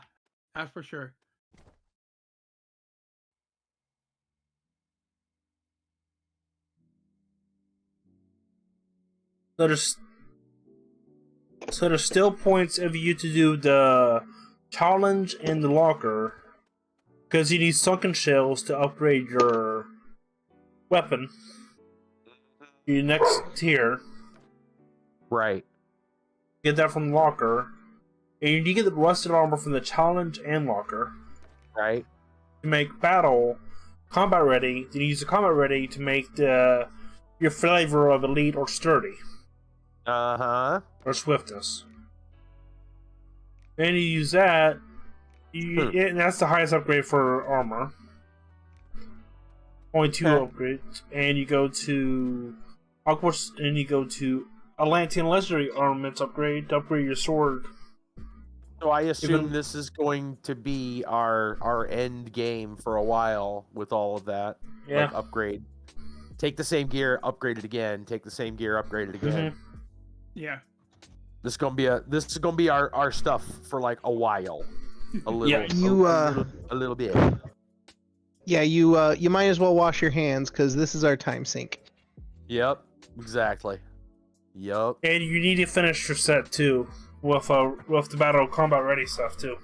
Speaker 3: that's for sure.
Speaker 2: So there's still points of you to do the challenge and the locker, because you need sunken shells to upgrade your weapon. Your next tier,
Speaker 1: Right.
Speaker 2: get that from the locker, and you get the rusted armor from the challenge and locker
Speaker 1: Right.
Speaker 2: to make battle combat ready. Then you use the combat ready to make your flavor of elite or sturdy
Speaker 1: Uh-huh.
Speaker 2: or swiftness. Then you use that. And that's the highest upgrade for armor. Only 2 upgrades, and you go to Hogwarts, and you go to Atlantean Legendary Armaments upgrade to upgrade your sword.
Speaker 1: So I assume
Speaker 2: Even-
Speaker 1: this is going to be our end game for a while with all of that.
Speaker 2: Yeah.
Speaker 1: Like upgrade. Take the same gear, upgrade it again. Take the same gear, upgrade it again.
Speaker 3: Yeah.
Speaker 1: This is gonna be our stuff for like a while. A little.
Speaker 2: Yeah,
Speaker 1: a little bit.
Speaker 4: Yeah, you might as well wash your hands because this is our time sink.
Speaker 1: Yep. Exactly. Yep.
Speaker 2: And you need to finish your set too with the battle combat ready stuff too.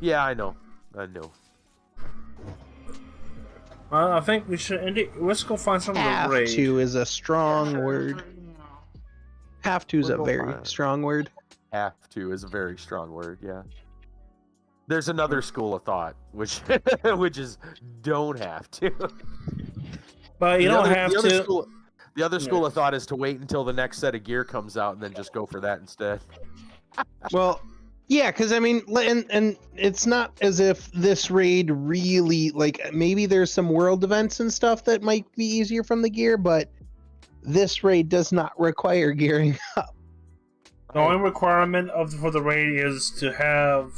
Speaker 1: Yeah, I know. I know.
Speaker 2: I think we should end it. Let's go find some of the
Speaker 4: Have
Speaker 2: raid.
Speaker 4: to is a strong word. Have to is a
Speaker 1: We'll go
Speaker 4: very
Speaker 1: find it.
Speaker 4: strong word.
Speaker 1: Have to is a very strong word. Yeah. There's another school of thought, which which is don't have to.
Speaker 2: But you don't have to.
Speaker 1: The other school
Speaker 2: Yeah.
Speaker 1: of thought is to wait until the next set of gear comes out and then just go for that instead.
Speaker 4: Well, yeah, because I mean, and it's not as if this raid really like maybe there's some world events and stuff that might be easier from the gear, but this raid does not require gearing up.
Speaker 2: The only requirement for the raid is to have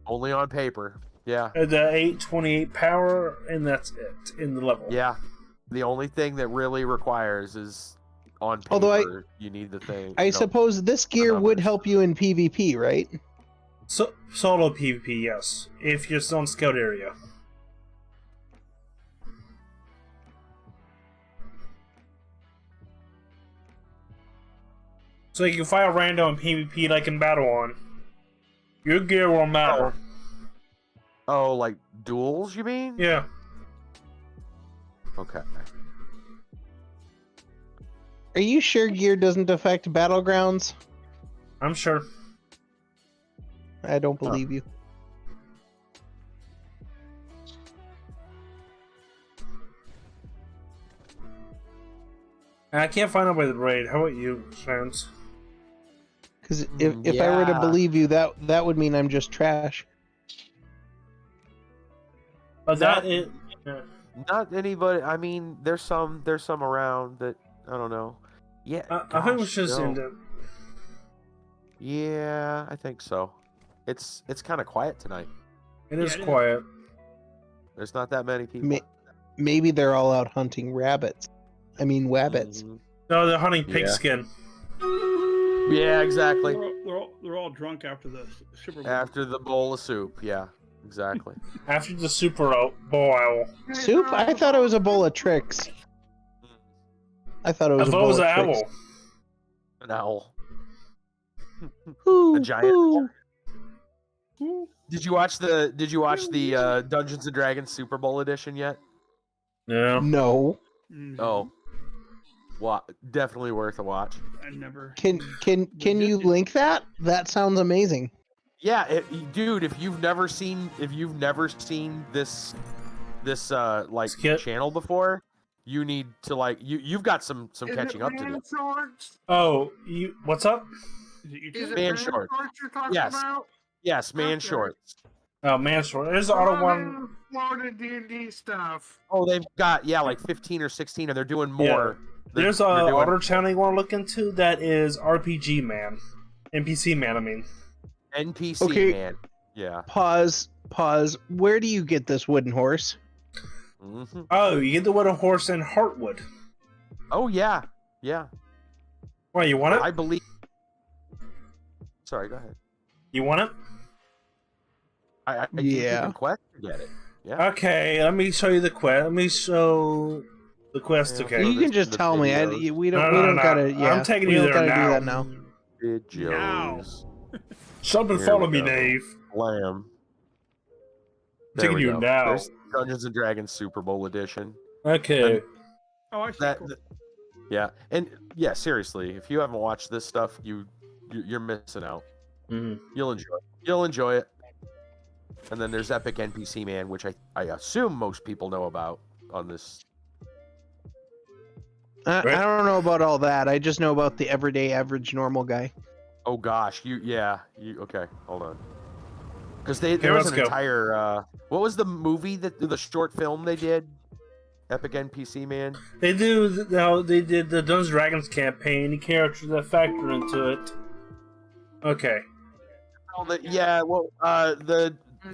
Speaker 1: Only on paper. Yeah.
Speaker 2: the 828 power, and that's it in the level.
Speaker 1: Yeah. The only thing that really requires is on paper.
Speaker 4: Although
Speaker 1: you need the thing.
Speaker 4: I suppose this gear would
Speaker 1: numbers.
Speaker 4: help you in PvP, right?
Speaker 2: So solo PvP, yes, if you're still in scout area. So you can fight a random in PvP like in Battle On. Your gear will matter.
Speaker 1: Oh, like duels, you mean?
Speaker 2: Yeah.
Speaker 1: Okay.
Speaker 4: Are you sure gear doesn't affect battlegrounds?
Speaker 2: I'm sure.
Speaker 4: I don't believe you.
Speaker 2: I can't find out by the raid. How about you, Sans?
Speaker 4: Because if I were to
Speaker 1: Yeah.
Speaker 4: believe you, that would mean I'm just trash.
Speaker 2: But that is. Yeah.
Speaker 1: Not anybody. I mean, there's some around that I don't know. Yeah.
Speaker 2: I think we
Speaker 1: gosh,
Speaker 2: should
Speaker 1: no.
Speaker 2: end it.
Speaker 1: Yeah, I think so. It's kind of quiet tonight.
Speaker 2: It is
Speaker 3: it is.
Speaker 2: quiet.
Speaker 1: There's not that many people.
Speaker 4: Maybe they're all out hunting rabbits. I mean, wabbits.
Speaker 1: Mhm.
Speaker 2: No, they're hunting
Speaker 1: Yeah.
Speaker 2: pigskin.
Speaker 1: Yeah, exactly.
Speaker 3: They're all drunk after the Super Bowl.
Speaker 1: After the bowl of soup. Yeah, exactly.
Speaker 2: After the Super Bowl owl.
Speaker 4: Soup? I thought it was a bowl of tricks. I thought it
Speaker 2: I
Speaker 4: was a
Speaker 2: thought it
Speaker 4: bowl
Speaker 2: was
Speaker 4: of
Speaker 2: an
Speaker 4: tricks.
Speaker 2: owl.
Speaker 1: An owl.
Speaker 4: Ooh,
Speaker 1: A giant
Speaker 4: ooh.
Speaker 1: owl. Did you watch the Dungeons and Dragons Super Bowl edition yet?
Speaker 2: Yeah.
Speaker 4: No.
Speaker 3: Mhm.
Speaker 1: Oh. Definitely worth a watch.
Speaker 3: I never.
Speaker 4: Can you link that? That sounds amazing.
Speaker 1: Yeah, dude, if you've never seen this like
Speaker 2: Skit.
Speaker 1: channel before, you need to like you've got some catching up to do.
Speaker 5: Shorts?
Speaker 2: Oh, what's up?
Speaker 3: Is it
Speaker 5: Is
Speaker 3: YouTube?
Speaker 5: it
Speaker 1: Man
Speaker 5: man
Speaker 1: shorts.
Speaker 5: shorts you're talking
Speaker 1: Yes.
Speaker 5: about?
Speaker 1: Yes, man
Speaker 5: Okay.
Speaker 1: shorts.
Speaker 2: Oh, man, short. There's the auto one.
Speaker 5: uploaded D&D stuff.
Speaker 1: Oh, they've got like 15 or 16, and they're doing more.
Speaker 2: There's
Speaker 1: They're doing
Speaker 2: other channel you want to look into that is RPG Man, NPC Man. I mean,
Speaker 1: NPC
Speaker 4: Okay.
Speaker 1: man. Yeah.
Speaker 4: Pause. Where do you get this wooden horse?
Speaker 1: Hmm.
Speaker 2: oh, you get the wooden horse in Heartwood.
Speaker 1: Oh yeah. Yeah.
Speaker 2: Why you want it?
Speaker 1: I believe. Sorry. Go ahead.
Speaker 2: You want it?
Speaker 1: I think
Speaker 4: Yeah.
Speaker 1: you can quest to get it. Yeah.
Speaker 2: Okay, let me show you the quest. Let me show the quest.
Speaker 1: Yeah.
Speaker 2: Okay.
Speaker 4: You can just
Speaker 1: The
Speaker 4: tell me.
Speaker 1: videos.
Speaker 4: We
Speaker 2: No,
Speaker 4: don't gotta. Yeah,
Speaker 2: I'm taking
Speaker 4: we
Speaker 2: you
Speaker 4: don't
Speaker 2: there
Speaker 4: gotta
Speaker 2: now.
Speaker 4: do that now.
Speaker 1: Videos.
Speaker 2: Stop and
Speaker 1: Here
Speaker 2: follow
Speaker 1: we
Speaker 2: me,
Speaker 1: go.
Speaker 2: Dave.
Speaker 1: Lamb.
Speaker 2: Taking you now.
Speaker 1: There's Dungeons and Dragons Super Bowl edition.
Speaker 2: Okay.
Speaker 3: Oh, I see.
Speaker 1: That,
Speaker 3: Cool.
Speaker 1: yeah, and yeah, seriously, if you haven't watched this stuff, you're missing out.
Speaker 2: Mhm.
Speaker 1: You'll enjoy it. And then there's Epic NPC Man, which I assume most people know about on this.
Speaker 4: I don't know about all that. I just know about the everyday, average, normal guy.
Speaker 1: Oh gosh, you okay? Hold on, because there
Speaker 2: let's
Speaker 1: was an
Speaker 2: go.
Speaker 1: entire what was the movie the short film they did? Epic NPC Man.
Speaker 2: They do. Now they did the Dungeons and Dragons campaign. The characters that factor into it. Okay.
Speaker 1: Oh, the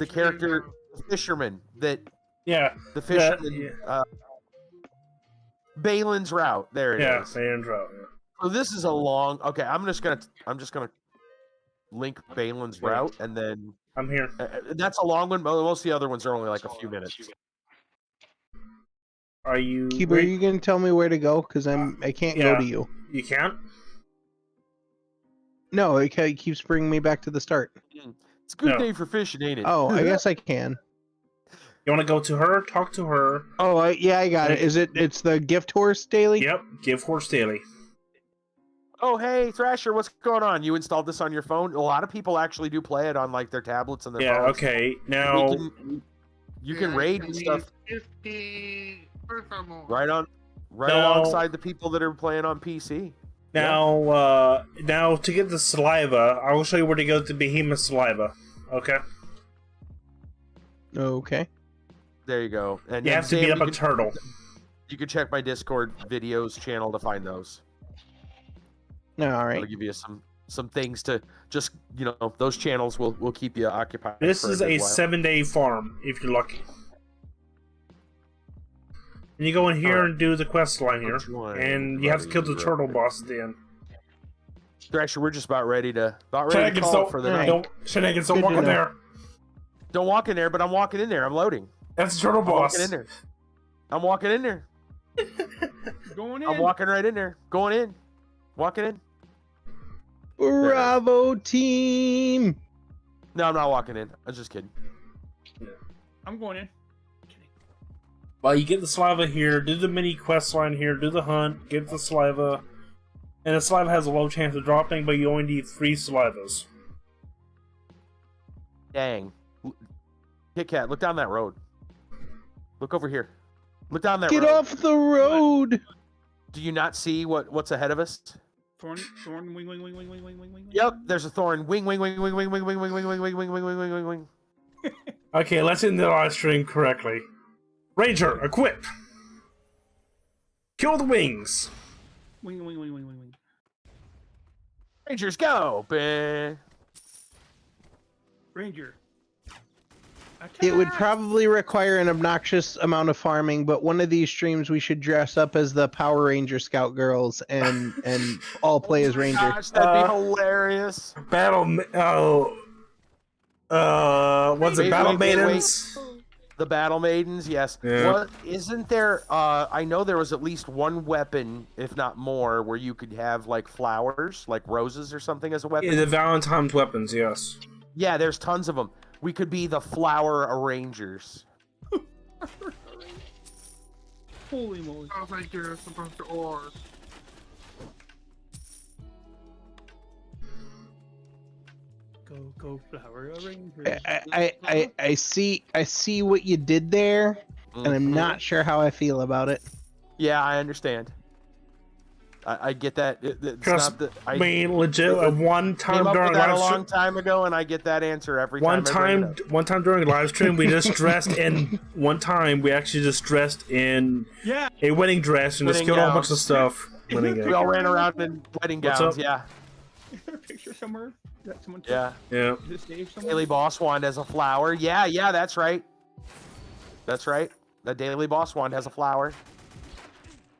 Speaker 1: character the fisherman that
Speaker 2: Yeah.
Speaker 1: the fisherman
Speaker 2: Yeah.
Speaker 1: Balin's route. There it is.
Speaker 2: Yeah. They intro. Yeah.
Speaker 1: So this is a long. Okay, I'm just gonna link Balin's route, and then
Speaker 2: I'm here.
Speaker 1: that's a long one. Most of the other ones are only like a few minutes.
Speaker 2: Are you?
Speaker 4: Keeper, are you gonna tell me where to go? Because I can't
Speaker 2: yeah.
Speaker 4: go to you.
Speaker 2: You can't.
Speaker 4: No, it keeps bringing me back to the start.
Speaker 1: It's a good
Speaker 2: No.
Speaker 1: day for fishing, ain't it?
Speaker 4: Oh, I guess I can.
Speaker 2: You want to go to her? Talk to her.
Speaker 4: Oh, yeah, I got it. It's the gift horse daily?
Speaker 2: Yep. Give Horse Daily.
Speaker 1: Oh, hey, Thrasher, what's going on? You installed this on your phone? A lot of people actually do play it on like their tablets and their
Speaker 2: Yeah.
Speaker 1: phones.
Speaker 2: Okay. Now.
Speaker 1: You can raid and stuff
Speaker 5: 50 or more.
Speaker 1: right
Speaker 2: No.
Speaker 1: alongside the people that are playing on PC.
Speaker 2: Now, now to get the saliva, I will show you where to go to Behemoth Saliva. Okay.
Speaker 4: Okay.
Speaker 1: There you go. And
Speaker 2: You
Speaker 1: and
Speaker 2: have to
Speaker 1: Sam,
Speaker 2: beat up
Speaker 1: you
Speaker 2: a
Speaker 1: can-
Speaker 2: turtle.
Speaker 1: You can check my Discord videos channel to find those.
Speaker 4: No, all
Speaker 1: I'll
Speaker 4: right.
Speaker 1: give you some things to just those channels will keep you occupied.
Speaker 2: This
Speaker 1: for
Speaker 2: is
Speaker 1: good
Speaker 2: a
Speaker 1: while.
Speaker 2: 7-day farm, if you're lucky. And you go in here
Speaker 1: Alright.
Speaker 2: and do the quest line here,
Speaker 1: Which one?
Speaker 2: and you have to kill the turtle boss at the end.
Speaker 1: Actually, we're just about ready to
Speaker 2: Shenanigans
Speaker 1: call it for the night.
Speaker 2: don't
Speaker 4: Good
Speaker 2: walk
Speaker 4: to
Speaker 2: in
Speaker 4: know.
Speaker 2: there.
Speaker 1: Don't walk in there, but I'm walking in there. I'm loading.
Speaker 2: That's the turtle
Speaker 1: I'm
Speaker 2: boss.
Speaker 1: walking in there. I'm walking in there.
Speaker 3: Going in.
Speaker 1: I'm walking right in there. Going in. Walking in.
Speaker 4: Bravo team!
Speaker 1: No, I'm not walking in. I was just kidding.
Speaker 3: I'm going in.
Speaker 2: Well, you get the saliva here, do the mini quest line here, do the hunt, get the saliva. And the saliva has a low chance of dropping, but you only need 3 salivas.
Speaker 1: Dang. Kit Kat, look down that road. Look over here. Look down that
Speaker 4: Get
Speaker 1: road.
Speaker 4: off the road!
Speaker 1: Do you not see what's ahead of us?
Speaker 3: Thorn, wing, wing, wing, wing, wing, wing, wing, wing.
Speaker 1: Yep, there's a thorn. Wing, wing, wing, wing, wing, wing, wing, wing, wing, wing, wing, wing, wing, wing, wing, wing, wing.
Speaker 2: Okay, let's end the live stream correctly. Ranger, equip! Kill the wings!
Speaker 3: Wing, wing, wing, wing, wing, wing.
Speaker 1: Rangers, go! Bah.
Speaker 3: Ranger.
Speaker 4: It would
Speaker 3: Attack!
Speaker 4: probably require an obnoxious amount of farming, but one of these streams we should dress up as the Power Ranger Scout girls and all play as Ranger.
Speaker 1: Gosh, that'd be hilarious.
Speaker 2: Battle. What's it?
Speaker 1: Wait,
Speaker 2: Battle
Speaker 1: wait, wait,
Speaker 2: Maidens?
Speaker 1: The Battle Maidens, yes.
Speaker 2: Yeah.
Speaker 1: What isn't there? I know there was at least one weapon, if not more, where you could have like flowers, like roses or something, as a weapon.
Speaker 2: Yeah, the Valentine's weapons, yes.
Speaker 1: Yeah, there's tons of them. We could be the flower arrangers.
Speaker 3: Holy moly.
Speaker 5: I was like, you're supposed to or.
Speaker 3: Go, flower arranger.
Speaker 4: I see what you did there, and I'm
Speaker 1: Mhm.
Speaker 4: not sure how I feel about it.
Speaker 1: Yeah, I understand. I get that. It's
Speaker 2: Trust
Speaker 1: not that
Speaker 2: me, legit. One time
Speaker 1: came up
Speaker 2: during
Speaker 1: with that a
Speaker 2: live
Speaker 1: long
Speaker 2: stream,
Speaker 1: time ago, and I get that answer every time.
Speaker 2: one time during live stream, we just dressed in. One time, we actually just dressed in
Speaker 3: Yeah.
Speaker 2: a wedding dress and just
Speaker 1: Wedding
Speaker 2: killed a bunch of
Speaker 1: gowns.
Speaker 2: stuff. Wedding
Speaker 1: We
Speaker 2: gowns.
Speaker 1: all ran around in wedding
Speaker 2: What's
Speaker 1: gowns.
Speaker 2: up?
Speaker 1: Yeah,
Speaker 3: Is there a picture somewhere that someone took?
Speaker 1: yeah.
Speaker 2: Yeah.
Speaker 3: Is it saved somewhere?
Speaker 1: Daily boss wand has a flower. Yeah, that's right. That's right. The daily boss wand has a flower.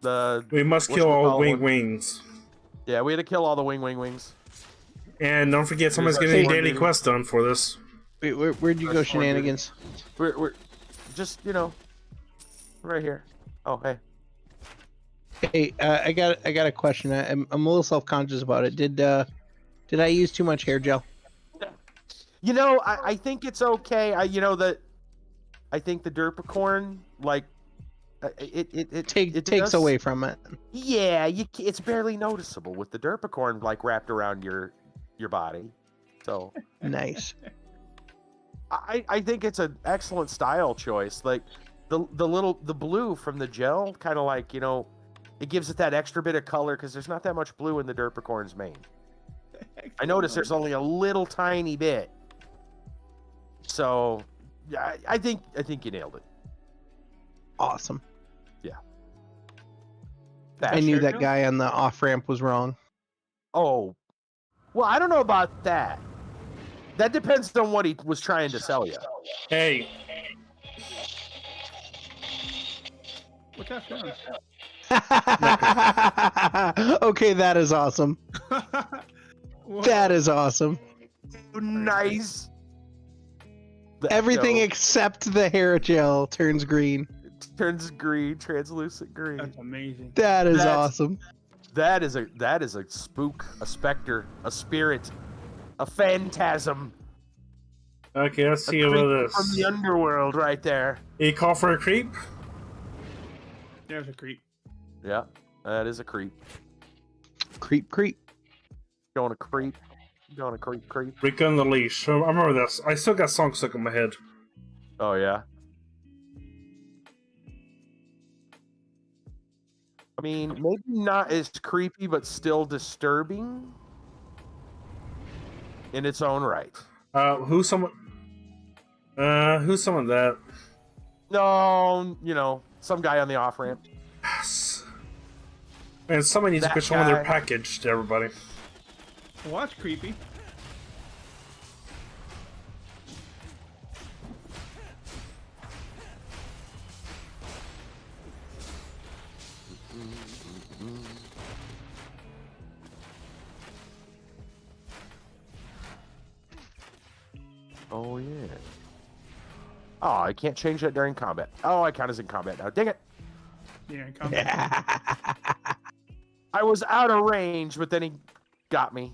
Speaker 2: We must kill all
Speaker 1: whatchamacallit one.
Speaker 2: wings.
Speaker 1: Yeah, we had to kill all the wings.
Speaker 2: And don't forget, someone's
Speaker 1: Here's
Speaker 2: getting a
Speaker 1: our
Speaker 2: daily
Speaker 1: sword,
Speaker 2: quest done for this.
Speaker 4: Wait, where'd you go,
Speaker 1: That's more good.
Speaker 4: shenanigans?
Speaker 1: We're just right here. Oh hey.
Speaker 4: Hey, I got a question. I'm a little self conscious about it. Did I use too much hair gel?
Speaker 1: I think it's okay. I think the Derpicorn it
Speaker 4: Takes
Speaker 1: does-
Speaker 4: away from it.
Speaker 1: Yeah, it's barely noticeable with the Derpicorn wrapped around your body. So
Speaker 4: Nice.
Speaker 1: I think it's an excellent style choice. Like the blue from the gel, kind of it gives it that extra bit of color because there's not that much blue in the Derpicorn's mane. I noticed there's only a little tiny bit. So yeah, I think you nailed it.
Speaker 4: Awesome.
Speaker 1: That
Speaker 4: I knew
Speaker 1: sure
Speaker 4: that
Speaker 1: do.
Speaker 4: guy on the off ramp was wrong.
Speaker 1: Oh, well, I don't know about that. That depends on what he was trying to sell you.
Speaker 2: Hey,
Speaker 3: What's that sound?
Speaker 4: Okay, that is awesome.
Speaker 3: Whoa.
Speaker 4: That is awesome.
Speaker 1: Nice.
Speaker 4: Everything
Speaker 1: No,
Speaker 4: except the hair gel turns green.
Speaker 1: turns green, translucent green.
Speaker 3: That's amazing.
Speaker 4: That is
Speaker 1: That's-
Speaker 4: awesome.
Speaker 1: That is a spook, a specter, a spirit, a phantasm.
Speaker 2: okay, let's
Speaker 1: A
Speaker 2: see
Speaker 1: creep
Speaker 2: about this.
Speaker 1: from the underworld, right there.
Speaker 2: You call for a creep?
Speaker 3: There's a creep.
Speaker 1: Yeah, that is a creep.
Speaker 4: Creep, creep.
Speaker 1: Going to creep. Going to creep.
Speaker 2: Rick on the leash. I remember this. I still got songs stuck in my head.
Speaker 1: Oh yeah. I mean, maybe not as creepy, but still disturbing in its own right.
Speaker 2: Who's someone that?
Speaker 1: No, some guy on the off ramp.
Speaker 2: Yes. Man, somebody needs to
Speaker 1: That
Speaker 2: put some of their
Speaker 1: guy.
Speaker 2: package to everybody.
Speaker 3: Well, that's creepy.
Speaker 1: Oh yeah. Oh, I can't change that during combat. Oh, I count as in combat now. Dang it!
Speaker 3: Yeah, come
Speaker 1: I was out of range, but then he got me.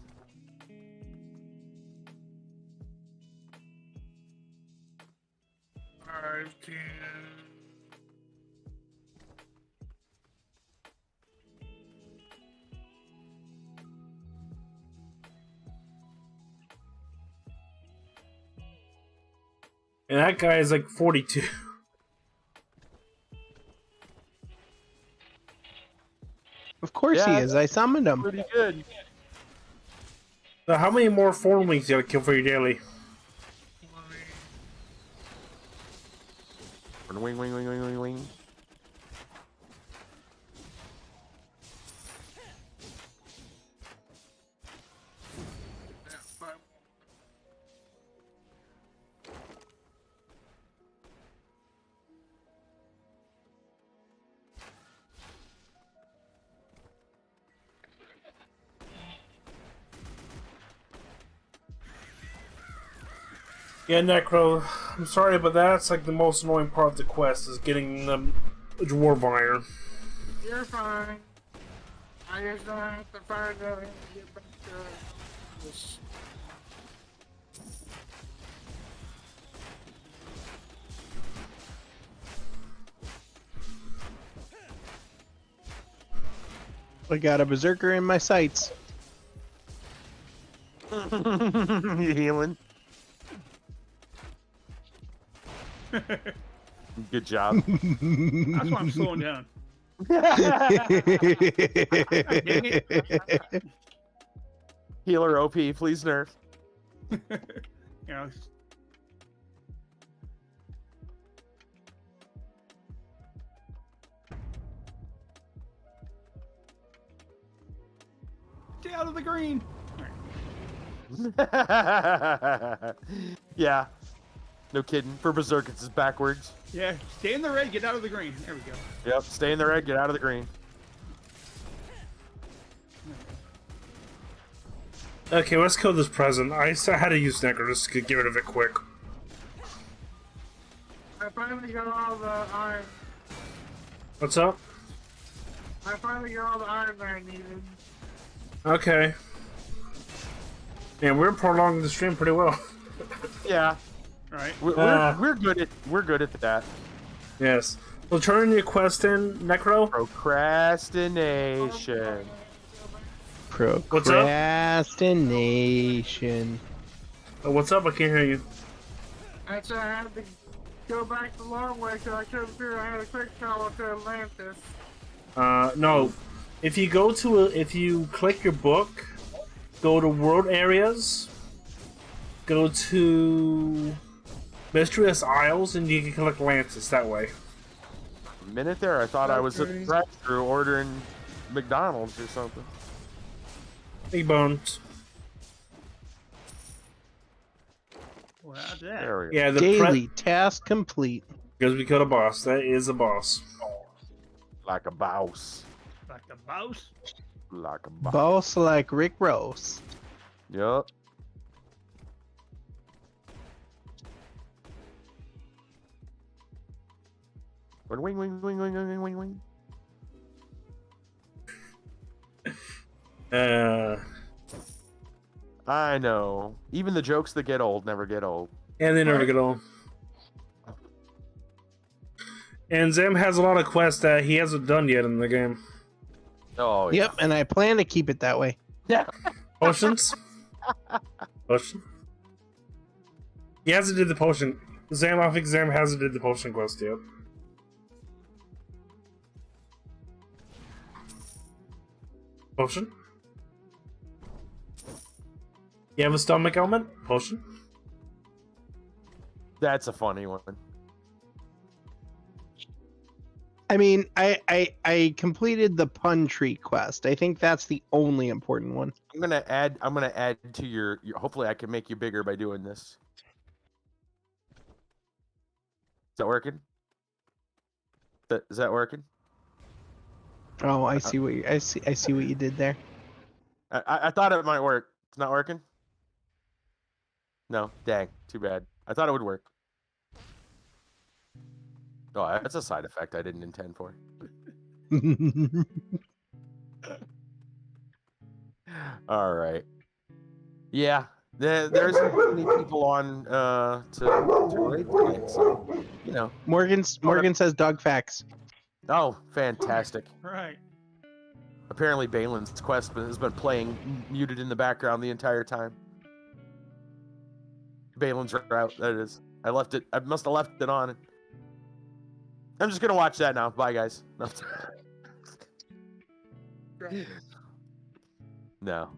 Speaker 5: Five, 10.
Speaker 2: And that guy is like 42.
Speaker 4: Of course he
Speaker 1: Yeah,
Speaker 4: is. I summoned him.
Speaker 1: Pretty good.
Speaker 2: So how many more form wings you gotta kill for your daily?
Speaker 1: Wing.
Speaker 2: Yeah, Necro, I'm sorry, but that's like the most annoying part of the quest is getting the Dwarf Iron.
Speaker 5: You're fine. I just don't have to find out how to get back to this.
Speaker 4: I got a berserker in my sights.
Speaker 1: You healing? Good job.
Speaker 3: That's why I'm slowing down.
Speaker 1: Healer OP, please nerf.
Speaker 3: You know, stay out of the green.
Speaker 1: Yeah, no kidding. For Berserk, it's backwards.
Speaker 3: Yeah, stay in the red, get out of the green. There we go.
Speaker 1: Yep, stay in the red, get out of the green.
Speaker 2: Okay, let's kill this present. I had to use Necro just to get rid of it quick.
Speaker 5: I finally got all the iron.
Speaker 2: What's up?
Speaker 5: I finally got all the iron that I needed.
Speaker 2: Okay. Man, we're prolonging the stream pretty well.
Speaker 1: Yeah,
Speaker 3: All right.
Speaker 1: we're good at that.
Speaker 2: Yes. Well, turn your quest in, Necro.
Speaker 1: Procrastination.
Speaker 4: Procrastination.
Speaker 2: What's up? I can't hear you.
Speaker 5: I said I had to go back the long way because I couldn't figure out how to quick travel to Atlantis.
Speaker 2: No. If you go to if you click your book, go to world areas, go to Mysterious Isles, and you can collect Atlantis that way.
Speaker 1: A minute there, I thought I was at the drive-thru ordering McDonald's or something.
Speaker 2: Big bones.
Speaker 3: Well, how's that?
Speaker 1: There we go.
Speaker 2: Yeah, the
Speaker 4: Daily task complete.
Speaker 2: because we killed a boss. That is a boss.
Speaker 1: Like a boss.
Speaker 3: Like a mouse.
Speaker 1: Like a boss.
Speaker 4: Boss like Rick Ross.
Speaker 1: Yup. Wing, wing, wing, wing, wing, wing, wing. I know. Even the jokes that get old never get old.
Speaker 2: And they never get old. And Zam has a lot of quests that he hasn't done yet in the game.
Speaker 1: Oh, yeah.
Speaker 4: Yep, and I plan to keep it that way.
Speaker 1: Yeah.
Speaker 2: Potions? Potion? He hasn't did the potion. Zam, I think Zam hasn't did the potion quest yet. Potion? You have a stomach element? Potion?
Speaker 1: That's a funny one.
Speaker 4: I mean, I completed the pun tree quest. I think that's the only important one.
Speaker 1: I'm gonna add to your hopefully I can make you bigger by doing this. Is that working? Is that working?
Speaker 4: Oh, I see what I see what you did there.
Speaker 1: I thought it might work. It's not working? No. Dang. Too bad. I thought it would work. Oh, that's a side effect I didn't intend for. All right. Yeah. There's many people on to raid tonight, so you know.
Speaker 4: Morgan says dog facts.
Speaker 1: Oh, fantastic.
Speaker 3: Right.
Speaker 1: Apparently Balin's quest has been playing muted in the background the entire time. Balin's route, that is. I must have left it on. I'm just gonna watch that now. Bye, guys. No.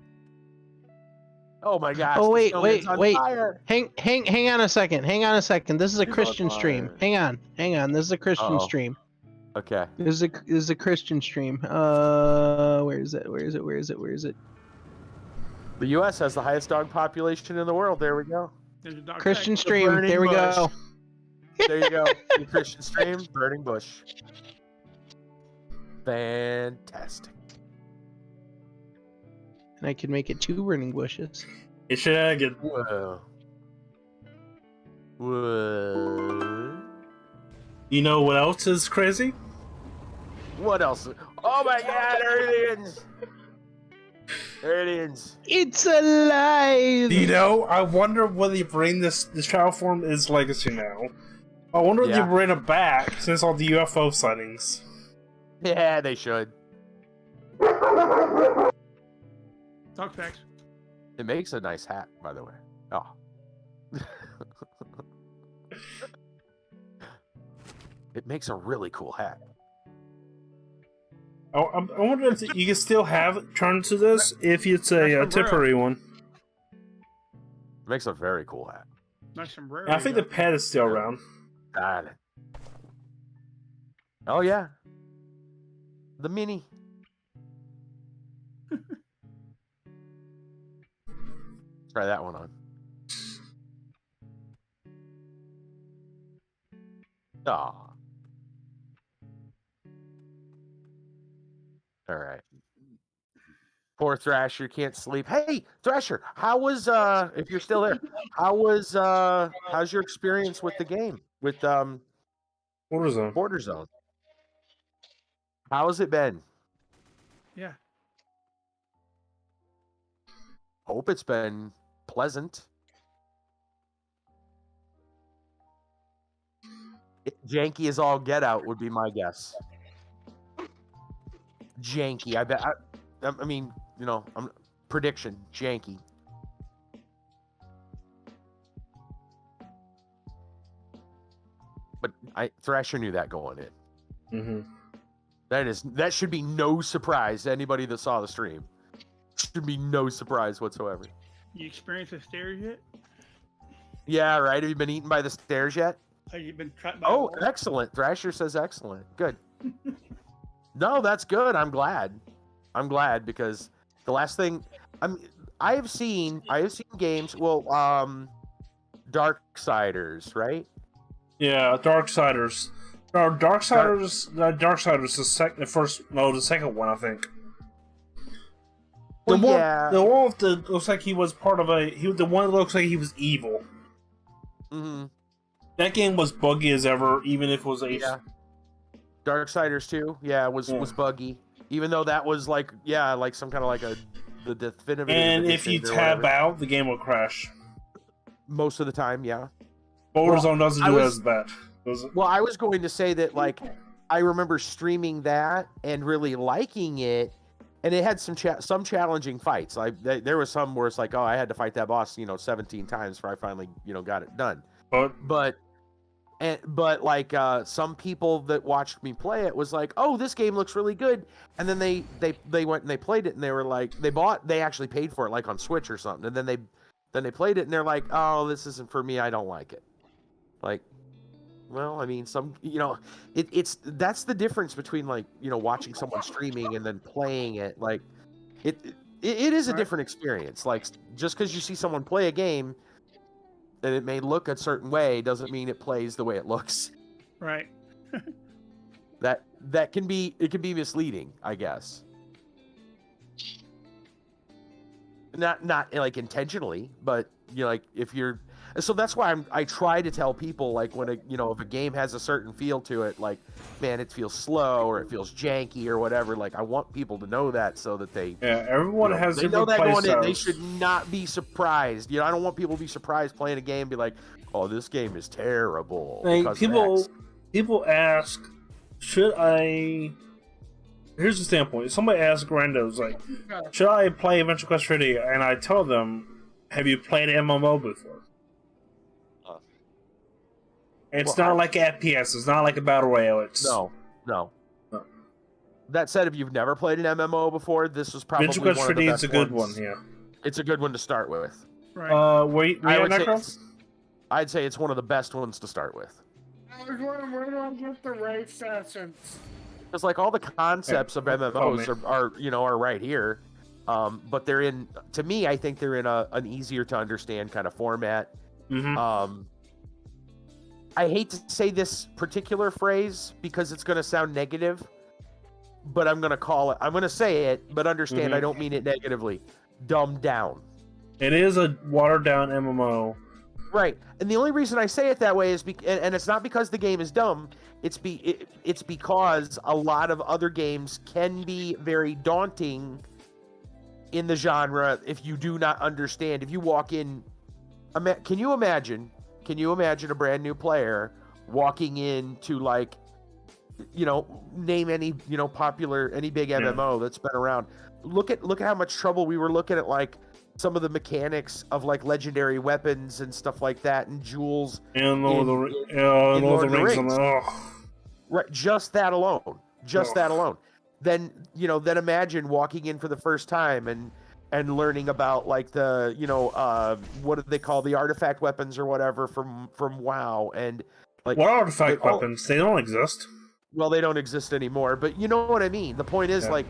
Speaker 1: Oh my gosh.
Speaker 4: Oh
Speaker 1: the
Speaker 4: wait,
Speaker 1: snowman's on
Speaker 4: wait.
Speaker 1: fire.
Speaker 4: Hang on a second. Hang on a second. This is a
Speaker 1: He's on
Speaker 4: Christian stream.
Speaker 1: fire.
Speaker 4: Hang on. This is a Christian
Speaker 1: Uh-oh.
Speaker 4: stream.
Speaker 1: Okay.
Speaker 4: This is a Christian stream. Where is it?
Speaker 1: The U.S. has the highest dog population in the world. There we go.
Speaker 3: There's a dog
Speaker 4: Christian
Speaker 3: tag.
Speaker 4: stream.
Speaker 1: burning
Speaker 4: There we
Speaker 1: bush.
Speaker 4: go.
Speaker 1: There you go. The Christian stream, burning bush. Fantastic.
Speaker 4: And I can make it 2 burning bushes.
Speaker 2: It should get.
Speaker 1: Whoa. What?
Speaker 2: You know what else is crazy?
Speaker 1: What else? Oh my God! Aliens! Aliens!
Speaker 4: It's alive.
Speaker 2: You know, I wonder whether you bring this child form is legacy now. I wonder if you
Speaker 1: Yeah.
Speaker 2: bring it back since all the UFO sightings.
Speaker 1: Yeah, they should.
Speaker 3: Dog facts.
Speaker 1: It makes a nice hat, by the way. Oh. It makes a really cool hat.
Speaker 2: I wonder if you can still have it turn to this if it's a
Speaker 3: That's sombrero.
Speaker 2: temporary one.
Speaker 1: Makes a very cool hat.
Speaker 3: Nice sombrero.
Speaker 2: And I think the
Speaker 3: though.
Speaker 2: pet is still around.
Speaker 1: God. Oh yeah. The mini. Try that one on. Aw. All right. Poor Thrasher can't sleep. Hey, Thrasher, how was if you're still there, how's your experience with the game? With
Speaker 2: Waterzone.
Speaker 1: Border Zone? How's it been?
Speaker 3: Yeah.
Speaker 1: Hope it's been pleasant. Janky as all get out would be my guess. Janky, I bet. I mean, you know, prediction, janky. But Thrasher knew that going in.
Speaker 2: Mm-hmm.
Speaker 1: That should be no surprise to anybody that saw the stream. Should be no surprise whatsoever.
Speaker 3: You experienced the stairs yet?
Speaker 1: Yeah, right. Have you been eaten by the stairs yet?
Speaker 3: Have you been trapped by?
Speaker 1: Oh, excellent. Thrasher says excellent. Good. No, that's good. I'm glad. I'm glad because the last thing I have seen games. Well, Darksiders, right?
Speaker 2: Yeah, Darksiders. No, Darksiders. Darksiders the second one, I think.
Speaker 1: Well,
Speaker 2: the one,
Speaker 1: yeah.
Speaker 2: the one with the looks like he was part of the one that looks like he was evil.
Speaker 1: Mm-hmm.
Speaker 2: That game was buggy as ever, even if it was a.
Speaker 1: Yeah. Darksiders 2, yeah, was buggy. Even though that was like some kind of like the definitive.
Speaker 2: And if you tab out, the game will crash.
Speaker 1: Most of the time, yeah.
Speaker 2: Waterzone doesn't do it as bad.
Speaker 1: Well, I was going to say that like I remember streaming that and really liking it, and it had some challenging fights. Like there was some where it's like, oh, I had to fight that boss, 17 times before I finally, got it done. But like some people that watched me play it was like, oh, this game looks really good, and then they went and they played it and they were like, they actually paid for it like on Switch or something, and then they played it and they're like, oh, this isn't for me, I don't like it. Like, well, I mean, it's that's the difference between like watching someone streaming and then playing it. Like it is a different experience. Like just because you see someone play a game and it may look a certain way doesn't mean it plays the way it looks.
Speaker 3: Right.
Speaker 1: that can be misleading, I guess. Not like intentionally, but like if you're. So that's why I try to tell people like when if a game has a certain feel to it, like man, it feels slow or it feels janky or whatever. Like I want people to know that so that they
Speaker 2: everyone has
Speaker 1: they know
Speaker 2: different
Speaker 1: that
Speaker 2: play
Speaker 1: going in.
Speaker 2: styles.
Speaker 1: They should not be surprised. I don't want people to be surprised playing a game and be like, oh, this game is terrible.
Speaker 2: Like, people ask, should I? Here's the standpoint. Somebody asks Randos like, should I play AdventureQuest 3D? And I tell them, have you played MMO before? It's not like FPS. It's not like a battle royale. It's
Speaker 1: no. That said, if you've never played an MMO before, this was probably
Speaker 2: AdventureQuest
Speaker 1: one of the
Speaker 2: 3D
Speaker 1: best
Speaker 2: is a good
Speaker 1: ones.
Speaker 2: one. Yeah,
Speaker 1: It's a good one to start with.
Speaker 3: Right.
Speaker 1: I'd say it's one of the best ones to start with.
Speaker 5: Where do I get the race sessions?
Speaker 1: Because like all the concepts of MMOs are right here, but they're in. To me, I think they're in an easier to understand kind of format.
Speaker 2: Mm-hmm.
Speaker 1: I hate to say this particular phrase because it's going to sound negative, but I'm going to say it, but understand I don't mean it negatively. Dumbed down.
Speaker 2: It is a watered down MMO.
Speaker 1: Right. And the only reason I say it that way is and it's not because the game is dumb, it's because a lot of other games can be very daunting in the genre if you do not understand. If you walk in, can you imagine a brand new player walking into like, name any, popular, any big MMO that's been around. Look at how much trouble we were looking at, like some of the mechanics of like legendary weapons and stuff like that, and jewels.
Speaker 2: And Lord of the Rings.
Speaker 1: Right, just that alone. That alone. then then imagine walking in for the first time and learning about like the what do they call the artifact weapons or whatever from WoW, and like
Speaker 2: What artifact
Speaker 1: all-
Speaker 2: weapons? They don't exist.
Speaker 1: well, they don't exist anymore, but you know what I mean. The point is,
Speaker 2: Yeah.
Speaker 1: like,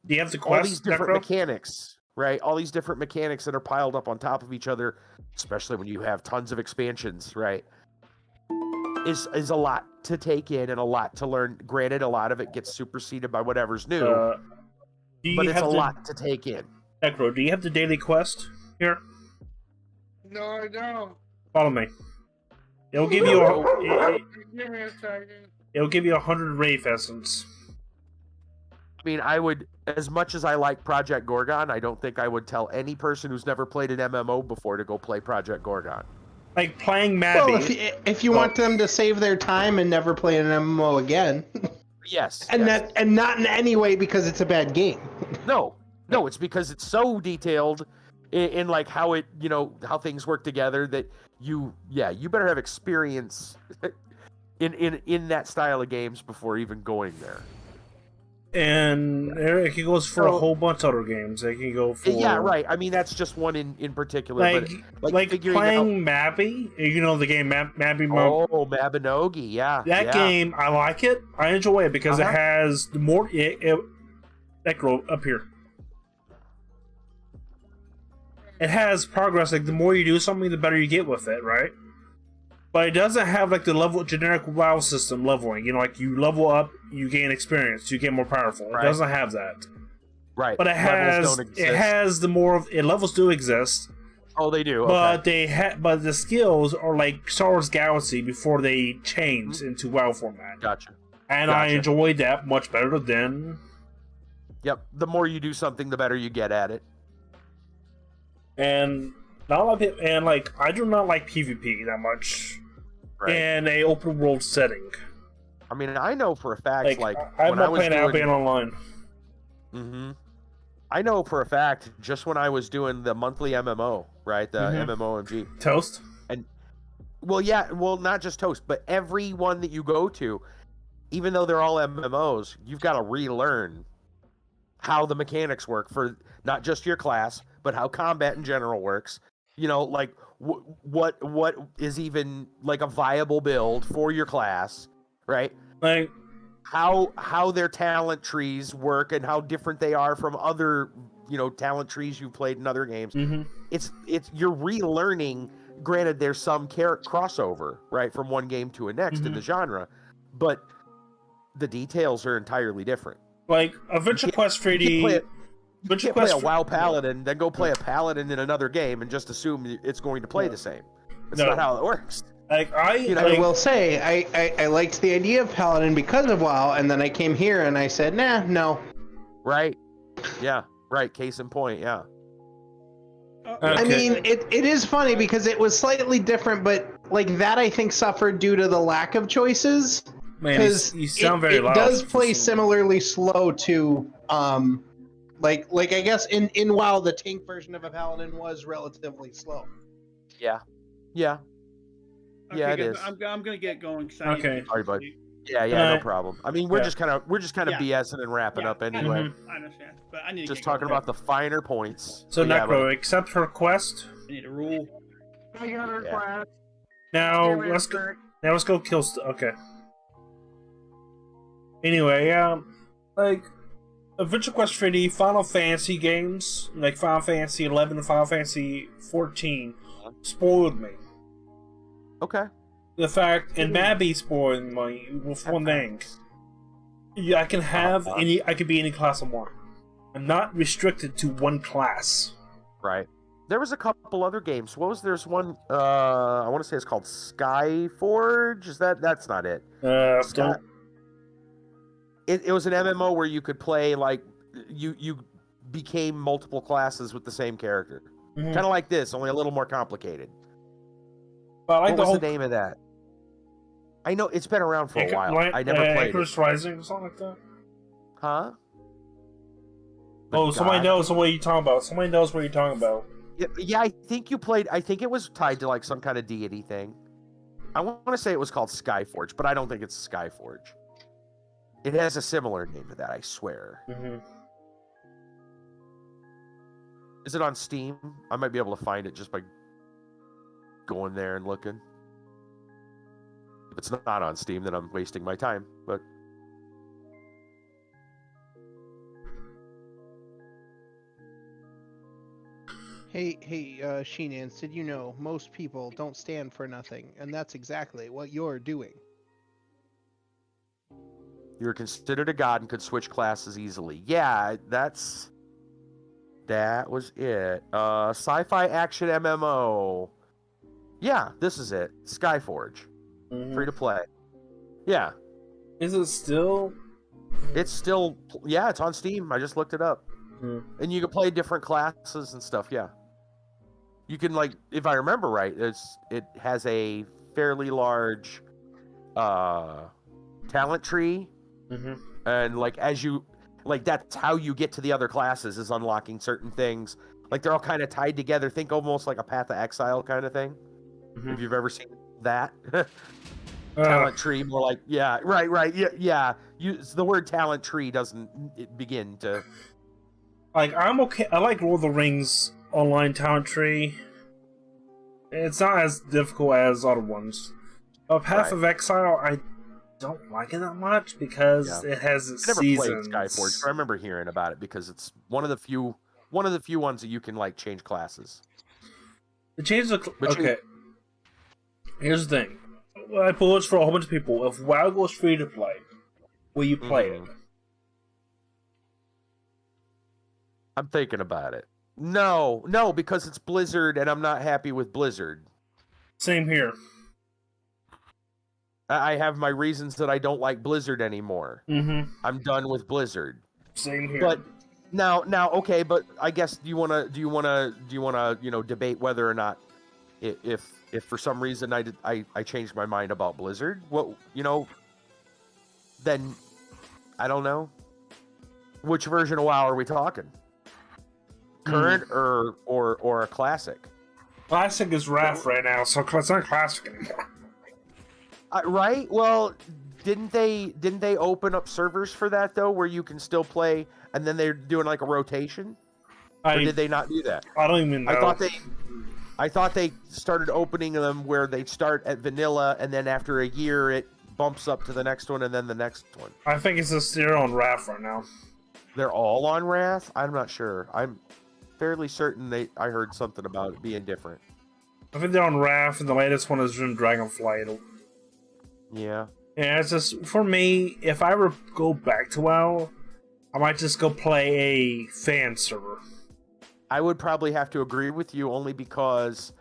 Speaker 2: Do you have the
Speaker 1: all
Speaker 2: quest?
Speaker 1: these different
Speaker 2: Necro?
Speaker 1: mechanics, right? All these different mechanics that are piled up on top of each other, especially when you have tons of expansions, right? Is a lot to take in and a lot to learn. Granted, a lot of it gets superseded by whatever's new,
Speaker 2: Do you
Speaker 1: but it's a
Speaker 2: have
Speaker 1: lot to take in.
Speaker 2: Necro, do you have the daily quest here?
Speaker 5: No, I don't.
Speaker 2: Follow me. It'll give you
Speaker 5: Give me a second.
Speaker 2: it'll give you 100 Wraith Essence.
Speaker 1: I mean, I would, as much as I like Project Gorgon, I don't think I would tell any person who's never played an MMO before to go play Project Gorgon.
Speaker 2: Like playing Mabby.
Speaker 4: Well, if you want them to save their time and never play an MMO again,
Speaker 1: Yes.
Speaker 4: and
Speaker 1: yes.
Speaker 4: and not in any way because it's a bad game.
Speaker 1: No, it's because it's so detailed in like how it, how things work together that you better have experience in that style of games before even going there.
Speaker 2: And it goes for a whole bunch of other games. It can go for
Speaker 1: Yeah, right. I mean, that's just one in particular.
Speaker 2: like
Speaker 1: figuring
Speaker 2: playing Mabby. You know the game Mabby.
Speaker 1: Oh, Mabinogi, yeah.
Speaker 2: That game, I like it. I enjoy it because it has the more that girl up here. It has progress. Like the more you do something, the better you get with it, right? But it doesn't have like the generic WoW system leveling. Like you level up, you gain experience, you get more powerful.
Speaker 1: Right.
Speaker 2: It doesn't have that.
Speaker 1: Right.
Speaker 2: But it has the more of levels do exist.
Speaker 1: Oh, they do.
Speaker 2: But
Speaker 1: Okay.
Speaker 2: but the skills are like Star Wars Galaxy before they changed into WoW format.
Speaker 1: Gotcha.
Speaker 2: And I enjoyed that much better than.
Speaker 1: Yep. The more you do something, the better you get at it.
Speaker 2: And not like it, and like I do not like PvP that much in a open world setting.
Speaker 1: I mean, I know for a fact, like
Speaker 2: I'm
Speaker 1: when
Speaker 2: not
Speaker 1: I was
Speaker 2: playing
Speaker 1: doing
Speaker 2: Albion Online.
Speaker 1: Mm-hmm. I know for a fact, just when I was doing the monthly MMO, right, the MMOMG
Speaker 2: Toast.
Speaker 1: And not just Toast, but every one that you go to, even though they're all MMOs, you've got to relearn how the mechanics work for not just your class, but how combat in general works. Like what is even like a viable build for your class, right?
Speaker 2: Like
Speaker 1: how their talent trees work and how different they are from other talent trees you've played in other games.
Speaker 2: Mm-hmm.
Speaker 1: It's you're relearning. Granted, there's some crossover, right, from one game to a next in the genre, but the details are entirely different.
Speaker 2: Like AdventureQuest 3D.
Speaker 1: You can't play a WoW Paladin, then go play a Paladin in another game and just assume it's going to play the same. That's not how it works.
Speaker 2: Like
Speaker 4: I will say, I liked the idea of Paladin because of WoW, and then I came here and I said, nah, no.
Speaker 1: Right. Yeah. Right. Case in point. Yeah.
Speaker 4: I mean, it is funny because it was slightly different, but like that I think suffered due to the lack of choices.
Speaker 2: Man, you sound very loud.
Speaker 4: It does play similarly slow to like I guess in WoW the tank version of a Paladin was relatively slow.
Speaker 1: Yeah. Yeah.
Speaker 3: Okay,
Speaker 1: Yeah, it
Speaker 3: guys,
Speaker 1: is.
Speaker 3: I'm gonna get going.
Speaker 2: Okay.
Speaker 1: Sorry, bud. Yeah, no problem. I mean, we're just kind of BSing and wrapping up anyway.
Speaker 3: I understand, but I need to
Speaker 1: Just
Speaker 3: get
Speaker 1: talking
Speaker 3: going.
Speaker 1: about the finer points.
Speaker 2: So
Speaker 1: But yeah,
Speaker 2: Necro, accept her quest.
Speaker 3: I need a rule.
Speaker 5: I got her class.
Speaker 2: Now let's go kill. Okay. Anyway, like AdventureQuest 3D, Final Fantasy games like Final Fantasy 11 and Final Fantasy 14 spoiled me.
Speaker 1: Okay.
Speaker 2: The fact and Mabby spoiled me with one thing. Yeah, I can have I can be any class I want. I'm not restricted to one class.
Speaker 1: Right. There was a couple other games. There's one I want to say it's called Skyforge. Is that's not it? It was an MMO where you could play like you became multiple classes with the same character.
Speaker 2: Mm-hmm.
Speaker 1: Kind of like this, only a little more complicated.
Speaker 2: But
Speaker 1: what was the name of that? I know it's been around for a while. I never played
Speaker 2: Icarus Rising or something like that.
Speaker 1: Huh?
Speaker 2: Somebody knows what you're talking about. Somebody knows what you're talking about.
Speaker 1: Yeah, I think you played. I think it was tied to like some kind of deity thing. I want to say it was called Skyforge, but I don't think it's Skyforge. It has a similar name to that, I swear.
Speaker 2: Mm-hmm.
Speaker 1: Is it on Steam? I might be able to find it just by going there and looking. If it's not on Steam, then I'm wasting my time. But
Speaker 4: Hey, Sheenans, did you know most people don't stand for nothing, and that's exactly what you're doing.
Speaker 1: you're considered a god and could switch classes easily. Yeah, that was it. Sci-fi action MMO. Yeah, this is it. Skyforge.
Speaker 2: Mm-hmm.
Speaker 1: Free to play. Yeah.
Speaker 2: Is it still?
Speaker 1: It's still, yeah, it's on Steam. I just looked it up.
Speaker 2: Mm-hmm.
Speaker 1: And you can play different classes and stuff, yeah. You can, like, if I remember right, it has a fairly large talent tree.
Speaker 2: Mm-hmm.
Speaker 1: And, like, that's how you get to the other classes, is unlocking certain things. Like, they're all kind of tied together. Think almost like a Path of Exile kind of thing.
Speaker 2: Mm-hmm.
Speaker 1: If you've ever seen that. Talent tree, more like, yeah, right, yeah. The word talent tree doesn't begin to...
Speaker 2: Like, I'm okay. I like Lord of the Rings online talent tree. It's not as difficult as other ones. Path of Exile, I don't like it that much because it has its seasons.
Speaker 1: I never played Skyforge, but I remember hearing about it because it's one of the few ones that you can, like, change classes.
Speaker 2: It changes the... Okay. Here's the thing. I pull this for a whole bunch of people. If WoW goes free to play, will you play it?
Speaker 1: I'm thinking about it. No, because it's Blizzard, and I'm not happy with Blizzard.
Speaker 2: Same here.
Speaker 1: I have my reasons that I don't like Blizzard anymore.
Speaker 2: Mm-hmm.
Speaker 1: I'm done with Blizzard.
Speaker 2: Same here.
Speaker 1: But now, okay. But I guess do you wanna debate whether or not if for some reason I changed my mind about Blizzard? Then I don't know. Which version of WoW are we talking? Current or a classic?
Speaker 2: Classic is Wrath right now, so it's not classic anymore.
Speaker 1: Right? Well, didn't they open up servers for that though, where you can still play, and then they're doing like a rotation? Or did they not do that?
Speaker 2: I don't even know.
Speaker 1: I thought they started opening them where they start at vanilla, and then after a year it bumps up to the next one, and then the next one.
Speaker 2: I think it's just they're on Wrath right now.
Speaker 1: They're all on Wrath? I'm not sure. I'm fairly certain I heard something about it being different.
Speaker 2: I think they're on Wrath, and the latest one is in Dragonflight.
Speaker 1: Yeah.
Speaker 2: Yeah, it's just, for me, if I ever go back to WoW, I might just go play a fan server.
Speaker 1: I would probably have to agree with you, only because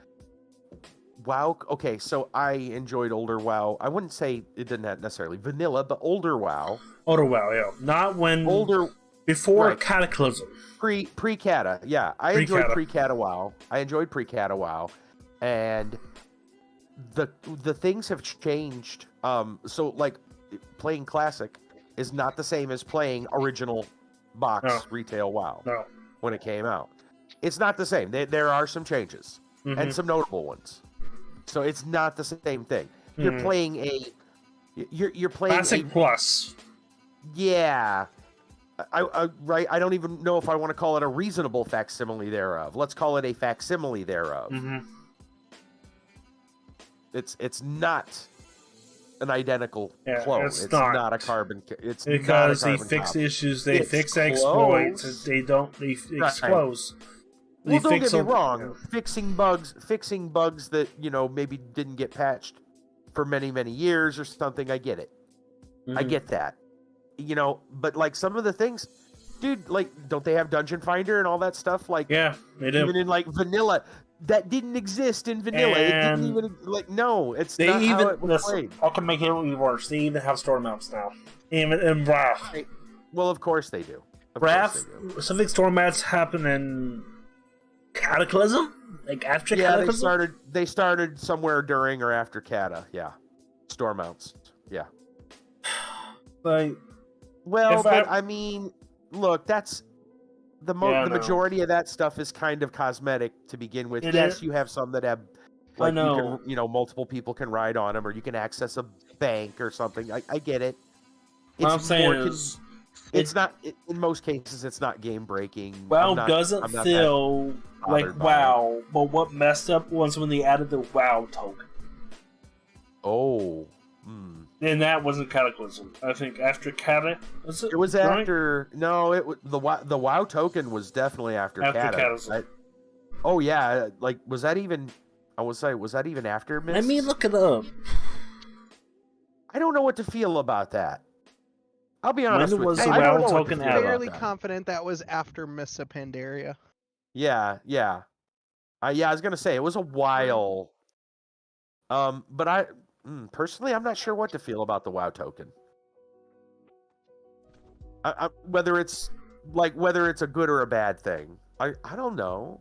Speaker 1: WoW... Okay, so I enjoyed older WoW. I wouldn't say it didn't have necessarily vanilla, but older WoW.
Speaker 2: Older WoW, yeah. Not when... Before Cataclysm.
Speaker 1: Pre-Cata, yeah. I enjoyed pre-Cata WoW. And the things have changed. So, like, playing Classic is not the same as playing original box retail WoW when it came out. It's not the same. There are some changes and some notable ones. So it's not the same thing. You're playing you're playing
Speaker 2: Classic Plus.
Speaker 1: Yeah. I don't even know if I want to call it a reasonable facsimile thereof. Let's call it a facsimile thereof. It's not an identical clone. It's not a carbon. It's
Speaker 2: because
Speaker 1: not a
Speaker 2: they
Speaker 1: carbon
Speaker 2: fix
Speaker 1: copy.
Speaker 2: issues. They fix exploits. They don't. They fix close.
Speaker 1: Well, don't get me wrong. Fixing bugs that maybe didn't get patched for many years or something. I get it. I get that. But like some of the things, dude, like, don't they have Dungeon Finder and all that stuff? Like,
Speaker 2: yeah, they do.
Speaker 1: Even in like vanilla, that didn't exist in vanilla. It didn't even no. It's
Speaker 2: they
Speaker 1: not
Speaker 2: even.
Speaker 1: how it was played.
Speaker 2: I can make it even worse. They even have store maps now. Even in Wrath.
Speaker 1: Well, of course they do.
Speaker 2: Wrath. Something store maps happen in Cataclysm, like after Cataclysm.
Speaker 1: They started somewhere during or after Cata. Yeah, store mounts. Yeah.
Speaker 2: Like.
Speaker 1: Well, but I mean, look, that's the majority of that stuff is kind of cosmetic to begin with. Yes, you have some that have, like, you can, multiple people can ride on them, or you can access a bank or something. I get it,
Speaker 2: What I'm saying
Speaker 1: more
Speaker 2: is,
Speaker 1: it's not in most cases it's not game breaking.
Speaker 2: WoW doesn't feel like WoW, but what messed up was when they added the WoW token.
Speaker 1: Oh.
Speaker 2: And that wasn't Cataclysm. I think after Cataclysm.
Speaker 1: It was after. No, the WoW token was definitely after
Speaker 2: Cataclysm.
Speaker 1: Right? Oh yeah, like was that even? I would say was that even after Mist?
Speaker 2: Let me look it up.
Speaker 1: I don't know what to feel about that. I'll be honest
Speaker 2: When
Speaker 1: with
Speaker 2: was
Speaker 1: you.
Speaker 2: the
Speaker 1: I don't
Speaker 2: WoW
Speaker 1: know what to
Speaker 2: token
Speaker 1: feel
Speaker 2: added?
Speaker 1: about
Speaker 4: Fairly
Speaker 1: that.
Speaker 4: confident that was after Mists of Pandaria.
Speaker 1: Yeah. I was gonna say it was a while. But personally, I'm not sure what to feel about the WoW token. Whether it's a good or a bad thing. I don't know.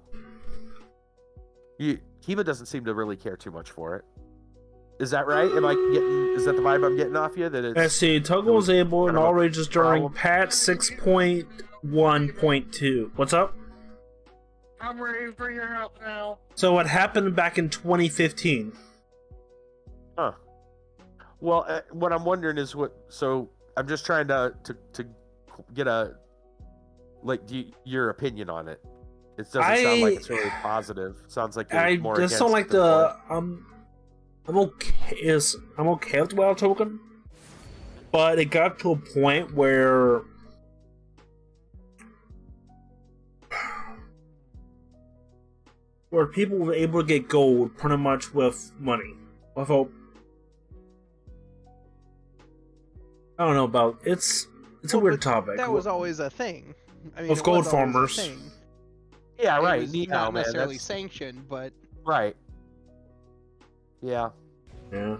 Speaker 1: Kiva doesn't seem to really care too much for it. Is that right? Is that the vibe I'm getting off you? That it's.
Speaker 2: Let's see. Token was able in all regions during
Speaker 1: problem.
Speaker 2: patch 6.1.2. What's up?
Speaker 5: I'm ready for your help now.
Speaker 2: So what happened back in 2015?
Speaker 1: Huh. Well, what I'm wondering is what. So I'm just trying to get your opinion on it. It doesn't sound like it's really positive. It sounds like
Speaker 2: I
Speaker 1: more
Speaker 2: just don't like
Speaker 1: against
Speaker 2: the I'm okay with the WoW token, but it got to a point where people were able to get gold pretty much with money. I don't know about it's a weird topic.
Speaker 4: That was always a thing. I mean,
Speaker 2: With
Speaker 4: it
Speaker 2: gold
Speaker 4: was always a
Speaker 2: farmers.
Speaker 4: thing.
Speaker 1: Yeah, right.
Speaker 4: It was
Speaker 1: Neat
Speaker 4: not
Speaker 1: now, man.
Speaker 4: necessarily
Speaker 1: That's
Speaker 4: sanctioned, but
Speaker 1: right. Yeah.
Speaker 2: Yeah.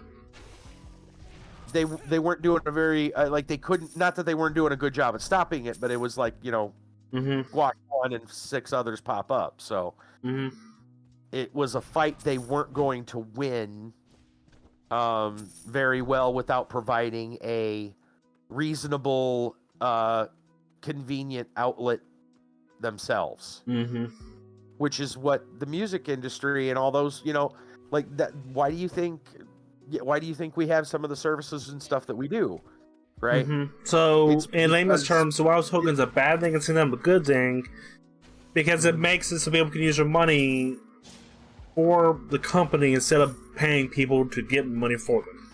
Speaker 1: They weren't doing a very they couldn't, not that they weren't doing a good job at stopping it, but it was like Guac 1 and 6 others pop up, so it was a fight they weren't going to win very well without providing a reasonable convenient outlet themselves, which is what the music industry and all those like that. Why do you think we have some of the services and stuff that we do, right?
Speaker 2: So
Speaker 1: It's
Speaker 2: in layman's
Speaker 1: because-
Speaker 2: terms, the WoW token's a bad thing and them a good thing because it makes it so people can use their money for the company instead of paying people to get money for them.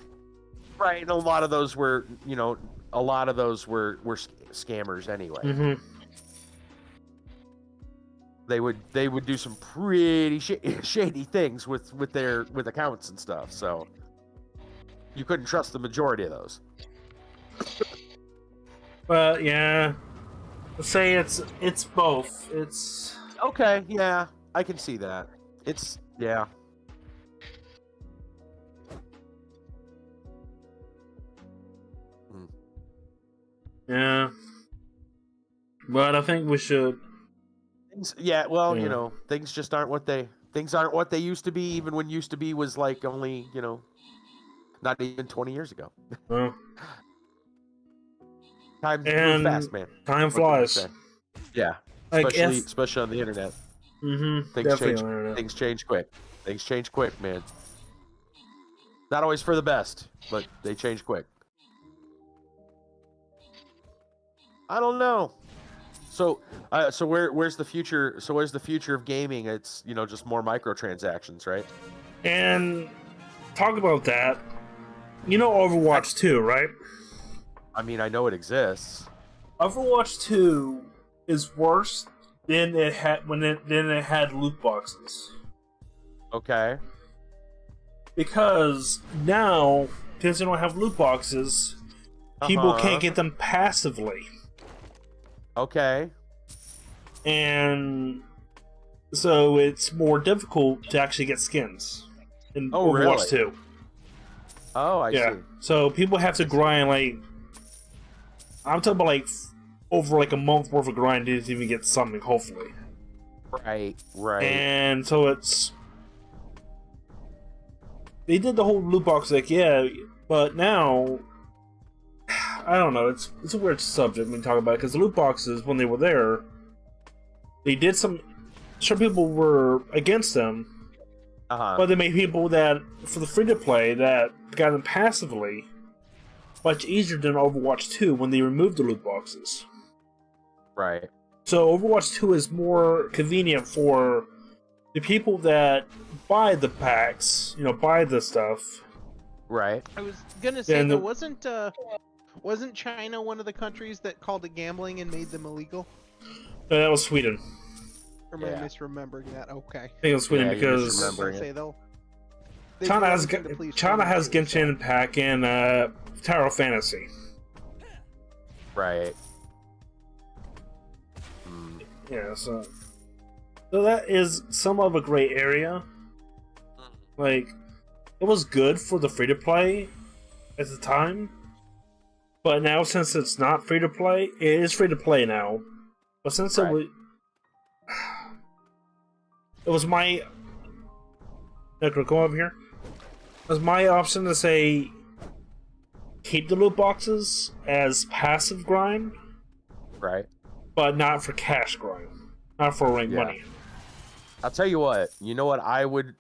Speaker 2: Right.
Speaker 1: And a lot of those were scammers anyway. They would do some pretty shady things with accounts and stuff, so you couldn't trust the majority of those.
Speaker 2: But yeah, let's say it's both. It's
Speaker 1: okay. Yeah, I can see that. It's yeah.
Speaker 2: Yeah, but I think we should.
Speaker 1: Yeah, well, things just aren't what they used to be. Even when used to be was like only not even 20 years ago.
Speaker 2: Well,
Speaker 1: Time moves fast, man.
Speaker 2: Time
Speaker 1: What can you
Speaker 2: flies.
Speaker 1: say? Yeah,
Speaker 2: Like
Speaker 1: especially on the internet. Things change quick. Things change quick, man. Not always for the best, but they change quick. I don't know. So where's the future? So where's the future of gaming? It's just more microtransactions, right?
Speaker 2: And talk about that. Overwatch 2, right?
Speaker 1: I mean, I know it exists.
Speaker 2: Overwatch 2 is worse than it had when it had loot boxes.
Speaker 1: Okay.
Speaker 2: Because now, since they don't have loot boxes, people can't get them passively.
Speaker 1: Okay.
Speaker 2: And so it's more difficult to actually get skins in Overwatch 2.
Speaker 1: Oh, I see.
Speaker 2: So people have to grind I'm talking about over a month worth of grind to even get something, hopefully.
Speaker 1: Right.
Speaker 2: And so they did the whole loot box but now I don't know, it's a weird subject when we talk about it, because the loot boxes, when they were there, they did some people were against them, but they made people that, for the free-to-play, that got them passively, much easier than Overwatch 2 when they removed the loot boxes.
Speaker 1: Right.
Speaker 2: So Overwatch 2 is more convenient for the people that buy the packs, buy the stuff.
Speaker 1: Right.
Speaker 4: I was gonna say,
Speaker 2: And
Speaker 4: though, wasn't China one of the countries that called it gambling and made them illegal?
Speaker 2: No, that was Sweden.
Speaker 4: Or am I
Speaker 1: Yeah.
Speaker 4: misremembering that? Okay.
Speaker 2: I think it was Sweden
Speaker 1: Yeah, you're
Speaker 2: because
Speaker 1: misremembering.
Speaker 4: I was gonna
Speaker 1: it.
Speaker 4: say, though.
Speaker 2: China has Genshin Impact and Tower of Fantasy.
Speaker 1: Right. Mm.
Speaker 2: Yeah, so that is some of a gray area. Like, it was good for the free-to-play at the time, but now since it's not free-to-play, it is free-to-play now. But since
Speaker 1: Right.
Speaker 2: it was my... Nick, come over here. It was my option to say, keep the loot boxes as passive grind,
Speaker 1: Right.
Speaker 2: but not for cash grind. Not for rank
Speaker 1: Yeah.
Speaker 2: money.
Speaker 1: I'll tell you what. You know what I would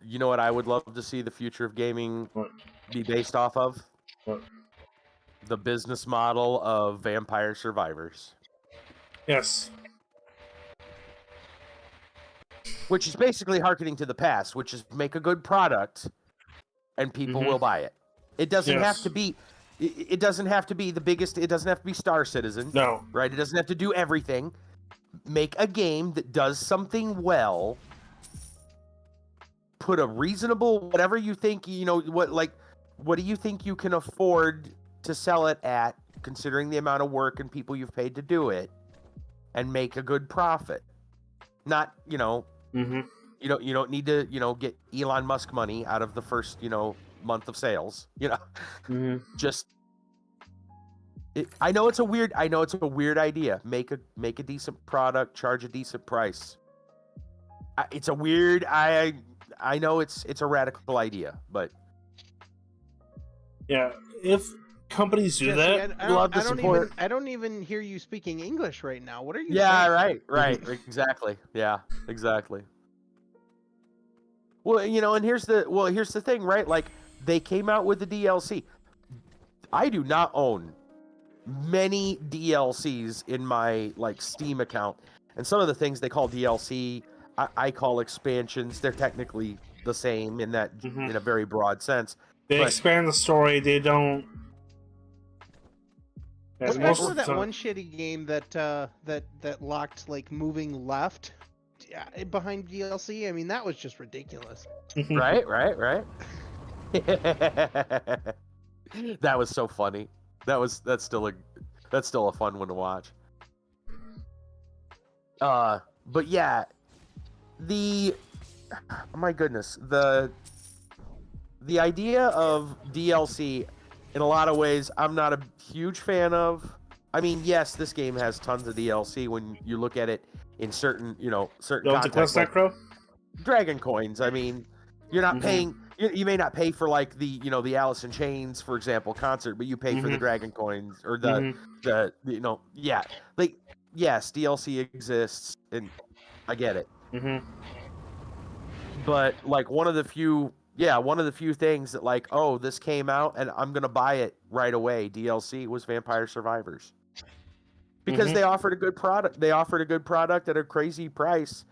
Speaker 1: love to see the future of gaming
Speaker 2: What?
Speaker 1: be based off of?
Speaker 2: What?
Speaker 1: The business model of Vampire Survivors,
Speaker 2: Yes.
Speaker 1: which is basically hearkening to the past, which is make a good product and people
Speaker 2: Mhm.
Speaker 1: will buy it. It doesn't have
Speaker 2: Yes.
Speaker 1: to be it doesn't have to be the biggest, it doesn't have to be Star Citizen,
Speaker 2: No.
Speaker 1: right? It doesn't have to do everything. Make a game that does something well. Put a reasonable, whatever you think, what do you think you can afford to sell it at, considering the amount of work and people you've paid to do it, and make a good profit. Not,
Speaker 2: Mm-hmm.
Speaker 1: you don't need to, get Elon Musk money out of the first, month of sales.
Speaker 2: Mm-hmm.
Speaker 1: Just I know it's a weird idea. Make a decent product, charge a decent price. It's a weird I know it's a radical idea, but
Speaker 2: Yeah, if companies do
Speaker 4: Jesse,
Speaker 2: that,
Speaker 4: I
Speaker 1: love to
Speaker 4: don't
Speaker 1: support.
Speaker 4: I don't even hear you speaking English right now. What are you
Speaker 1: yeah,
Speaker 4: saying?
Speaker 1: right, exactly. Yeah, exactly. Well, and here's the thing, right? Like, they came out with the DLC. I do not own many DLCs in my Steam account, and some of the things they call DLC, I call expansions. They're technically the same in that
Speaker 2: Mhm.
Speaker 1: in a very broad sense.
Speaker 2: they
Speaker 1: But-
Speaker 2: expand the story. They don't. Yeah, most
Speaker 4: Especially
Speaker 2: of the
Speaker 4: that
Speaker 2: time-
Speaker 4: one shitty game that locked moving left behind DLC. I mean, that was just ridiculous.
Speaker 1: Right. That was so funny. That's still a fun one to watch. But yeah, my goodness, the idea of DLC, in a lot of ways, I'm not a huge fan of. I mean, yes, this game has tons of DLC when you look at it in certain
Speaker 2: Don't
Speaker 1: contexts,
Speaker 2: quest that crow?
Speaker 1: Dragon coins. I mean, you're not
Speaker 2: Mhm.
Speaker 1: paying. You may not pay for the Alice in Chains, for example, concert, but you pay for the
Speaker 2: Mhm.
Speaker 1: Dragon coins or
Speaker 2: Mhm.
Speaker 1: yes, DLC exists, and I get it.
Speaker 2: Mhm.
Speaker 1: But one of the few things that this came out and I'm gonna buy it right away, DLC, was Vampire Survivors, because
Speaker 2: Mhm.
Speaker 1: they offered a good product. They offered a good product at a crazy price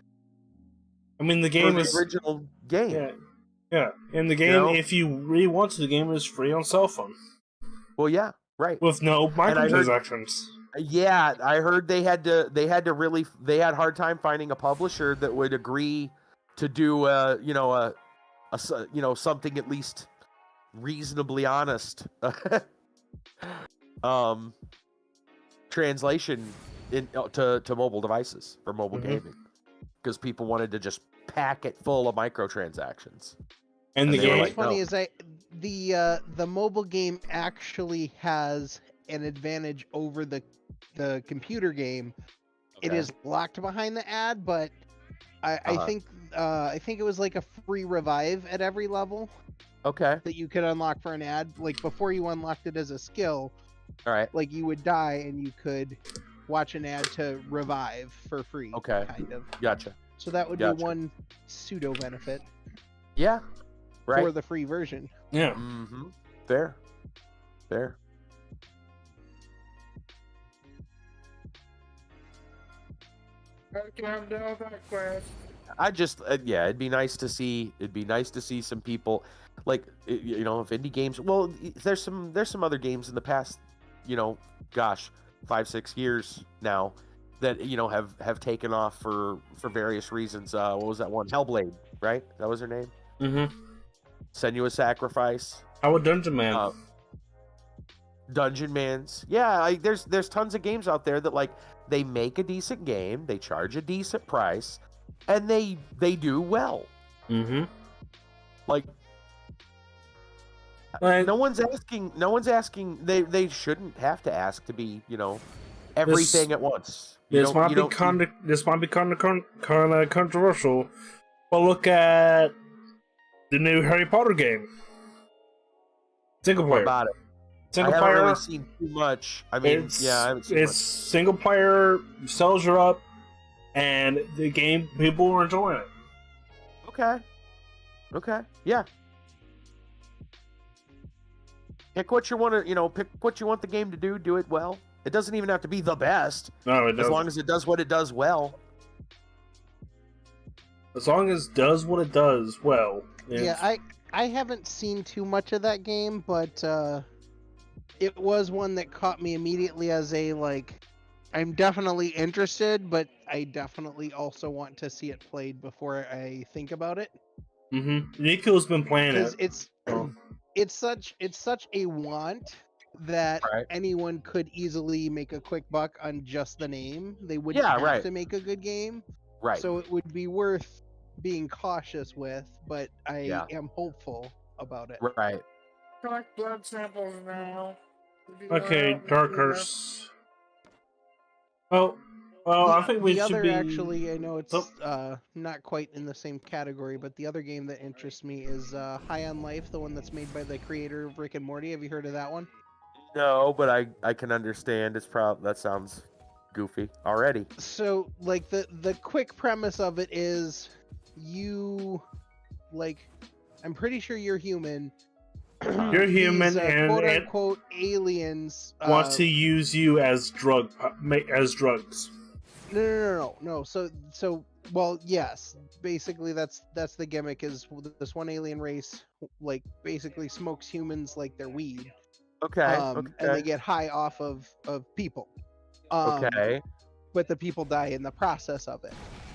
Speaker 2: I mean, the
Speaker 1: for
Speaker 2: game
Speaker 1: the
Speaker 2: is.
Speaker 1: original game.
Speaker 2: Yeah. And the game,
Speaker 1: know?
Speaker 2: if you really want to, the game is free on cell phone
Speaker 1: Well, yeah, right.
Speaker 2: with no
Speaker 1: I heard-
Speaker 2: microtransactions.
Speaker 1: Yeah, I heard they had a hard time finding a publisher that would agree to do something at least reasonably honest translation to mobile devices for mobile
Speaker 2: Mhm.
Speaker 1: gaming, because people wanted to just pack it full of microtransactions.
Speaker 2: And the
Speaker 1: they were
Speaker 2: game.
Speaker 4: What's funny
Speaker 1: no.
Speaker 4: is the mobile game actually has an advantage over the computer game. It
Speaker 1: Okay.
Speaker 4: is locked behind the ad, but I
Speaker 1: Uh-huh.
Speaker 4: think it was a free revive at every level
Speaker 1: Okay.
Speaker 4: that you could unlock for an ad. Before you unlocked it as a skill,
Speaker 1: All right.
Speaker 4: you would die and you could watch an ad to revive for free.
Speaker 1: Okay.
Speaker 4: Kind of.
Speaker 1: Gotcha.
Speaker 4: So that would
Speaker 1: Gotcha.
Speaker 4: be one pseudo benefit
Speaker 1: Yeah. Right.
Speaker 4: for the free version.
Speaker 2: Yeah.
Speaker 1: Mm-hmm. Fair.
Speaker 5: Okay, I'm done with that quest.
Speaker 1: I just yeah, it'd be nice to see. It'd be nice to see some people, like you know, if indie games. Well, there's some other games in the past, you know, gosh, 5-6 years now, that you know have taken off for various reasons. What was that one? Hellblade, right? That was her name.
Speaker 2: Mm-hmm.
Speaker 1: Senua's Sacrifice.
Speaker 2: How a Dungeon Man?
Speaker 1: Dungeon Mans. Yeah, there's tons of games out there that like they make a decent game, they charge a decent price, and they do well.
Speaker 2: Mm-hmm.
Speaker 1: Like
Speaker 2: Like,
Speaker 1: no one's asking they shouldn't have to ask to be, you know, everything at once.
Speaker 2: This might be kind of controversial, but look at the new Harry Potter game. Single player.
Speaker 1: What about it?
Speaker 2: Single
Speaker 1: I haven't
Speaker 2: player.
Speaker 1: really seen too much. I mean, I haven't seen
Speaker 2: it's
Speaker 1: much.
Speaker 2: single player, sells you up, and the game people are enjoying it.
Speaker 1: Okay. Yeah. Pick what you want to, you know, pick what you want the game to do. Do it well. It doesn't even have to be the best.
Speaker 2: No, it doesn't.
Speaker 1: As long as it does what it does well.
Speaker 2: As long as it does what it does well.
Speaker 4: Yeah, I haven't seen too much of that game, but it was one that caught me immediately as a, like, I'm definitely interested, but I definitely also want to see it played before I think about it.
Speaker 2: Mm-hmm. Nico's been playing it.
Speaker 4: It's such a want that
Speaker 1: Right.
Speaker 4: anyone could easily make a quick buck on just the name. They wouldn't
Speaker 1: Yeah,
Speaker 4: have
Speaker 1: right.
Speaker 4: to make a good game.
Speaker 1: Right.
Speaker 4: So it would be worth being cautious with, but I
Speaker 1: Yeah.
Speaker 4: am hopeful about it.
Speaker 1: Right.
Speaker 5: Collect blood samples now.
Speaker 2: Okay, Dark Curse. Oh, well, I think we
Speaker 4: the
Speaker 2: should
Speaker 4: other
Speaker 2: be.
Speaker 4: actually, I know it's
Speaker 2: Oh.
Speaker 4: not quite in the same category, but the other game that interests me is High on Life, the one that's made by the creator of Rick and Morty. Have you heard of that one?
Speaker 1: No, but I can understand. It's that sounds goofy already.
Speaker 4: So, like, the quick premise of it is you, like, I'm pretty sure you're human.
Speaker 2: You're human,
Speaker 4: These,
Speaker 2: and
Speaker 4: quote
Speaker 2: it
Speaker 4: unquote aliens
Speaker 2: wants to use you as drugs.
Speaker 4: No. So, well, yes. Basically, that's the gimmick. Is this one alien race like basically smokes humans like they're weed.
Speaker 1: Okay.
Speaker 4: And they get high off of people.
Speaker 1: Okay.
Speaker 4: But the people die in the process of it,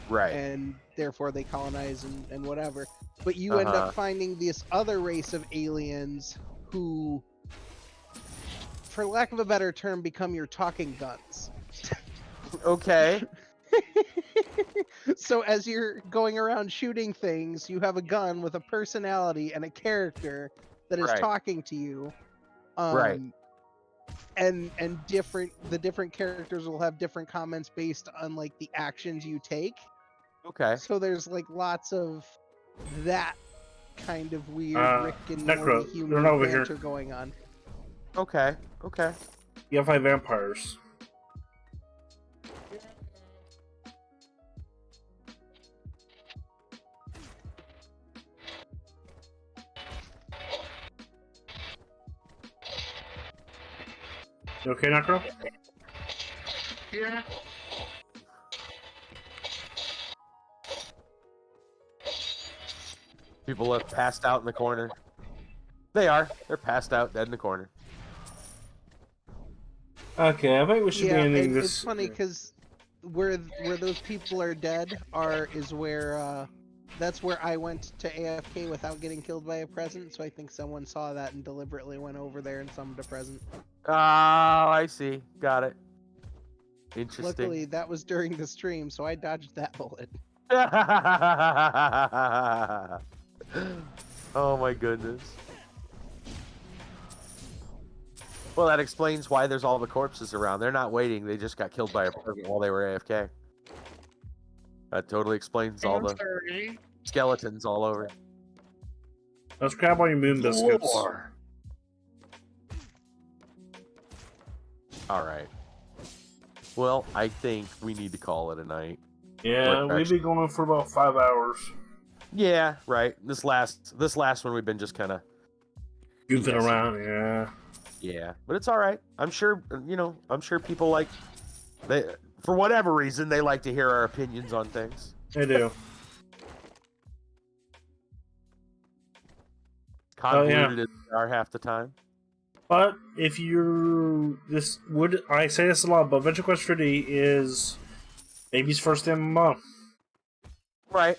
Speaker 1: Right.
Speaker 4: and therefore they colonize and whatever. But you end up finding this other race of aliens who, for lack of a better term, become your talking guns.
Speaker 1: Okay.
Speaker 4: So as you're going around shooting things, you have a gun with a personality and a character that is
Speaker 1: Right.
Speaker 4: talking to you.
Speaker 1: Right.
Speaker 4: And the different characters will have different comments based on like the actions you take.
Speaker 1: Okay.
Speaker 4: So there's like lots of that kind of weird Rick and
Speaker 2: Necro,
Speaker 4: Morty human
Speaker 2: they're over here.
Speaker 4: banter going on.
Speaker 1: Okay.
Speaker 2: You have 5 vampires. You okay, Necro?
Speaker 5: Yeah.
Speaker 1: People have passed out in the corner. They are. They're passed out, dead in the corner.
Speaker 2: Okay, I think we should be ending this.
Speaker 4: It's funny because where those people are dead is where that's where I went to AFK without getting killed by a present. So I think someone saw that and deliberately went over there and summoned a present.
Speaker 1: Oh, I see. Got it. Interesting.
Speaker 4: Luckily, that was during the stream, so I dodged that bullet.
Speaker 1: Oh my goodness. Well, that explains why there's all the corpses around. They're not waiting. They just got killed by a person while they were AFK. That totally explains all the skeletons all over.
Speaker 2: Let's grab all your moon biscuits.
Speaker 1: War. All right. Well, I think we need to call it a night.
Speaker 2: Yeah, we've been going for about 5 hours.
Speaker 1: Yeah, right. This last one we've been just kind of
Speaker 2: Goofing around, yeah.
Speaker 1: Yeah, but it's all right. I'm sure, you know, I'm sure people like for whatever reason, they like to hear our opinions on things.
Speaker 2: They do.
Speaker 1: Convoluted as they are half the time.
Speaker 2: But if you're I say this a lot, but AdventureQuest 3D is baby's first MMO.
Speaker 1: Right.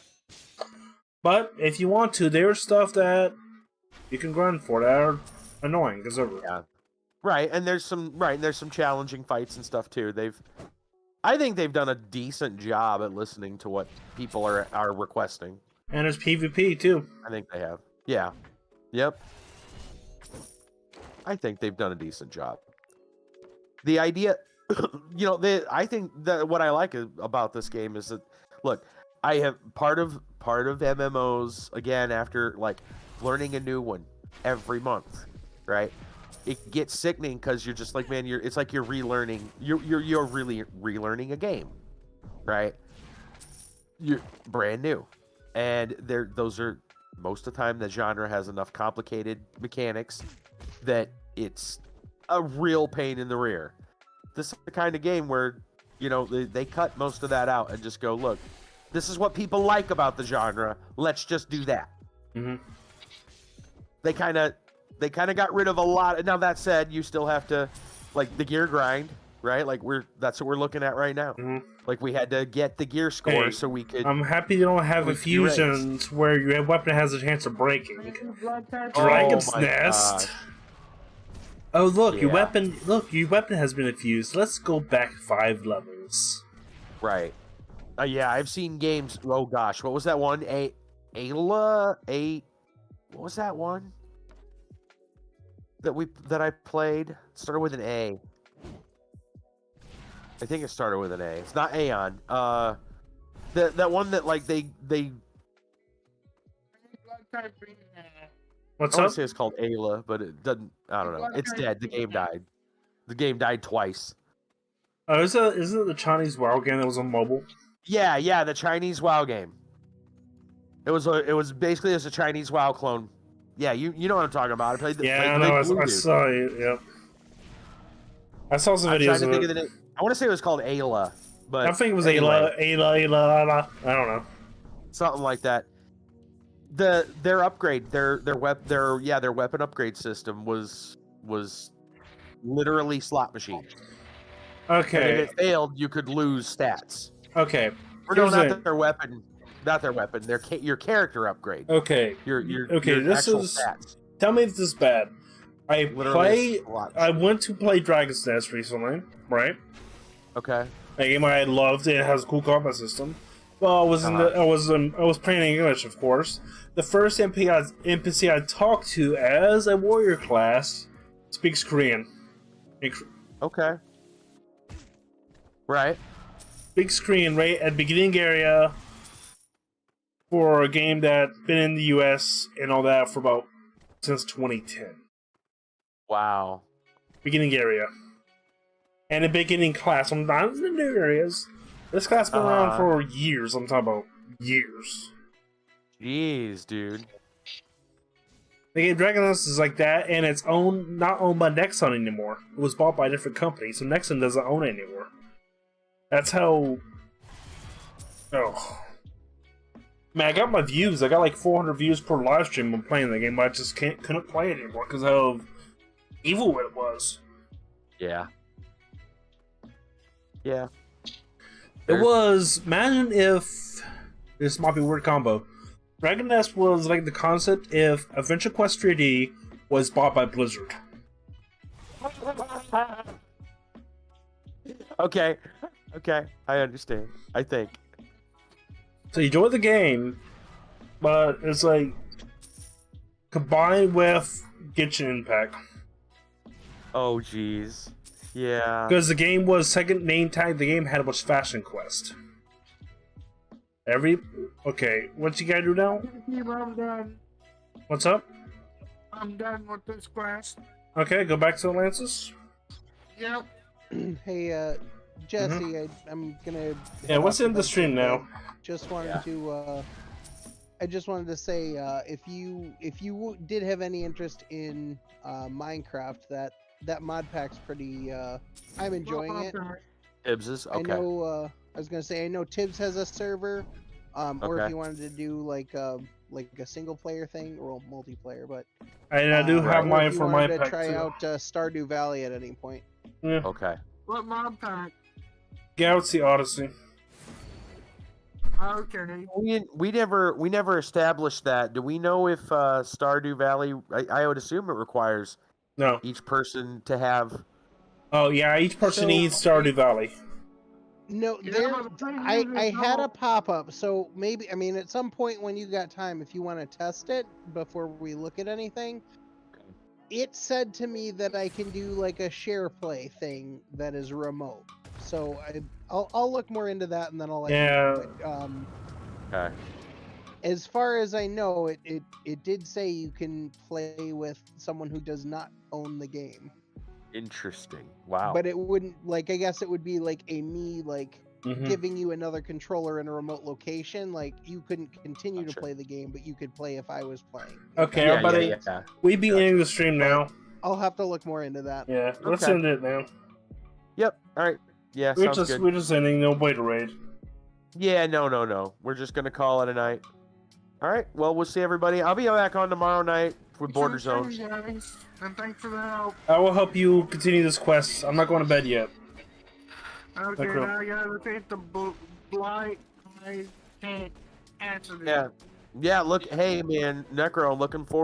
Speaker 2: But if you want to, there's stuff that you can grind for that are annoying as ever.
Speaker 1: Yeah. Right, and there's some challenging fights and stuff too. I think they've done a decent job at listening to what people are requesting.
Speaker 2: And there's PvP too.
Speaker 1: I think they have. Yeah. Yep. I think they've done a decent job. The idea, I think that what I like about this game is that, look, I have part of MMOs again after like learning a new one every month, right? It gets sickening because you're just like, man, it's like you're relearning. You're really relearning a game, right? You're brand new, and those are most of the time the genre has enough complicated mechanics that it's a real pain in the rear. This is the kind of game where, they cut most of that out and just go, look, this is what people like about the genre. Let's just do that.
Speaker 2: Mm-hmm.
Speaker 1: They kind of got rid of a lot. Now that said, you still have to, like, the gear grind, right? Like that's what we're looking at right now.
Speaker 2: Mm-hmm.
Speaker 1: Like we had to get the gear score so we could.
Speaker 2: I'm happy you don't have infusions where your weapon has a chance of breaking. Dragon's Nest.
Speaker 1: Gosh.
Speaker 2: Oh look,
Speaker 1: Yeah.
Speaker 2: your weapon has been infused. Let's go back 5 levels.
Speaker 1: Right. Yeah, I've seen games. Oh gosh, what was that one? What was that one that I played? It started with an A. I think it started with an A. It's not Aeon. That one that like they.
Speaker 2: What's
Speaker 1: I want
Speaker 2: up?
Speaker 1: to say it's called Ayla, but it doesn't. I don't know. It's dead. The game died. The game died twice.
Speaker 2: Oh, isn't it the Chinese WoW game that was on mobile?
Speaker 1: Yeah, the Chinese WoW game. It was basically a Chinese WoW clone. Yeah, you know what I'm talking about. I played the.
Speaker 2: Yeah, I know. I saw it. Yep. I saw some videos of it.
Speaker 1: I want to say it was called Ayla, but
Speaker 2: I think it was
Speaker 1: anyway,
Speaker 2: Ayla. I don't know.
Speaker 1: something like that. Their upgrade, their weapon upgrade system was literally slot machine. And if
Speaker 2: Okay.
Speaker 1: it failed, you could lose stats.
Speaker 2: Okay.
Speaker 1: Or no,
Speaker 2: Here's
Speaker 1: not
Speaker 2: it.
Speaker 1: their weapon. Not their weapon. Your character upgrade.
Speaker 2: Okay.
Speaker 1: Your
Speaker 2: this
Speaker 1: actual
Speaker 2: is-
Speaker 1: stats.
Speaker 2: Tell me if this is bad.
Speaker 1: Literally a slot
Speaker 2: I
Speaker 1: machine.
Speaker 2: went to play Dragon's Nest recently, right?
Speaker 1: Okay.
Speaker 2: A game I loved. It has a cool combat system. Well, I was playing in English, of course. The first NPC I talked to as a warrior class speaks Korean.
Speaker 1: Okay. Right.
Speaker 2: Speaks Korean right at the beginning area for a game that's been in the US and all that for since 2010.
Speaker 1: Wow.
Speaker 2: Beginning area. And a beginning class. I'm not in the new areas. This class been around for years. I'm talking about years.
Speaker 1: Jeez, dude.
Speaker 2: The game Dragon Nest is like that, and it's not owned by Nexon anymore. It was bought by a different company, so Nexon doesn't own it anymore. That's how. Oh. Man, I got my views. I got like 400 views per live stream when playing the game, but I just couldn't play it anymore because how evil it was.
Speaker 1: Yeah. Yeah.
Speaker 2: It was. Imagine if. This might be a weird combo. Dragon Nest was like the concept if AdventureQuest 3D was bought by Blizzard.
Speaker 1: Okay. I understand. I think.
Speaker 2: So you enjoy the game, but it's like combined with Genshin Impact.
Speaker 1: Oh, jeez. Yeah.
Speaker 2: Because the game was second name tag the game had was Fashion Quest. Okay, what you gotta do now?
Speaker 5: I'm done.
Speaker 2: What's up?
Speaker 5: I'm done with this quest.
Speaker 2: Okay, go back to Atlantis.
Speaker 5: Yep.
Speaker 4: Hey, Jesse, I'm gonna.
Speaker 2: Yeah, what's in the stream now?
Speaker 4: Just wanted to. I just wanted to say, if you did have any interest in Minecraft, that mod pack's pretty. I'm enjoying it.
Speaker 1: Tibbs's.
Speaker 4: I
Speaker 1: Okay.
Speaker 4: know. I was gonna say I know Tibbs has a server. Or if
Speaker 1: Okay.
Speaker 4: you wanted to do like a single player thing or multiplayer, but
Speaker 2: And I do have
Speaker 4: or
Speaker 2: mine
Speaker 4: if you
Speaker 2: for my
Speaker 4: wanted to
Speaker 2: pack
Speaker 4: try
Speaker 2: too.
Speaker 4: out Stardew Valley at any point.
Speaker 2: Yeah.
Speaker 1: Okay.
Speaker 5: What mob pack?
Speaker 2: Galaxy Odyssey.
Speaker 5: Okay.
Speaker 1: We never established that. Do we know if Stardew Valley? I would assume it requires
Speaker 2: No.
Speaker 1: each person to have.
Speaker 2: Oh yeah, each person
Speaker 4: So-
Speaker 2: needs Stardew Valley.
Speaker 4: No,
Speaker 5: Yeah,
Speaker 4: there.
Speaker 5: but the thing
Speaker 4: I
Speaker 5: is,
Speaker 4: had a
Speaker 5: no.
Speaker 4: pop up, so maybe at some point when you got time, if you want to test it before we look at anything, it said to me that I can do like a share play thing that is remote. So I'll look more into that and then I'll let you know. But,
Speaker 1: Okay.
Speaker 4: as far as I know, it did say you can play with someone who does not own the game.
Speaker 1: Interesting. Wow.
Speaker 4: But it wouldn't I guess it would be like a me
Speaker 2: Mhm.
Speaker 4: giving you another controller in a remote location. Like you couldn't continue to
Speaker 1: Gotcha.
Speaker 4: play the game, but you could play if I was playing.
Speaker 2: Okay,
Speaker 1: yeah,
Speaker 2: everybody.
Speaker 1: yeah.
Speaker 2: We be ending the stream now.
Speaker 4: I'll have to look more into that.
Speaker 2: Yeah, let's
Speaker 1: Okay.
Speaker 2: end it now.
Speaker 1: Yep. All right. Yeah.
Speaker 2: We're
Speaker 1: Sounds
Speaker 2: just
Speaker 1: good.
Speaker 2: we're just ending. Nobody to raid.
Speaker 1: Yeah. No. We're just gonna call it a night. All right. Well, we'll see everybody. I'll be back on tomorrow night with Border
Speaker 5: Sure
Speaker 1: Zones.
Speaker 5: thing, guys. And thanks for the help.
Speaker 2: I will help you continue this quest. I'm not going to bed yet.
Speaker 5: Okay,
Speaker 2: Okay.
Speaker 5: now I gotta take the blight. I can't answer this.
Speaker 1: Yeah. Yeah. Look. Hey, man. Necro. Looking forward.